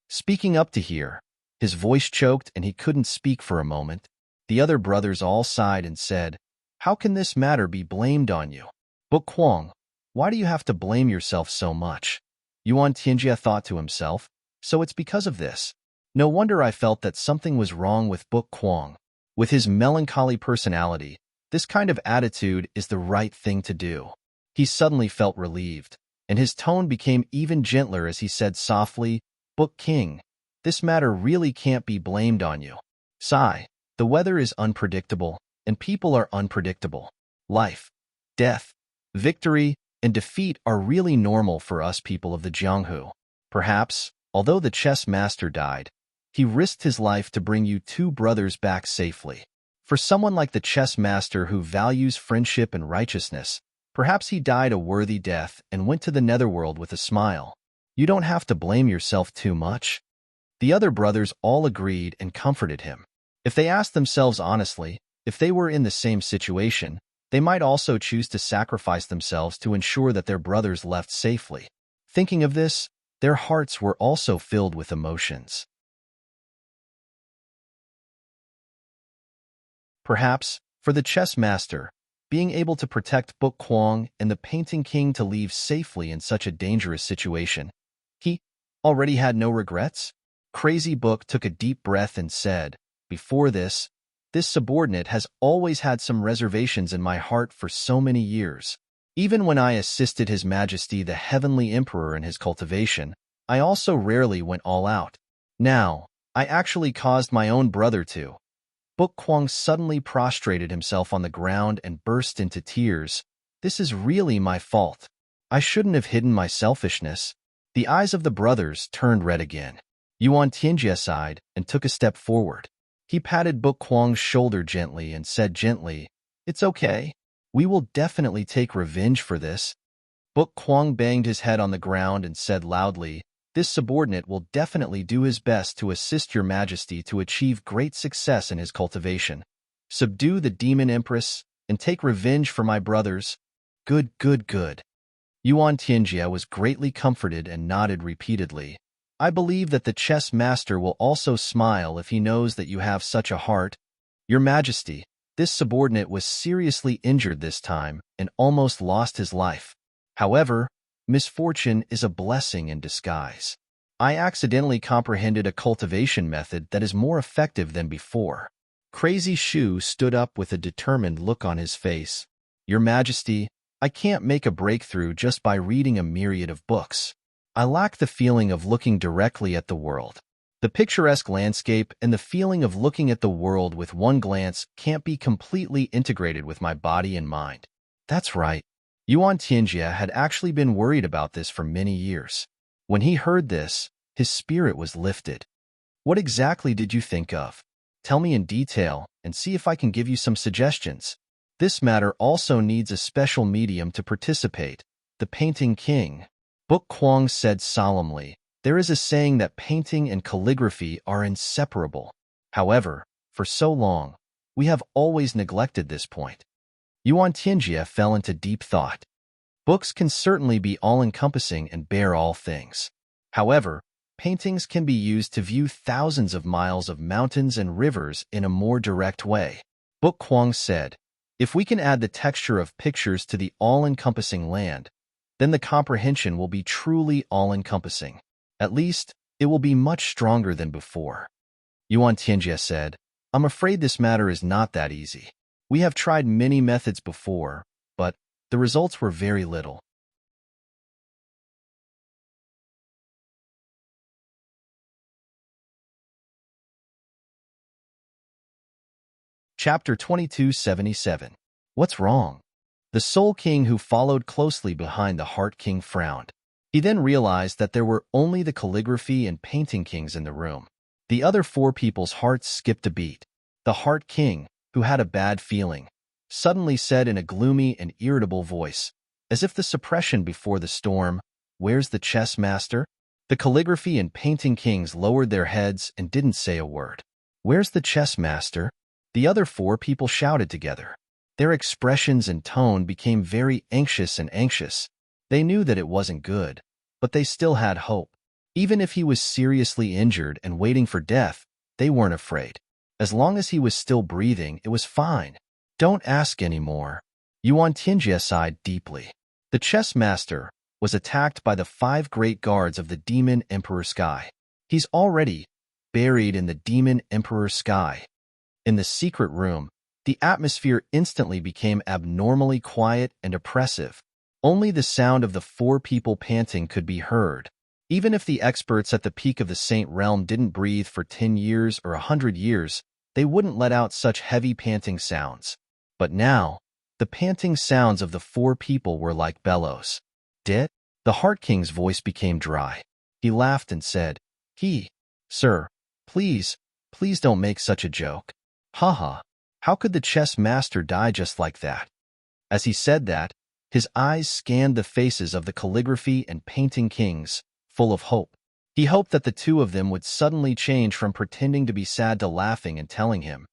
Speaking up to here, his voice choked and he couldn't speak for a moment. The other brothers all sighed and said, How can this matter be blamed on you? Book Kwong, why do you have to blame yourself so much? Yuan Tianjia thought to himself, so it's because of this. No wonder I felt that something was wrong with Book Kwong. With his melancholy personality, this kind of attitude is the right thing to do. He suddenly felt relieved, and his tone became even gentler as he said softly, Book King, this matter really can't be blamed on you. Sigh, the weather is unpredictable, and people are unpredictable. Life, death, victory, and defeat are really normal for us people of the Jianghu. Perhaps, although the chess master died, he risked his life to bring you two brothers back safely. For someone like the chess master who values friendship and righteousness, perhaps he died a worthy death and went to the netherworld with a smile. You don't have to blame yourself too much. The other brothers all agreed and comforted him. If they asked themselves honestly, if they were in the same situation, they might also choose to sacrifice themselves to ensure that their brothers left safely. Thinking of this, their hearts were also filled with emotions. Perhaps, for the chess master, being able to protect Book Kwong and the painting king to leave safely in such a dangerous situation, he already had no regrets? Crazy Book took a deep breath and said, "Before this subordinate has always had some reservations in my heart for so many years. Even when I assisted His Majesty the Heavenly Emperor in his cultivation, I also rarely went all out. Now, I actually caused my own brother to." Book Kwong suddenly prostrated himself on the ground and burst into tears. "This is really my fault. I shouldn't have hidden my selfishness." The eyes of the brothers turned red again. Yuan Tianjie sighed and took a step forward. He patted Book Kwong's shoulder gently and said gently, "It's okay. We will definitely take revenge for this." Book Kwong banged his head on the ground and said loudly, "This subordinate will definitely do his best to assist your majesty to achieve great success in his cultivation. Subdue the demon empress and take revenge for my brothers." "Good, good, good." Yuan Tianjie was greatly comforted and nodded repeatedly. "I believe that the chess master will also smile if he knows that you have such a heart. Your Majesty, this subordinate was seriously injured this time and almost lost his life. However, misfortune is a blessing in disguise. I accidentally comprehended a cultivation method that is more effective than before." Crazy Shu stood up with a determined look on his face. "Your Majesty, I can't make a breakthrough just by reading a myriad of books. I lack the feeling of looking directly at the world. The picturesque landscape and the feeling of looking at the world with one glance can't be completely integrated with my body and mind." That's right. Yuan Tianjie had actually been worried about this for many years. When he heard this, his spirit was lifted. "What exactly did you think of? Tell me in detail and see if I can give you some suggestions. This matter also needs a special medium to participate, the painting king." Book Kwong said solemnly, "There is a saying that painting and calligraphy are inseparable. However, for so long, we have always neglected this point." Yuan Tianjie fell into deep thought. Books can certainly be all-encompassing and bear all things. However, paintings can be used to view thousands of miles of mountains and rivers in a more direct way. Book Kwong said, "If we can add the texture of pictures to the all-encompassing land, then the comprehension will be truly all-encompassing. At least, it will be much stronger than before." Yuan Tianjie said, "I'm afraid this matter is not that easy. We have tried many methods before, but the results were very little." Chapter 2277. What's wrong? The Soul King who followed closely behind the Heart King frowned. He then realized that there were only the calligraphy and painting kings in the room. The other four people's hearts skipped a beat. The Heart King, who had a bad feeling, suddenly said in a gloomy and irritable voice, as if the suppression before the storm, "Where's the chess master?" The calligraphy and painting kings lowered their heads and didn't say a word. "Where's the chess master?" The other four people shouted together. Their expressions and tone became very anxious and anxious. They knew that it wasn't good, but they still had hope. Even if he was seriously injured and waiting for death, they weren't afraid. As long as he was still breathing, it was fine. "Don't ask anymore." Yuan Tianjie sighed deeply. The chess master was attacked by the 5 great guards of the Demon Emperor Sky. He's already buried in the Demon Emperor Sky. In the secret room, the atmosphere instantly became abnormally quiet and oppressive. Only the sound of the 4 people panting could be heard. Even if the experts at the peak of the Saint Realm didn't breathe for 10 years or 100 years, they wouldn't let out such heavy panting sounds. But now, The panting sounds of the four people were like bellows. Dead? The Heart King's voice became dry. He laughed and said, Sir, please, please don't make such a joke. Haha, how could the chess master die just like that? As he said that, his eyes scanned the faces of the calligraphy and painting kings, full of hope. He hoped that the two of them would suddenly change from pretending to be sad to laughing and telling him,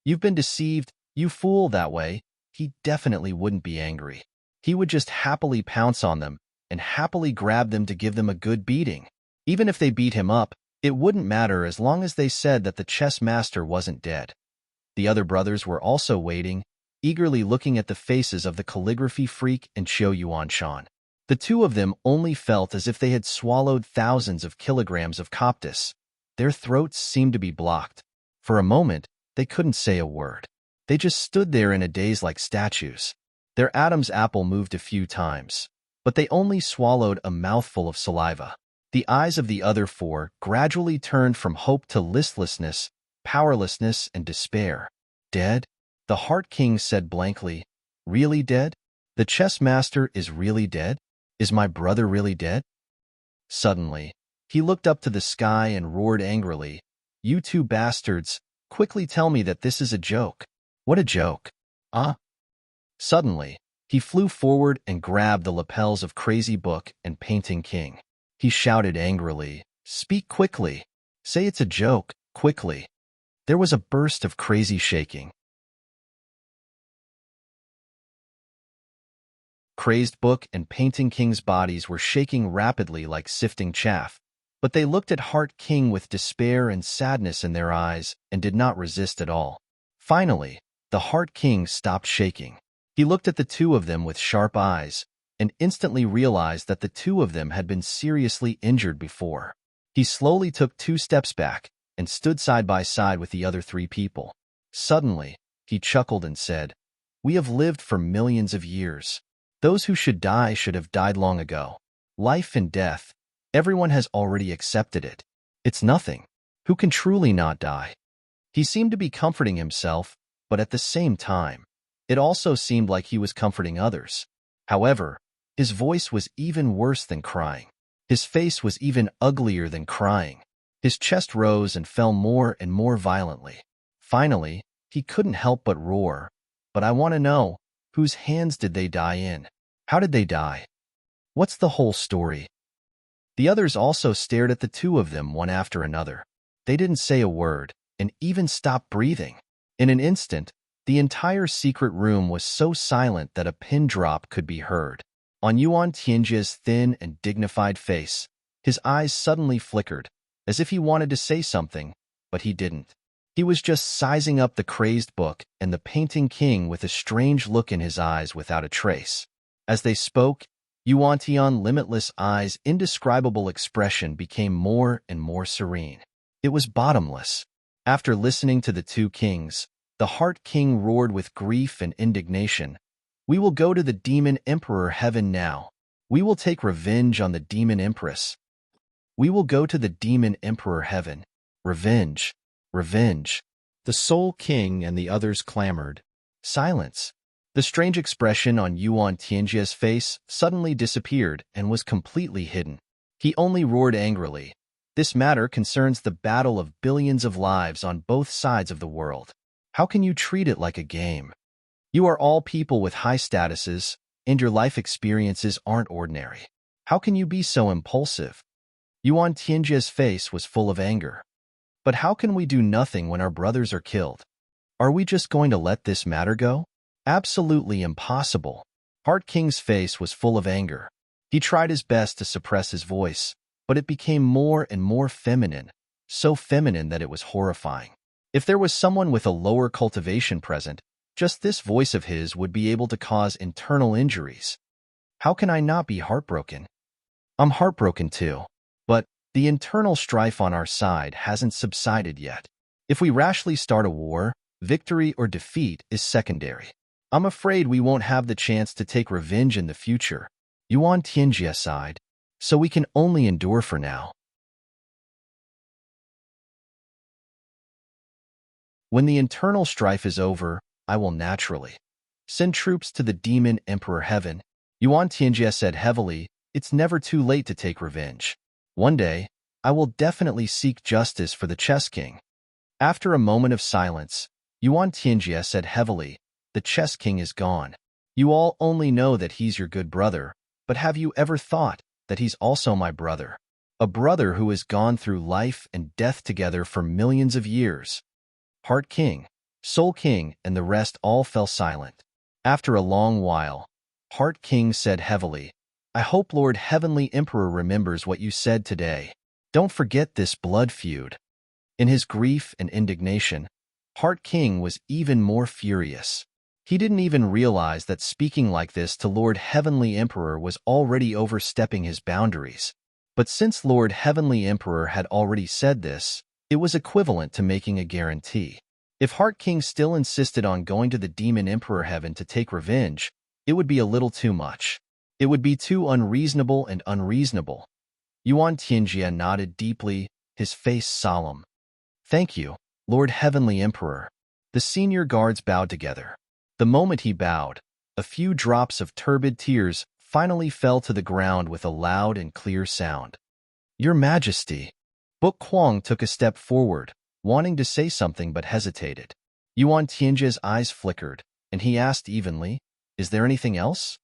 "You've been deceived, you fool," that way. He definitely wouldn't be angry. He would just happily pounce on them and happily grab them to give them a good beating. Even if they beat him up, it wouldn't matter as long as they said that the chess master wasn't dead. The other brothers were also waiting, eagerly looking at the faces of the calligraphy freak and Qiu Yuanshan. The two of them only felt as if they had swallowed thousands of kilograms of coptis. Their throats seemed to be blocked. For a moment, they couldn't say a word. They just stood there in a daze like statues. Their Adam's apple moved a few times, but they only swallowed a mouthful of saliva. The eyes of the other four gradually turned from hope to listlessness, powerlessness, and despair. Dead? The Heart King said blankly. Really dead? The chess master is really dead? Is my brother really dead? Suddenly, he looked up to the sky and roared angrily, "You two bastards, quickly tell me that this is a joke." What a joke? Suddenly, he flew forward and grabbed the lapels of Crazy Book and Painting King. He shouted angrily, "Speak quickly. Say it's a joke, quickly." There was a burst of crazy shaking. Crazed Book and Painting King's bodies were shaking rapidly like sifting chaff, but they looked at Heart King with despair and sadness in their eyes and did not resist at all. Finally, the Heart King stopped shaking. He looked at the two of them with sharp eyes and instantly realized that the two of them had been seriously injured before. He slowly took 2 steps back and stood side by side with the other 3 people. Suddenly, he chuckled and said, "We have lived for millions of years. Those who should die should have died long ago. Life and death, everyone has already accepted it. It's nothing. Who can truly not die?" He seemed to be comforting himself, but at the same time, it also seemed like he was comforting others. However, his voice was even worse than crying. His face was even uglier than crying. His chest rose and fell more and more violently. Finally, he couldn't help but roar, "But I want to know, whose hands did they die in? How did they die? What's the whole story?" The others also stared at the two of them one after another. They didn't say a word and even stopped breathing. In an instant, the entire secret room was so silent that a pin drop could be heard. On Yuan Tianjia's thin and dignified face, his eyes suddenly flickered, as if he wanted to say something, but he didn't. He was just sizing up the Crazed Book and the Painting King with a strange look in his eyes without a trace. As they spoke, Yuan Tian's limitless eyes' indescribable expression became more and more serene. It was bottomless. After listening to the two kings, the Heart King roared with grief and indignation, "We will go to the Demon Emperor Heaven now. We will take revenge on the Demon Empress. We will go to the Demon Emperor Heaven. Revenge. Revenge." The Soul King and the others clamored. Silence. The strange expression on Yuan Tianjia's face suddenly disappeared and was completely hidden. He only roared angrily, "This matter concerns the battle of billions of lives on both sides of the world. How can you treat it like a game? You are all people with high statuses, and your life experiences aren't ordinary. How can you be so impulsive?" Yuan Tianjia's face was full of anger. "But how can we do nothing when our brothers are killed? Are we just going to let this matter go? Absolutely impossible." Heart King's face was full of anger. He tried his best to suppress his voice, but it became more and more feminine, so feminine that it was horrifying. If there was someone with a lower cultivation present, just this voice of his would be able to cause internal injuries. How can I not be heartbroken? I'm heartbroken too. But the internal strife on our side hasn't subsided yet. If we rashly start a war, victory or defeat is secondary. I'm afraid we won't have the chance to take revenge in the future. Yuan Tianjia sighed, so we can only endure for now. When the internal strife is over, I will naturally Send troops to the demon emperor heaven. Yuan Tianjie said heavily, it's never too late to take revenge. One day, I will definitely seek justice for the chess king. After a moment of silence, Yuan Tianjie said heavily, the chess king is gone. You all only know that he's your good brother, but have you ever thought that he's also my brother? A brother who has gone through life and death together for millions of years. Heart King, Soul King, and the rest all fell silent. After a long while, Heart King said heavily, I hope Lord Heavenly Emperor remembers what you said today. Don't forget this blood feud. In his grief and indignation, Heart King was even more furious. He didn't even realize that speaking like this to Lord Heavenly Emperor was already overstepping his boundaries. But since Lord Heavenly Emperor had already said this, it was equivalent to making a guarantee. If Heart King still insisted on going to the Demon Emperor Heaven to take revenge, it would be a little too much. It would be too unreasonable and unreasonable. Yuan Tianjie nodded deeply, his face solemn. Thank you, Lord Heavenly Emperor. The senior guards bowed together. The moment he bowed, a few drops of turbid tears finally fell to the ground with a loud and clear sound. Your Majesty. Book Kwong took a step forward, wanting to say something but hesitated. Yuan Tianjie's eyes flickered, and he asked evenly, Is there anything else?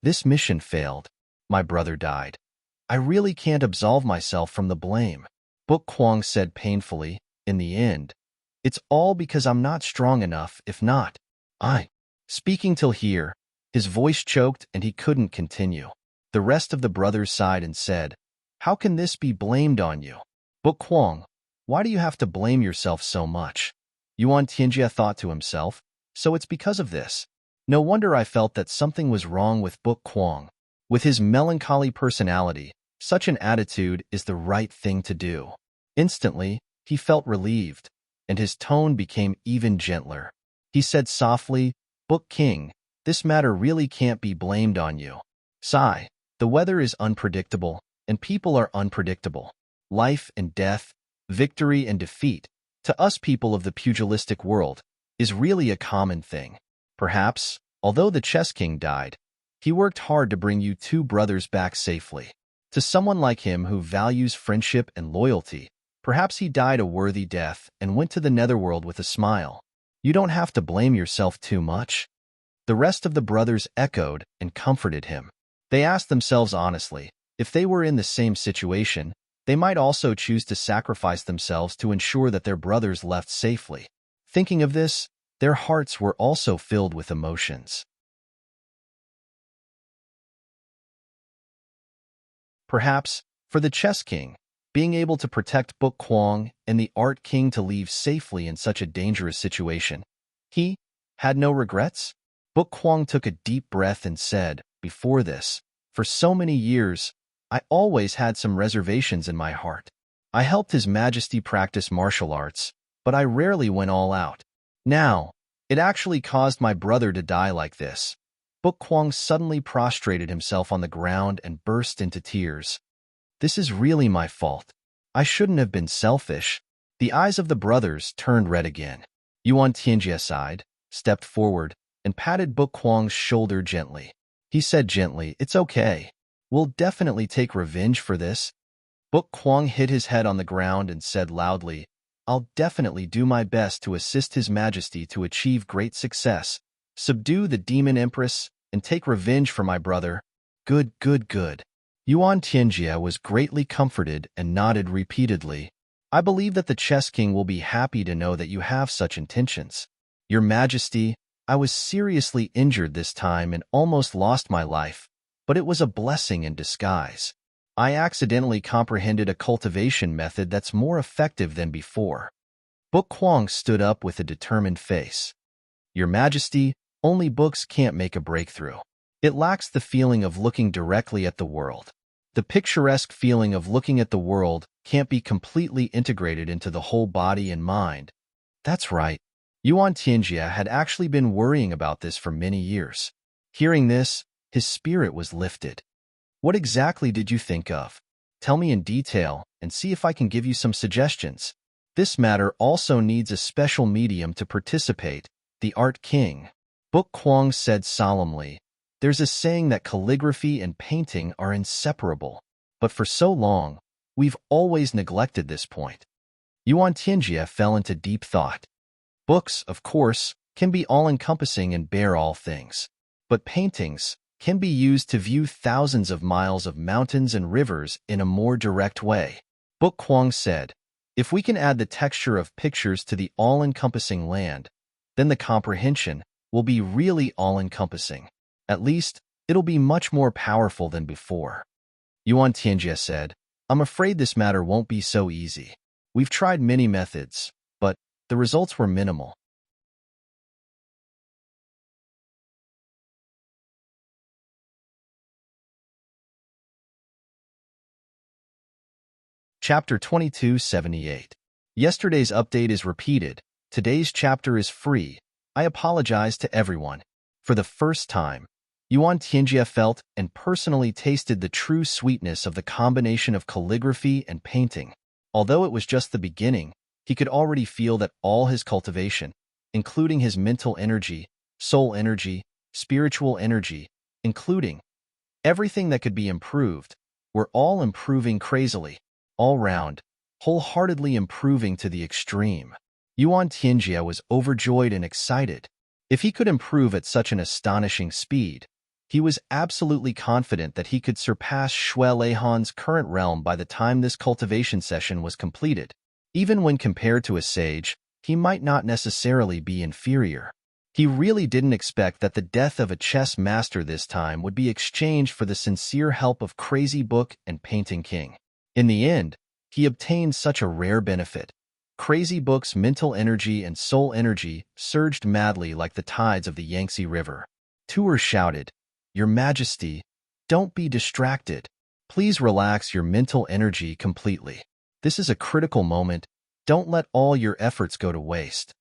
This mission failed. My brother died. I really can't absolve myself from the blame. Book Kwong said painfully, in the end, it's all because I'm not strong enough, if not, Speaking till here, his voice choked and he couldn't continue. The rest of the brothers sighed and said, How can this be blamed on you? Book Kwong, why do you have to blame yourself so much? Yuan Tianjie thought to himself, so it's because of this. No wonder I felt that something was wrong with Book Kwong. With his melancholy personality, such an attitude is the right thing to do. Instantly, he felt relieved, and his tone became even gentler. He said softly, Book King, this matter really can't be blamed on you. Sigh, the weather is unpredictable, and people are unpredictable. Life and death, victory and defeat, to us people of the pugilistic world, is really a common thing. Perhaps, although the chess king died, he worked hard to bring you two brothers back safely. To someone like him who values friendship and loyalty, perhaps he died a worthy death and went to the netherworld with a smile. You don't have to blame yourself too much. The rest of the brothers echoed and comforted him. They asked themselves honestly, if they were in the same situation, they might also choose to sacrifice themselves to ensure that their brothers left safely. Thinking of this, their hearts were also filled with emotions. Perhaps, for the chess king, being able to protect Book Kwong and the art king to leave safely in such a dangerous situation, he had no regrets? Book Kwong took a deep breath and said, Before this, for so many years, I always had some reservations in my heart. I helped His Majesty practice martial arts, but I rarely went all out. Now, it actually caused my brother to die like this. Book Kwong suddenly prostrated himself on the ground and burst into tears. This is really my fault. I shouldn't have been selfish. The eyes of the brothers turned red again. Yuan Tianjie sighed, stepped forward, and patted Book Kwong's shoulder gently. He said gently, It's okay. We'll definitely take revenge for this. Book Kwong hit his head on the ground and said loudly, I'll definitely do my best to assist His Majesty to achieve great success, subdue the demon empress, and take revenge for my brother. Good, good, good. Yuan Tianjie was greatly comforted and nodded repeatedly. I believe that the chess king will be happy to know that you have such intentions. Your Majesty, I was seriously injured this time and almost lost my life, but it was a blessing in disguise. I accidentally comprehended a cultivation method that's more effective than before. Book Kwong stood up with a determined face. Your Majesty, only books can't make a breakthrough. It lacks the feeling of looking directly at the world. The picturesque feeling of looking at the world can't be completely integrated into the whole body and mind. That's right. Yuan Tianjie had actually been worrying about this for many years. Hearing this, his spirit was lifted. What exactly did you think of? Tell me in detail and see if I can give you some suggestions. This matter also needs a special medium to participate, the Art King. Book Kwong said solemnly, "There's a saying that calligraphy and painting are inseparable, but for so long, we've always neglected this point." Yuan Tianjie fell into deep thought. Books, of course, can be all-encompassing and bear all things, but paintings can be used to view thousands of miles of mountains and rivers in a more direct way. Book Kwong said, "If we can add the texture of pictures to the all-encompassing land, then the comprehension will be really all-encompassing. At least, it'll be much more powerful than before." Yuan Tianjie said, "I'm afraid this matter won't be so easy. We've tried many methods, but the results were minimal." Chapter 2278. Yesterday's update is repeated. Today's chapter is free. I apologize to everyone. For the first time, Yuan Tianjie felt and personally tasted the true sweetness of the combination of calligraphy and painting. Although it was just the beginning, he could already feel that all his cultivation, including his mental energy, soul energy, spiritual energy, including everything that could be improved, were all improving crazily, all round, wholeheartedly improving to the extreme. Yuan Tianjie was overjoyed and excited. If he could improve at such an astonishing speed, he was absolutely confident that he could surpass Shui Leihan's current realm by the time this cultivation session was completed. Even when compared to a sage, he might not necessarily be inferior. He really didn't expect that the death of a chess master this time would be exchanged for the sincere help of Crazy Book and Painting King. In the end, he obtained such a rare benefit. Crazy Book's mental energy and soul energy surged madly like the tides of the Yangtze River. Tuer shouted, "Your Majesty, don't be distracted. Please relax your mental energy completely. This is a critical moment. Don't let all your efforts go to waste."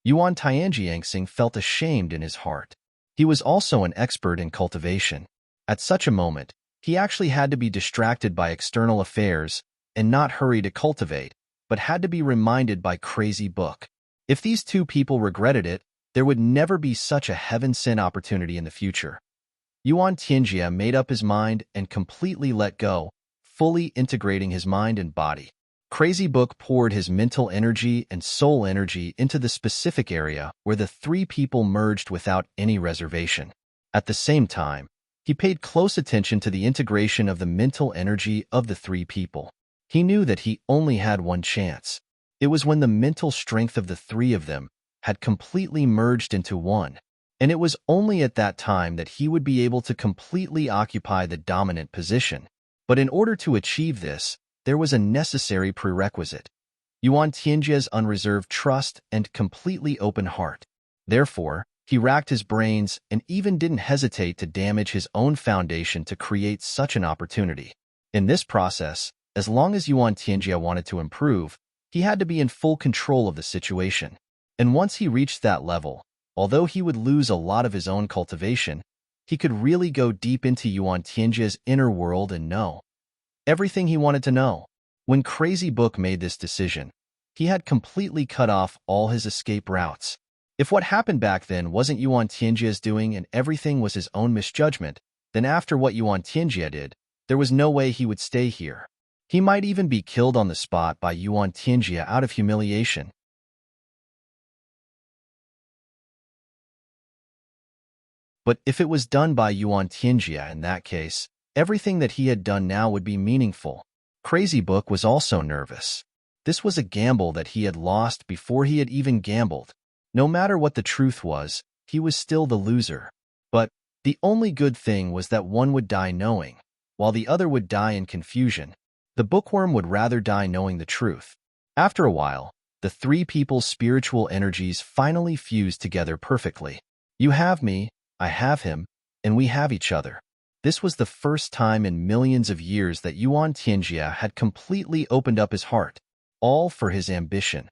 Yuan Tianjiangsing felt ashamed in his heart. He was also an expert in cultivation. At such a moment, he actually had to be distracted by external affairs and not hurry to cultivate, but had to be reminded by Crazy Book. If these two people regretted it, there would never be such a heaven-sent opportunity in the future. Yuan Tianjie made up his mind and completely let go, fully integrating his mind and body. Crazy Book poured his mental energy and soul energy into the specific area where the three people merged without any reservation. At the same time, he paid close attention to the integration of the mental energy of the three people. He knew that he only had one chance. It was when the mental strength of the three of them had completely merged into one, and it was only at that time that he would be able to completely occupy the dominant position. But in order to achieve this, there was a necessary prerequisite: Yuan Tianjie's unreserved trust and completely open heart. Therefore, he racked his brains and even didn't hesitate to damage his own foundation to create such an opportunity. In this process, as long as Yuan Tianjie wanted to improve, he had to be in full control of the situation. And once he reached that level, although he would lose a lot of his own cultivation, he could really go deep into Yuan Tianjie's inner world and know everything he wanted to know. When Crazy Book made this decision, he had completely cut off all his escape routes. If what happened back then wasn't Yuan Tianjie's doing and everything was his own misjudgment, then after what Yuan Tianjie did, there was no way he would stay here. He might even be killed on the spot by Yuan Tianjie out of humiliation. But if it was done by Yuan Tianjie in that case, everything that he had done now would be meaningful. Crazy Book was also nervous. This was a gamble that he had lost before he had even gambled. No matter what the truth was, he was still the loser. But the only good thing was that one would die knowing, while the other would die in confusion. The bookworm would rather die knowing the truth. After a while, the three people's spiritual energies finally fused together perfectly. You have me, I have him, and we have each other. This was the first time in millions of years that Yuan Tianjie had completely opened up his heart, all for his ambition,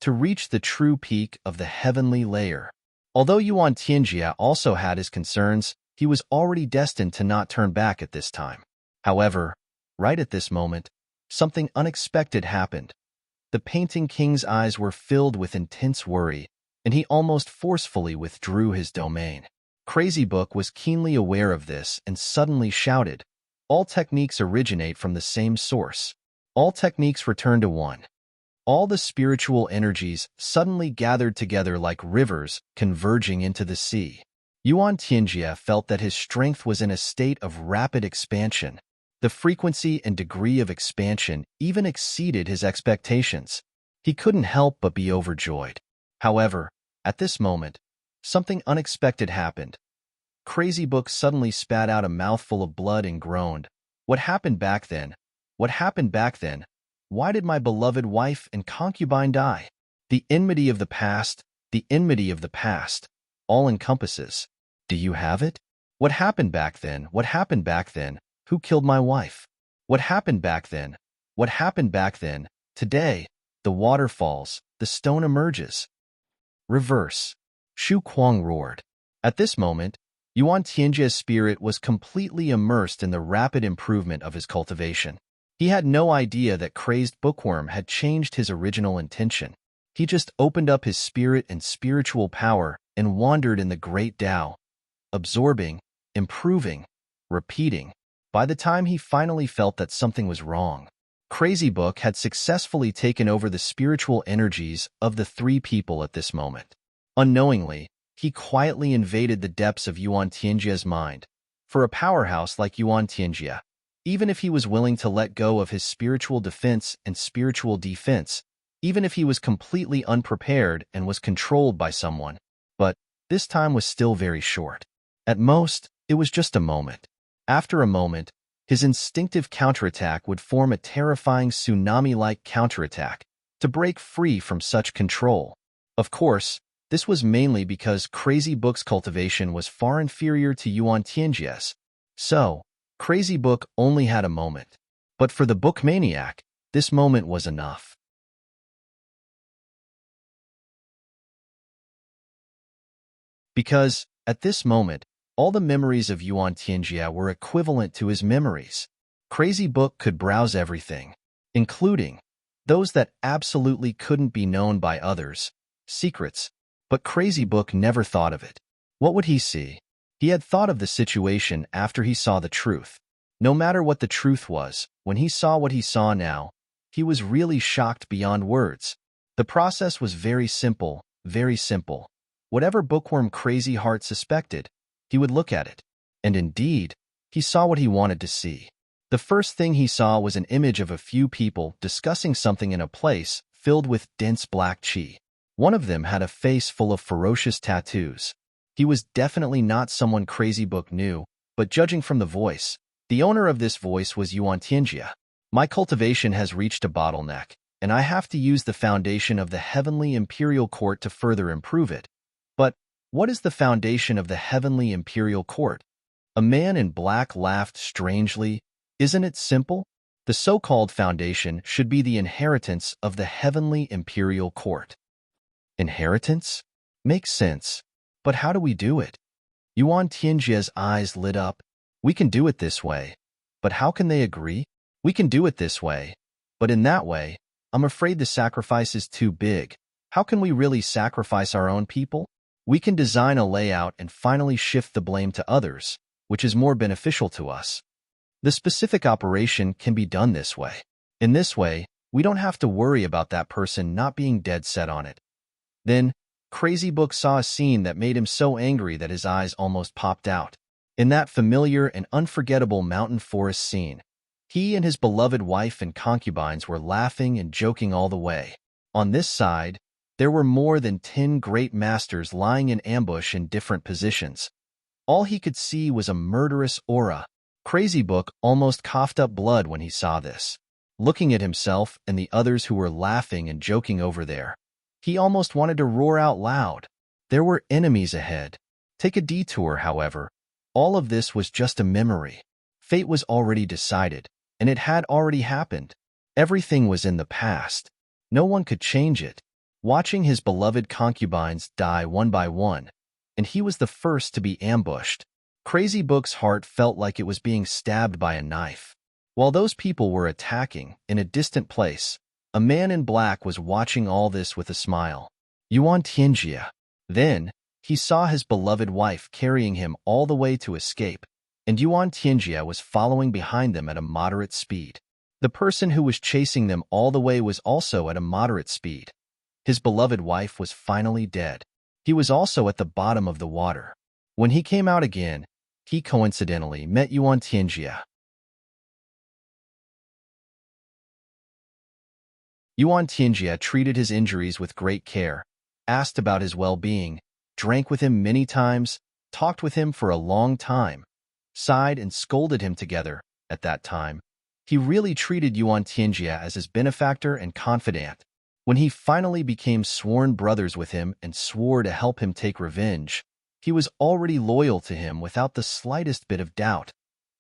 to reach the true peak of the heavenly layer. Although Yuan Tianjie also had his concerns, he was already destined to not turn back at this time. However, right at this moment, something unexpected happened. The Painting King's eyes were filled with intense worry, and he almost forcefully withdrew his domain. Crazy Book was keenly aware of this and suddenly shouted, "All techniques originate from the same source. All techniques return to one." All the spiritual energies suddenly gathered together like rivers converging into the sea. Yuan Tianjie felt that his strength was in a state of rapid expansion. The frequency and degree of expansion even exceeded his expectations. He couldn't help but be overjoyed. However, at this moment, something unexpected happened. Crazy Book suddenly spat out a mouthful of blood and groaned, "What happened back then? What happened back then? Why did my beloved wife and concubine die? The enmity of the past, the enmity of the past, all encompasses. Do you have it? What happened back then? What happened back then? Who killed my wife? What happened back then? What happened back then? Today, the water falls, the stone emerges." Reverse. Shu Kuang roared. At this moment, Yuan Tianjie's spirit was completely immersed in the rapid improvement of his cultivation. He had no idea that Crazed Bookworm had changed his original intention. He just opened up his spirit and spiritual power and wandered in the great Tao, absorbing, improving, repeating. By the time he finally felt that something was wrong, Crazy Book had successfully taken over the spiritual energies of the three people at this moment. Unknowingly, he quietly invaded the depths of Yuan Tianjie's mind. For a powerhouse like Yuan Tianjie, even if he was willing to let go of his spiritual defense and spiritual defense, even if he was completely unprepared and was controlled by someone, but this time was still very short. At most, it was just a moment. After a moment, his instinctive counterattack would form a terrifying tsunami-like counterattack to break free from such control. Of course, this was mainly because Crazy Book's cultivation was far inferior to Yuan Tianjie's. So, Crazy Book only had a moment. But for the book maniac, this moment was enough. Because, at this moment, all the memories of Yuan Tianjie were equivalent to his memories. Crazy Book could browse everything, including those that absolutely couldn't be known by others, secrets, but Crazy Book never thought of it. What would he see? He had thought of the situation after he saw the truth. No matter what the truth was, when he saw what he saw now, he was really shocked beyond words. The process was very simple, very simple. Whatever Bookworm Crazy Heart suspected, he would look at it. And indeed, he saw what he wanted to see. The first thing he saw was an image of a few people discussing something in a place filled with dense black qi. One of them had a face full of ferocious tattoos. He was definitely not someone Crazy Book knew, but judging from the voice, the owner of this voice was Yuan Tianjie. "My cultivation has reached a bottleneck, and I have to use the foundation of the Heavenly Imperial Court to further improve it." But what is the foundation of the Heavenly Imperial Court? A man in black laughed strangely. "Isn't it simple? The so-called foundation should be the inheritance of the Heavenly Imperial Court." Inheritance? Makes sense. But how do we do it? Yuan Tianjie's eyes lit up. "We can do it this way." But how can they agree? "We can do it this way. But in that way, I'm afraid the sacrifice is too big. How can we really sacrifice our own people? We can design a layout and finally shift the blame to others, which is more beneficial to us. The specific operation can be done this way. In this way, we don't have to worry about that person not being dead set on it." Then, Crazy Book saw a scene that made him so angry that his eyes almost popped out. In that familiar and unforgettable mountain forest scene, he and his beloved wife and concubines were laughing and joking all the way. On this side, there were more than 10 great masters lying in ambush in different positions. All he could see was a murderous aura. Crazy Book almost coughed up blood when he saw this. Looking at himself and the others who were laughing and joking over there, he almost wanted to roar out loud. There were enemies ahead. Take a detour, however. All of this was just a memory. Fate was already decided, and it had already happened. Everything was in the past. No one could change it. Watching his beloved concubines die one by one, and he was the first to be ambushed. Crazy Book's heart felt like it was being stabbed by a knife. While those people were attacking, in a distant place, a man in black was watching all this with a smile. Yuan Tianjia. Then, he saw his beloved wife carrying him all the way to escape, and Yuan Tianjia was following behind them at a moderate speed. The person who was chasing them all the way was also at a moderate speed. His beloved wife was finally dead. He was also at the bottom of the water. When he came out again, he coincidentally met Yuan Tianjia. Yuan Tianjia treated his injuries with great care, asked about his well-being, drank with him many times, talked with him for a long time, sighed and scolded him together. At that time, he really treated Yuan Tianjia as his benefactor and confidant. When he finally became sworn brothers with him and swore to help him take revenge, he was already loyal to him without the slightest bit of doubt.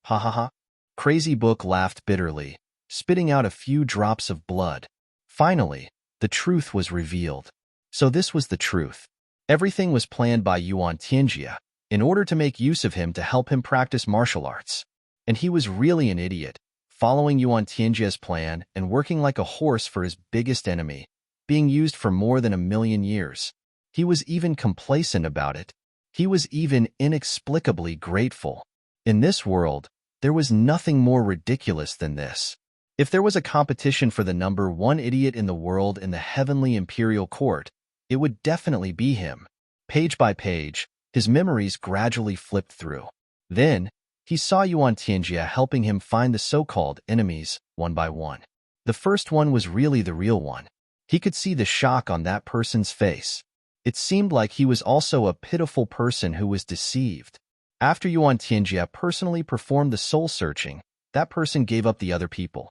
Ha ha ha. Crazy Book laughed bitterly, spitting out a few drops of blood. Finally, the truth was revealed. So this was the truth. Everything was planned by Yuan Tianjia in order to make use of him to help him practice martial arts. And he was really an idiot, following Yuan Tianjia's plan and working like a horse for his biggest enemy, being used for more than 1,000,000 years. He was even complacent about it. He was even inexplicably grateful. In this world, there was nothing more ridiculous than this. If there was a competition for the number one idiot in the world in the heavenly imperial court, it would definitely be him. Page by page, his memories gradually flipped through. Then, he saw Yuan Tianjia helping him find the so-called enemies, one by one. The first one was really the real one. He could see the shock on that person's face. It seemed like he was also a pitiful person who was deceived. After Yuan Tianjia personally performed the soul-searching, that person gave up the other people.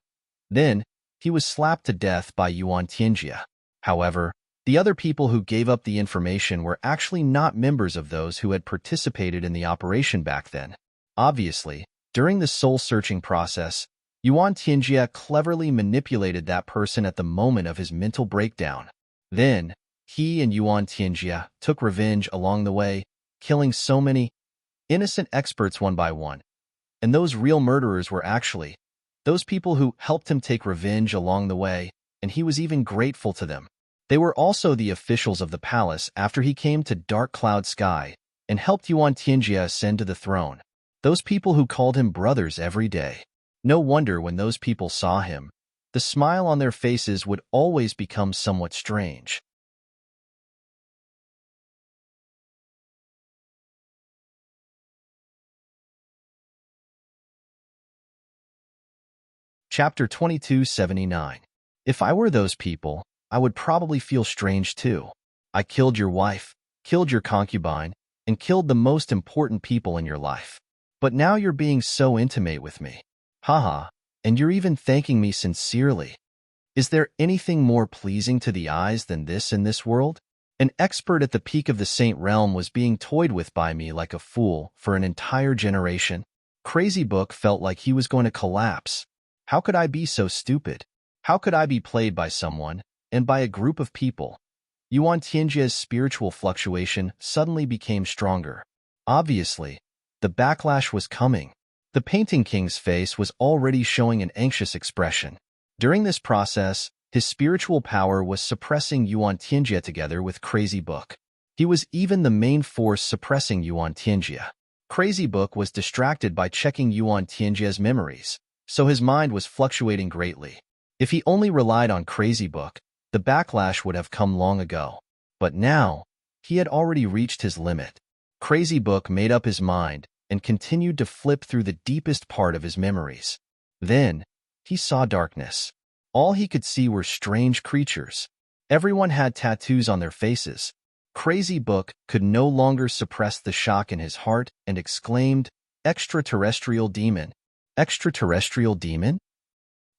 Then, he was slapped to death by Yuan Tianjia. However, the other people who gave up the information were actually not members of those who had participated in the operation back then. Obviously, during the soul-searching process, Yuan Tianjia cleverly manipulated that person at the moment of his mental breakdown. Then, he and Yuan Tianjia took revenge along the way, killing so many innocent experts one by one. And those real murderers were actually those people who helped him take revenge along the way, and he was even grateful to them. They were also the officials of the palace after he came to Dark Cloud Sky and helped Yuan Tianjia ascend to the throne. Those people who called him brothers every day. No wonder when those people saw him, the smile on their faces would always become somewhat strange. Chapter 2279. If I were those people, I would probably feel strange too. I killed your wife, killed your concubine, and killed the most important people in your life. But now you're being so intimate with me. Haha, and you're even thanking me sincerely. Is there anything more pleasing to the eyes than this in this world? An expert at the peak of the Saint Realm was being toyed with by me like a fool for an entire generation. Crazy Book felt like he was going to collapse. How could I be so stupid? How could I be played by someone, and by a group of people? Yuan Tianjia's spiritual fluctuation suddenly became stronger. Obviously, the backlash was coming. The Painting King's face was already showing an anxious expression. During this process, his spiritual power was suppressing Yuan Tianjia together with Crazy Book. He was even the main force suppressing Yuan Tianjia. Crazy Book was distracted by checking Yuan Tianjia's memories, so his mind was fluctuating greatly. If he only relied on Crazy Book, the backlash would have come long ago. But now, he had already reached his limit. Crazy Book made up his mind and continued to flip through the deepest part of his memories. Then, he saw darkness. All he could see were strange creatures. Everyone had tattoos on their faces. Crazy Book could no longer suppress the shock in his heart and exclaimed, "Extraterrestrial demon! Extraterrestrial demon?"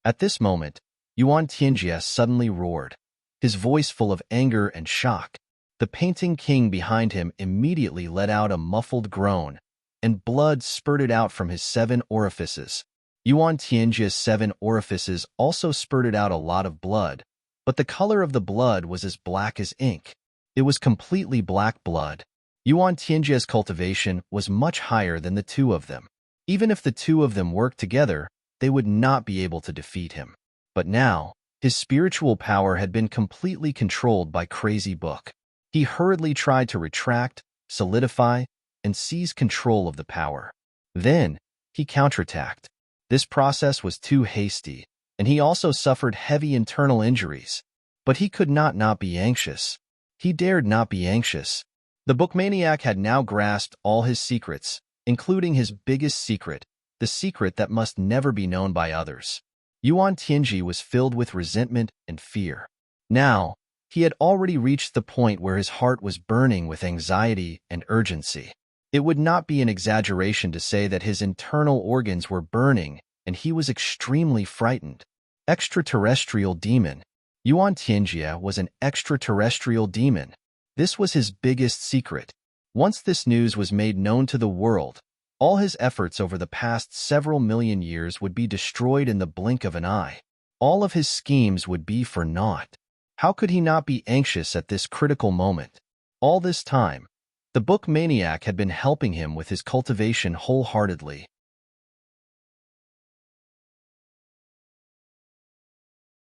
At this moment, Yuan Tianjia suddenly roared, his voice full of anger and shock. The Painting King behind him immediately let out a muffled groan, and blood spurted out from his 7 orifices. Yuan Tianjia's 7 orifices also spurted out a lot of blood, but the color of the blood was as black as ink. It was completely black blood. Yuan Tianjia's cultivation was much higher than the two of them. Even if the two of them worked together, they would not be able to defeat him. But now, his spiritual power had been completely controlled by Crazy Book. He hurriedly tried to retract, solidify, and seize control of the power. Then, he counterattacked. This process was too hasty, and he also suffered heavy internal injuries. But he could not be anxious. He dared not be anxious. The bookmaniac had now grasped all his secrets, including his biggest secret, the secret that must never be known by others. Yuan Tianji was filled with resentment and fear. Now, he had already reached the point where his heart was burning with anxiety and urgency. It would not be an exaggeration to say that his internal organs were burning, and he was extremely frightened. Extraterrestrial demon. Yuan Tianjie was an extraterrestrial demon. This was his biggest secret. Once this news was made known to the world, all his efforts over the past several million years would be destroyed in the blink of an eye. All of his schemes would be for naught. How could he not be anxious at this critical moment? All this time, the book maniac had been helping him with his cultivation wholeheartedly.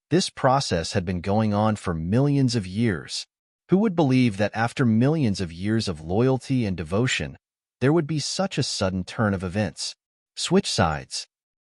This process had been going on for millions of years. Who would believe that after millions of years of loyalty and devotion, there would be such a sudden turn of events? Switch sides.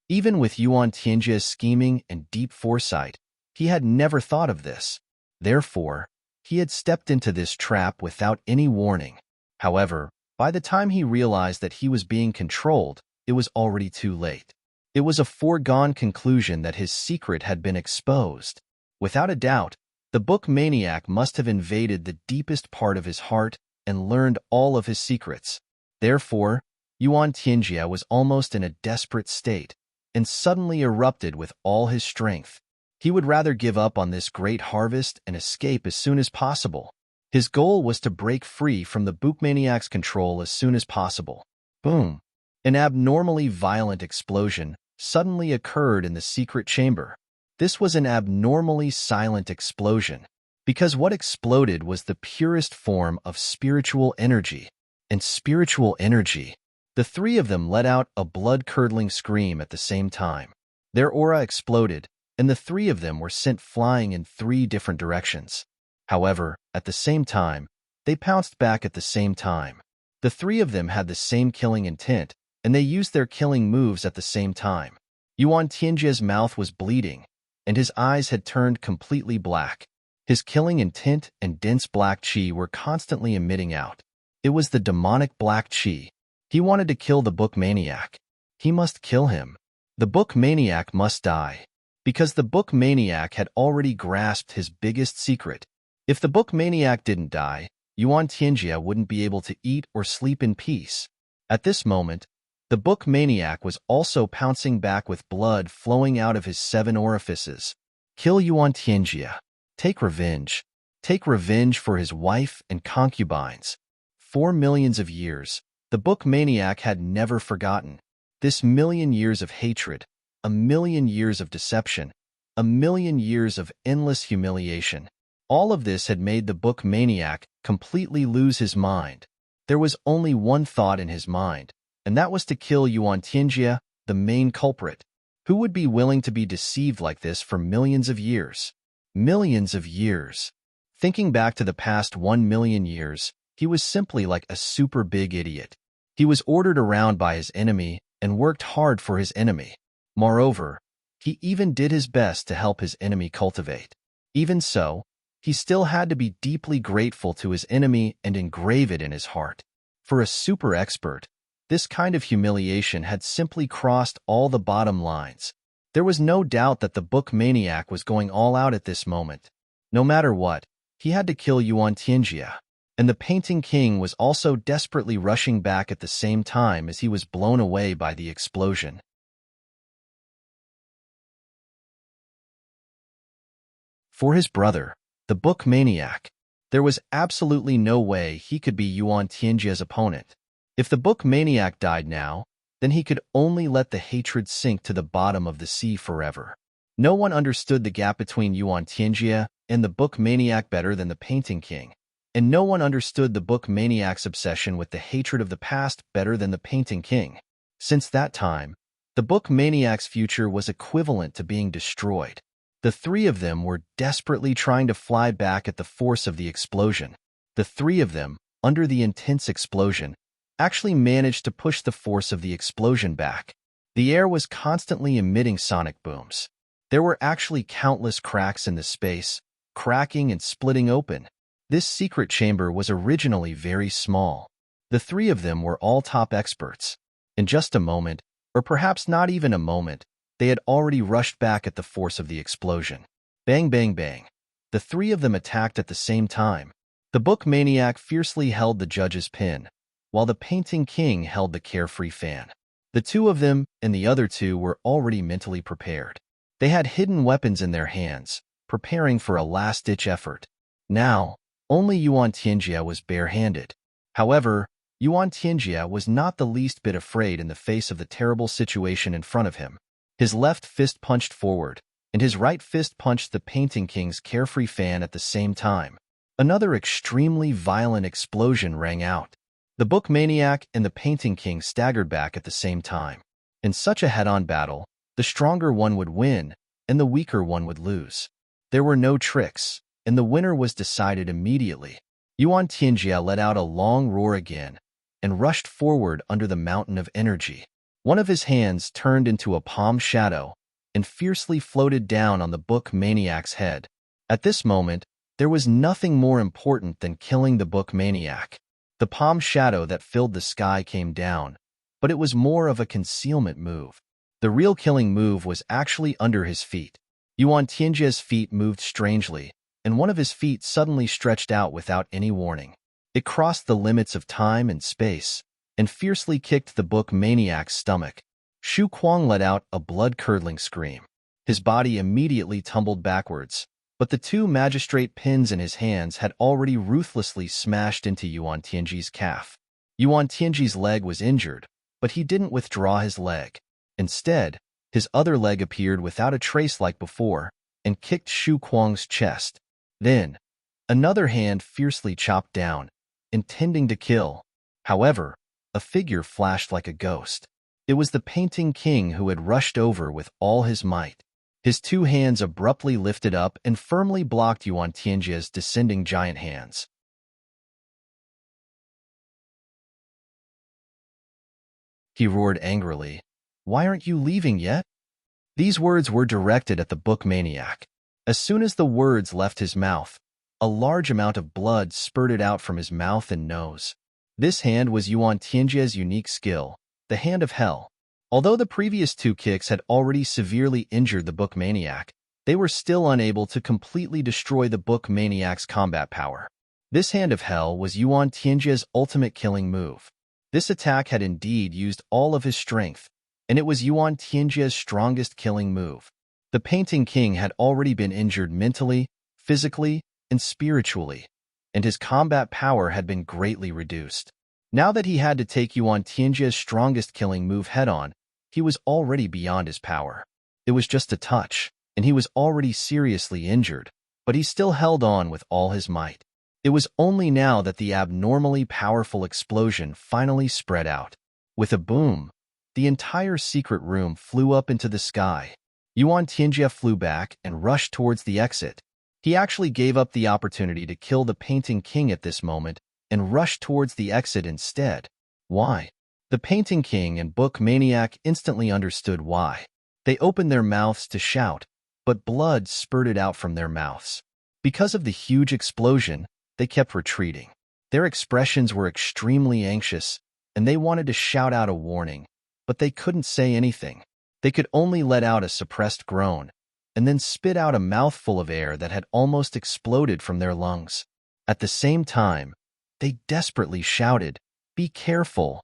Even with Yuan Tianjie's scheming and deep foresight, he had never thought of this. Therefore, he had stepped into this trap without any warning. However, by the time he realized that he was being controlled, it was already too late. It was a foregone conclusion that his secret had been exposed. Without a doubt, the book maniac must have invaded the deepest part of his heart and learned all of his secrets. Therefore, Yuan Tianjie was almost in a desperate state and suddenly erupted with all his strength. He would rather give up on this great harvest and escape as soon as possible. His goal was to break free from the bookmaniac's control as soon as possible. Boom! An abnormally violent explosion suddenly occurred in the secret chamber. This was an abnormally silent explosion, because what exploded was the purest form of spiritual energy. And spiritual energy. The three of them let out a blood-curdling scream at the same time. Their aura exploded, and the three of them were sent flying in 3 different directions. However, at the same time, they pounced back at the same time. The 3 of them had the same killing intent, and they used their killing moves at the same time. Yuan Tianjie's mouth was bleeding, and his eyes had turned completely black. His killing intent and dense black qi were constantly emitting out. It was the demonic black qi. He wanted to kill the book maniac. He must kill him. The book maniac must die. Because the book maniac had already grasped his biggest secret. If the book maniac didn't die, Yuan Tianjie wouldn't be able to eat or sleep in peace. At this moment, the book maniac was also pouncing back with blood flowing out of his 7 orifices. Kill Yuan Tianjie. Take revenge. Take revenge for his wife and concubines. 4 millions of years, the book maniac had never forgotten. This million years of hatred, a million years of deception, a million years of endless humiliation. All of this had made the book maniac completely lose his mind. There was only one thought in his mind, and that was to kill Yuan Tianjie, the main culprit. Who would be willing to be deceived like this for millions of years? Millions of years. Thinking back to the past 1 million years, he was simply like a super big idiot. He was ordered around by his enemy and worked hard for his enemy. Moreover, he even did his best to help his enemy cultivate. Even so, he still had to be deeply grateful to his enemy and engrave it in his heart. For a super expert, this kind of humiliation had simply crossed all the bottom lines. There was no doubt that the book maniac was going all out at this moment. No matter what, he had to kill Yuan Tianjie. And the painting king was also desperately rushing back at the same time as he was blown away by the explosion. For his brother, the book maniac, there was absolutely no way he could be Yuan Tianjie's opponent. If the book maniac died now, then he could only let the hatred sink to the bottom of the sea forever. No one understood the gap between Yuan Tianjie and the book maniac better than the painting king. And no one understood the book maniac's obsession with the hatred of the past better than the painting king. Since that time, the book maniac's future was equivalent to being destroyed. The 3 of them were desperately trying to fly back at the force of the explosion. The three of them, under the intense explosion, actually managed to push the force of the explosion back. The air was constantly emitting sonic booms. There were actually countless cracks in the space, cracking and splitting open. This secret chamber was originally very small. The three of them were all top experts. In just a moment, or perhaps not even a moment, they had already rushed back at the force of the explosion. Bang, bang, bang. The three of them attacked at the same time. The book maniac fiercely held the judge's pin, while the painting king held the carefree fan. The two of them and the other two were already mentally prepared. They had hidden weapons in their hands, preparing for a last-ditch effort. Now, only Yuan Tianjia was barehanded. However, Yuan Tianjia was not the least bit afraid in the face of the terrible situation in front of him. His left fist punched forward, and his right fist punched the painting king's carefree fan at the same time. Another extremely violent explosion rang out. The book maniac and the painting king staggered back at the same time. In such a head-on battle, the stronger one would win, and the weaker one would lose. There were no tricks, and the winner was decided immediately. Yuan Tianjia let out a long roar again, and rushed forward under the mountain of energy. One of his hands turned into a palm shadow, and fiercely floated down on the book maniac's head. At this moment, there was nothing more important than killing the book maniac. The palm shadow that filled the sky came down, but it was more of a concealment move. The real killing move was actually under his feet. Yuan Tianjia's feet moved strangely, and one of his feet suddenly stretched out without any warning. It crossed the limits of time and space, and fiercely kicked the book maniac's stomach. Shu Kuang let out a blood-curdling scream. His body immediately tumbled backwards, but the two magistrate pins in his hands had already ruthlessly smashed into Yuan Tianji's calf. Yuan Tianji's leg was injured, but he didn't withdraw his leg. Instead, his other leg appeared without a trace like before, and kicked Shu Kuang's chest. Then, another hand fiercely chopped down, intending to kill. However, a figure flashed like a ghost. It was the painting king who had rushed over with all his might. His two hands abruptly lifted up and firmly blocked Yuan Tianjia's descending giant hands. He roared angrily, "Why aren't you leaving yet?" These words were directed at the book maniac. As soon as the words left his mouth, a large amount of blood spurted out from his mouth and nose. This hand was Yuan Tianjia's unique skill, the Hand of Hell. Although the previous two kicks had already severely injured the book maniac, they were still unable to completely destroy the book maniac's combat power. This Hand of Hell was Yuan Tianjia's ultimate killing move. This attack had indeed used all of his strength, and it was Yuan Tianjia's strongest killing move. The painting king had already been injured mentally, physically, and spiritually, and his combat power had been greatly reduced. Now that he had to take Yuan Tianjia's strongest killing move head-on, he was already beyond his power. It was just a touch, and he was already seriously injured, but he still held on with all his might. It was only now that the abnormally powerful explosion finally spread out. With a boom, the entire secret room flew up into the sky. Yuan Tianjia flew back and rushed towards the exit. He actually gave up the opportunity to kill the painting king at this moment and rushed towards the exit instead. Why? The painting king and book maniac instantly understood why. They opened their mouths to shout, but blood spurted out from their mouths. Because of the huge explosion, they kept retreating. Their expressions were extremely anxious, and they wanted to shout out a warning, but they couldn't say anything. They could only let out a suppressed groan, and then spit out a mouthful of air that had almost exploded from their lungs. At the same time, they desperately shouted, "Be careful!"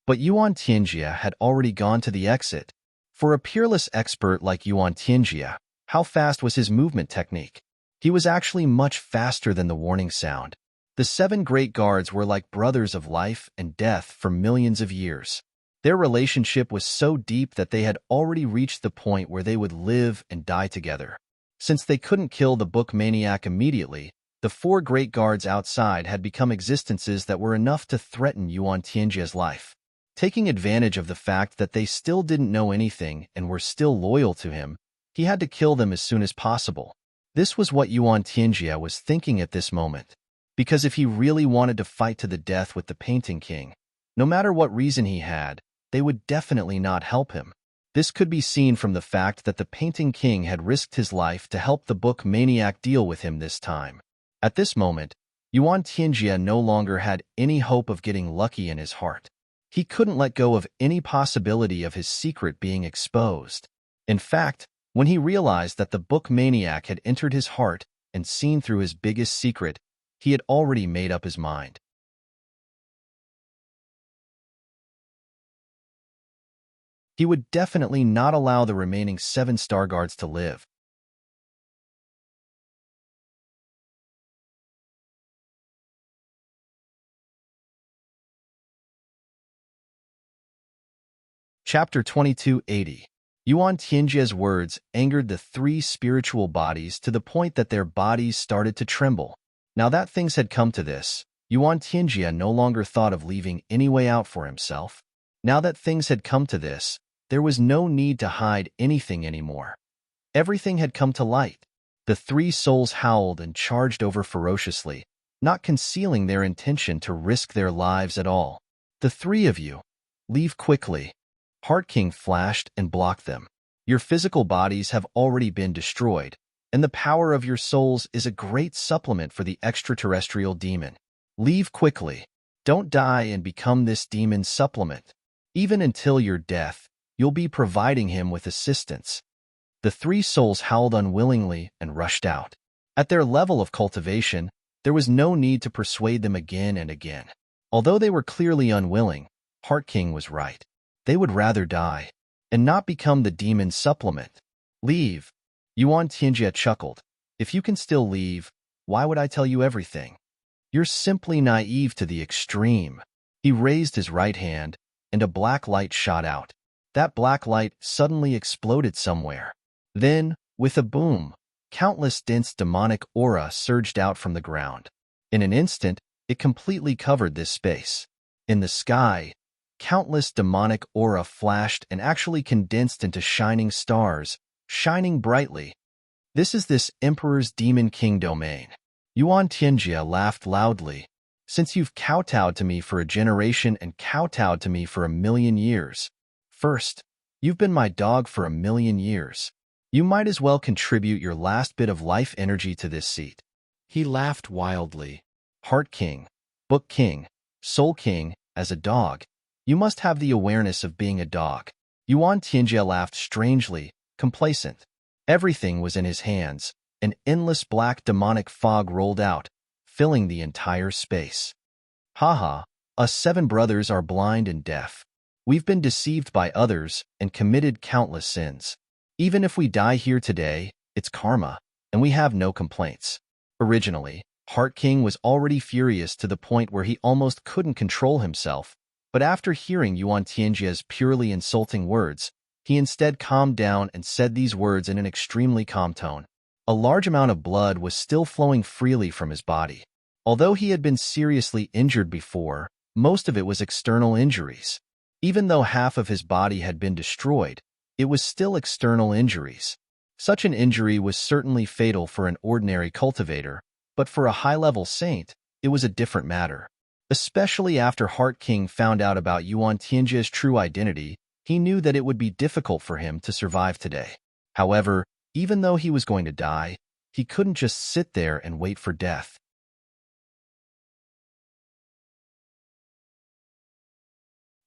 But Yuan Tianjia had already gone to the exit. For a peerless expert like Yuan Tianjia, how fast was his movement technique? He was actually much faster than the warning sound. The 7 great guards were like brothers of life and death for millions of years. Their relationship was so deep that they had already reached the point where they would live and die together. Since they couldn't kill the book maniac immediately, the 4 great guards outside had become existences that were enough to threaten Yuan Tianjia's life. Taking advantage of the fact that they still didn't know anything and were still loyal to him, he had to kill them as soon as possible. This was what Yuan Tianjia was thinking at this moment. Because if he really wanted to fight to the death with the Painting King, no matter what reason he had, they would definitely not help him. This could be seen from the fact that the Painting King had risked his life to help the book maniac deal with him this time. At this moment, Yuan Tianjia no longer had any hope of getting lucky in his heart. He couldn't let go of any possibility of his secret being exposed. In fact, when he realized that the book maniac had entered his heart and seen through his biggest secret, he had already made up his mind. He would definitely not allow the remaining 7 Star Guards to live. Chapter 2280. Yuan Tianjia's words angered the 3 spiritual bodies to the point that their bodies started to tremble. Now that things had come to this, Yuan Tianjia no longer thought of leaving any way out for himself. Now that things had come to this, there was no need to hide anything anymore. Everything had come to light. The 3 souls howled and charged over ferociously, not concealing their intention to risk their lives at all. The 3 of you, leave quickly. Heart King flashed and blocked them. Your physical bodies have already been destroyed, and the power of your souls is a great supplement for the extraterrestrial demon. Leave quickly. Don't die and become this demon's supplement. Even until your death, you'll be providing him with assistance. The 3 souls howled unwillingly and rushed out. At their level of cultivation, there was no need to persuade them again and again. Although they were clearly unwilling, Heart King was right. They would rather die and not become the demon's supplement. Leave. Yuan Tianjia chuckled. If you can still leave, why would I tell you everything? You're simply naive to the extreme. He raised his right hand, and a black light shot out. That black light suddenly exploded somewhere. Then, with a boom, countless dense demonic aura surged out from the ground. In an instant, it completely covered this space. In the sky, countless demonic aura flashed and actually condensed into shining stars, shining brightly. This Emperor's Demon King domain. Yuan Tianjia laughed loudly. Since you've kowtowed to me for a generation and kowtowed to me for 1,000,000 years. First, you've been my dog for 1,000,000 years. You might as well contribute your last bit of life energy to this seat. He laughed wildly. Heart King, Book King, Soul King, as a dog, you must have the awareness of being a dog. Yuan Tianjia laughed strangely, complacent. Everything was in his hands. An endless black demonic fog rolled out, filling the entire space. Haha, us 7 brothers are blind and deaf. We've been deceived by others and committed countless sins. Even if we die here today, it's karma, and we have no complaints. Originally, Heart King was already furious to the point where he almost couldn't control himself, but after hearing Yuan Tianjia's purely insulting words, he instead calmed down and said these words in an extremely calm tone. A large amount of blood was still flowing freely from his body. Although he had been seriously injured before, most of it was external injuries. Even though half of his body had been destroyed, it was still external injuries. Such an injury was certainly fatal for an ordinary cultivator, but for a high-level saint, it was a different matter. Especially after Heart King found out about Yuan Tianjia's true identity, he knew that it would be difficult for him to survive today. However, even though he was going to die, he couldn't just sit there and wait for death.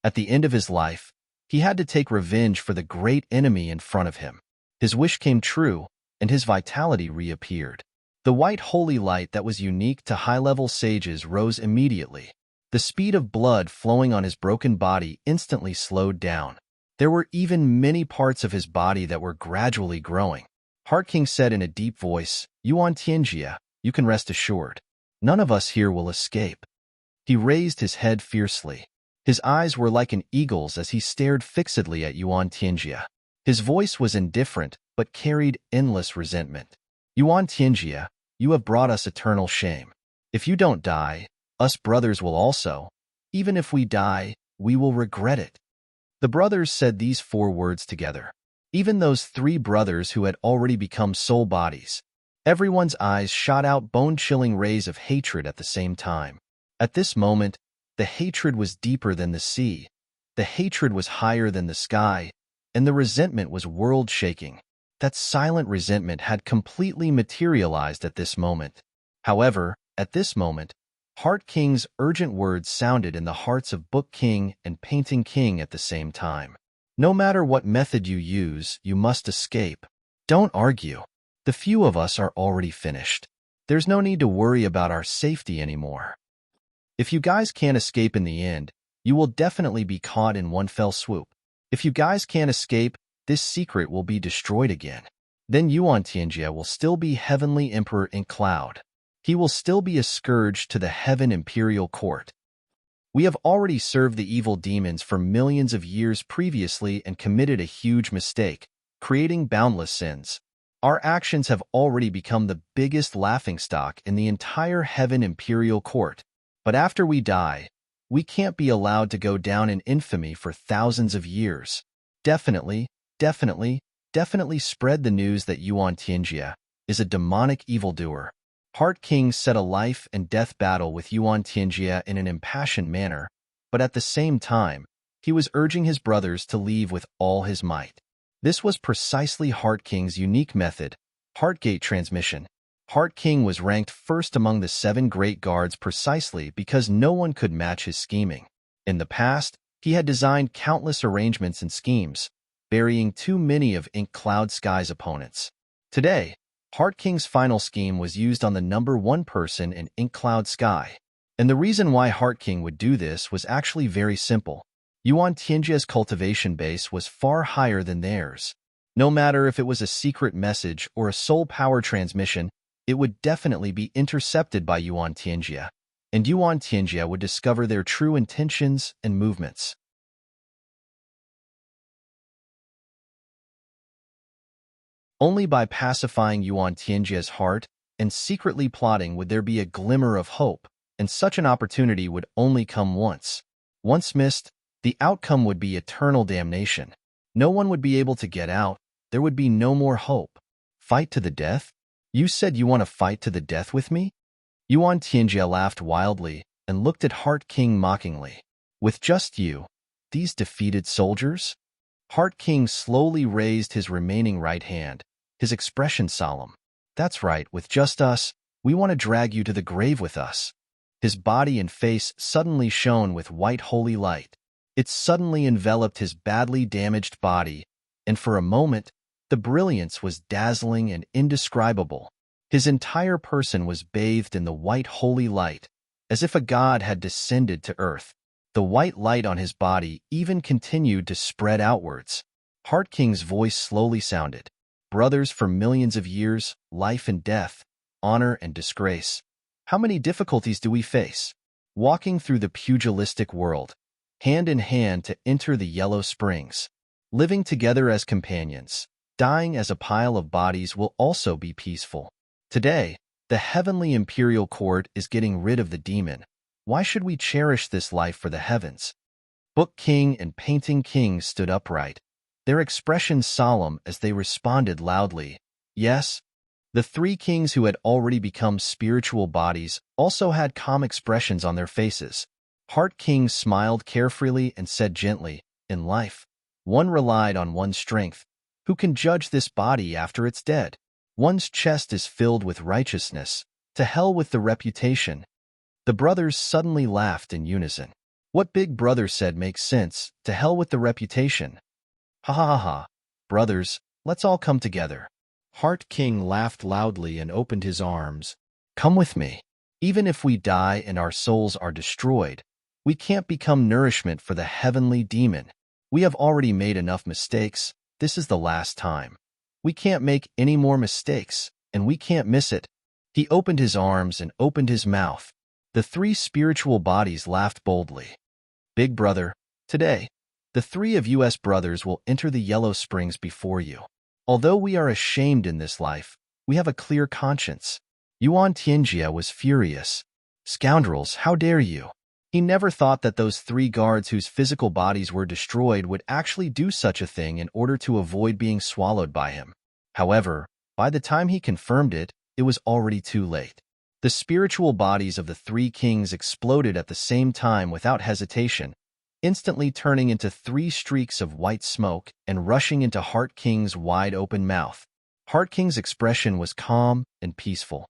At the end of his life, he had to take revenge for the great enemy in front of him. His wish came true, and his vitality reappeared. The white holy light that was unique to high-level sages rose immediately. The speed of blood flowing on his broken body instantly slowed down. There were even many parts of his body that were gradually growing. Heart King said in a deep voice, "Yuan Tianjia, you can rest assured. None of us here will escape." He raised his head fiercely. His eyes were like an eagle's as he stared fixedly at Yuan Tianjia. His voice was indifferent, but carried endless resentment. "Yuan Tianjia, you have brought us eternal shame. If you don't die, us brothers will also. Even if we die, we will regret it." The brothers said these 4 words together. Even those 3 brothers who had already become soul bodies. Everyone's eyes shot out bone-chilling rays of hatred at the same time. At this moment, the hatred was deeper than the sea, the hatred was higher than the sky, and the resentment was world-shaking. That silent resentment had completely materialized at this moment. However, at this moment, Heart King's urgent words sounded in the hearts of Book King and Painting King at the same time. No matter what method you use, you must escape. Don't argue. The few of us are already finished. There's no need to worry about our safety anymore. If you guys can't escape in the end, you will definitely be caught in one fell swoop. If you guys can't escape, this secret will be destroyed again. Then Yuan Tianjie will still be Heavenly Emperor in Cloud. He will still be a scourge to the Heaven Imperial Court. We have already served the evil demons for millions of years previously and committed a huge mistake, creating boundless sins. Our actions have already become the biggest laughingstock in the entire Heaven Imperial Court. But after we die, we can't be allowed to go down in infamy for thousands of years. Definitely spread the news that Yuan Tianjie is a demonic evildoer. Heart King set a life and death battle with Yuan Tianjie in an impassioned manner, but at the same time, he was urging his brothers to leave with all his might. This was precisely Heart King's unique method, Heartgate transmission. Heart King was ranked first among the 7 great guards precisely because no one could match his scheming. In the past, he had designed countless arrangements and schemes, burying too many of Ink Cloud Sky's opponents. Today, Heart King's final scheme was used on the number 1 person in Ink Cloud Sky. And the reason why Heart King would do this was actually very simple. Yuan Tianjie's cultivation base was far higher than theirs. No matter if it was a secret message or a soul power transmission, it would definitely be intercepted by Yuan Tianjie, and Yuan Tianjie would discover their true intentions and movements. Only by pacifying Yuan Tianjie's heart and secretly plotting would there be a glimmer of hope, and such an opportunity would only come once. Once missed, the outcome would be eternal damnation. No one would be able to get out. There would be no more hope. Fight to the death? You said you want to fight to the death with me? Yuan Tianjie laughed wildly and looked at Heart King mockingly. With just you, these defeated soldiers? Heart King slowly raised his remaining right hand, his expression solemn. That's right, with just us, we want to drag you to the grave with us. His body and face suddenly shone with white holy light. It suddenly enveloped his badly damaged body, and for a moment, the brilliance was dazzling and indescribable. His entire person was bathed in the white holy light, as if a god had descended to earth. The white light on his body even continued to spread outwards. Heart King's voice slowly sounded. Brothers for millions of years, life and death, honor and disgrace. How many difficulties do we face? Walking through the pugilistic world, hand in hand to enter the Yellow Springs. Living together as companions, dying as a pile of bodies will also be peaceful. Today, the Heavenly Imperial Court is getting rid of the demon. Why should we cherish this life for the heavens? Book King and Painting King stood upright, their expressions solemn as they responded loudly. Yes, the 3 kings who had already become spiritual bodies also had calm expressions on their faces. Heart King smiled carefree and said gently, in life, one relied on one's strength. Who can judge this body after it's dead? One's chest is filled with righteousness. To hell with the reputation. The brothers suddenly laughed in unison. What Big Brother said makes sense. To hell with the reputation. Ha ha ha ha. Brothers, let's all come together. Heart King laughed loudly and opened his arms. Come with me. Even if we die and our souls are destroyed, we can't become nourishment for the heavenly demon. We have already made enough mistakes. This is the last time. We can't make any more mistakes, and we can't miss it. He opened his arms and opened his mouth. The 3 spiritual bodies laughed boldly. Big Brother, today, the 3 of us brothers will enter the Yellow Springs before you. Although we are ashamed in this life, we have a clear conscience. Yuan Tianjie was furious. Scoundrels, how dare you? He never thought that those 3 guards whose physical bodies were destroyed would actually do such a thing in order to avoid being swallowed by him. However, by the time he confirmed it, it was already too late. The spiritual bodies of the three kings exploded at the same time without hesitation, instantly turning into three streaks of white smoke and rushing into Heart King's wide-open mouth. Heart King's expression was calm and peaceful.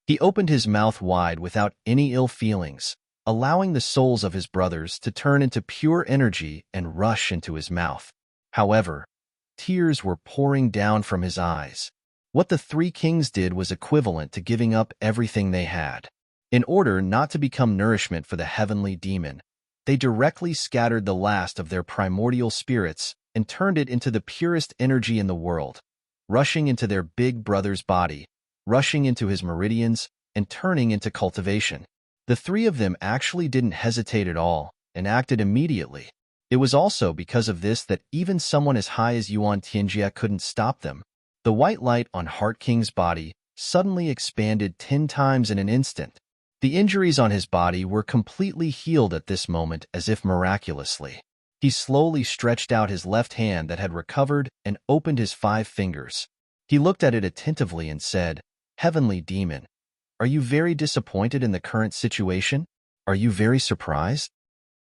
He opened his mouth wide without any ill feelings, allowing the souls of his brothers to turn into pure energy and rush into his mouth. However, tears were pouring down from his eyes. What the three kings did was equivalent to giving up everything they had. In order not to become nourishment for the heavenly demon, they directly scattered the last of their primordial spirits and turned it into the purest energy in the world, rushing into their big brother's body, rushing into his meridians, and turning into cultivation. The three of them actually didn't hesitate at all and acted immediately. It was also because of this that even someone as high as Yuan Tianjia couldn't stop them. The white light on Heart King's body suddenly expanded 10 times in an instant. The injuries on his body were completely healed at this moment as if miraculously. He slowly stretched out his left hand that had recovered and opened his 5 fingers. He looked at it attentively and said, "Heavenly demon, are you very disappointed in the current situation? Are you very surprised?"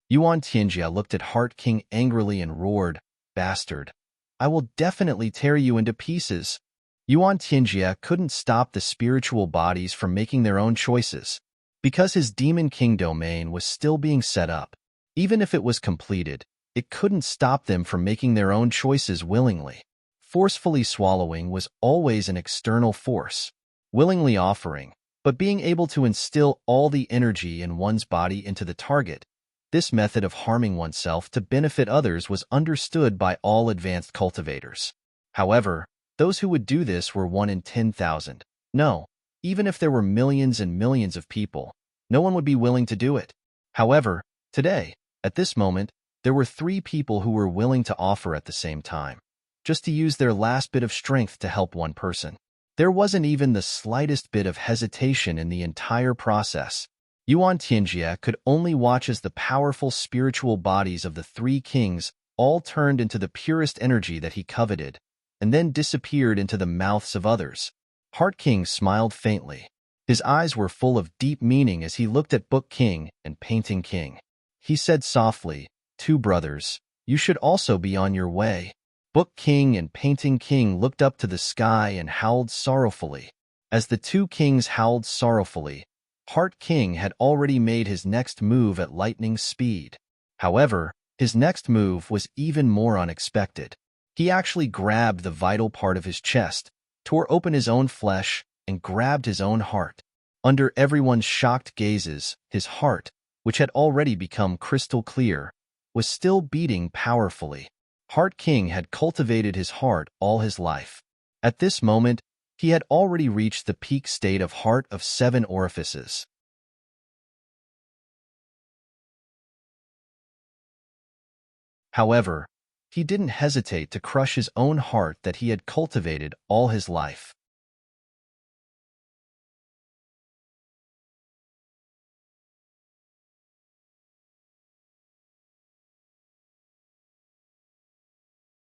Yuan Tianjia looked at Heart King angrily and roared, "Bastard! I will definitely tear you into pieces." Yuan Tianjia couldn't stop the spiritual bodies from making their own choices. Because his Demon King domain was still being set up, even if it was completed, it couldn't stop them from making their own choices willingly. Forcefully swallowing was always an external force. Willingly offering, but being able to instill all the energy in one's body into the target, this method of harming oneself to benefit others was understood by all advanced cultivators. However, those who would do this were 1 in 10,000. No, even if there were millions and millions of people, no one would be willing to do it. However, today, at this moment, there were 3 people who were willing to offer at the same time, just to use their last bit of strength to help one person. There wasn't even the slightest bit of hesitation in the entire process. Yuan Tianjia could only watch as the powerful spiritual bodies of the 3 kings all turned into the purest energy that he coveted, and then disappeared into the mouths of others. Heart King smiled faintly. His eyes were full of deep meaning as he looked at Book King and Painting King. He said softly, "2 brothers, you should also be on your way." Book King and Painting King looked up to the sky and howled sorrowfully. As the 2 kings howled sorrowfully, Heart King had already made his next move at lightning speed. However, his next move was even more unexpected. He actually grabbed the vital part of his chest, tore open his own flesh, and grabbed his own heart. Under everyone's shocked gazes, his heart, which had already become crystal clear, was still beating powerfully. Heart King had cultivated his heart all his life. At this moment, he had already reached the peak state of heart of 7 orifices. However, he didn't hesitate to crush his own heart that he had cultivated all his life.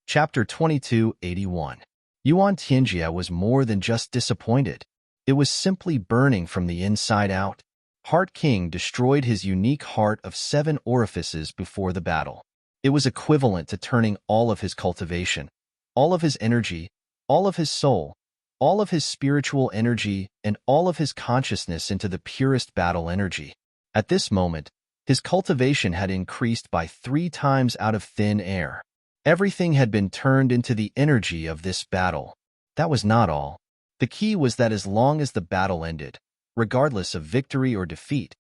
Chapter 2281. Yuan Tianjia was more than just disappointed. It was simply burning from the inside out. Heart King destroyed his unique heart of 7 orifices before the battle. It was equivalent to turning all of his cultivation, all of his energy, all of his soul, all of his spiritual energy, and all of his consciousness into the purest battle energy. At this moment, his cultivation had increased by 3 times out of thin air. Everything had been turned into the energy of this battle. That was not all. The key was that as long as the battle ended, regardless of victory or defeat,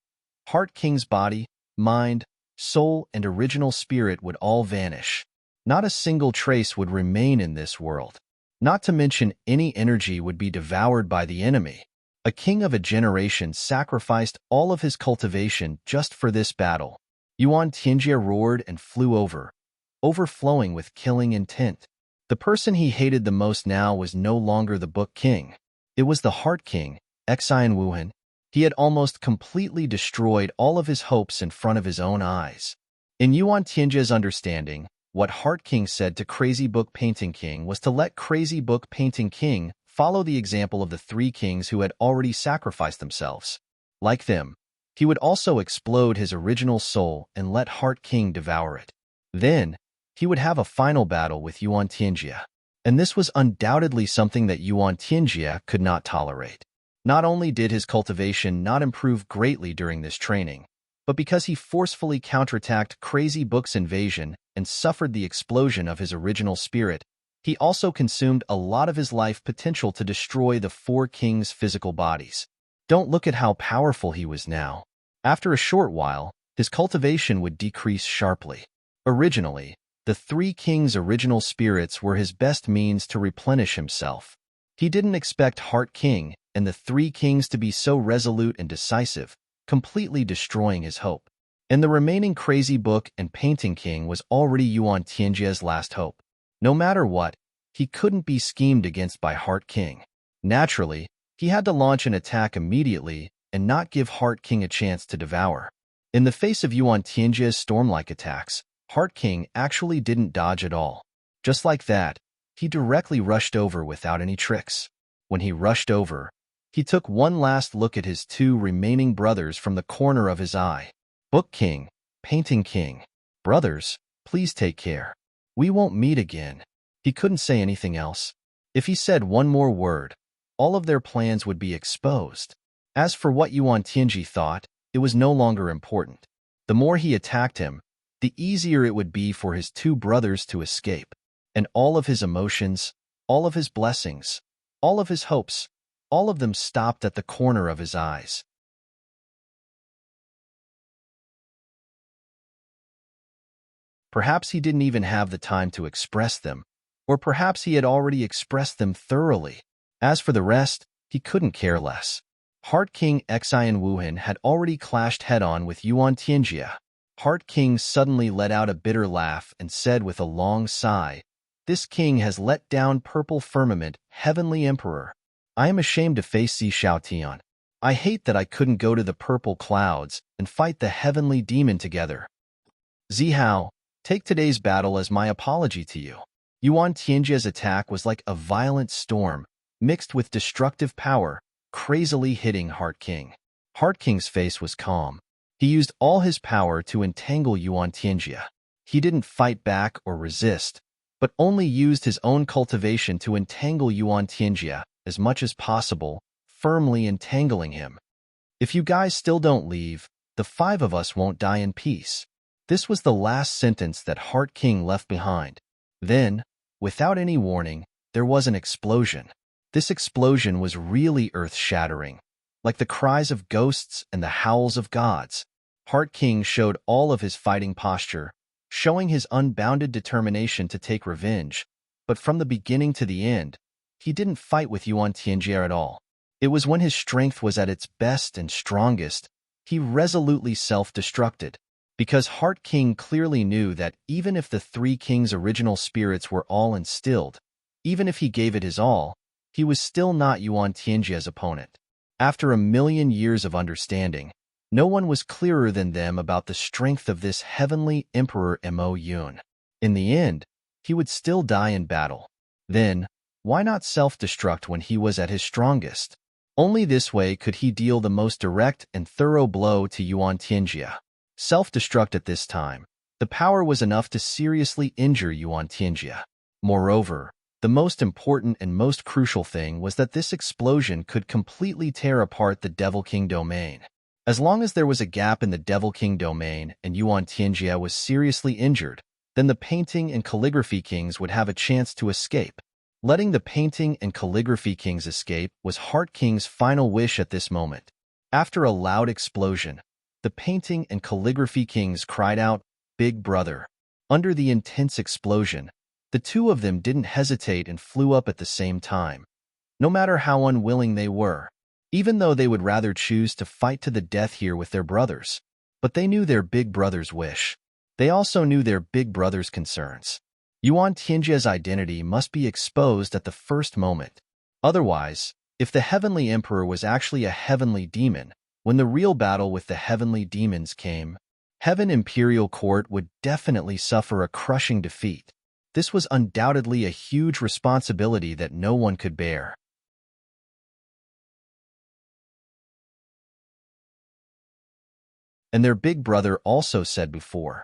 Heart King's body, mind, soul, and original spirit would all vanish. Not a single trace would remain in this world. Not to mention any energy would be devoured by the enemy. A king of a generation sacrificed all of his cultivation just for this battle. Yuan Tianjia roared and flew over, overflowing with killing intent. The person he hated the most now was no longer the Book King. It was the Heart King, Xian Wuhan. He had almost completely destroyed all of his hopes in front of his own eyes. In Yuan Tianjia's understanding, What Heart King said to Crazy Book Painting King was to let Crazy Book Painting King follow the example of the three kings who had already sacrificed themselves. Like them, he would also explode his original soul and let Heart King devour it. Then, he would have a final battle with Yuan Tianjia. And this was undoubtedly something that Yuan Tianjia could not tolerate. Not only did his cultivation not improve greatly during this training, but because he forcefully counterattacked Crazy Book's invasion and suffered the explosion of his original spirit, he also consumed a lot of his life potential to destroy the four kings' physical bodies. Don't look at how powerful he was now. After a short while, his cultivation would decrease sharply. Originally, the three kings' original spirits were his best means to replenish himself. He didn't expect Heart King and the three kings to be so resolute and decisive, completely destroying his hope. And the remaining Crazy Book and Painting King was already Yuan Tianjia's last hope. No matter what, he couldn't be schemed against by Heart King. Naturally, he had to launch an attack immediately and not give Heart King a chance to devour. In the face of Yuan Tianjia's storm-like attacks, Heart King actually didn't dodge at all. Just like that, he directly rushed over without any tricks. When he rushed over, he took one last look at his two remaining brothers from the corner of his eye. Book King, Painting King. Brothers, please take care. We won't meet again. He couldn't say anything else. If he said one more word, all of their plans would be exposed. As for what Yuan Tianji thought, it was no longer important. The more he attacked him, the easier it would be for his two brothers to escape. And all of his emotions, all of his blessings, all of his hopes, all of them stopped at the corner of his eyes. Perhaps he didn't even have the time to express them, or perhaps he had already expressed them thoroughly. As for the rest, he couldn't care less. Heart King Xian Wuhan had already clashed head-on with Yuan Tianjia. Heart King suddenly let out a bitter laugh and said with a long sigh, "This king has let down purple firmament, heavenly emperor. I am ashamed to face Zi Shaotian. I hate that I couldn't go to the purple clouds and fight the heavenly demon together. Zi Hao, take today's battle as my apology to you." Yuan Tianjia's attack was like a violent storm, mixed with destructive power, crazily hitting Heart King. Heart King's face was calm. He used all his power to entangle Yuan Tianjia. He didn't fight back or resist, but only used his own cultivation to entangle Yuan Tianjia as much as possible, firmly entangling him. "If you guys still don't leave, the five of us won't die in peace." This was the last sentence that Heart King left behind. Then, without any warning, there was an explosion. This explosion was really earth-shattering, like the cries of ghosts and the howls of gods. Heart King showed all of his fighting posture, showing his unbounded determination to take revenge, but from the beginning to the end, he didn't fight with Yuan Tianjia at all. It was when his strength was at its best and strongest, he resolutely self-destructed, because Heart King clearly knew that even if the three kings' original spirits were all instilled, even if he gave it his all, he was still not Yuan Tianjia's opponent. After a million years of understanding, no one was clearer than them about the strength of this heavenly Emperor Mo Yun. In the end, he would still die in battle. Then, why not self-destruct when he was at his strongest? Only this way could he deal the most direct and thorough blow to Yuan Tianjia. Self-destruct at this time, the power was enough to seriously injure Yuan Tianjia. Moreover, the most important and most crucial thing was that this explosion could completely tear apart the Devil King domain. As long as there was a gap in the Devil King domain and Yuan Tianjia was seriously injured, then the Painting and Calligraphy Kings would have a chance to escape. Letting the Painting and Calligraphy Kings escape was Heart King's final wish at this moment. After a loud explosion, the Painting and Calligraphy Kings cried out, "Big Brother." Under the intense explosion, the two of them didn't hesitate and flew up at the same time, no matter how unwilling they were, even though they would rather choose to fight to the death here with their brothers. But they knew their big brother's wish. They also knew their big brother's concerns. Yuan Tianjia's identity must be exposed at the first moment. Otherwise, if the Heavenly Emperor was actually a heavenly demon, when the real battle with the heavenly demons came, Heaven Imperial Court would definitely suffer a crushing defeat. This was undoubtedly a huge responsibility that no one could bear. And their big brother also said before,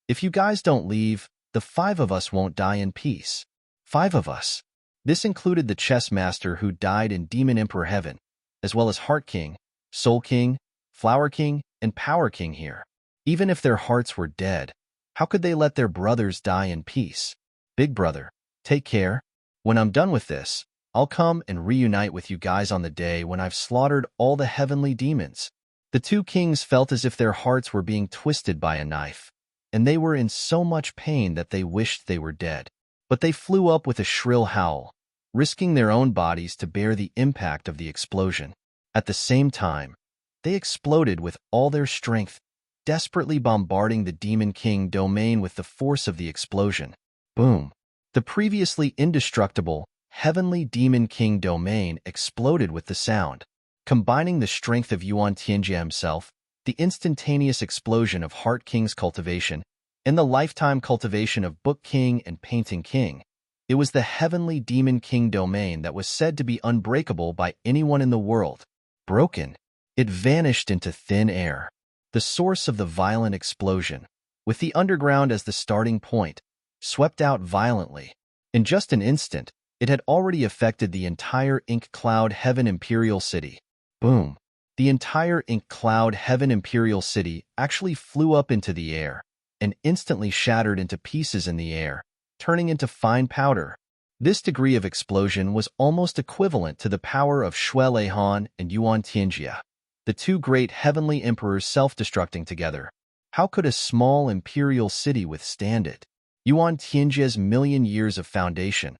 "If you guys don't leave, the 5 of us won't die in peace." 5 of us. This included the chess master who died in Demon Emperor Heaven, as well as Heart King, Soul King, Flower King, and Power King here. Even if their hearts were dead, how could they let their brothers die in peace? Big brother, take care. When I'm done with this, I'll come and reunite with you guys on the day when I've slaughtered all the heavenly demons. The 2 kings felt as if their hearts were being twisted by a knife, and they were in so much pain that they wished they were dead. But they flew up with a shrill howl, risking their own bodies to bear the impact of the explosion. At the same time, they exploded with all their strength, desperately bombarding the Demon King domain with the force of the explosion. Boom! The previously indestructible, heavenly Demon King domain exploded with the sound. Combining the strength of Yuan Tianjia himself, the instantaneous explosion of Heart King's cultivation, and the lifetime cultivation of Book King and Painting King, it was the heavenly Demon King domain that was said to be unbreakable by anyone in the world. Broken, it vanished into thin air. The source of the violent explosion, with the underground as the starting point, swept out violently. In just an instant, it had already affected the entire Ink Cloud Heaven Imperial City. Boom! The entire Ink Cloud Heaven Imperial City actually flew up into the air and instantly shattered into pieces in the air, turning into fine powder. This degree of explosion was almost equivalent to the power of Shui Leihan and Yuan Tianjia, the 2 great heavenly emperors self-destructing together. How could a small imperial city withstand it? Yuan Tianjia's million years of foundation,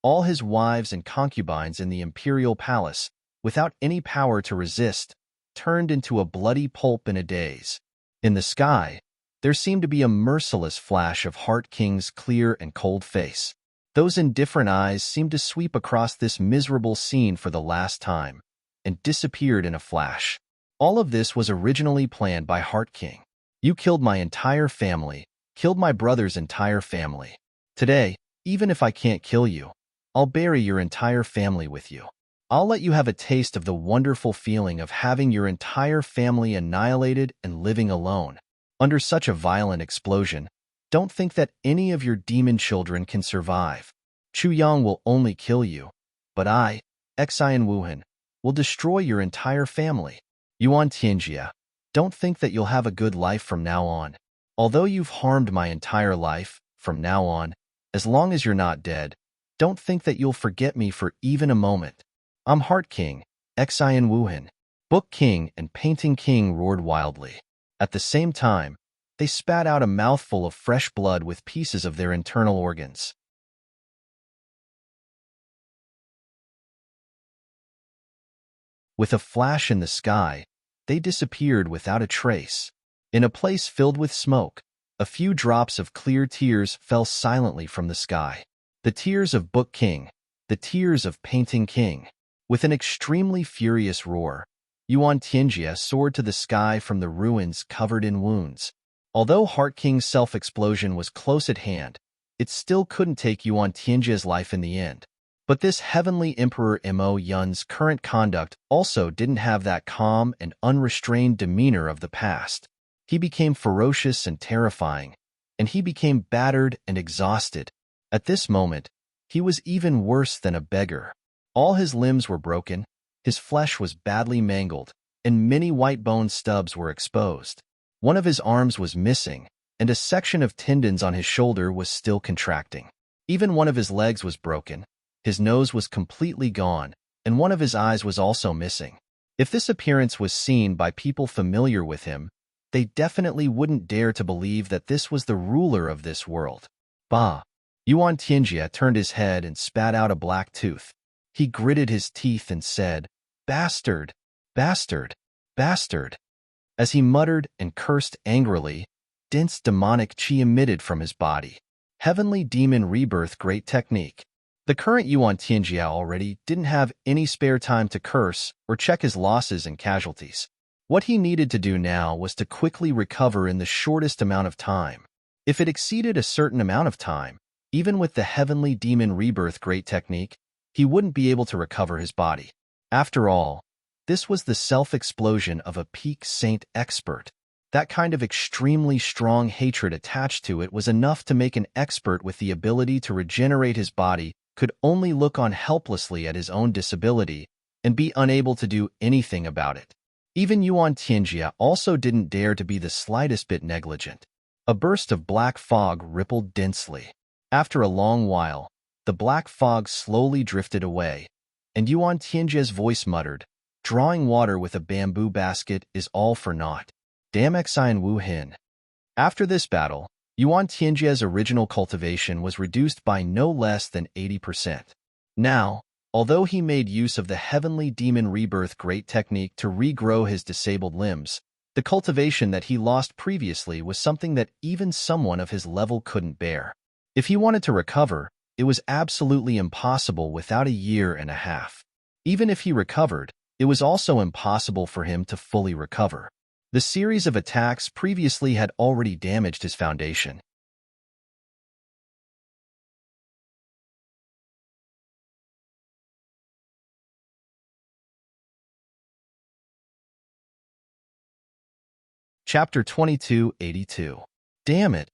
all his wives and concubines in the imperial palace, without any power to resist, turned into a bloody pulp in a daze. In the sky, there seemed to be a merciless flash of Heart King's clear and cold face. Those indifferent eyes seemed to sweep across this miserable scene for the last time, and disappeared in a flash. All of this was originally planned by Heart King. You killed my entire family, killed my brother's entire family. Today, even if I can't kill you, I'll bury your entire family with you. I'll let you have a taste of the wonderful feeling of having your entire family annihilated and living alone. Under such a violent explosion, don't think that any of your demon children can survive. Chu Yang will only kill you, but I, Xian Wuhan, will destroy your entire family. Yuan Tianjia, don't think that you'll have a good life from now on. Although you've harmed my entire life, from now on, as long as you're not dead, don't think that you'll forget me for even a moment. I'm Heart King, Xian Wuhan. Book King and Painting King roared wildly. At the same time, they spat out a mouthful of fresh blood with pieces of their internal organs. With a flash in the sky, they disappeared without a trace. In a place filled with smoke, a few drops of clear tears fell silently from the sky. The tears of Book King, the tears of Painting King. With an extremely furious roar, Yuan Tianjia soared to the sky from the ruins covered in wounds. Although Heart King's self-explosion was close at hand, it still couldn't take Yuan Tianjia's life in the end. But this heavenly Emperor Mo Yun's current conduct also didn't have that calm and unrestrained demeanor of the past. He became ferocious and terrifying, and he became battered and exhausted. At this moment, he was even worse than a beggar. All his limbs were broken, his flesh was badly mangled, and many white bone stubs were exposed. One of his arms was missing, and a section of tendons on his shoulder was still contracting. Even one of his legs was broken, his nose was completely gone, and one of his eyes was also missing. If this appearance was seen by people familiar with him, they definitely wouldn't dare to believe that this was the ruler of this world. Bah! Yuan Tianjia turned his head and spat out a black tooth. He gritted his teeth and said, "Bastard! Bastard! Bastard!" As he muttered and cursed angrily, dense demonic chi emitted from his body. Heavenly Demon Rebirth Great Technique. The current Yuan Tianjia already didn't have any spare time to curse or check his losses and casualties. What he needed to do now was to quickly recover in the shortest amount of time. If it exceeded a certain amount of time, even with the heavenly demon rebirth great technique, he wouldn't be able to recover his body. After all, this was the self-explosion of a peak saint expert. That kind of extremely strong hatred attached to it was enough to make an expert with the ability to regenerate his body could only look on helplessly at his own disability and be unable to do anything about it. Even Yuan Tianjia also didn't dare to be the slightest bit negligent. A burst of black fog rippled densely. After a long while, the black fog slowly drifted away, and Yuan Tianjia's voice muttered, "Drawing water with a bamboo basket is all for naught. Damn Xian Wu Hin." After this battle, Yuan Tianjia's original cultivation was reduced by no less than 80%. Now, although he made use of the heavenly demon rebirth great technique to regrow his disabled limbs, the cultivation that he lost previously was something that even someone of his level couldn't bear. If he wanted to recover, it was absolutely impossible without a year and a half. Even if he recovered, it was also impossible for him to fully recover. The series of attacks previously had already damaged his foundation. Chapter 2282. Damn it!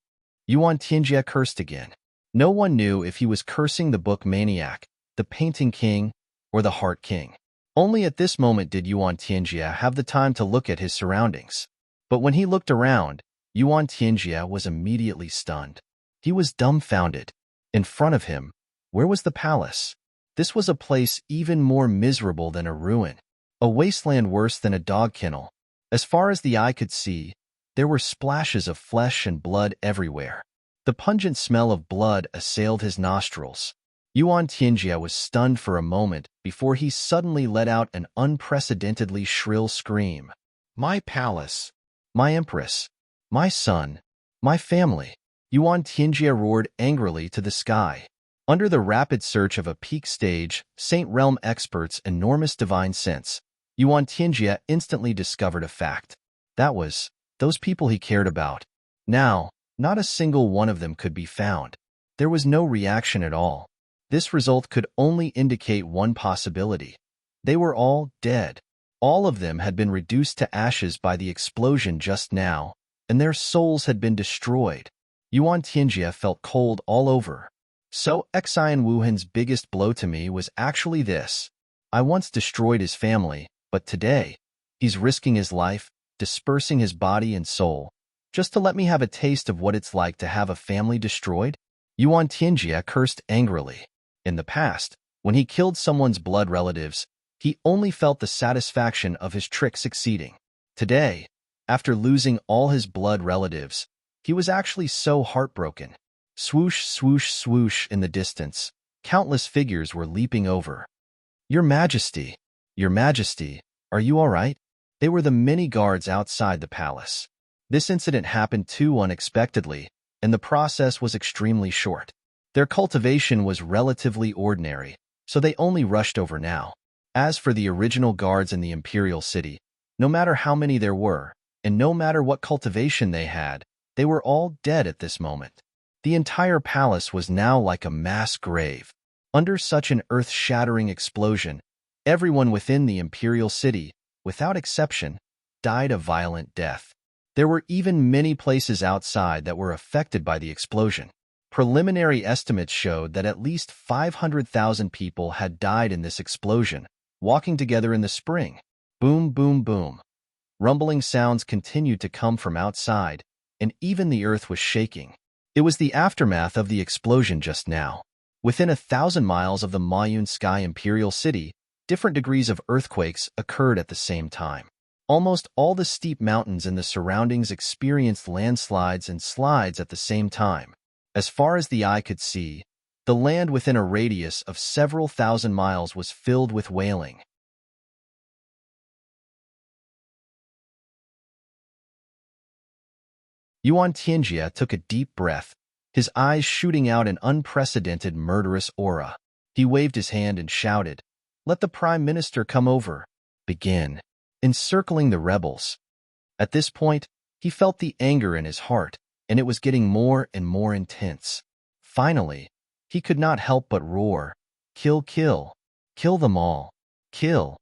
Yuan Tianjia cursed again. No one knew if he was cursing the book maniac, the painting king, or the heart king. Only at this moment did Yuan Tianjia have the time to look at his surroundings. But when he looked around, Yuan Tianjia was immediately stunned. He was dumbfounded. In front of him, where was the palace? This was a place even more miserable than a ruin, a wasteland worse than a dog kennel. As far as the eye could see, there were splashes of flesh and blood everywhere. The pungent smell of blood assailed his nostrils. Yuan Tianjia was stunned for a moment before he suddenly let out an unprecedentedly shrill scream. "My palace! My empress! My son! My family!" Yuan Tianjia roared angrily to the sky. Under the rapid search of a peak stage, Saint Realm experts' enormous divine sense, Yuan Tianjia instantly discovered a fact. That was, those people he cared about. Now, not a single one of them could be found. There was no reaction at all. This result could only indicate one possibility. They were all dead. All of them had been reduced to ashes by the explosion just now, and their souls had been destroyed. Yuan Tianjia felt cold all over. So Xian Wuhan's biggest blow to me was actually this. I once destroyed his family, but today, he's risking his life, dispersing his body and soul, just to let me have a taste of what it's like to have a family destroyed? Yuan Tianjia cursed angrily. In the past, when he killed someone's blood relatives, he only felt the satisfaction of his trick succeeding. Today, after losing all his blood relatives, he was actually so heartbroken. Swoosh, swoosh, swoosh in the distance, countless figures were leaping over. "Your Majesty! Your Majesty, are you all right?" They were the many guards outside the palace. This incident happened too unexpectedly, and the process was extremely short. Their cultivation was relatively ordinary, so they only rushed over now. As for the original guards in the imperial city, no matter how many there were, and no matter what cultivation they had, they were all dead at this moment. The entire palace was now like a mass grave. Under such an earth-shattering explosion, everyone within the imperial city, without exception, died a violent death. There were even many places outside that were affected by the explosion. Preliminary estimates showed that at least 500,000 people had died in this explosion, walking together in the spring. Boom, boom, boom. Rumbling sounds continued to come from outside, and even the earth was shaking. It was the aftermath of the explosion just now. Within 1,000 miles of the Mayun Sky Imperial City, different degrees of earthquakes occurred at the same time. Almost all the steep mountains in the surroundings experienced landslides and slides at the same time. As far as the eye could see, the land within a radius of several thousand miles was filled with wailing. Yuan Tianjia took a deep breath, his eyes shooting out an unprecedented murderous aura. He waved his hand and shouted, "Let the Prime Minister come over. Begin." encircling the rebels. At this point, he felt the anger in his heart, and it was getting more and more intense. Finally, he could not help but roar, "Kill, kill! Kill them all! Kill!"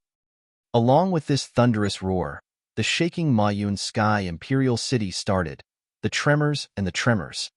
Along with this thunderous roar, the shaking Mayun sky imperial city started, the tremors and the tremors.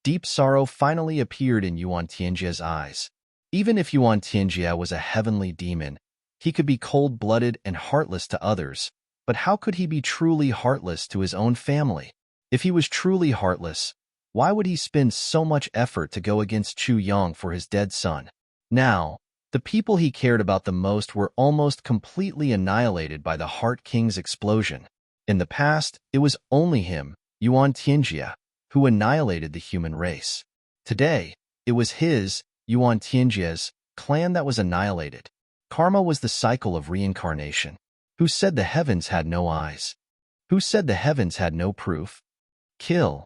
Deep sorrow finally appeared in Yuan Tianjia's eyes. Even if Yuan Tianjia was a heavenly demon, he could be cold-blooded and heartless to others, but how could he be truly heartless to his own family? If he was truly heartless, why would he spend so much effort to go against Chu Yang for his dead son? Now, the people he cared about the most were almost completely annihilated by the Heart King's explosion. In the past, it was only him, Yuan Tianjia, who annihilated the human race. Today, it was his, Yuan Tianjia's, clan that was annihilated. Karma was the cycle of reincarnation. Who said the heavens had no eyes? Who said the heavens had no proof? Kill!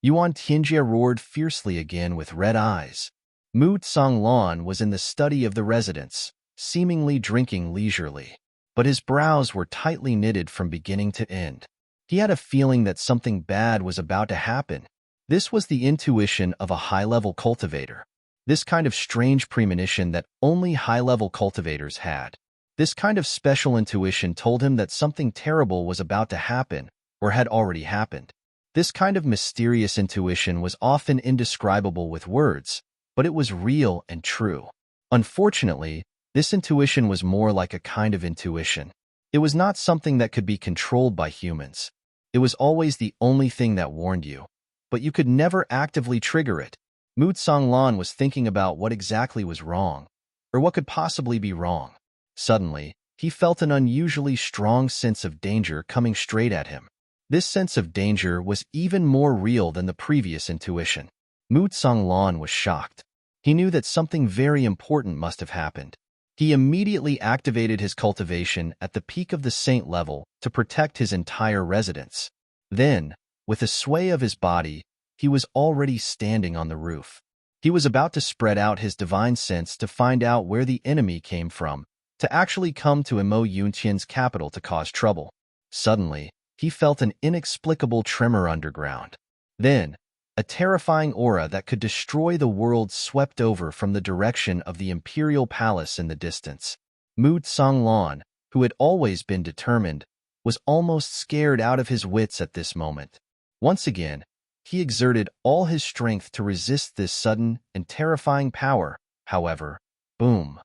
Yuan Tianjia roared fiercely again with red eyes. Mu Tsanglan was in the study of the residents, seemingly drinking leisurely, but his brows were tightly knitted from beginning to end. He had a feeling that something bad was about to happen. This was the intuition of a high-level cultivator. This kind of strange premonition that only high-level cultivators had. This kind of special intuition told him that something terrible was about to happen, or had already happened. This kind of mysterious intuition was often indescribable with words, but it was real and true. Unfortunately, this intuition was more like a kind of intuition. It was not something that could be controlled by humans. It was always the only thing that warned you, but you could never actively trigger it. Mu Tsanglan was thinking about what exactly was wrong, or what could possibly be wrong. Suddenly, he felt an unusually strong sense of danger coming straight at him. This sense of danger was even more real than the previous intuition. Mu Tsanglan was shocked. He knew that something very important must have happened. He immediately activated his cultivation at the peak of the saint level to protect his entire residence. Then, with a sway of his body, he was already standing on the roof. He was about to spread out his divine sense to find out where the enemy came from, to actually come to Imo Yunqian's capital to cause trouble. Suddenly, he felt an inexplicable tremor underground. Then, a terrifying aura that could destroy the world swept over from the direction of the imperial palace in the distance. Mu Tsanglan, who had always been determined, was almost scared out of his wits at this moment. Once again, he exerted all his strength to resist this sudden and terrifying power. However, boom.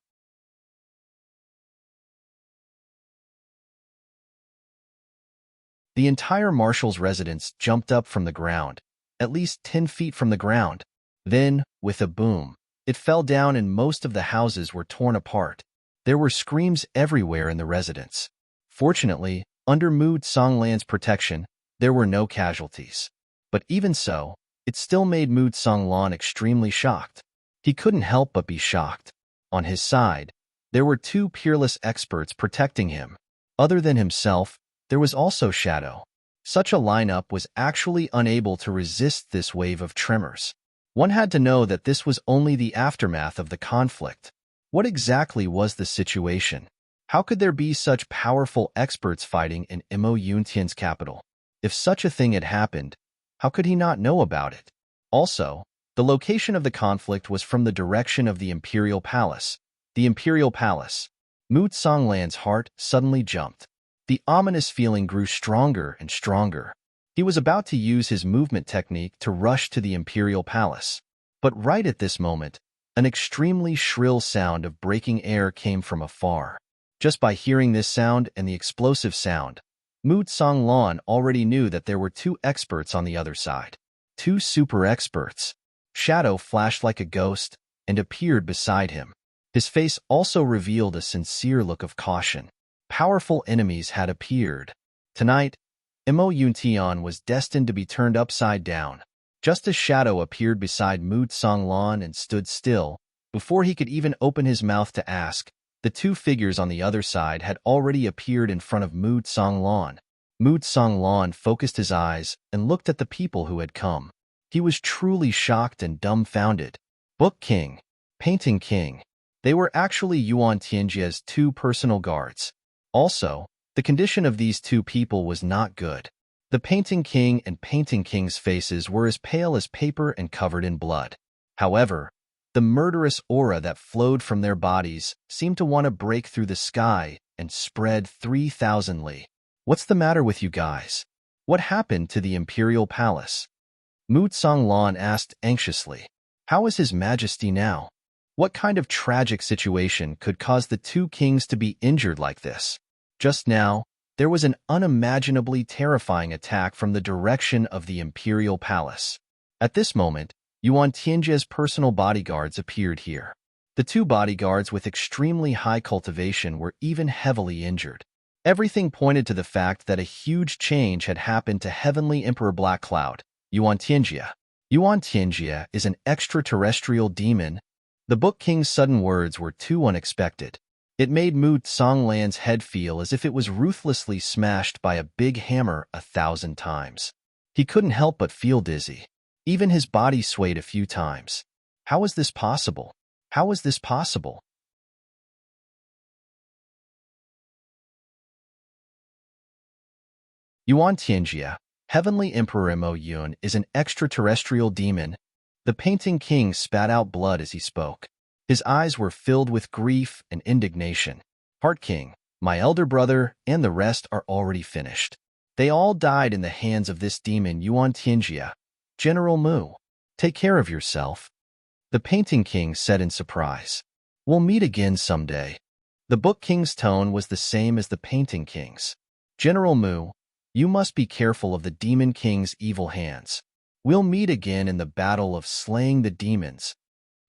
The entire marshal's residence jumped up from the ground, at least 10 feet from the ground. Then, with a boom, it fell down and most of the houses were torn apart. There were screams everywhere in the residence. Fortunately, under Mu Tsanglan's protection, there were no casualties. But even so, it still made Mu Tsanglan extremely shocked. He couldn't help but be shocked. On his side, there were two peerless experts protecting him. Other than himself, there was also Shadow. Such a lineup was actually unable to resist this wave of tremors. One had to know that this was only the aftermath of the conflict. What exactly was the situation? How could there be such powerful experts fighting in Imo Yunqian's capital? If such a thing had happened, how could he not know about it? Also, the location of the conflict was from the direction of the Imperial Palace. The Imperial Palace. Mu Tsanglan's heart suddenly jumped. The ominous feeling grew stronger and stronger. He was about to use his movement technique to rush to the Imperial Palace. But right at this moment, an extremely shrill sound of breaking air came from afar. Just by hearing this sound and the explosive sound, Mu Tsanglan already knew that there were two experts on the other side. Two super experts. Shadow flashed like a ghost and appeared beside him. His face also revealed a sincere look of caution. Powerful enemies had appeared. Tonight, Imo Yunqian was destined to be turned upside down. Just as Shadow appeared beside Mu Tsanglan and stood still, before he could even open his mouth to ask, the two figures on the other side had already appeared in front of Mu Tsanglan. Mu Tsanglan focused his eyes and looked at the people who had come. He was truly shocked and dumbfounded. Book King, Painting King. They were actually Yuan Tianjia's two personal guards. Also, The condition of these two people was not good. The painting king and painting king's faces were as pale as paper and covered in blood. However, the murderous aura that flowed from their bodies seemed to want to break through the sky and spread 3,000 li. What's the matter with you guys? What happened to the imperial palace? Mu Songlan asked anxiously. How is His Majesty now? What kind of tragic situation could cause the two kings to be injured like this? Just now, there was an unimaginably terrifying attack from the direction of the imperial palace. At this moment, Yuan Tianjie's personal bodyguards appeared here. The two bodyguards with extremely high cultivation were even heavily injured. Everything pointed to the fact that a huge change had happened to Heavenly Emperor Black Cloud, Yuan Tianjie. Yuan Tianjie is an extraterrestrial demon. The Book King's sudden words were too unexpected. It made Mu Songlan's head feel as if it was ruthlessly smashed by a big hammer 1,000 times. He couldn't help but feel dizzy. Even his body swayed a few times. How is this possible? How is this possible? Yuan Tianjie, Heavenly Emperor Mo Yun, is an extraterrestrial demon. The painting king spat out blood as he spoke. His eyes were filled with grief and indignation. Heart King, my elder brother, and the rest are already finished. They all died in the hands of this demon Yuan Tianjie. General Mu, take care of yourself. The painting king said in surprise. We'll meet again someday. The Book King's tone was the same as the painting king's. General Mu, you must be careful of the demon king's evil hands. We'll meet again in the battle of slaying the demons.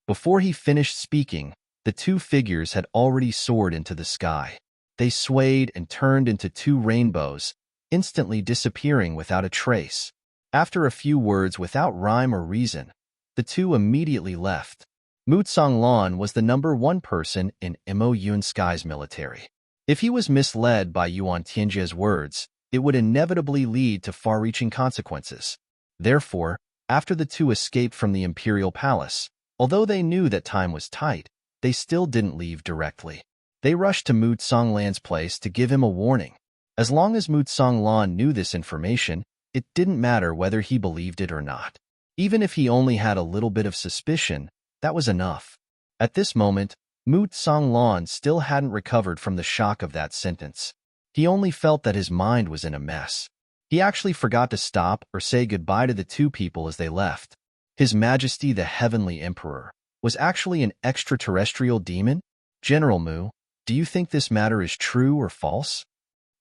Before he finished speaking, the two figures had already soared into the sky. They swayed and turned into two rainbows, instantly disappearing without a trace. After a few words without rhyme or reason, the two immediately left. Mu Songlan was the #1 person in Mo Yun Sky's military. If he was misled by Yuan Tianjie's words, it would inevitably lead to far-reaching consequences. Therefore, after the two escaped from the imperial palace, although they knew that time was tight, they still didn't leave directly. They rushed to Mu Songlan's place to give him a warning. As long as Mu Songlan knew this information, it didn't matter whether he believed it or not. Even if he only had a little bit of suspicion, that was enough. At this moment, Mu Songlan still hadn't recovered from the shock of that sentence. He only felt that his mind was in a mess. He actually forgot to stop or say goodbye to the two people as they left. His Majesty the Heavenly Emperor was actually an extraterrestrial demon? General Mu, do you think this matter is true or false?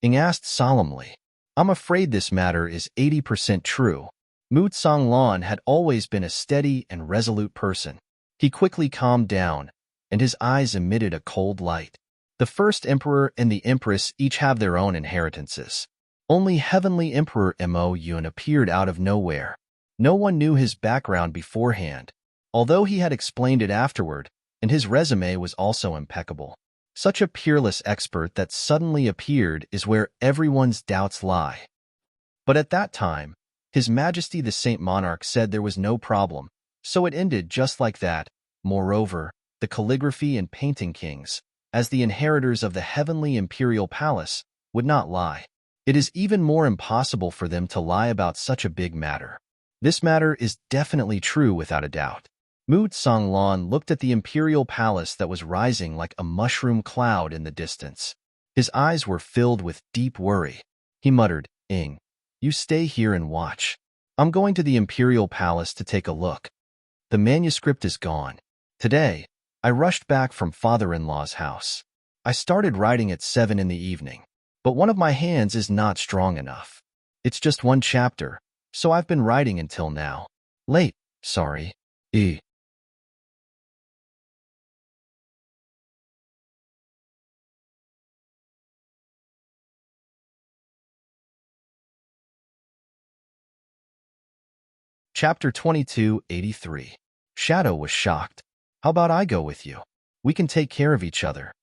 Ing asked solemnly. I'm afraid this matter is 80% true. Mu Songlan had always been a steady and resolute person. He quickly calmed down, and his eyes emitted a cold light. The first emperor and the empress each have their own inheritances. Only Heavenly Emperor Mo Yun appeared out of nowhere. No one knew his background beforehand, although he had explained it afterward, and his resume was also impeccable. Such a peerless expert that suddenly appeared is where everyone's doubts lie. But at that time, His Majesty the Saint Monarch said there was no problem, so it ended just like that. Moreover, the calligraphy and painting kings, as the inheritors of the heavenly imperial palace, would not lie. It is even more impossible for them to lie about such a big matter. This matter is definitely true without a doubt. Mu Songlan looked at the imperial palace that was rising like a mushroom cloud in the distance. His eyes were filled with deep worry. He muttered, "Ing, you stay here and watch. I'm going to the imperial palace to take a look." The manuscript is gone. Today, I rushed back from father-in-law's house. I started writing at 7 in the evening, but one of my hands is not strong enough. It's just one chapter, so I've been writing until now. Late, sorry. Chapter 2283. Shadow was shocked. How about I go with you? We can take care of each other.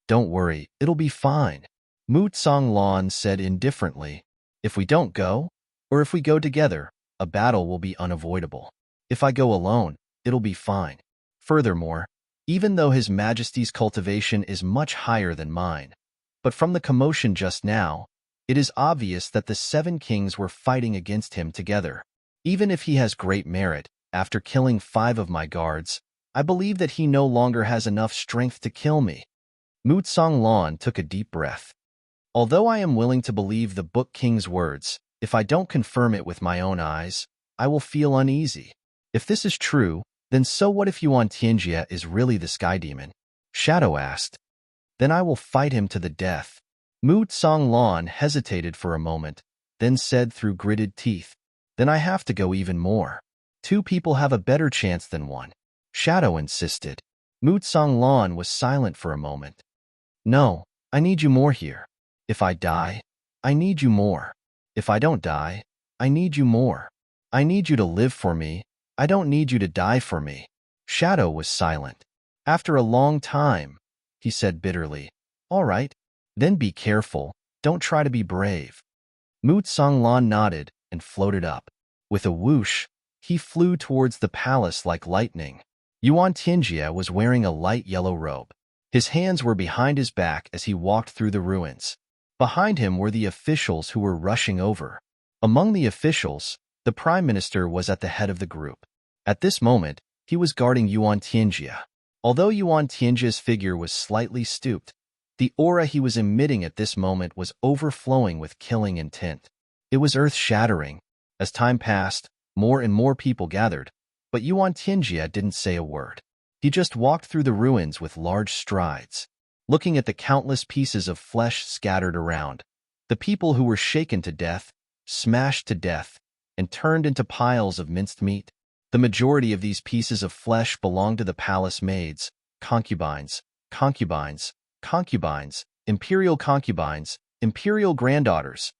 Don't worry, it'll be fine. Mu Songlan said indifferently. If we don't go, or if we go together, a battle will be unavoidable. If I go alone, it'll be fine. Furthermore, even though His Majesty's cultivation is much higher than mine, But from the commotion just now, it is obvious that the 7 kings were fighting against him together. Even if he has great merit, after killing 5 of my guards, I believe that he no longer has enough strength to kill me. Mu Lan took a deep breath. Although I am willing to believe the Book King's words, if I don't confirm it with my own eyes, I will feel uneasy. If this is true, then so what if Yuan Tianjie is really the Sky Demon? Shadow asked. Then I will fight him to the death. Mu Lan hesitated for a moment, then said through gritted teeth, then I have to go even more. 2 people have a better chance than 1. Shadow insisted. Mu Lan was silent for a moment. No, I need you more here. If I die, I need you more. If I don't die, I need you more. I need you to live for me. I don't need you to die for me. Shadow was silent. After a long time, he said bitterly, all right, then be careful. Don't try to be brave. Mu Lan nodded and floated up. With a whoosh, he flew towards the palace like lightning. Yuan Tianjie was wearing a light yellow robe. His hands were behind his back as he walked through the ruins. Behind him were the officials who were rushing over. Among the officials, the prime minister was at the head of the group. At this moment, he was guarding Yuan Tianjie. Although Yuan Tianjie's figure was slightly stooped, the aura he was emitting at this moment was overflowing with killing intent. It was earth-shattering. As time passed, more and more people gathered, but Yuan Tianjie didn't say a word. He just walked through the ruins with large strides, looking at the countless pieces of flesh scattered around. The people who were shaken to death, smashed to death, and turned into piles of minced meat. The majority of these pieces of flesh belonged to the palace maids, concubines, imperial granddaughters.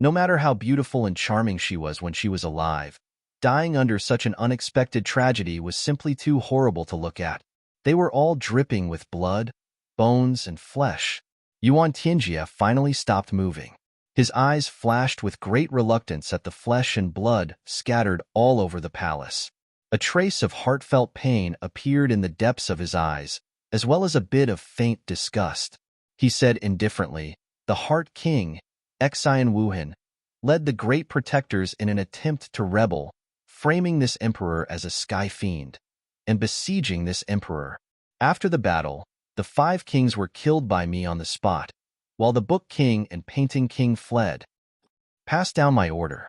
No matter how beautiful and charming she was when she was alive, dying under such an unexpected tragedy was simply too horrible to look at. They were all dripping with blood, bones, and flesh. Yuan Tianjie finally stopped moving. His eyes flashed with great reluctance at the flesh and blood scattered all over the palace. A trace of heartfelt pain appeared in the depths of his eyes, as well as a bit of faint disgust. He said indifferently, the Heart King, Xian Wuhan, led the Great Protectors in an attempt to rebel, framing this emperor as a sky fiend, and besieging this emperor. After the battle, the 5 kings were killed by me on the spot, while the Book King and Painting King fled. Pass down my order.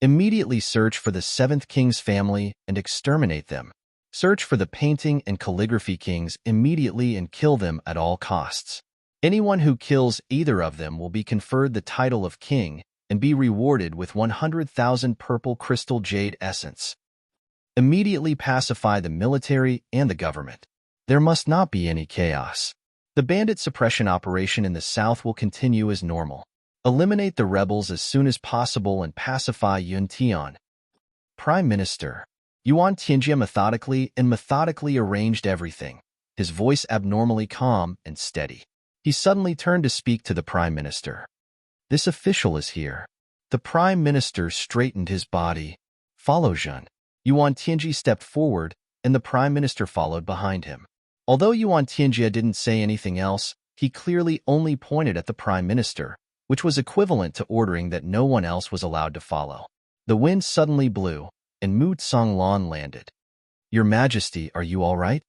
Immediately search for the 7th king's family and exterminate them. Search for the painting and calligraphy kings immediately and kill them at all costs. Anyone who kills either of them will be conferred the title of king and be rewarded with 100,000 purple crystal jade essence. Immediately pacify the military and the government. There must not be any chaos. The bandit suppression operation in the south will continue as normal. Eliminate the rebels as soon as possible and pacify Yun Tian. Prime Minister. Yuan Tianjie methodically arranged everything, his voice abnormally calm and steady. He suddenly turned to speak to the Prime Minister. This official is here. The Prime Minister straightened his body. Follow Zhen. Yuan Tianjie stepped forward, and the Prime Minister followed behind him. Although Yuan Tianjie didn't say anything else, he clearly only pointed at the Prime Minister, which was equivalent to ordering that no one else was allowed to follow. The wind suddenly blew, and Mu Lan landed. Your Majesty, are you all right?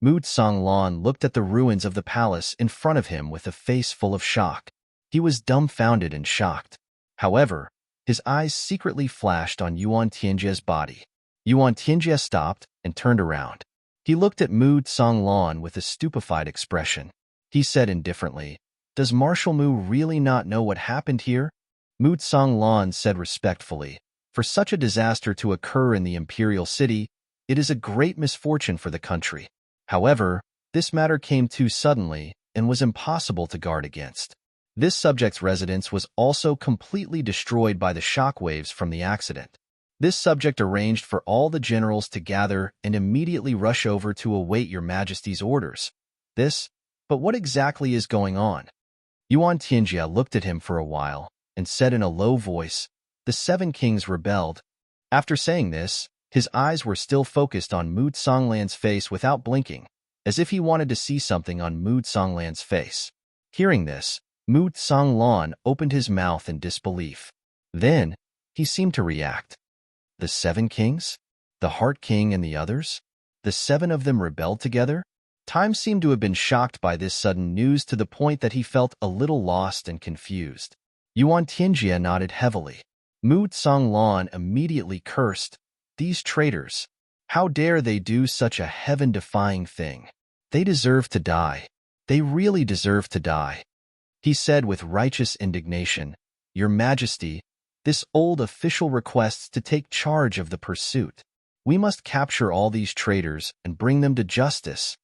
Mu Lan looked at the ruins of the palace in front of him with a face full of shock. He was dumbfounded and shocked. However, his eyes secretly flashed on Yuan Tianjie's body. Yuan Tianjie stopped and turned around. He looked at Mu Lan with a stupefied expression. He said indifferently, Does Marshal Mu really not know what happened here? Mu Lan said respectfully, For such a disaster to occur in the imperial city, it is a great misfortune for the country. However, this matter came too suddenly and was impossible to guard against. This subject's residence was also completely destroyed by the shockwaves from the accident. This subject arranged for all the generals to gather and immediately rush over to await your Majesty's orders. But what exactly is going on? Yuan Tianjie looked at him for a while and said in a low voice, The 7 kings rebelled. After saying this, His eyes were still focused on Mood Songlan's face without blinking, as if he wanted to see something on Mood Songlan's face. Hearing this, Mood Songlan opened his mouth in disbelief. Then, he seemed to react. The 7 kings? The Heart King and the others? The 7 of them rebelled together? Time seemed to have been shocked by this sudden news to the point that he felt a little lost and confused. Yuan Tianjie nodded heavily. Mood Songlan immediately cursed. These traitors! How dare they do such a heaven-defying thing? They deserve to die. They really deserve to die. He said with righteous indignation, Your Majesty, this old official requests to take charge of the pursuit. We must capture all these traitors and bring them to justice.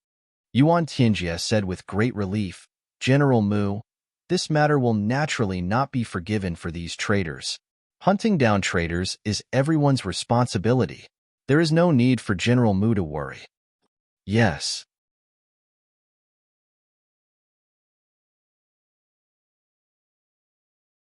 Yuan Tianjie said with great relief, General Mu, this matter will naturally not be forgiven for these traitors. Hunting down traitors is everyone's responsibility. There is no need for General Mu to worry. Yes.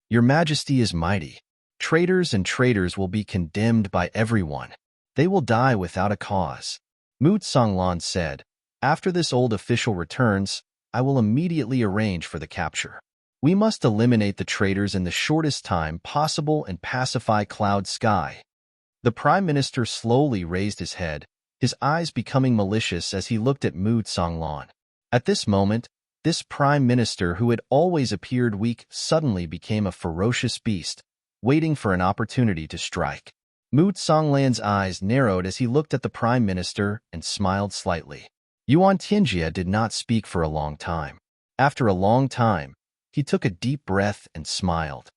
Your Majesty is mighty. Traitors and traitors will be condemned by everyone. They will die without a cause. Mood Songlan said, After this old official returns, I will immediately arrange for the capture. We must eliminate the traitors in the shortest time possible and pacify Cloud Sky. The Prime Minister slowly raised his head, his eyes becoming malicious as he looked at Mood Songlan. At this moment, this Prime Minister who had always appeared weak suddenly became a ferocious beast, waiting for an opportunity to strike. Mood Songlan's eyes narrowed as he looked at the Prime Minister and smiled slightly. Yuan Tianjie did not speak for a long time. After a long time, he took a deep breath and smiled.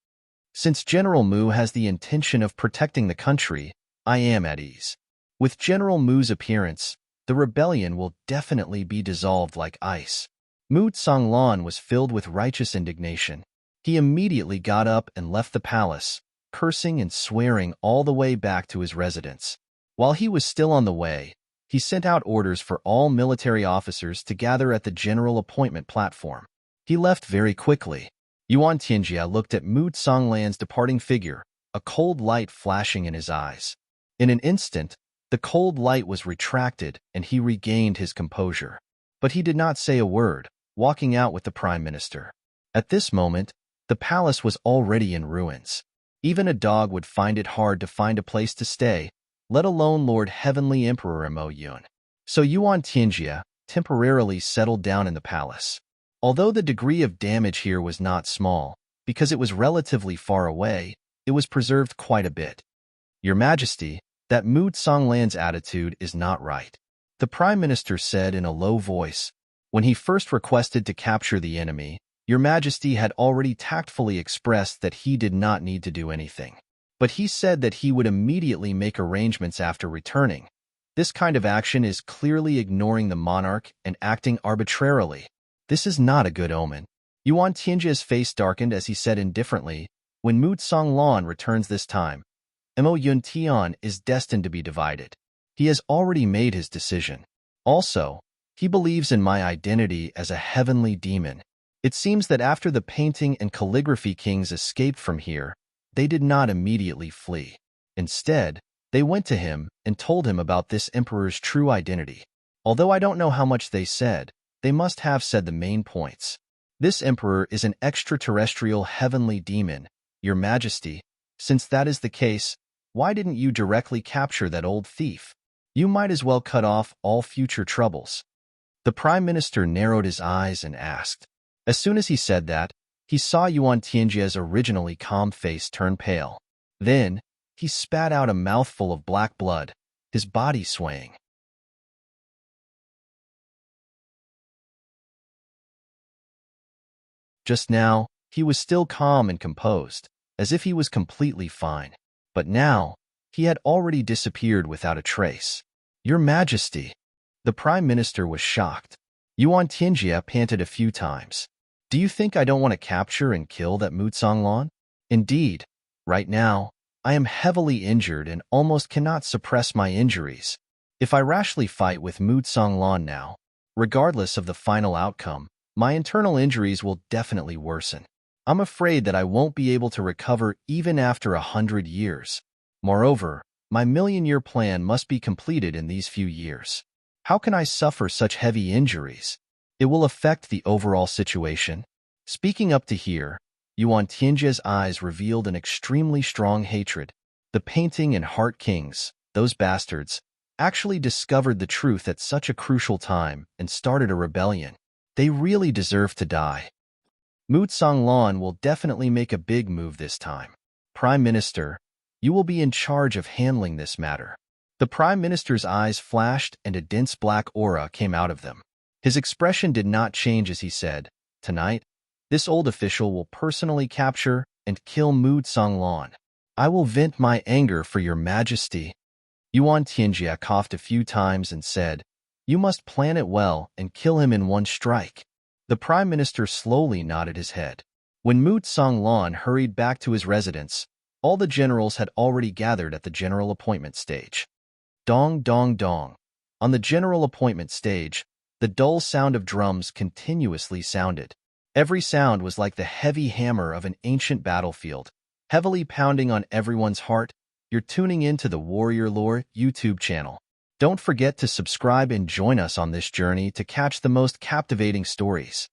Since General Mu has the intention of protecting the country, I am at ease. With General Mu's appearance, the rebellion will definitely be dissolved like ice. Mood Songlan was filled with righteous indignation. He immediately got up and left the palace, cursing and swearing all the way back to his residence. While he was still on the way, he sent out orders for all military officers to gather at the general appointment platform. He left very quickly. Yuan Tianjie looked at Mood Songlan's departing figure, a cold light flashing in his eyes. In an instant, the cold light was retracted and he regained his composure. But he did not say a word, walking out with the Prime Minister. At this moment, the palace was already in ruins. Even a dog would find it hard to find a place to stay, let alone Lord Heavenly Emperor Mo Yun. So Yuan Tianjie temporarily settled down in the palace. Although the degree of damage here was not small, because it was relatively far away, it was preserved quite a bit. Your Majesty, that Mood Songlan's attitude is not right. The Prime Minister said in a low voice. When he first requested to capture the enemy, Your Majesty had already tactfully expressed that he did not need to do anything. But he said that he would immediately make arrangements after returning. This kind of action is clearly ignoring the monarch and acting arbitrarily. This is not a good omen. Yuan Tianjie's face darkened as he said indifferently, When Mood Songlan returns this time, Mo Yun Tian is destined to be divided. He has already made his decision. Also, he believes in my identity as a heavenly demon. It seems that after the painting and calligraphy kings escaped from here, they did not immediately flee. Instead, they went to him and told him about this emperor's true identity. Although I don't know how much they said, they must have said the main points. This emperor is an extraterrestrial heavenly demon, Your Majesty. Since that is the case, why didn't you directly capture that old thief? You might as well cut off all future troubles. The Prime Minister narrowed his eyes and asked. As soon as he said that, he saw Yuan Tianjie's originally calm face turn pale. Then, he spat out a mouthful of black blood, his body swaying. Just now, he was still calm and composed, as if he was completely fine. But now, he had already disappeared without a trace. Your Majesty! The Prime Minister was shocked. Yuan Tianjie panted a few times. Do you think I don't want to capture and kill that Mood Songlan? Indeed, right now, I am heavily injured and almost cannot suppress my injuries. If I rashly fight with Mood Songlan now, regardless of the final outcome, my internal injuries will definitely worsen. I'm afraid that I won't be able to recover even after 100 years. Moreover, My million-year plan must be completed in these few years. How can I suffer such heavy injuries? It will affect the overall situation. Speaking up to here, Yuan Tianjie's eyes revealed an extremely strong hatred. The painting and heart kings, those bastards, actually discovered the truth at such a crucial time and started a rebellion. They really deserve to die. Mu Songlan will definitely make a big move this time. Prime Minister, you will be in charge of handling this matter. The Prime Minister's eyes flashed and a dense black aura came out of them. His expression did not change as he said, "Tonight, this old official will personally capture and kill Mu Songlan. I will vent my anger for your majesty." Yuan Tianjie coughed a few times and said, "You must plan it well and kill him in one strike." The Prime Minister slowly nodded his head. When Mu Songlan hurried back to his residence, all the generals had already gathered at the general appointment stage. Dong, dong, dong. On the general appointment stage, the dull sound of drums continuously sounded. Every sound was like the heavy hammer of an ancient battlefield, heavily pounding on everyone's heart. You're tuning into the Warrior Lore YouTube channel. Don't forget to subscribe and join us on this journey to catch the most captivating stories.